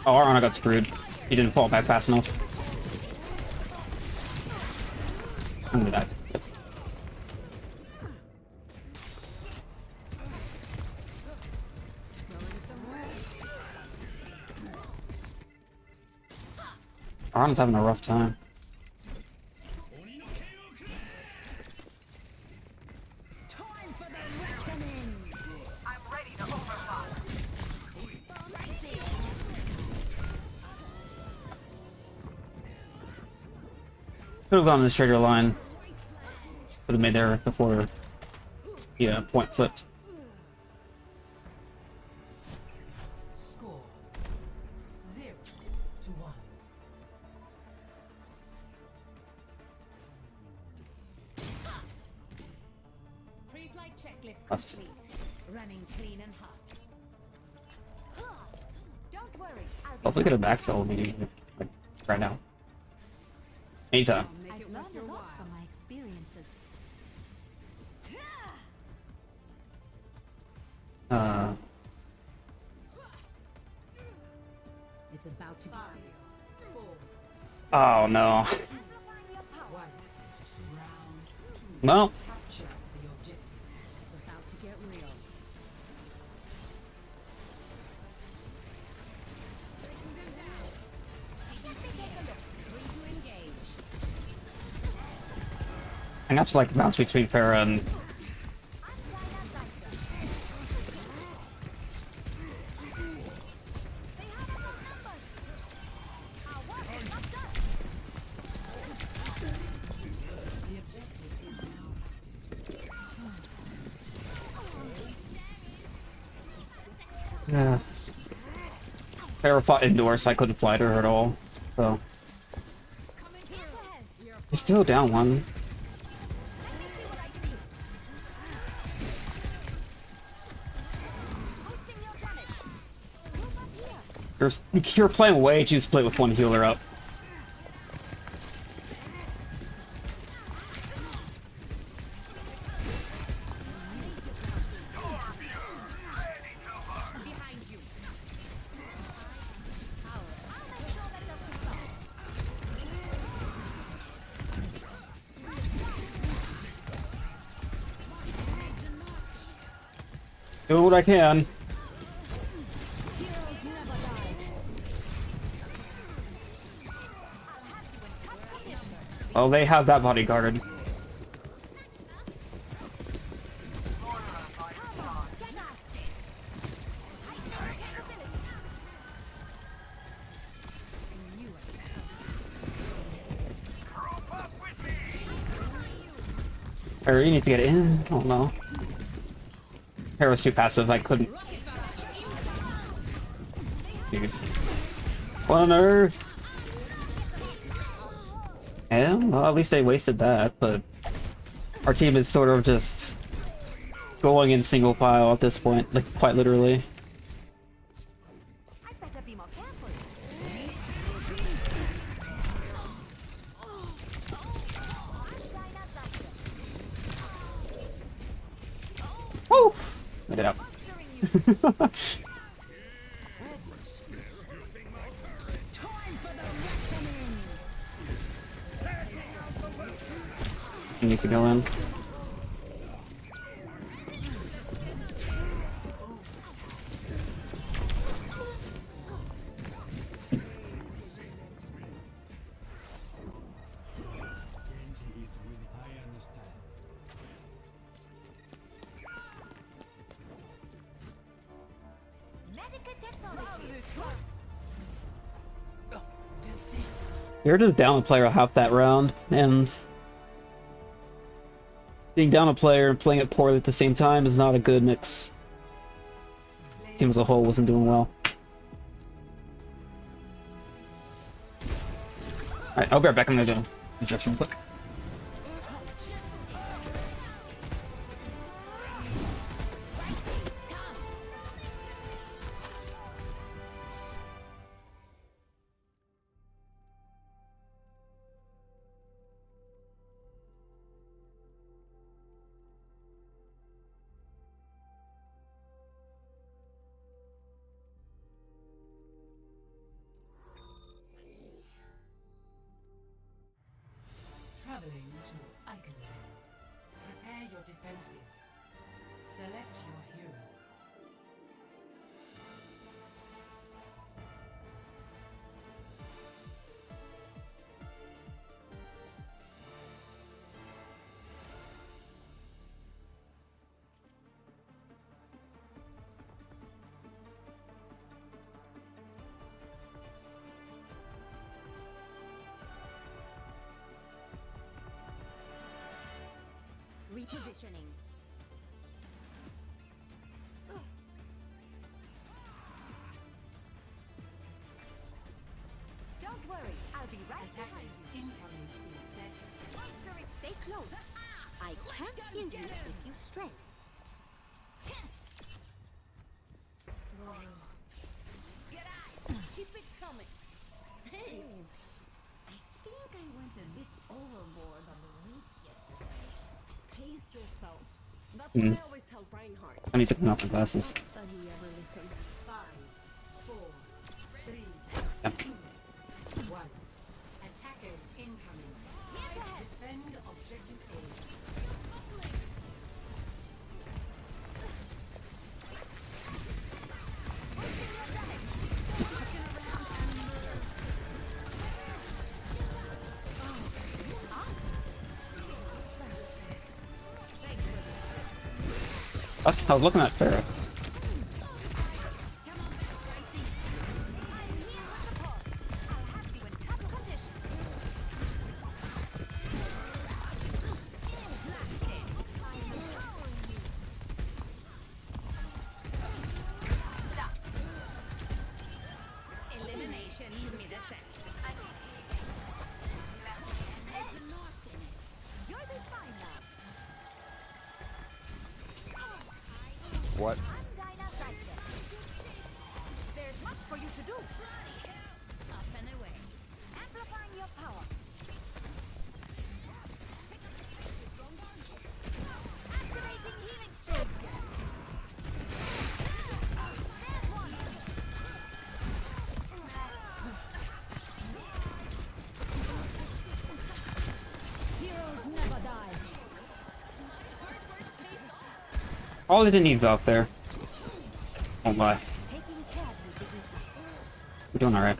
Oh, Arana got screwed. He didn't fall back fast enough. I'm gonna die. Arana's having a rough time. Could have gone in the straighter line. Could have made there before the point flipped. Score 0-1. Pre-flight checklist Left. complete. Running clean and hot. Don't worry, I'll be Hopefully get a backfill immediately, like right now. Anytime. I've learned a lot from my experiences. It's about to be real. Oh no. One. Round 2. No. Capture the objective. It's about to get real. And that's like the bounce between Farah and yeah. Farah fought indoors, so I couldn't fly to her at all. So you're still down one. You're playing way too split with one healer up. Doing what I can. Oh, they have that bodyguarded. Or you need to get in. Oh no. Hair was too passive, I couldn't. Dude. What on earth? Yeah, well, at least they wasted that, but our team is sort of just going in single file at this point, like quite literally. I better be more careful. Woo! Look it up. He needs to go in. You're just down a player half that round, and being down a player and playing it poorly at the same time is not a good mix. Team as a whole wasn't doing well. Alright, I'll be right back. I'm gonna do instruction real quick. Traveling to Icondale. Prepare your defenses. Select your hero. Repositioning. Don't worry, I'll be right Attackers behind you. incoming in 30 seconds. Monster, stay close. I can't heal you if you stray. Keep it coming. Hey, I think I went a bit overboard on the roots yesterday. Pace yourself. That's what I always tell Reinhardt. I need to turn off my glasses. That he ever listens. 5, 4, 3, Yep. 2, 1. Attackers incoming. Defend objective A. I was looking at Farah. Elimination to me the set. You'll be fine now. What? There's much for you to do. Up and away. Amplifying your power. Activating healing stroke. There's one. Heroes never die. Oh, they didn't need Valk there. Oh my. Taking care of you, didn't We're doing alright.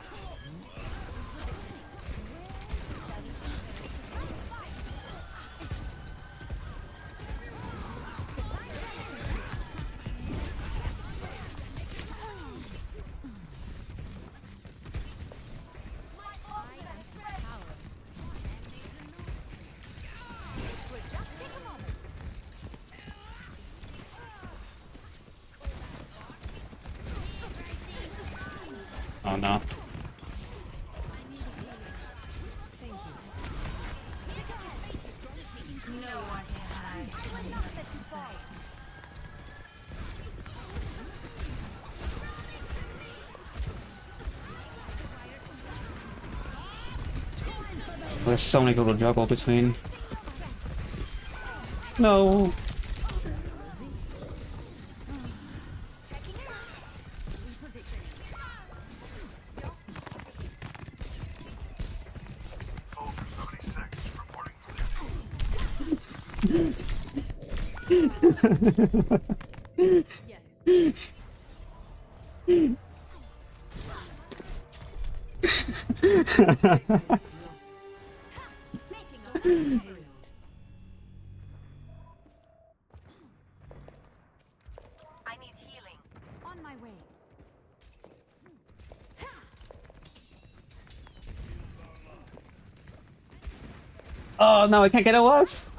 Oh no. There's so many people to juggle between. No. I need healing. On my way. Oh no, I can't get LS.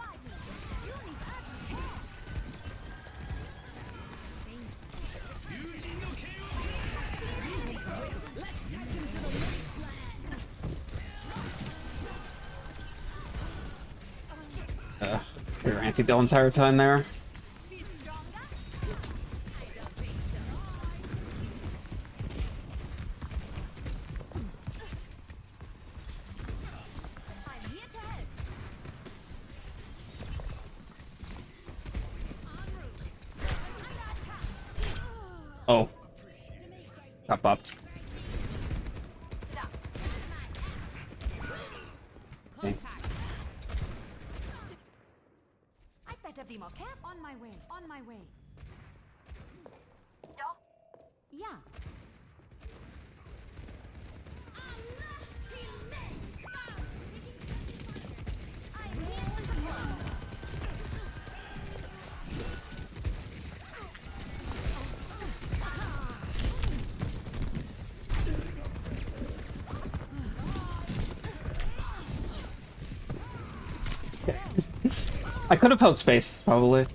We were anti the entire time there. Oh. Got bopped. Okay. I better be more careful. On my way. On my way. Yeah. I could have held space, probably.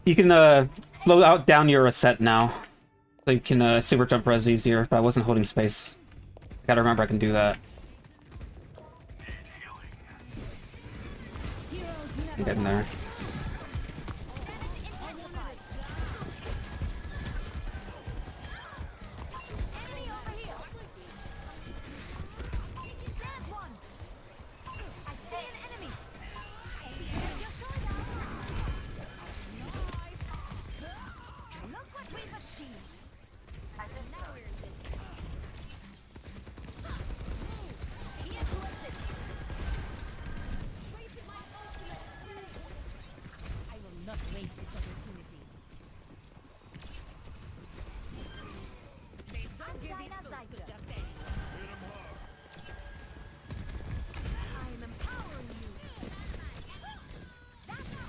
You can slow out down your set now. So you can super jump res easier, but I wasn't holding space. I gotta remember I can do that. I'm getting there.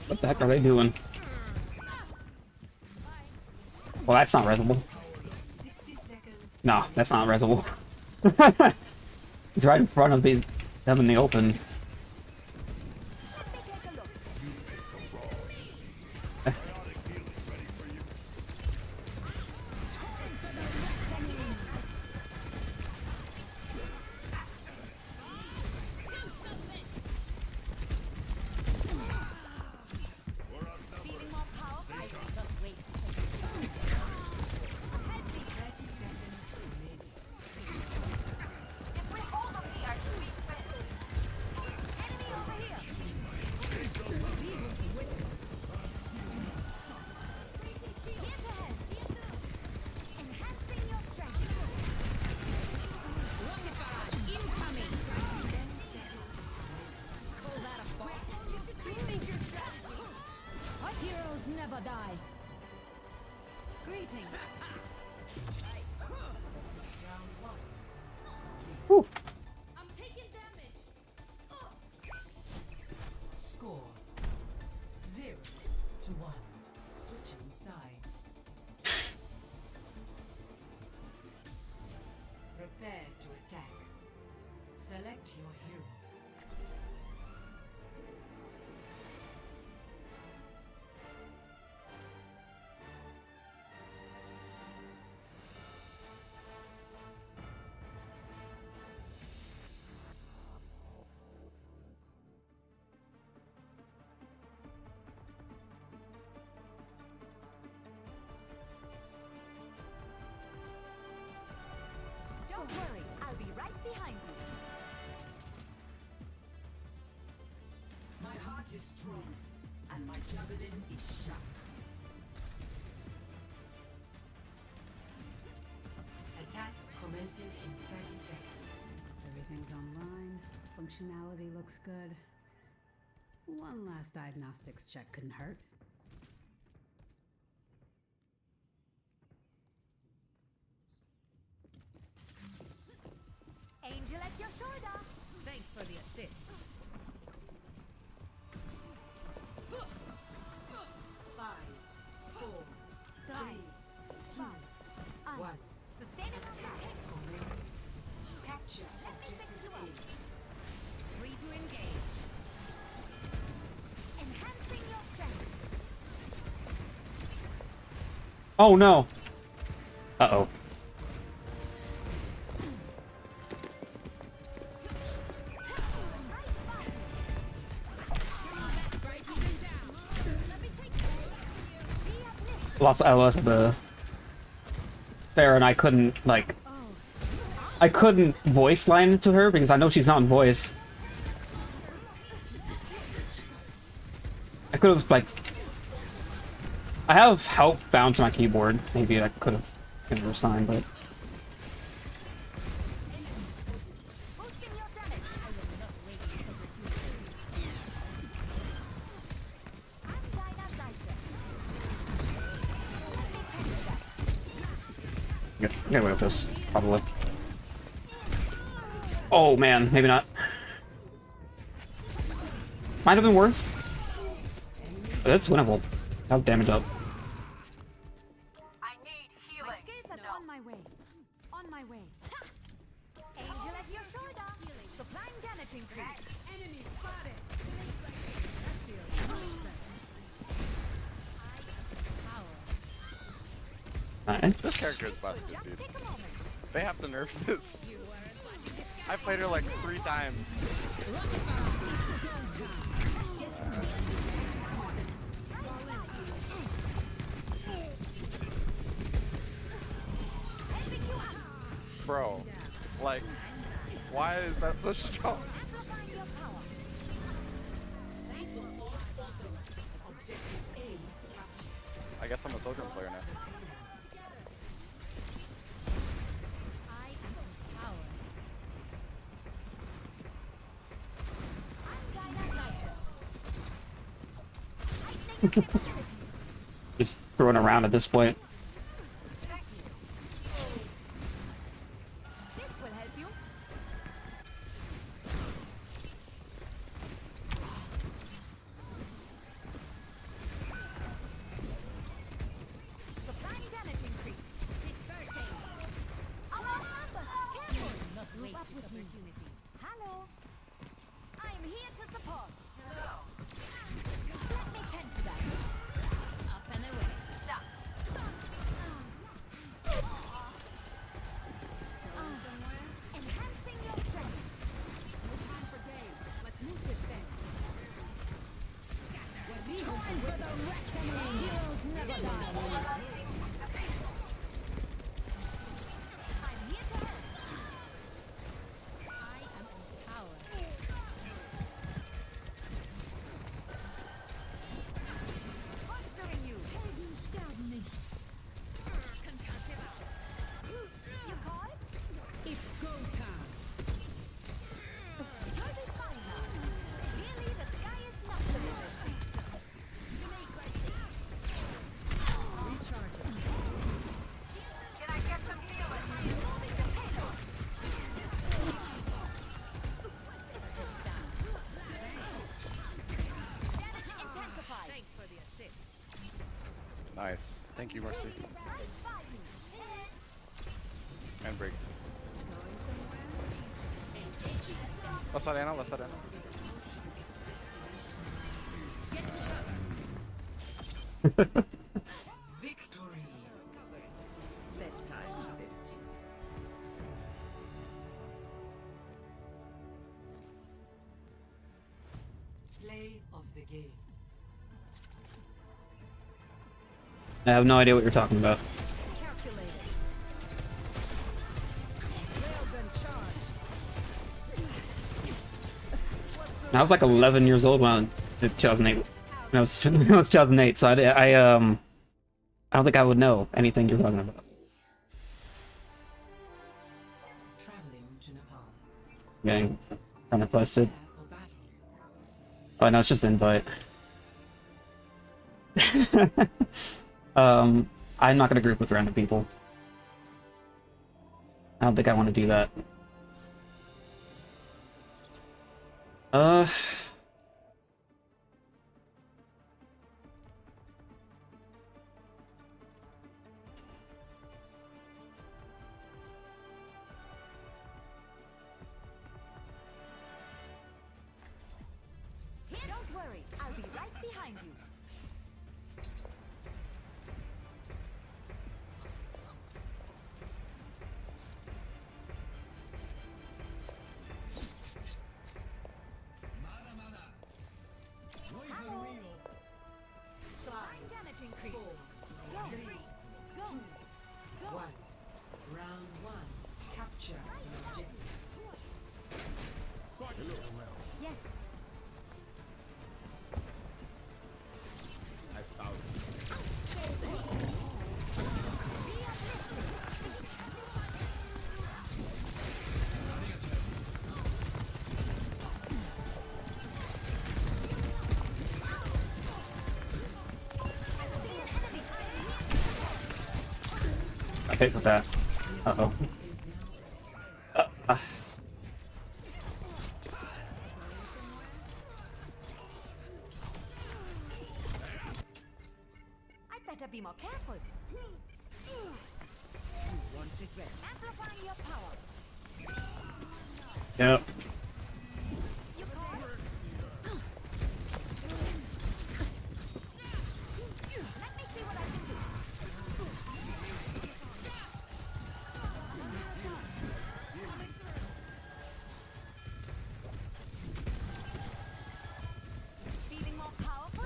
What the heck are they doing? Well, that's not resable. No, that's not resable. It's right in front of them in the open. Never die. Greetings. Whew. I'm taking damage. Score 0-1. Switching sides. Prepare to attack. Select your hero. Don't worry, I'll be right behind you. My heart is strong, and my javelin is sharp. Attack commences in 30 seconds. Everything's online. Functionality looks good. One last diagnostics check couldn't hurt. Angel at your shoulder. Thanks for the assist. 5, 4, 3, 2, 1. Sustain it. Oh no. Uh-oh. I lost the Sarah, and I couldn't like I couldn't voice line to her because I know she's not in voice. I could have like I have help bound to my keyboard. Maybe I could have given her a sign, but get away with this, probably. Oh man, maybe not. Might have been worse. But that's winnable. Have damage up. I need healing. My skills are on my way. On my way. Angel at your shoulder. Supplying damage increase. Enemy spotted. Nice. This character is busted, dude. They have to nerf this. I played her like 3 times. Bro, like, why is that so strong? I guess I'm a Sojourn player now. Just throwing around at this point. This will help you. Supplying damage increase. Dispersing. Careful. Not waste this opportunity. Hello. I am here to support. Hello. Let me tend to that. Up and away. Enhancing your strength. No time for games. Let's move this thing. Time for the reckoning. Heroes never die. I'm here to help. I am empowered. Fostering you. Helden sterben nicht. Concussive out. You call? It's go time. You'll be fine now. Really, the sky is not the limit. Recharging. Can I get some healing? Damage intensified. Thanks for the assist. Nice. Thank you, Mercy. And break. Left side Anna, left side Anna. Victory. Play of the game. I have no idea what you're talking about. Calculated. Railgun charged. I was like 11 years old when 2008. When I was 2008, so I don't think I would know anything you're talking about. Traveling to Nepal. Getting kind of busted. For battle. Oh no, it's just an invite. I'm not gonna group with random people. I don't think I want to do that. Don't worry, I'll be right behind you. Capture the objective. Yes. I found I hit with that. Uh-oh. I'd better be more careful. Want regret. Amplifying your power. Yep. You call it? Let me see what I can do. Feeling more powerful?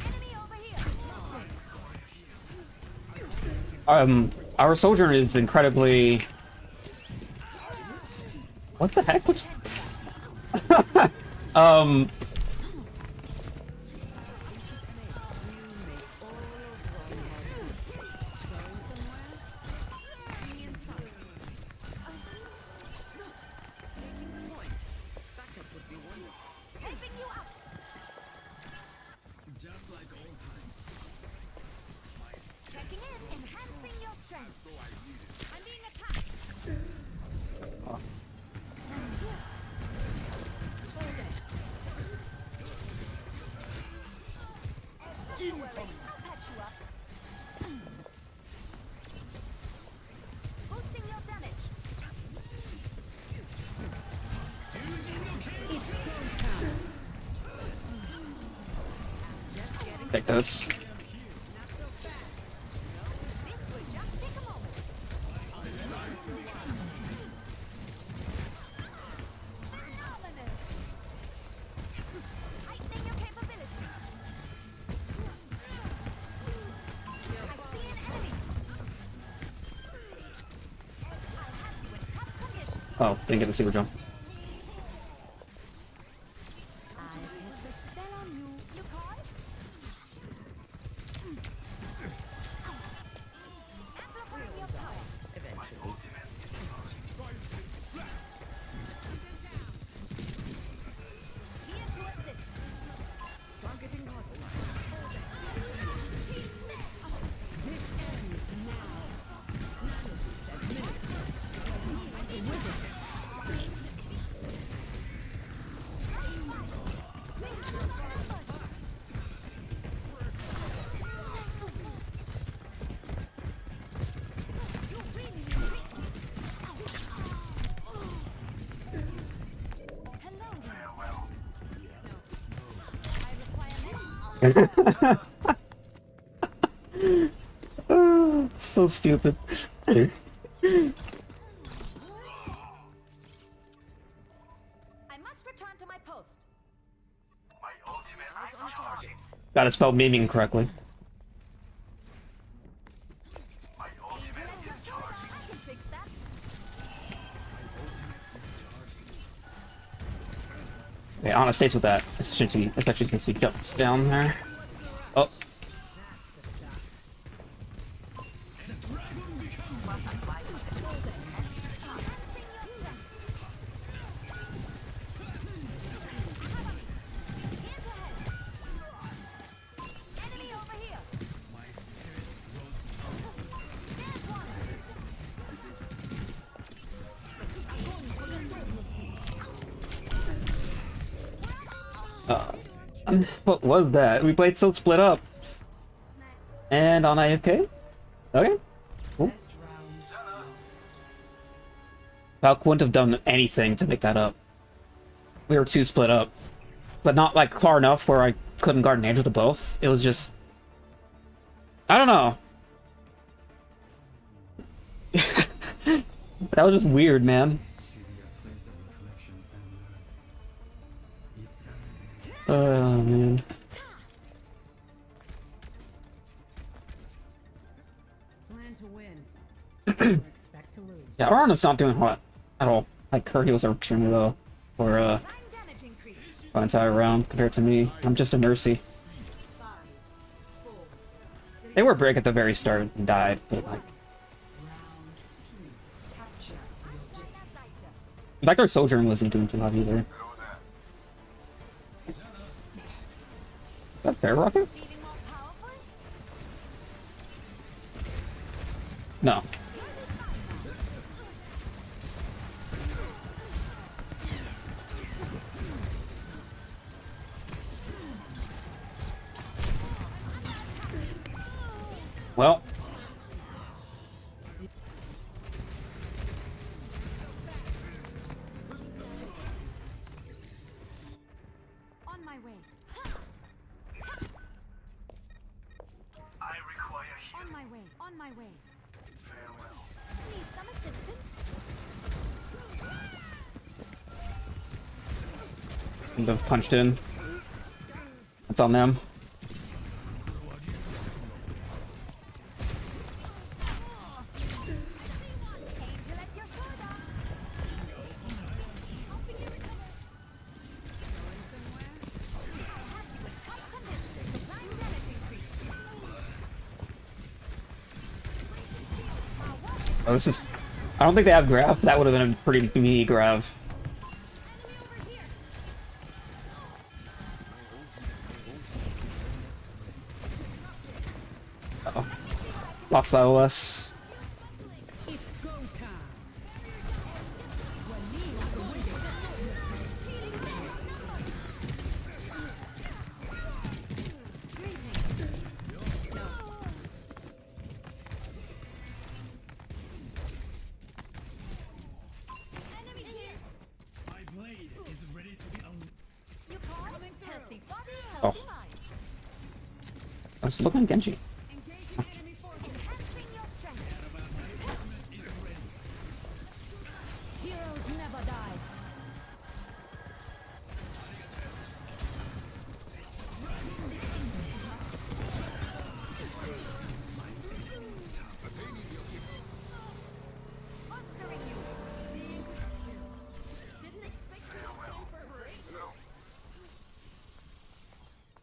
Enemy over here. Our soldier is incredibly... What the heck? What's... just like old times. Checking in, enhancing your strength. I'm being attacked. Don't worry, I'll patch you up. Boosting your damage. Take those. This will just take a moment. Phenomenal. Heightening your capabilities. I see an enemy. I have you in tough condition. Oh, didn't get the super jump. I cast a spell on you. You call? Amplifying your power. Eventually. Here to assist. Targeting hostile. This ends So stupid. I must return to my post. My ultimate eyes on target. Gotta spell memeing correctly. My ultimate is charged. I can fix that. Okay, Anna stays with that. Especially since he jumps down there. Oh. Enemy over here. What was that? We played so split up. And on AFK? Okay. Cool. Valk wouldn't have done anything to make that up. We were too split up. But not like far enough where I couldn't guard an angel to both. It was just... I don't know. That was just weird, man. Oh, man. Plan to win. Expect to lose. Yeah, Arano's not doing hot at all. Like, her heals are extremely low for the entire round compared to me. I'm just a nursey. They were break at the very start and died, but like... In fact, our Sojourn wasn't doing too hot either. Is that fair, Rocket? No. Well. On my way. I require On my way. On my way. farewell. Need some assistance? They've punched in. That's on them. Oh, this is... I don't think they have Grav. That would have been a pretty meaty Grav. Uh-oh. Lost OS. It's go time. My blade is ready to be un. You call? Healthy body, Oh. healthy mind. I was looking at Genji. Enhancing your strength. Heroes never die. Monstering you. Didn't expect to stand for a break.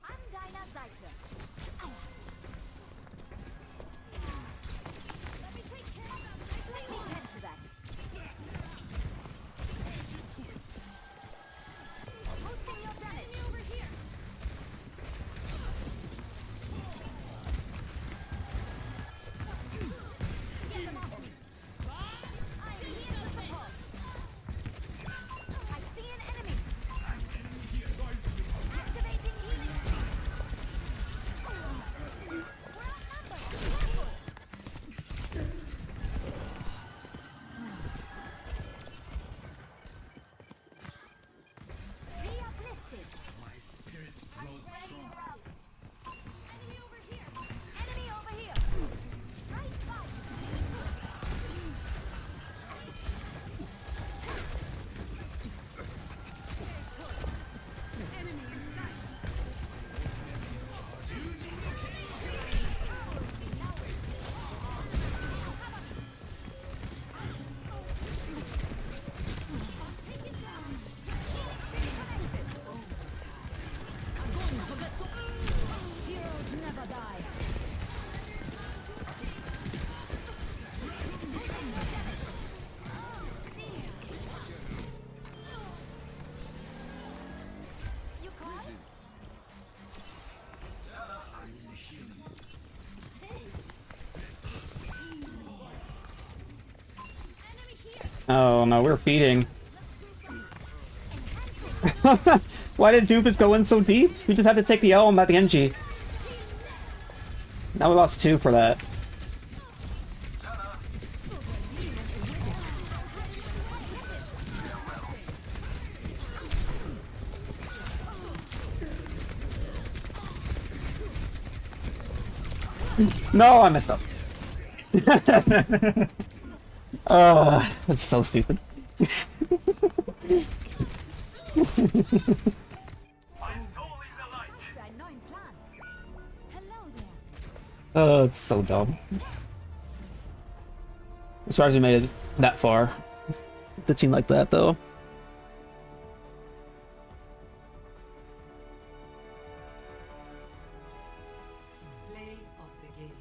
I'm Dinah Zeiter. Let me tend to that. Hosting your damage. Over here. Get them off me. I'm here to support. I see an enemy. Activating healing. We're outnumbered. Be uplifted. My spirit grows strong. Enemy over here. Enemy over here. Right by. Enemy in sight. Heroes never die. You call? Oh no, we're feeding. Why did Doofus go in so deep? We just had to take the L at the NG. Now we lost 2 for that. No, I messed up. That's so stupid. Oh, it's so dumb. I'm surprised we made it that far. The team like that, though. Play of the game.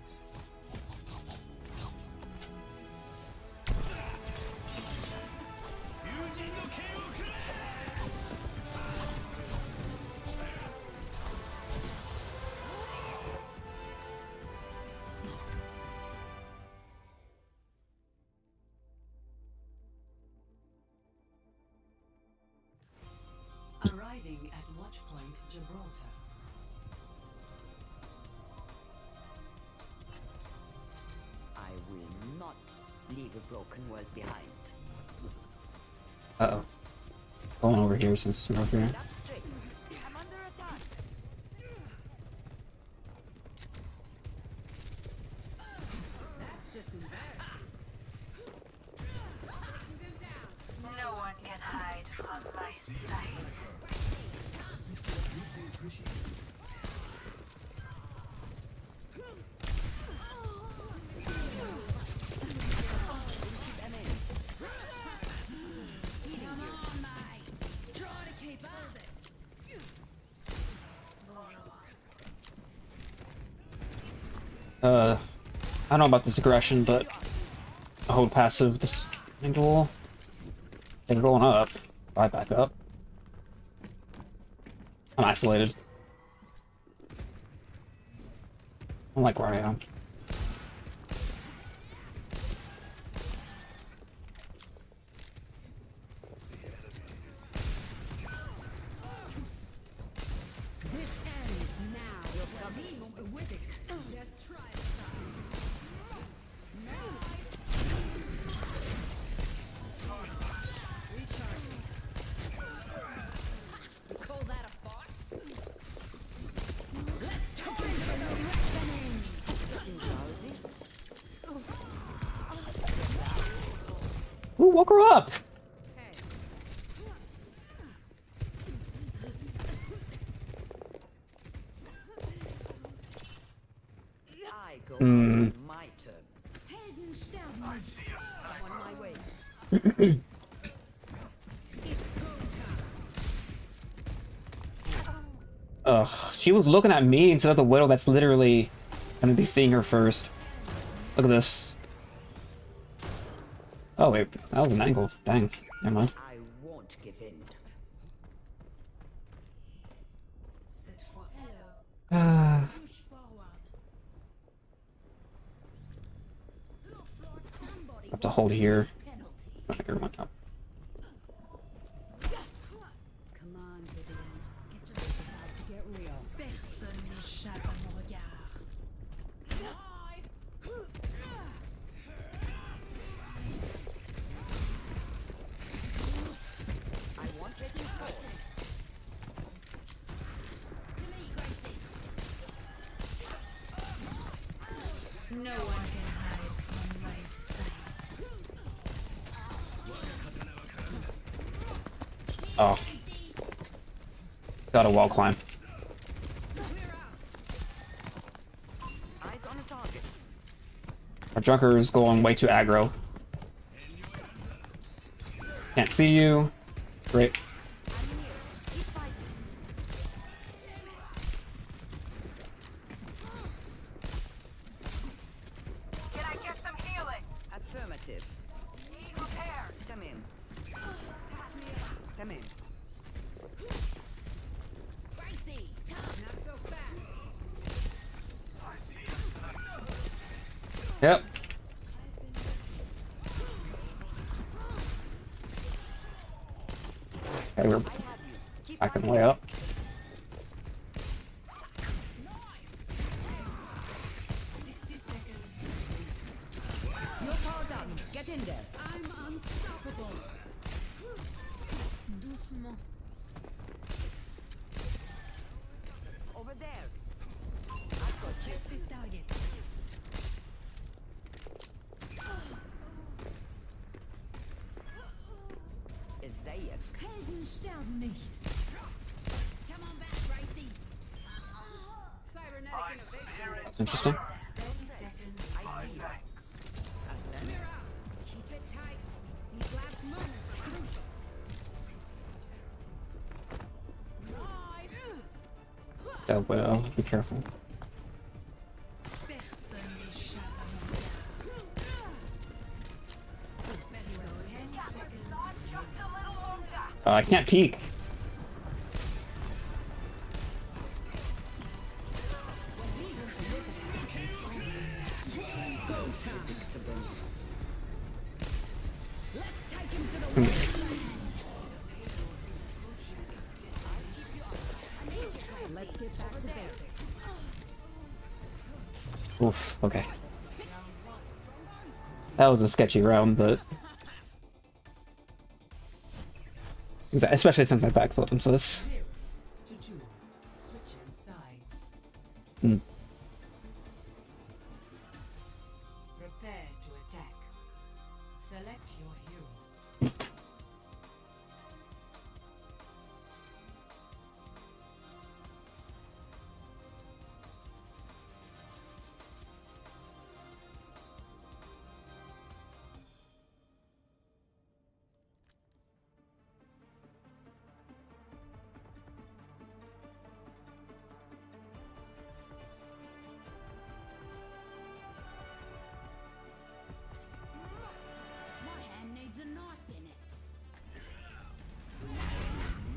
Arriving at Watchpoint Gibraltar. I will not leave a broken world behind. Uh-oh. Going over here since we're over here. That's straight. I'm under attack. That's just embarrassing. No one can hide from my sight. I don't know about this aggression, but I hold passive this duel. They're going up. I back up. I'm isolated. I don't like where I am. This ends now. Just try to stop. Recharging. You call that a box? Let's turn for the reckoning. Ooh, woke her up! I go on my terms. Heldensterben. I'm on my way. It's go time. Ugh, she was looking at me instead of the widow that's literally gonna be seeing her first. Look at this. Oh wait, that was an angle. Dang, never mind. I won't give in. I Push forward. Somebody have to hold here. penalty. Back everyone up. Come on, Vivian. Get your about to get real. Personne n'échappe à mon regard. I won't let you fall. No one can hide from my sight. Oh. Got a wall climb. Eyes on a target. Our junker is going way too aggro. Can't see you. Great. Can I get some healing? Affirmative. Need repair. Come in. Come in. Gracie, not so fast. Yep. Okay, we're backing way up. You're powered down. Get in there. I'm unstoppable. Doucement. Over there. I've got you. Just this target. Isaiah. Helden sterben nicht. Come on back, Gracie. Cybernetic innovation. That's interesting. 30 seconds. I see you. that widow. Be careful. I can't peek. Let's get back to basics. Oof, okay. That was a sketchy round, but... Especially since I backfilled him, so this... Hmm. Prepare to attack. Select your hero. My hand needs a knife in it.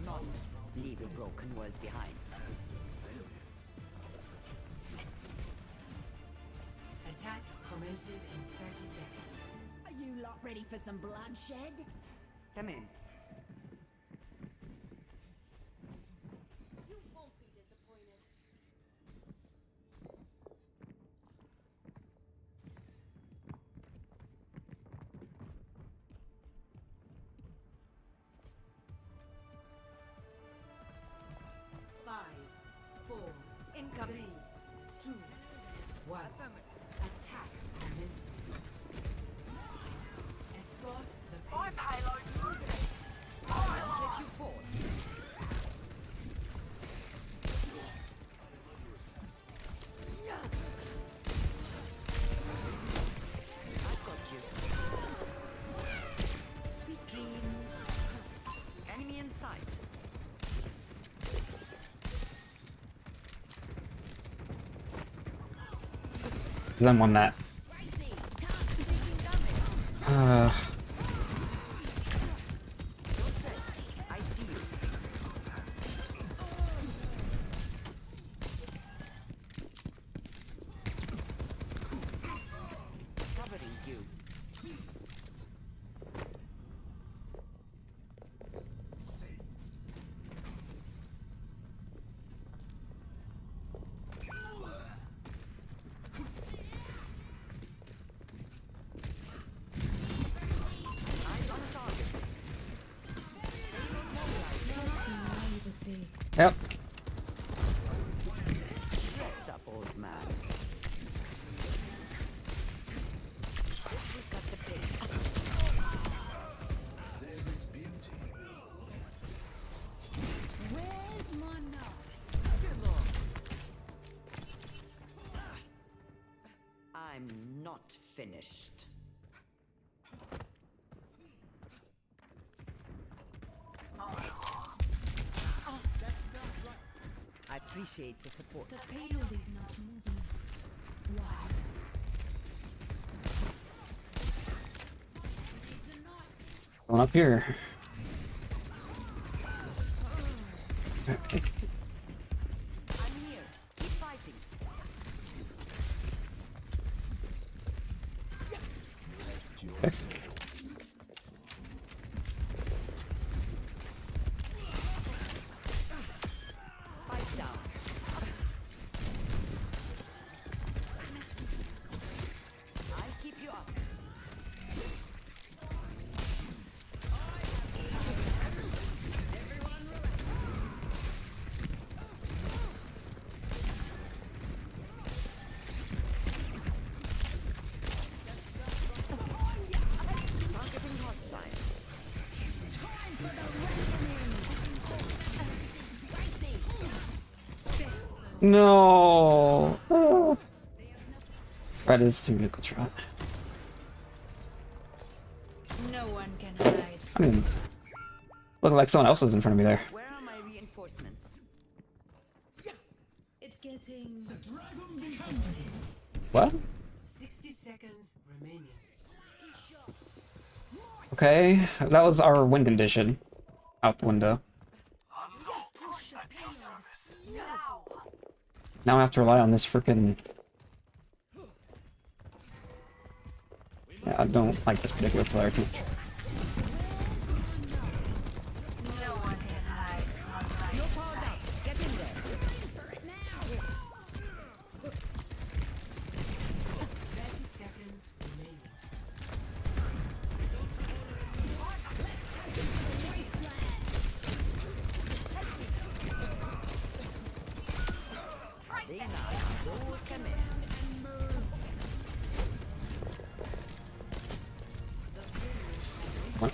Not leave a broken world behind. Attack commences in 30 seconds. Are you lot ready for some bloodshed? Come in. You won't be disappointed. Five, four, Incoming. 3, 2, 1. Attack commencing. Escort the payload. Don't let you fall. I've got you. Sweet dreams. Enemy in sight. Then won that. I see you. Covering you. Eyes on a target. Yep. Rest up, old man. We've got the plate. There is beauty. Where's my knife? I'm not finished. I appreciate the support. The payload is not moving. Why? Needs a knife. Going up here. I'm here. Keep fighting. Okay. Fight down. I'll keep you up. Targeting hostile. No. Oh. That is too good shot. No one can hide. I mean, looking like someone else was in front of me there. Where are my reinforcements? Waiting. What? 60 seconds remaining. Okay, that was our win condition. Out the window. Now I have to rely on this freaking. Yeah, I don't like this particular player too much. No one can hide from my No power down. Get in there. 30 seconds remaining. They now go command. What?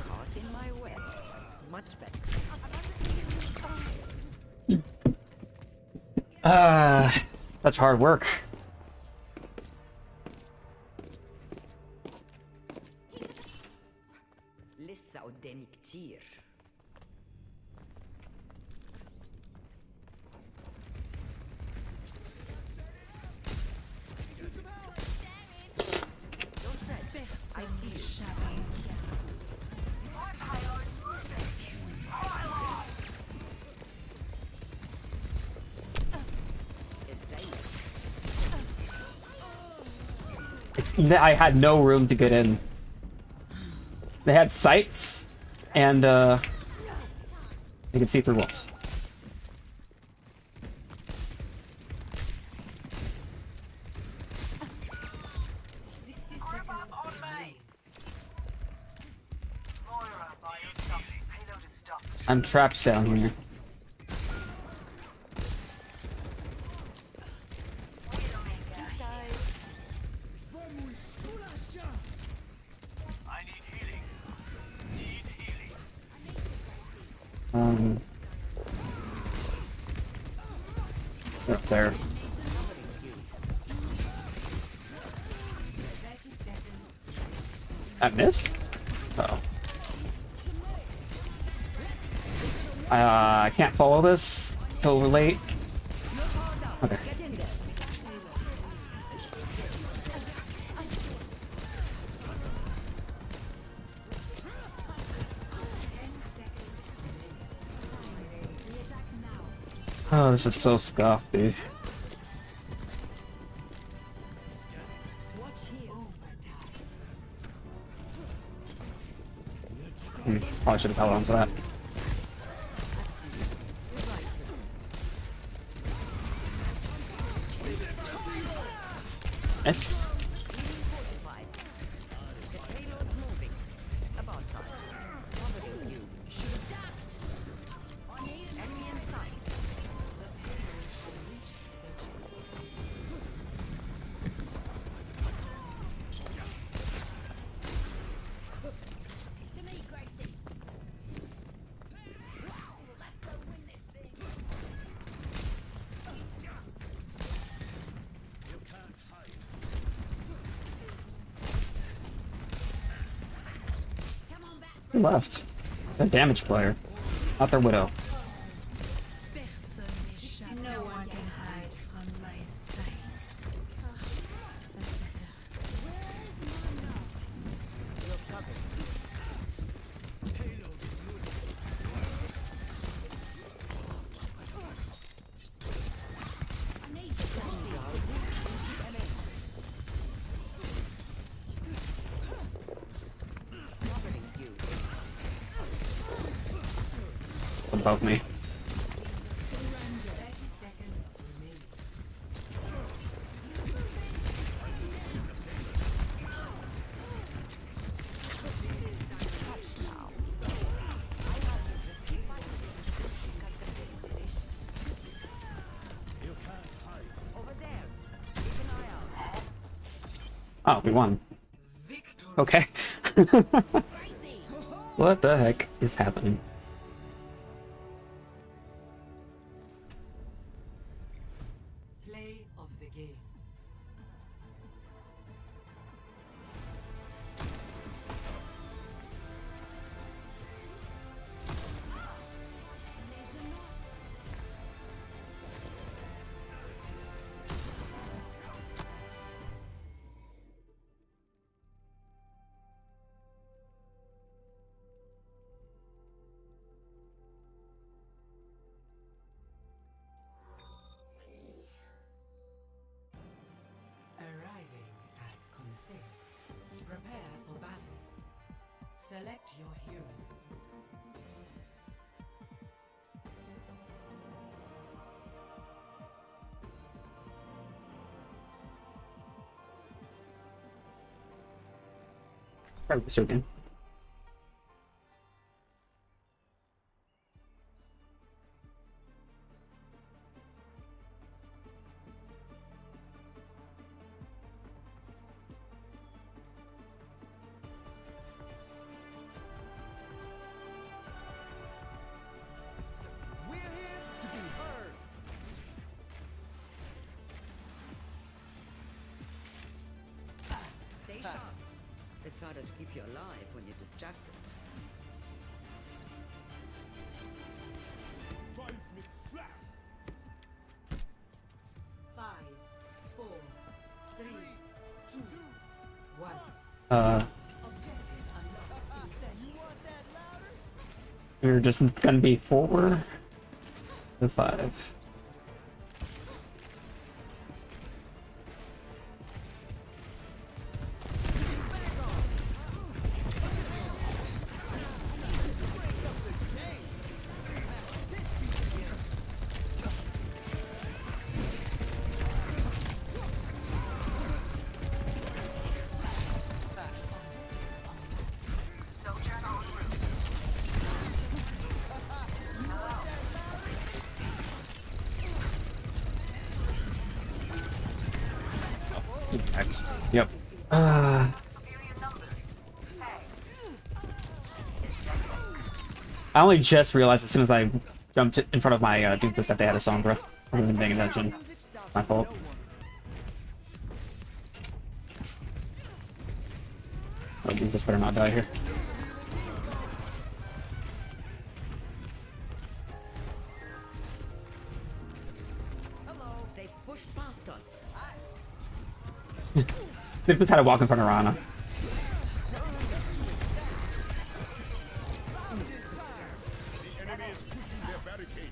Caught in my web. It's much better. That's hard work. Lissa och demiktir. Don't fret. I see you. I had no room to get in. They had sights, and you can see through walls. I'm trapped down here. Up there. I missed? Uh-oh. I can't follow this till we're late. Okay. Oh, this is so scuffed, dude. Probably should have held on to that. It's who left? A damage player, not their widow. No one can hide from my sight. Above me. Oh, we won. Okay. What the heck is happening? Play of the game. Arriving at Constructive. Prepare for battle. Select your hero. Probably so again. We're here to be heard. Stay sharp. It's harder to keep you alive when you're distracted. Seismic slap. 5, 4, 3, 2, 1. Objective unlocks in 30 seconds. We're just gonna be 4 to 5. Sojourn en route. Yep. I only just realized as soon as I jumped in front of my Doomfist that they had a Sombra. I wasn't paying attention. My fault. Oh, Doomfist better not die here. Hello. They pushed past us. Doomfist had to walk in front of Rana. The enemy is pushing their barricade.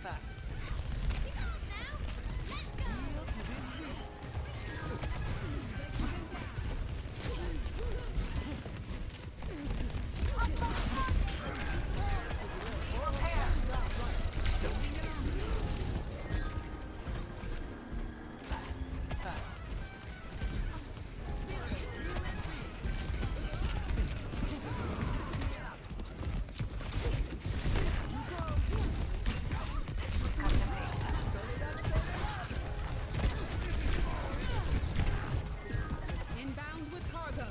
Inbound with cargo.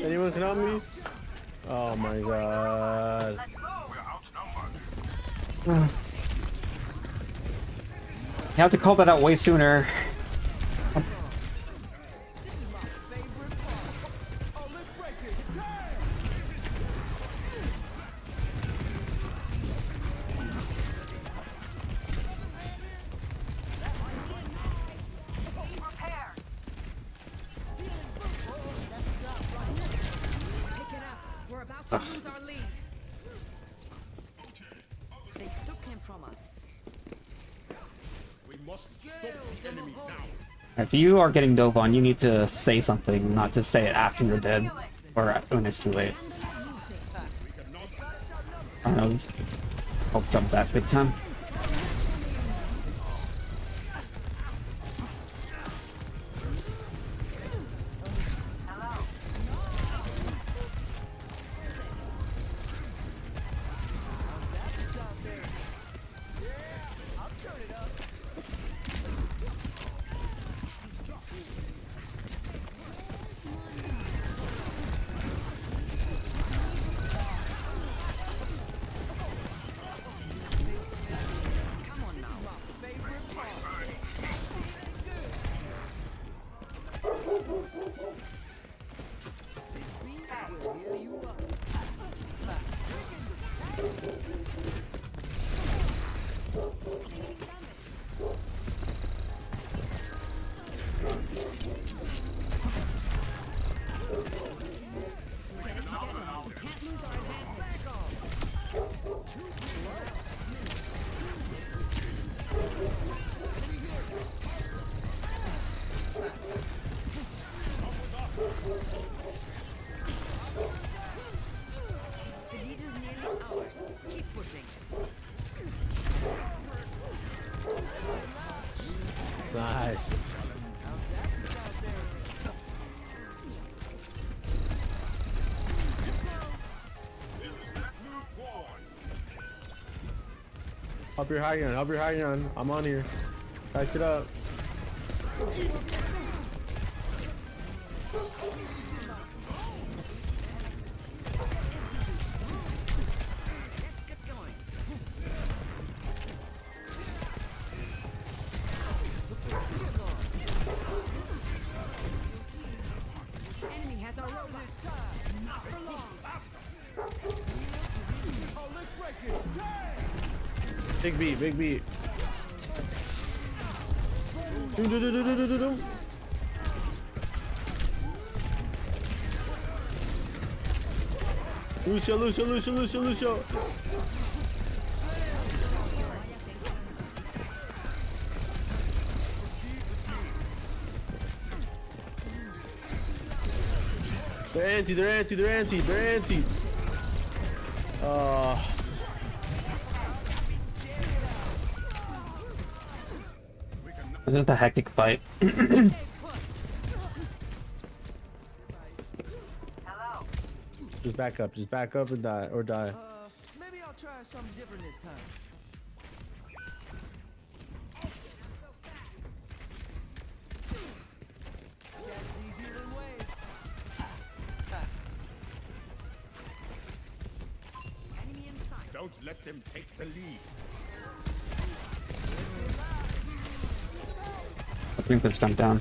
Anyone can help me? Oh my god. You have to call that out way sooner. Pick it up. We're about to lose our lead. They took him from us. We must stop the enemy now. If you are getting dove on, you need to say something, not to say it after you're dead. Or when it's too late. I don't know, just I'll jump that big time. Help your high gun. Help your high gun. I'm on here. Back it up. Enemy has our robot. Not for long. Oh, let's break it. Big beat, big beat. Doom, doom, doom, doom, doom, doom, doom. Lucio, Lucio, Lucio, Lucio, Lucio. They're anti, they're anti, they're anti, they're anti. This is a hectic fight. Just back up and die, or die. Maybe I'll try something different this time. That's easier than wave. Enemy inside. Don't let them take the lead. I think that's jumped down.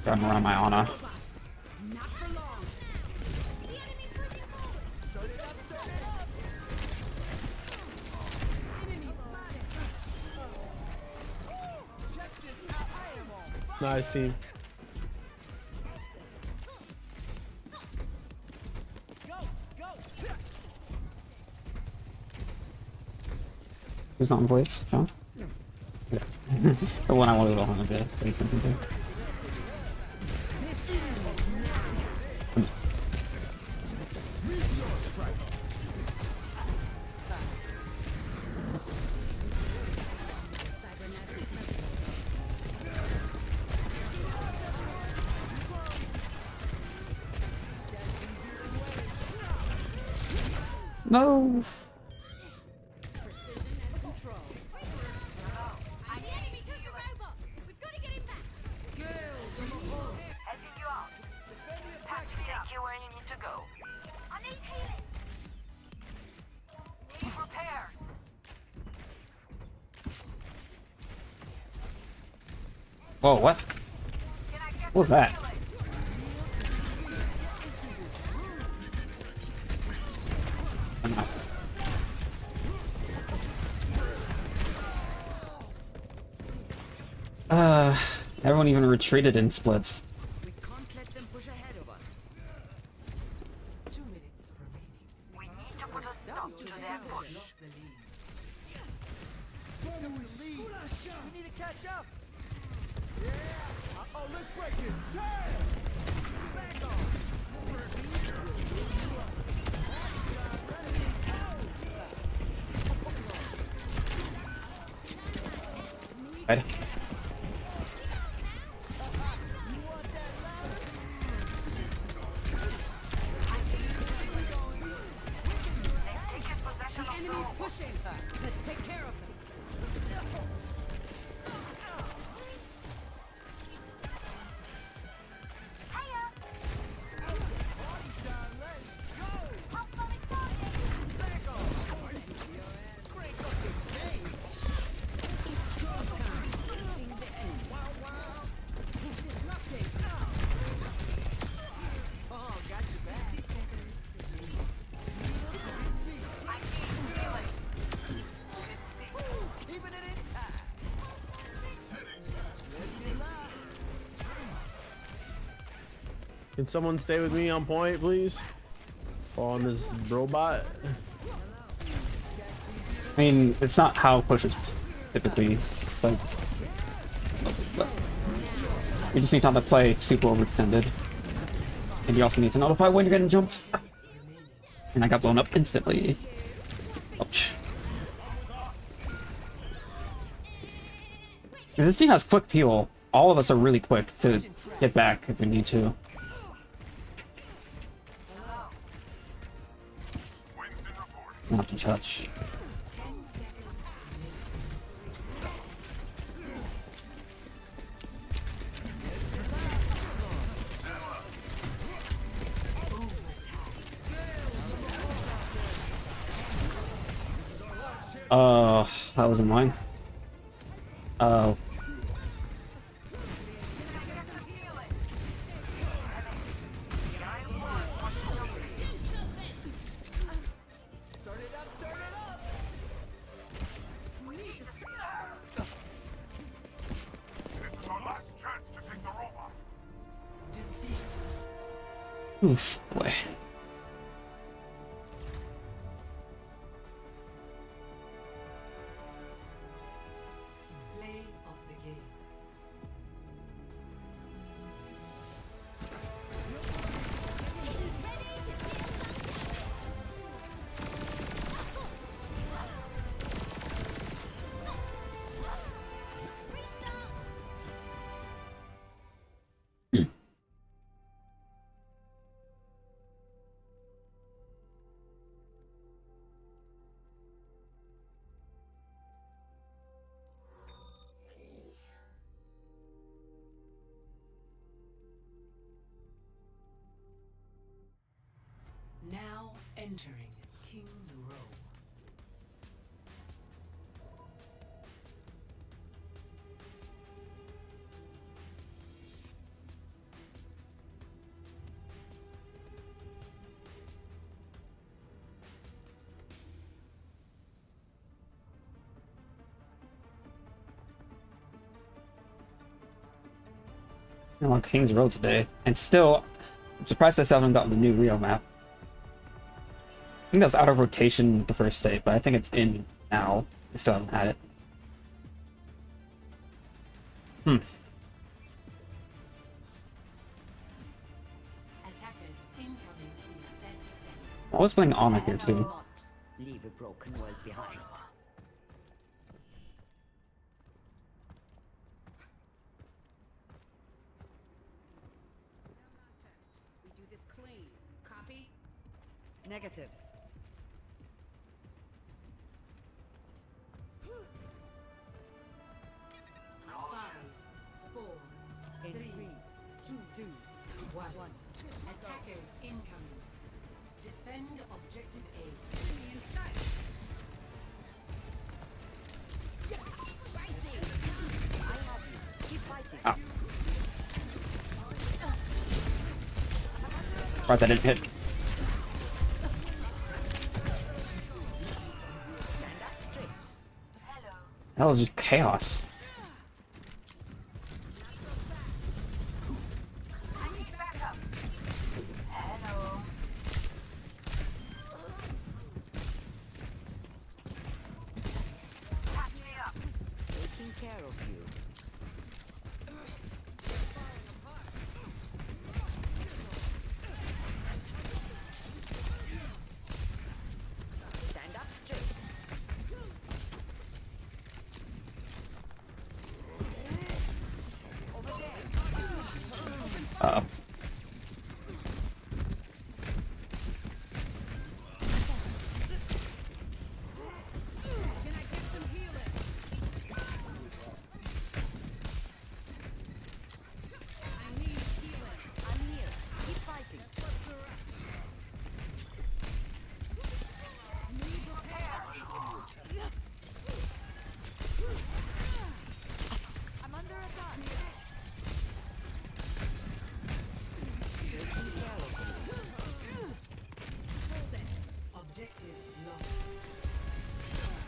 Got him around my Ana. Not for long. The enemy's pushing forward. Turn it up, turn it up. Enemy spotted. Check this out. I am on fire. Nice team. Who's on voice, John? Yeah. The one I wanted to say something to. No. Precision and control. The enemy took the robot. We've got to get him back. Helping you out. Patch me take you where you need to go. I need healing. Need repairs. Whoa, what? What was that? I'm out. Everyone even retreated in splits. We can't let them push ahead of us. 2 minutes remaining. We need to put a stop to their push. Lost the lead. We need to catch up. Yeah. Oh, let's break it. Damn. Back off. Right. The enemy's pushing. Let's take care of them. Can someone stay with me on point, please? On this robot. I mean, it's not how pushes typically, but you just need to have the play super overextended. And you also need to notify when you're getting jumped. And I got blown up instantly. Ouch. This team has quick peel. All of us are really quick to get back if we need to. Not to touch. That wasn't mine. Oh. Oof, boy. Play of the game. Now entering King's Row. I'm on King's Road today, and still, I'm surprised I still haven't gotten the new Rio map. I think that was out of rotation the first day, but I think it's in now. I still haven't had it. Attackers incoming in 30 seconds. I was playing Ana here too. Leave a broken world behind. We do this clean. Copy? Negative. Five, four, In three, 3, 2, 1. 1. Attackers incoming. Defend objective A. Enemy in sight. I have you. Keep fighting. Ah. Right, that didn't hit. Stand up straight. That was just chaos. I need backup. Hello. Patch me up. Taking care of you. Stand up straight. Over there. Uh-oh. Can I get some healing? I need healing. I'm here. Keep fighting. I'm under attack. Taking care of you. Hold it. Objective lost.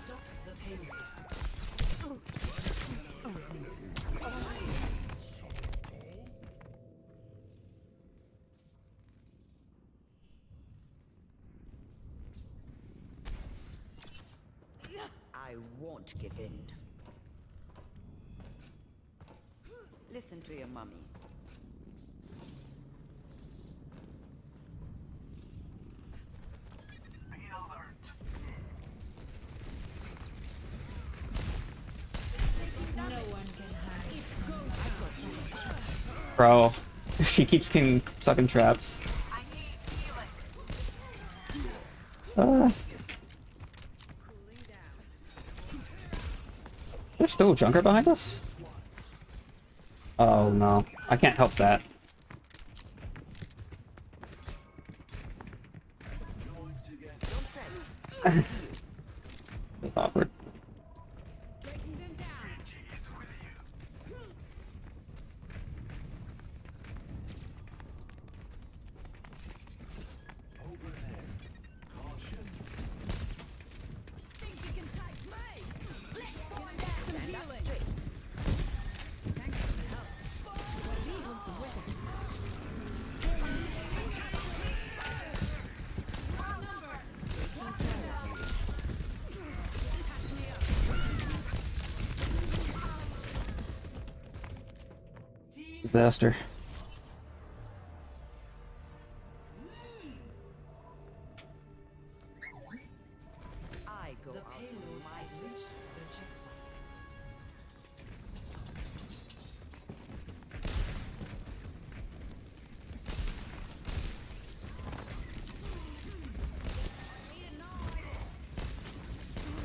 Stop the pain. I won't give in. Listen to your mummy. Be alert. No one can Bro, she keeps getting stuck in traps. There's still a junker behind us? Oh no, I can't help that. It's awkward. Disaster. I go out on my switch.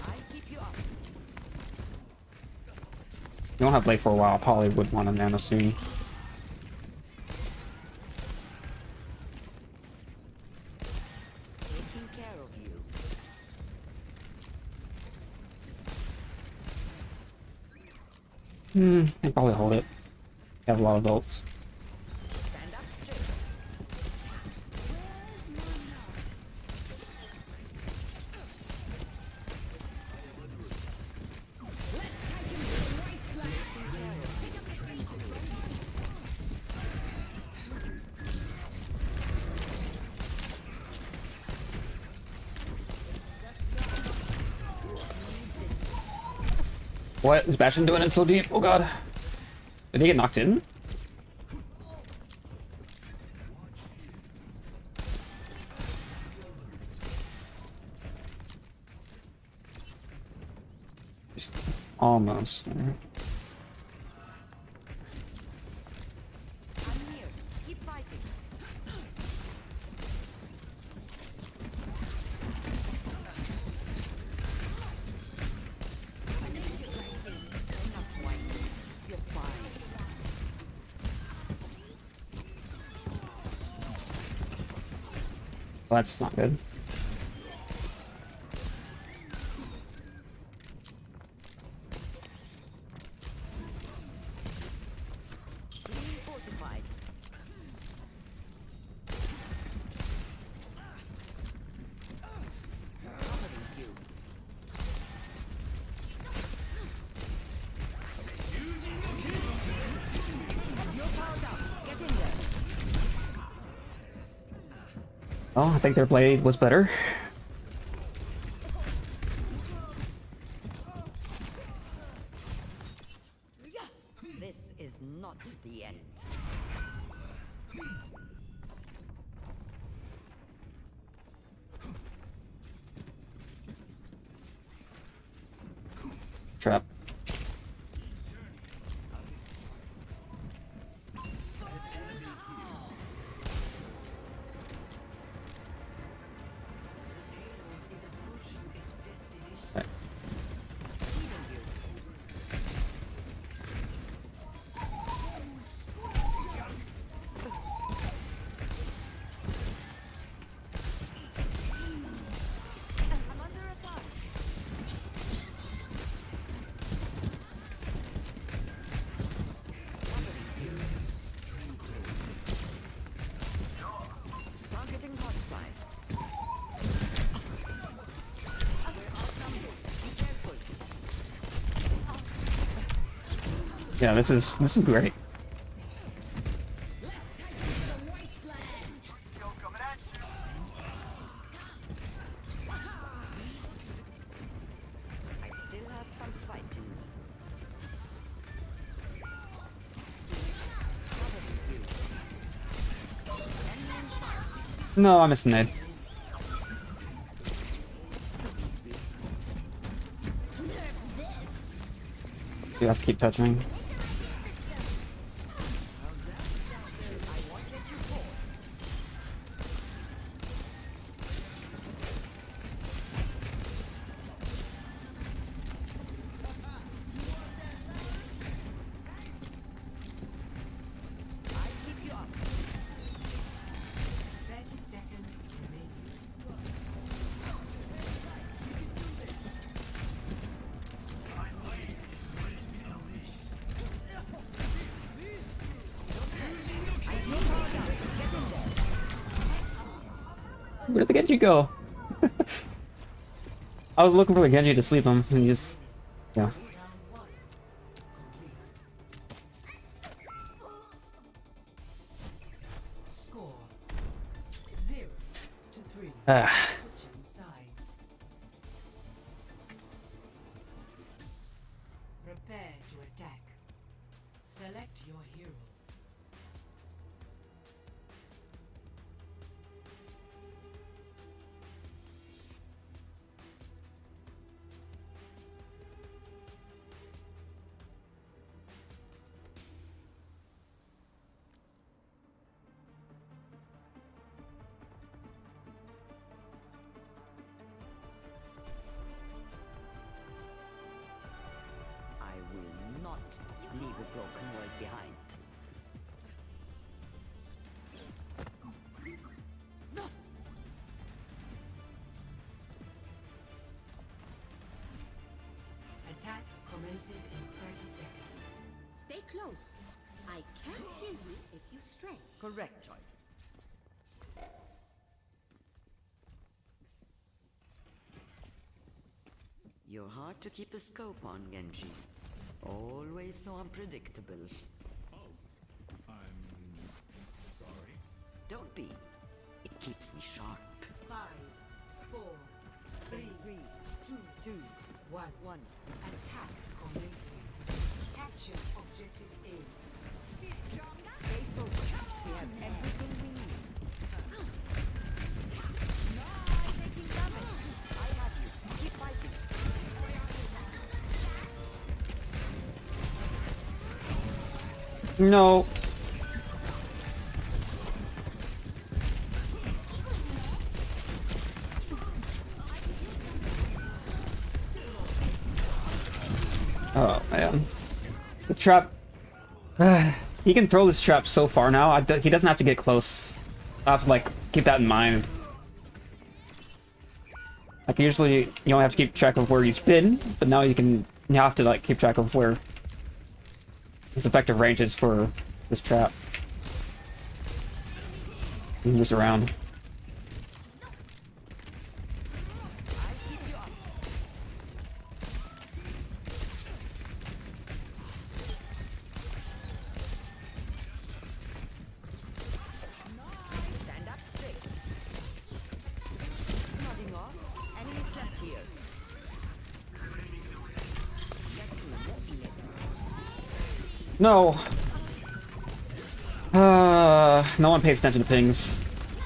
I keep you up. You don't have Blade for a while, probably would want a nano soon. Taking care of you. They probably hold it. They have a lot of ults. Stand up straight. What is Bastion doing it so deep? Oh god. Did he get knocked in? Just almost. I'm here. Keep fighting. Enough whining. You're fine. Well, that's not good. Being fortified. Covering you. You're powered up. Get in there. Oh, I think their blade was better. This is not the end. Trap. Right. I'm under attack. Targeting hostile. We're outnumbered. Be careful. Yeah, this is great. I still have some fight in me. No, I missed the nade. You have to keep touching. Where'd the Genji go? I was looking for the Genji to sleep him, and he just... Yeah. Score 0-3. Ah. Switching sides. Prepare to attack. Select your hero. I will not leave a broken world behind. Attack commences in 30 seconds. Stay close. I can't hear you if you stray. Correct choice. You're hard to keep a scope on, Genji. Always so unpredictable. Oh, I'm sorry. Don't be. It keeps me sharp. 5, 4, 3, 2, 1. Attack commencing. Capture objective A. Stay focused. We have everything we need. Taking damage. I have you. Keep fighting. No. Oh man, the trap. He can throw this trap so far now. He doesn't have to get close. I have to like keep that in mind. Like usually you don't have to keep track of where he's been, but now you have to like keep track of where his effective range is for this trap. He moves around. Stand up straight. Nodding off. Enemy trapped here. No. No one pays attention to pings.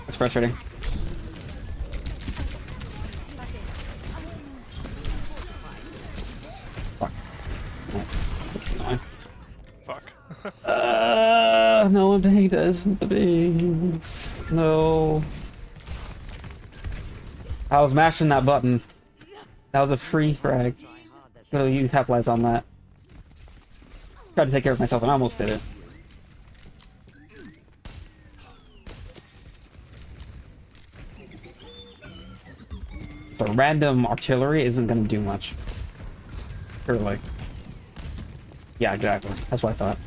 That's frustrating. Fuck. That's annoying. Fuck. No one pays attention to pings. No. I was mashing that button. That was a free frag. Could have capitalized on that. Tried to take care of myself and I almost did it. The random artillery isn't gonna do much. Surely. Yeah, exactly. That's what I thought.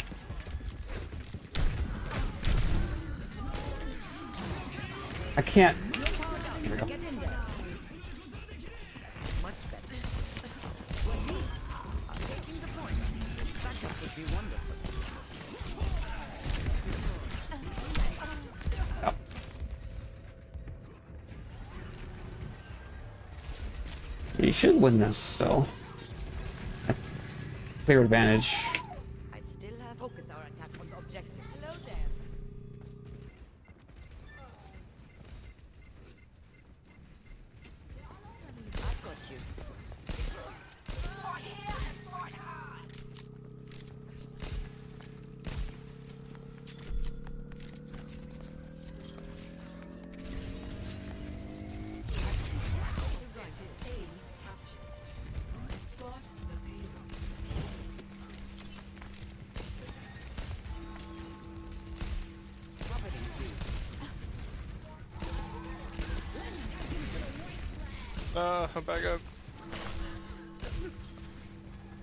I can't. Here we go. Oh. You should win this, so. Clear advantage. I still have focus our attack on the objective. Hello there. I've got you. I'm back up.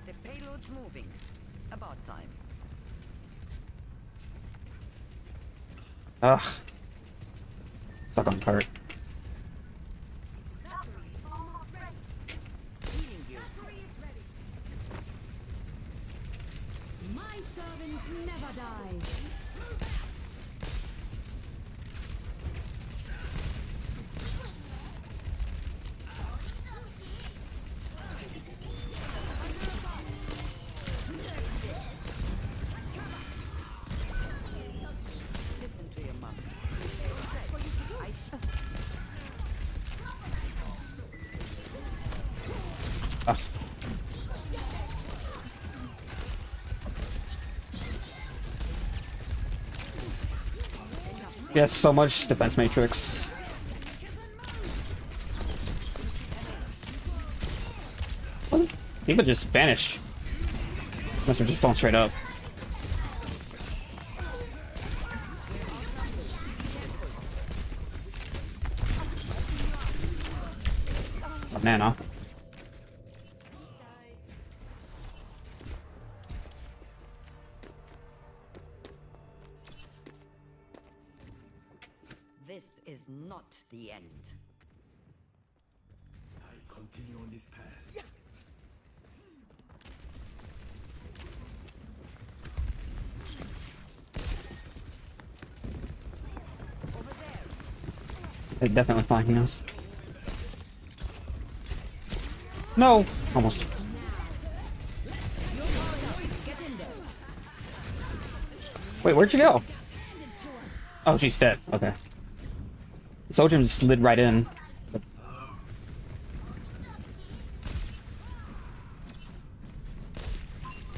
The payload's moving. About time. Ugh. Stuck on cart. Yes, so much defense matrix. What? Diva just vanished. Must have just fallen straight up. Banana. This is not the end. I continue on this path. They're definitely flanking us. No! Almost. Wait, where'd she go? Oh, she's dead. Okay. The soldier just slid right in.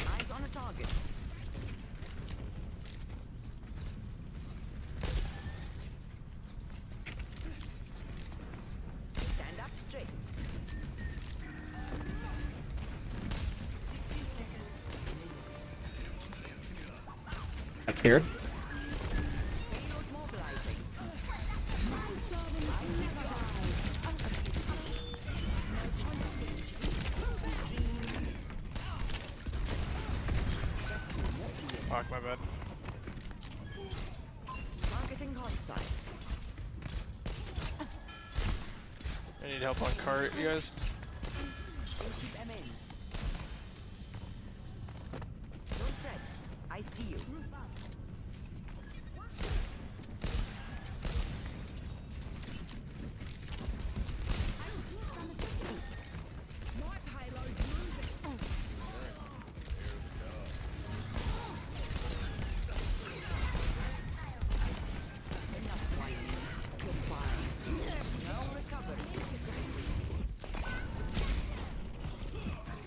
Eyes on a target. Stand up straight. 60 seconds. That's scared. Payload mobilizing. Fuck, my bad. Targeting hostile. I need help on cart, you guys. Keep them in. Don't fret. I see you.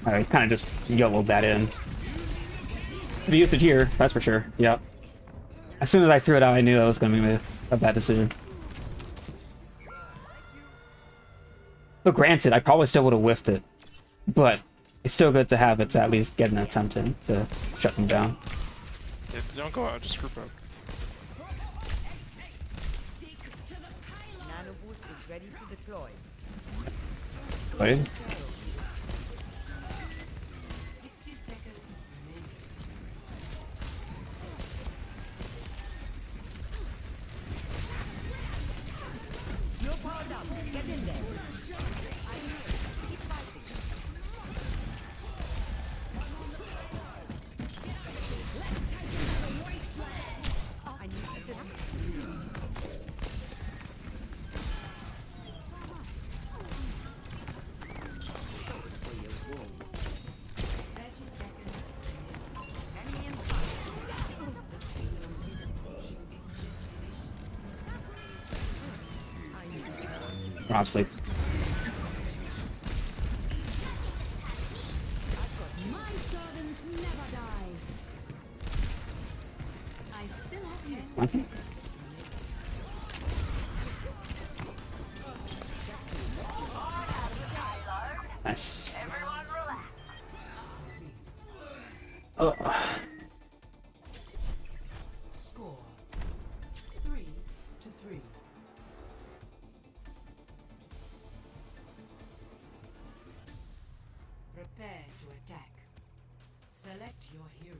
I kind of just YOLO'd that in. The usage here, that's for sure. Yep. As soon as I threw it out, I knew that was going to be a bad decision. But granted, I probably still would have whiffed it. But it's still good to have it to at least get an attempt in to shut them down. Yeah, don't go out, just group up. Nano boost is ready to deploy. Wait. 60 seconds remaining. You're powered up. Get in there. Keep fighting. I need assistance. For your wounds. 30 seconds remaining. Enemy in sight. Is approaching its destination. Obviously. My servants never die. I still have you. Okay. Nice. Score 3-3. Prepare to attack. Select your hero.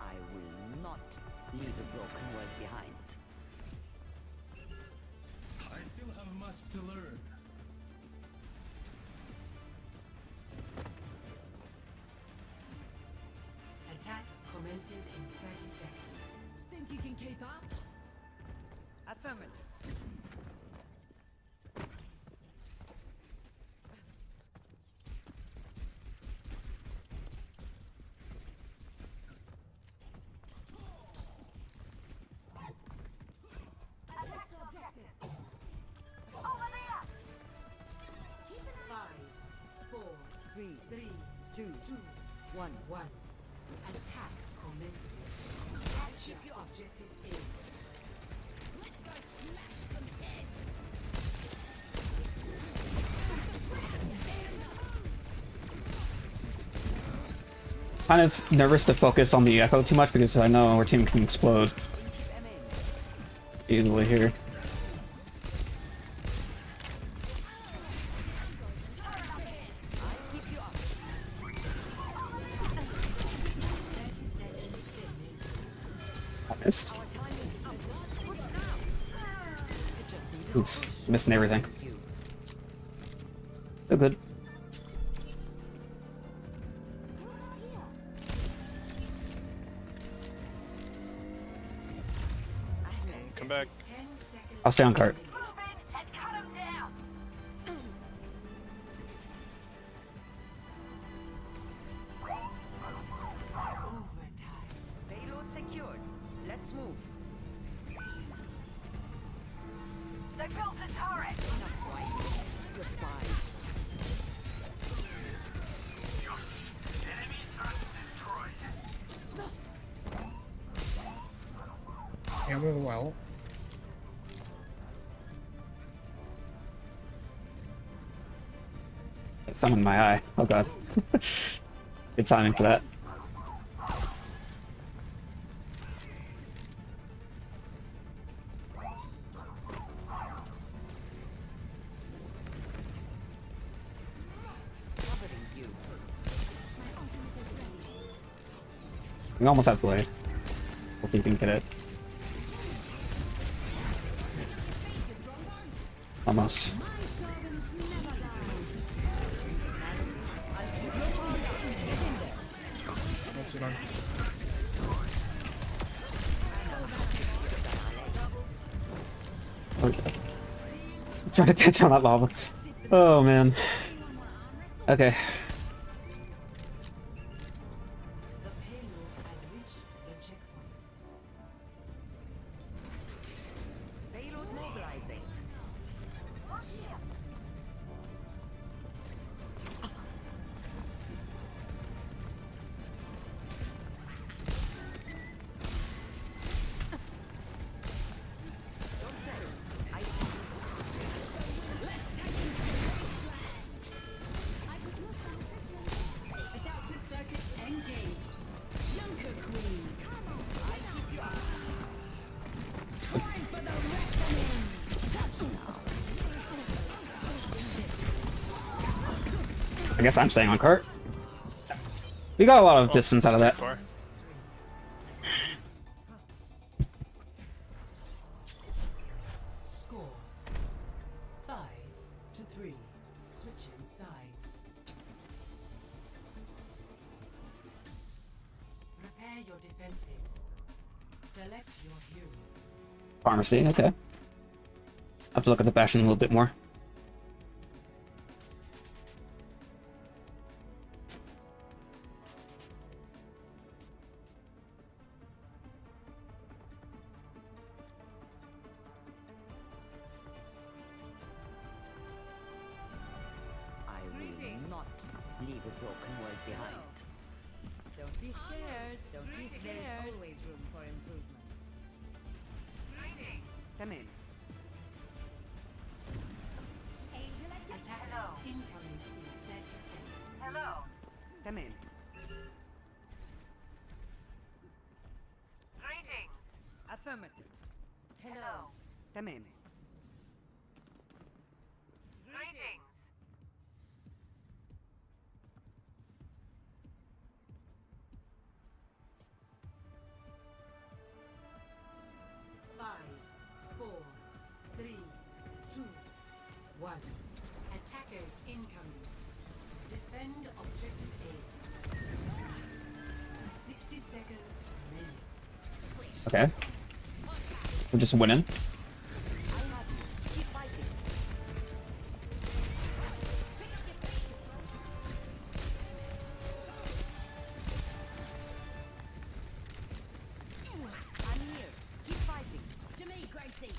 I will not leave a broken world behind. I still have much to learn. Attack commences in 30 seconds. Think you can keep up? Affirmative. 2, 1, 1. Attack commencing. Capture objective A. Let's go smash some heads. Kind of nervous to focus on the echo too much because I know our team can explode easily here. I missed. Oof, missing everything. So good. Come back. I'll stay on cart. Payload secured. Let's move. They built a turret. Goodbye. Hammer well. Some in my eye. Oh god. Good timing for that. We almost have blade. Hope you can get it. Almost. What's it on? Okay. Trying to catch on that lava. Oh man. Okay. The payload has reached the checkpoint. Payload mobilizing. Adaptive circuits engaged. Junker Queen. Time for the reckoning. I guess I'm staying on cart. We got a lot of distance out of that. Score 5-3. Switching sides. Prepare your defenses. Select your hero. Pharmacy, okay. I have to look at the Bastion a little bit more. I will not leave a broken world behind. Don't be scared. Don't be scared. There's always room for improvement. Come in. Attack incoming in 30 seconds. Hello. Come in. Greetings. Affirmative. Hello. Come in. Greetings. Five, 4, 3, 2, 1. Attackers incoming. Defend objective A. 60 seconds remaining. Okay. We're just winning. Keep fighting. I'm here. Keep fighting. To me, Gracie.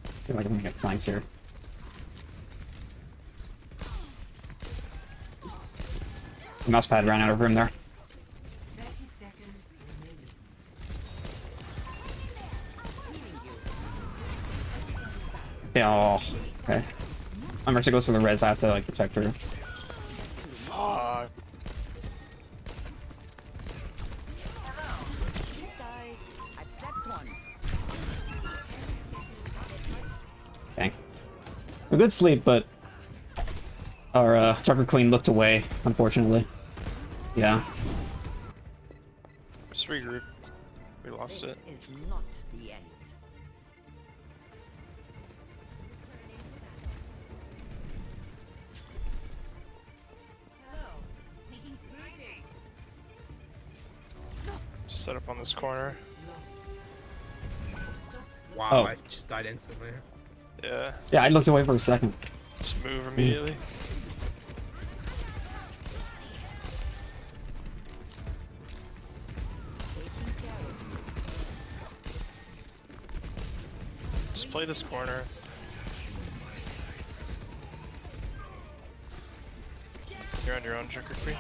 I feel like I'm gonna get flanked here. The mouse pad ran out of room there. 30 seconds remaining. Yeah, oh, okay. My Mercy goes for the res, I have to like protect her. Fuck. Dang. A good sleep, but our Trucker Queen looked away, unfortunately. Yeah. Just regroup. We lost it. Is not the end. Just set up on this corner. Wow, Oh. I just died instantly. Yeah. Yeah, I looked away for a second. Just move immediately. Just play this corner. You're on your own, Joker Queen.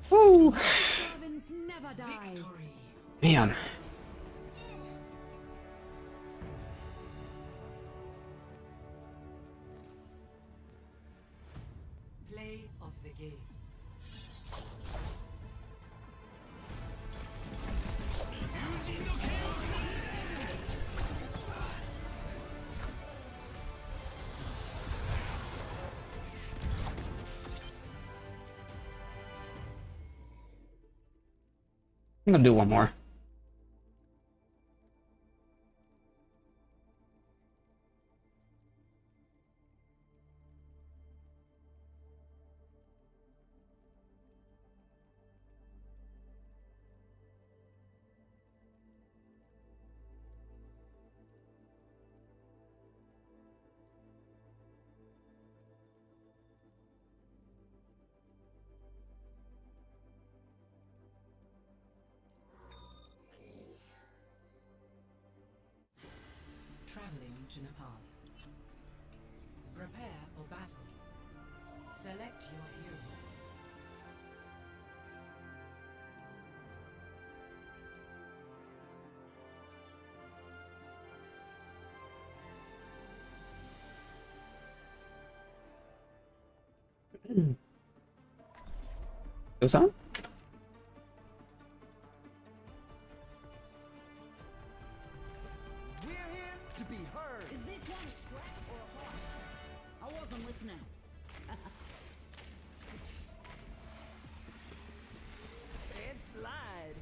Woo! Servants never die. Man. Play of the game. I'm gonna do one more. Traveling to Nepal. Prepare for battle. Select your hero. Goes on? To be heard. Is this one a scrap or a horse? I wasn't listening. And slide.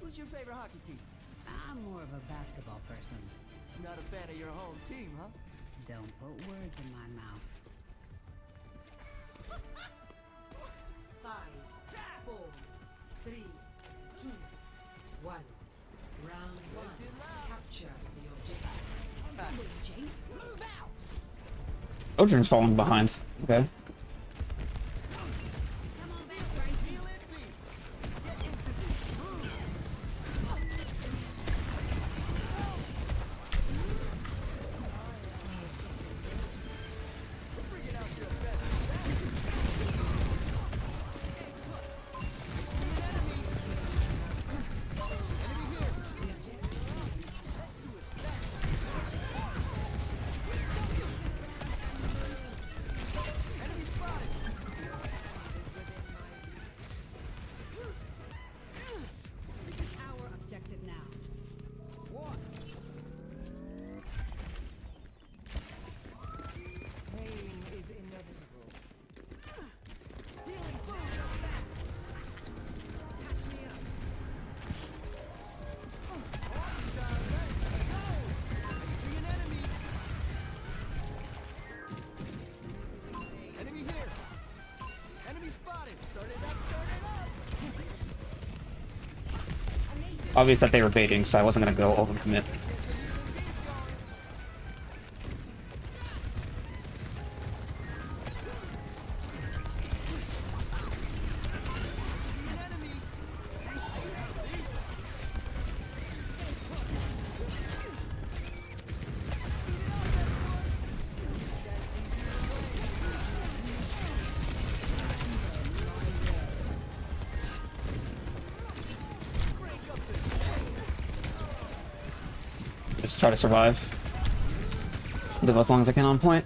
Who's your favorite hockey team? I'm more of a basketball person. Not a fan of your home team, huh? Don't put words in my mouth. 5, 4, 3, 2, 1. Round 1. Capture the objective. Move out! Odrin's falling behind. Okay. Come on back, Gracie. Feel it beat. Get into this. Bring it out your best. This is our objective now. Pain is inevitable. Healing food. Catch me up. See an enemy. Enemy here. Enemy spotted. Turn it up, turn it up. Obvious that they were baiting, so I wasn't gonna go overcommit. just try to survive. Live as long as I can on point.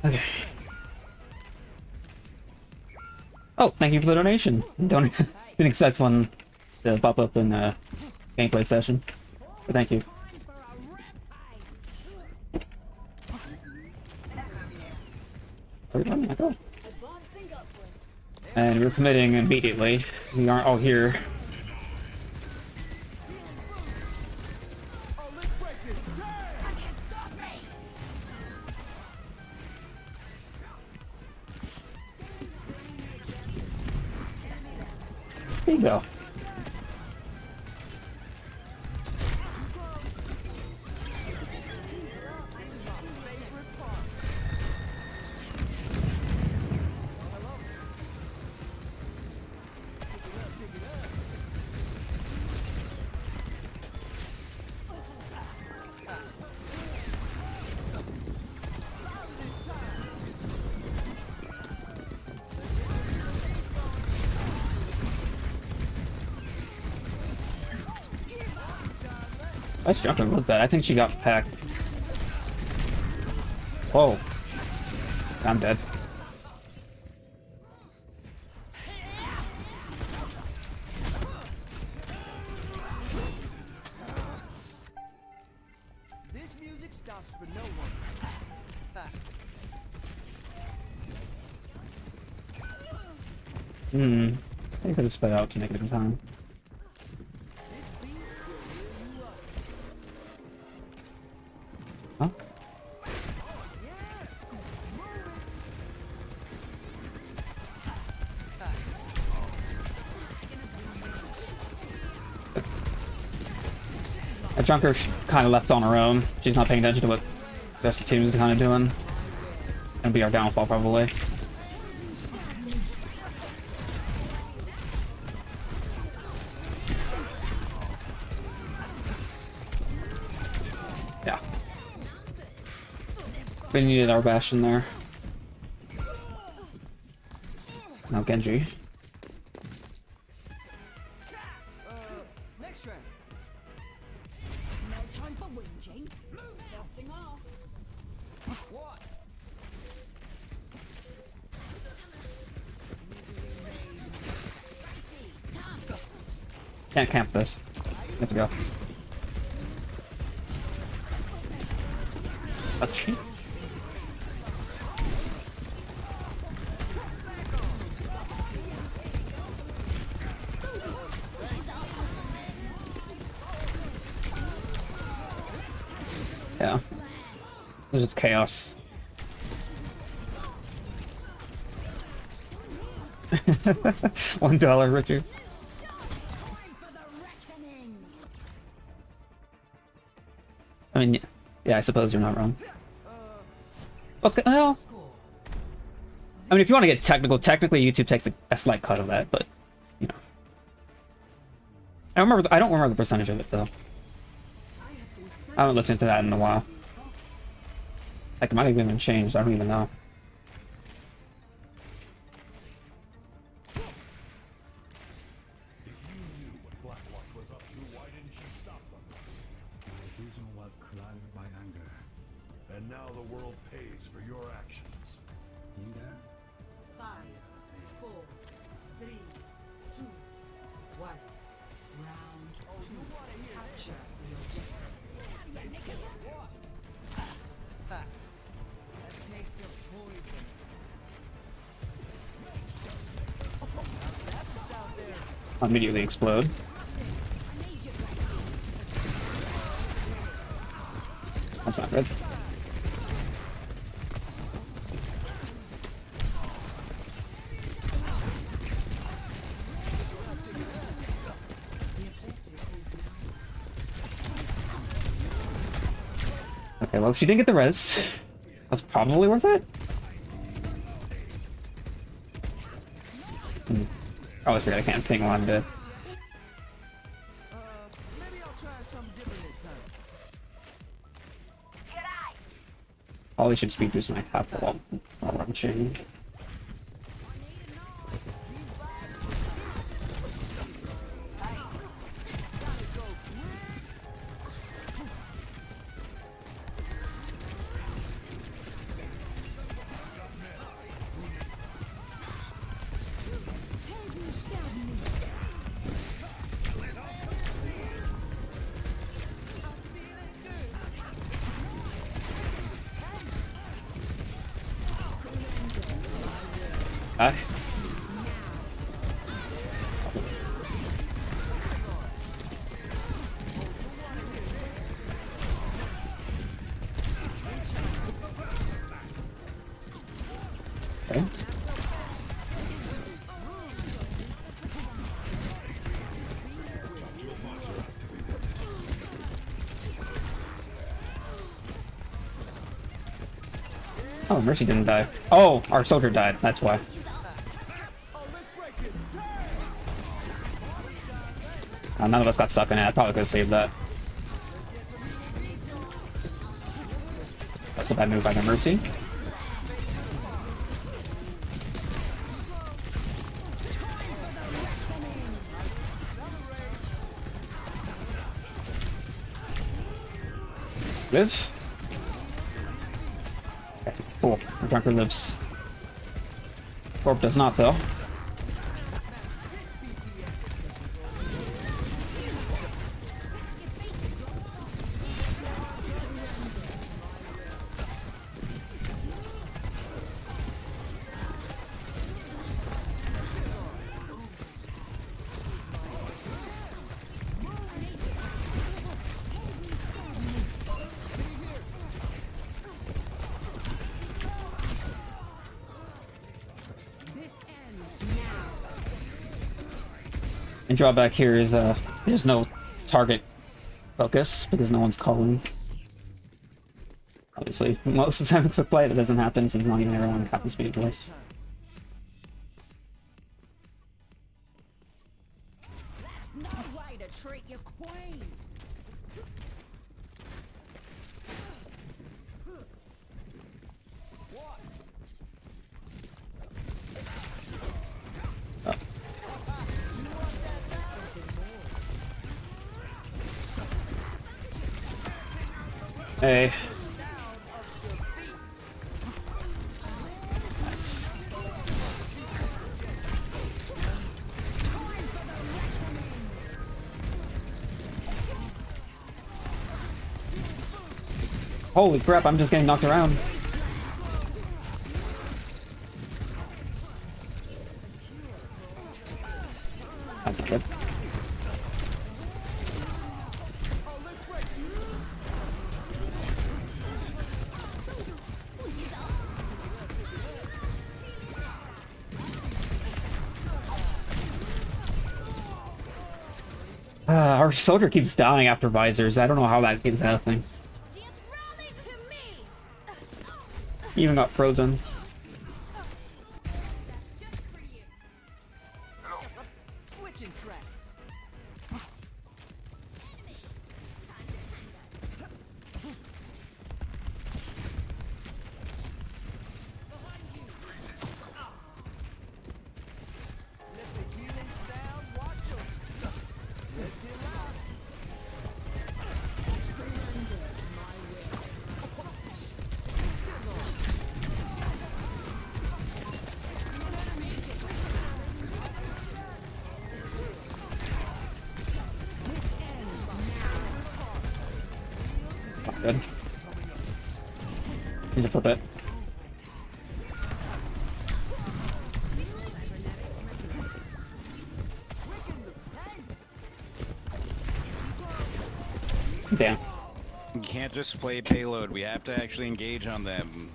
Okay. Oh, thank you for the donation. Don't didn't expect one to pop up in a gameplay session, but thank you. Where did I go? And we're committing immediately. We aren't all here. There you go. Nice jumping with that. I think she got packed. Whoa. I'm dead. This music stops for no one. I could have sped out to make it in time. Huh? A Junker kind of left on her own. She's not paying attention to what the rest of the team is kind of doing. Gonna be our downfall, probably. Yeah. We needed our Bastion there. Now Genji. Next round. No time for whinging. Dusting off. What? Can't camp this. We have to go. A cheat? Yeah. This is chaos. $1, Richard. I mean, yeah, I suppose you're not wrong. Okay, well, I mean, if you want to get technical, technically YouTube takes a slight cut of that, but you know, I don't remember the percentage of it though. I haven't looked into that in a while. Like, it might have even changed. I don't even know. If you knew what Blackwatch was up to, why didn't you stop them? My vision was clouded by anger. And now the world pays for your actions. Anger? 5, 4, 3, 2, 1. Round 2. Capture the objective. A taste of poison. I'll immediately explode. That's not good. Okay, well, if she didn't get the res, that's probably worth it. Oh, I forgot I can't ping while I'm dead. Maybe I'll try something different this time. Probably should speed boost my half wall while I'm chain. Die. Okay. Oh, Mercy didn't die. Oh, our soldier died. That's why. None of us got stuck in it. I probably could have saved that. That's a bad move by the Mercy. Live. Okay, cool. The Drunker lives. Orb does not, though. And drawback here is there's no target focus because no one's calling. Obviously, most of the time with play that doesn't happen since not even everyone happens to be a voice. That's no way to treat your queen. Hey. Nice. Holy crap, I'm just getting knocked around. That's not good. Our soldier keeps dying after visors. I don't know how that keeps happening. He even got frozen. Switching tracks. Good. Need to flip it. Damn. You can't just play payload. We have to actually engage on them.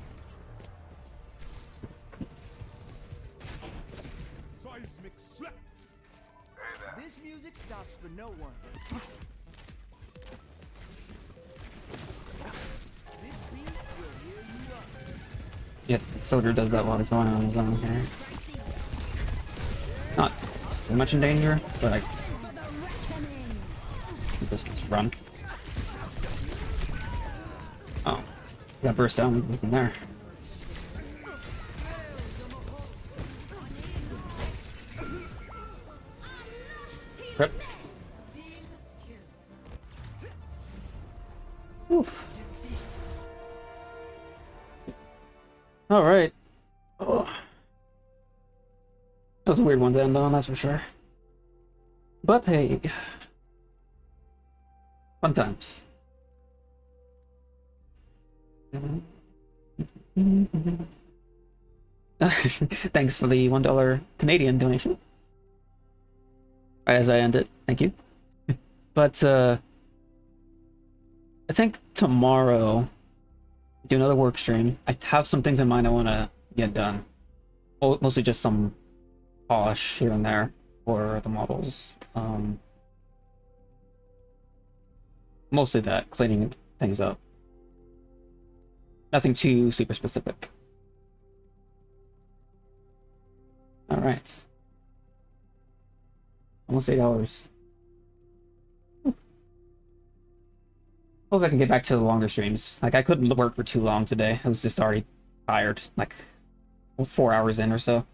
Seismic slap. This music stops for no one. This beat will hear you up. Yes, the soldier does that while he's going on his own here. Not too much in danger, but I just run. Oh, got burst down from there. Rip. Oof. All right. Oh. That was a weird one to end on, that's for sure. But hey, fun times. Thanks for the $1 Canadian donation. Right as I end it, thank you. But I think tomorrow do another work stream. I have some things in mind I want to get done. Mostly just some polish here and there for the models. Mostly that, cleaning things up. Nothing too super specific. Alright. Almost 8 hours. Hope I can get back to the longer streams. Like, I couldn't work for too long today. I was just already tired. Like, 4 hours in or so.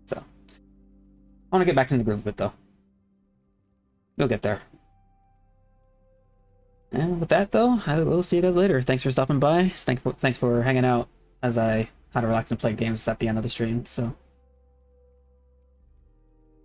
So. I want to get back into the groove of it, though. We'll get there. And with that, though, I will see you guys later. Thanks for stopping by. Thanks for hanging out as I kind of relax and play games at the end of the stream. So.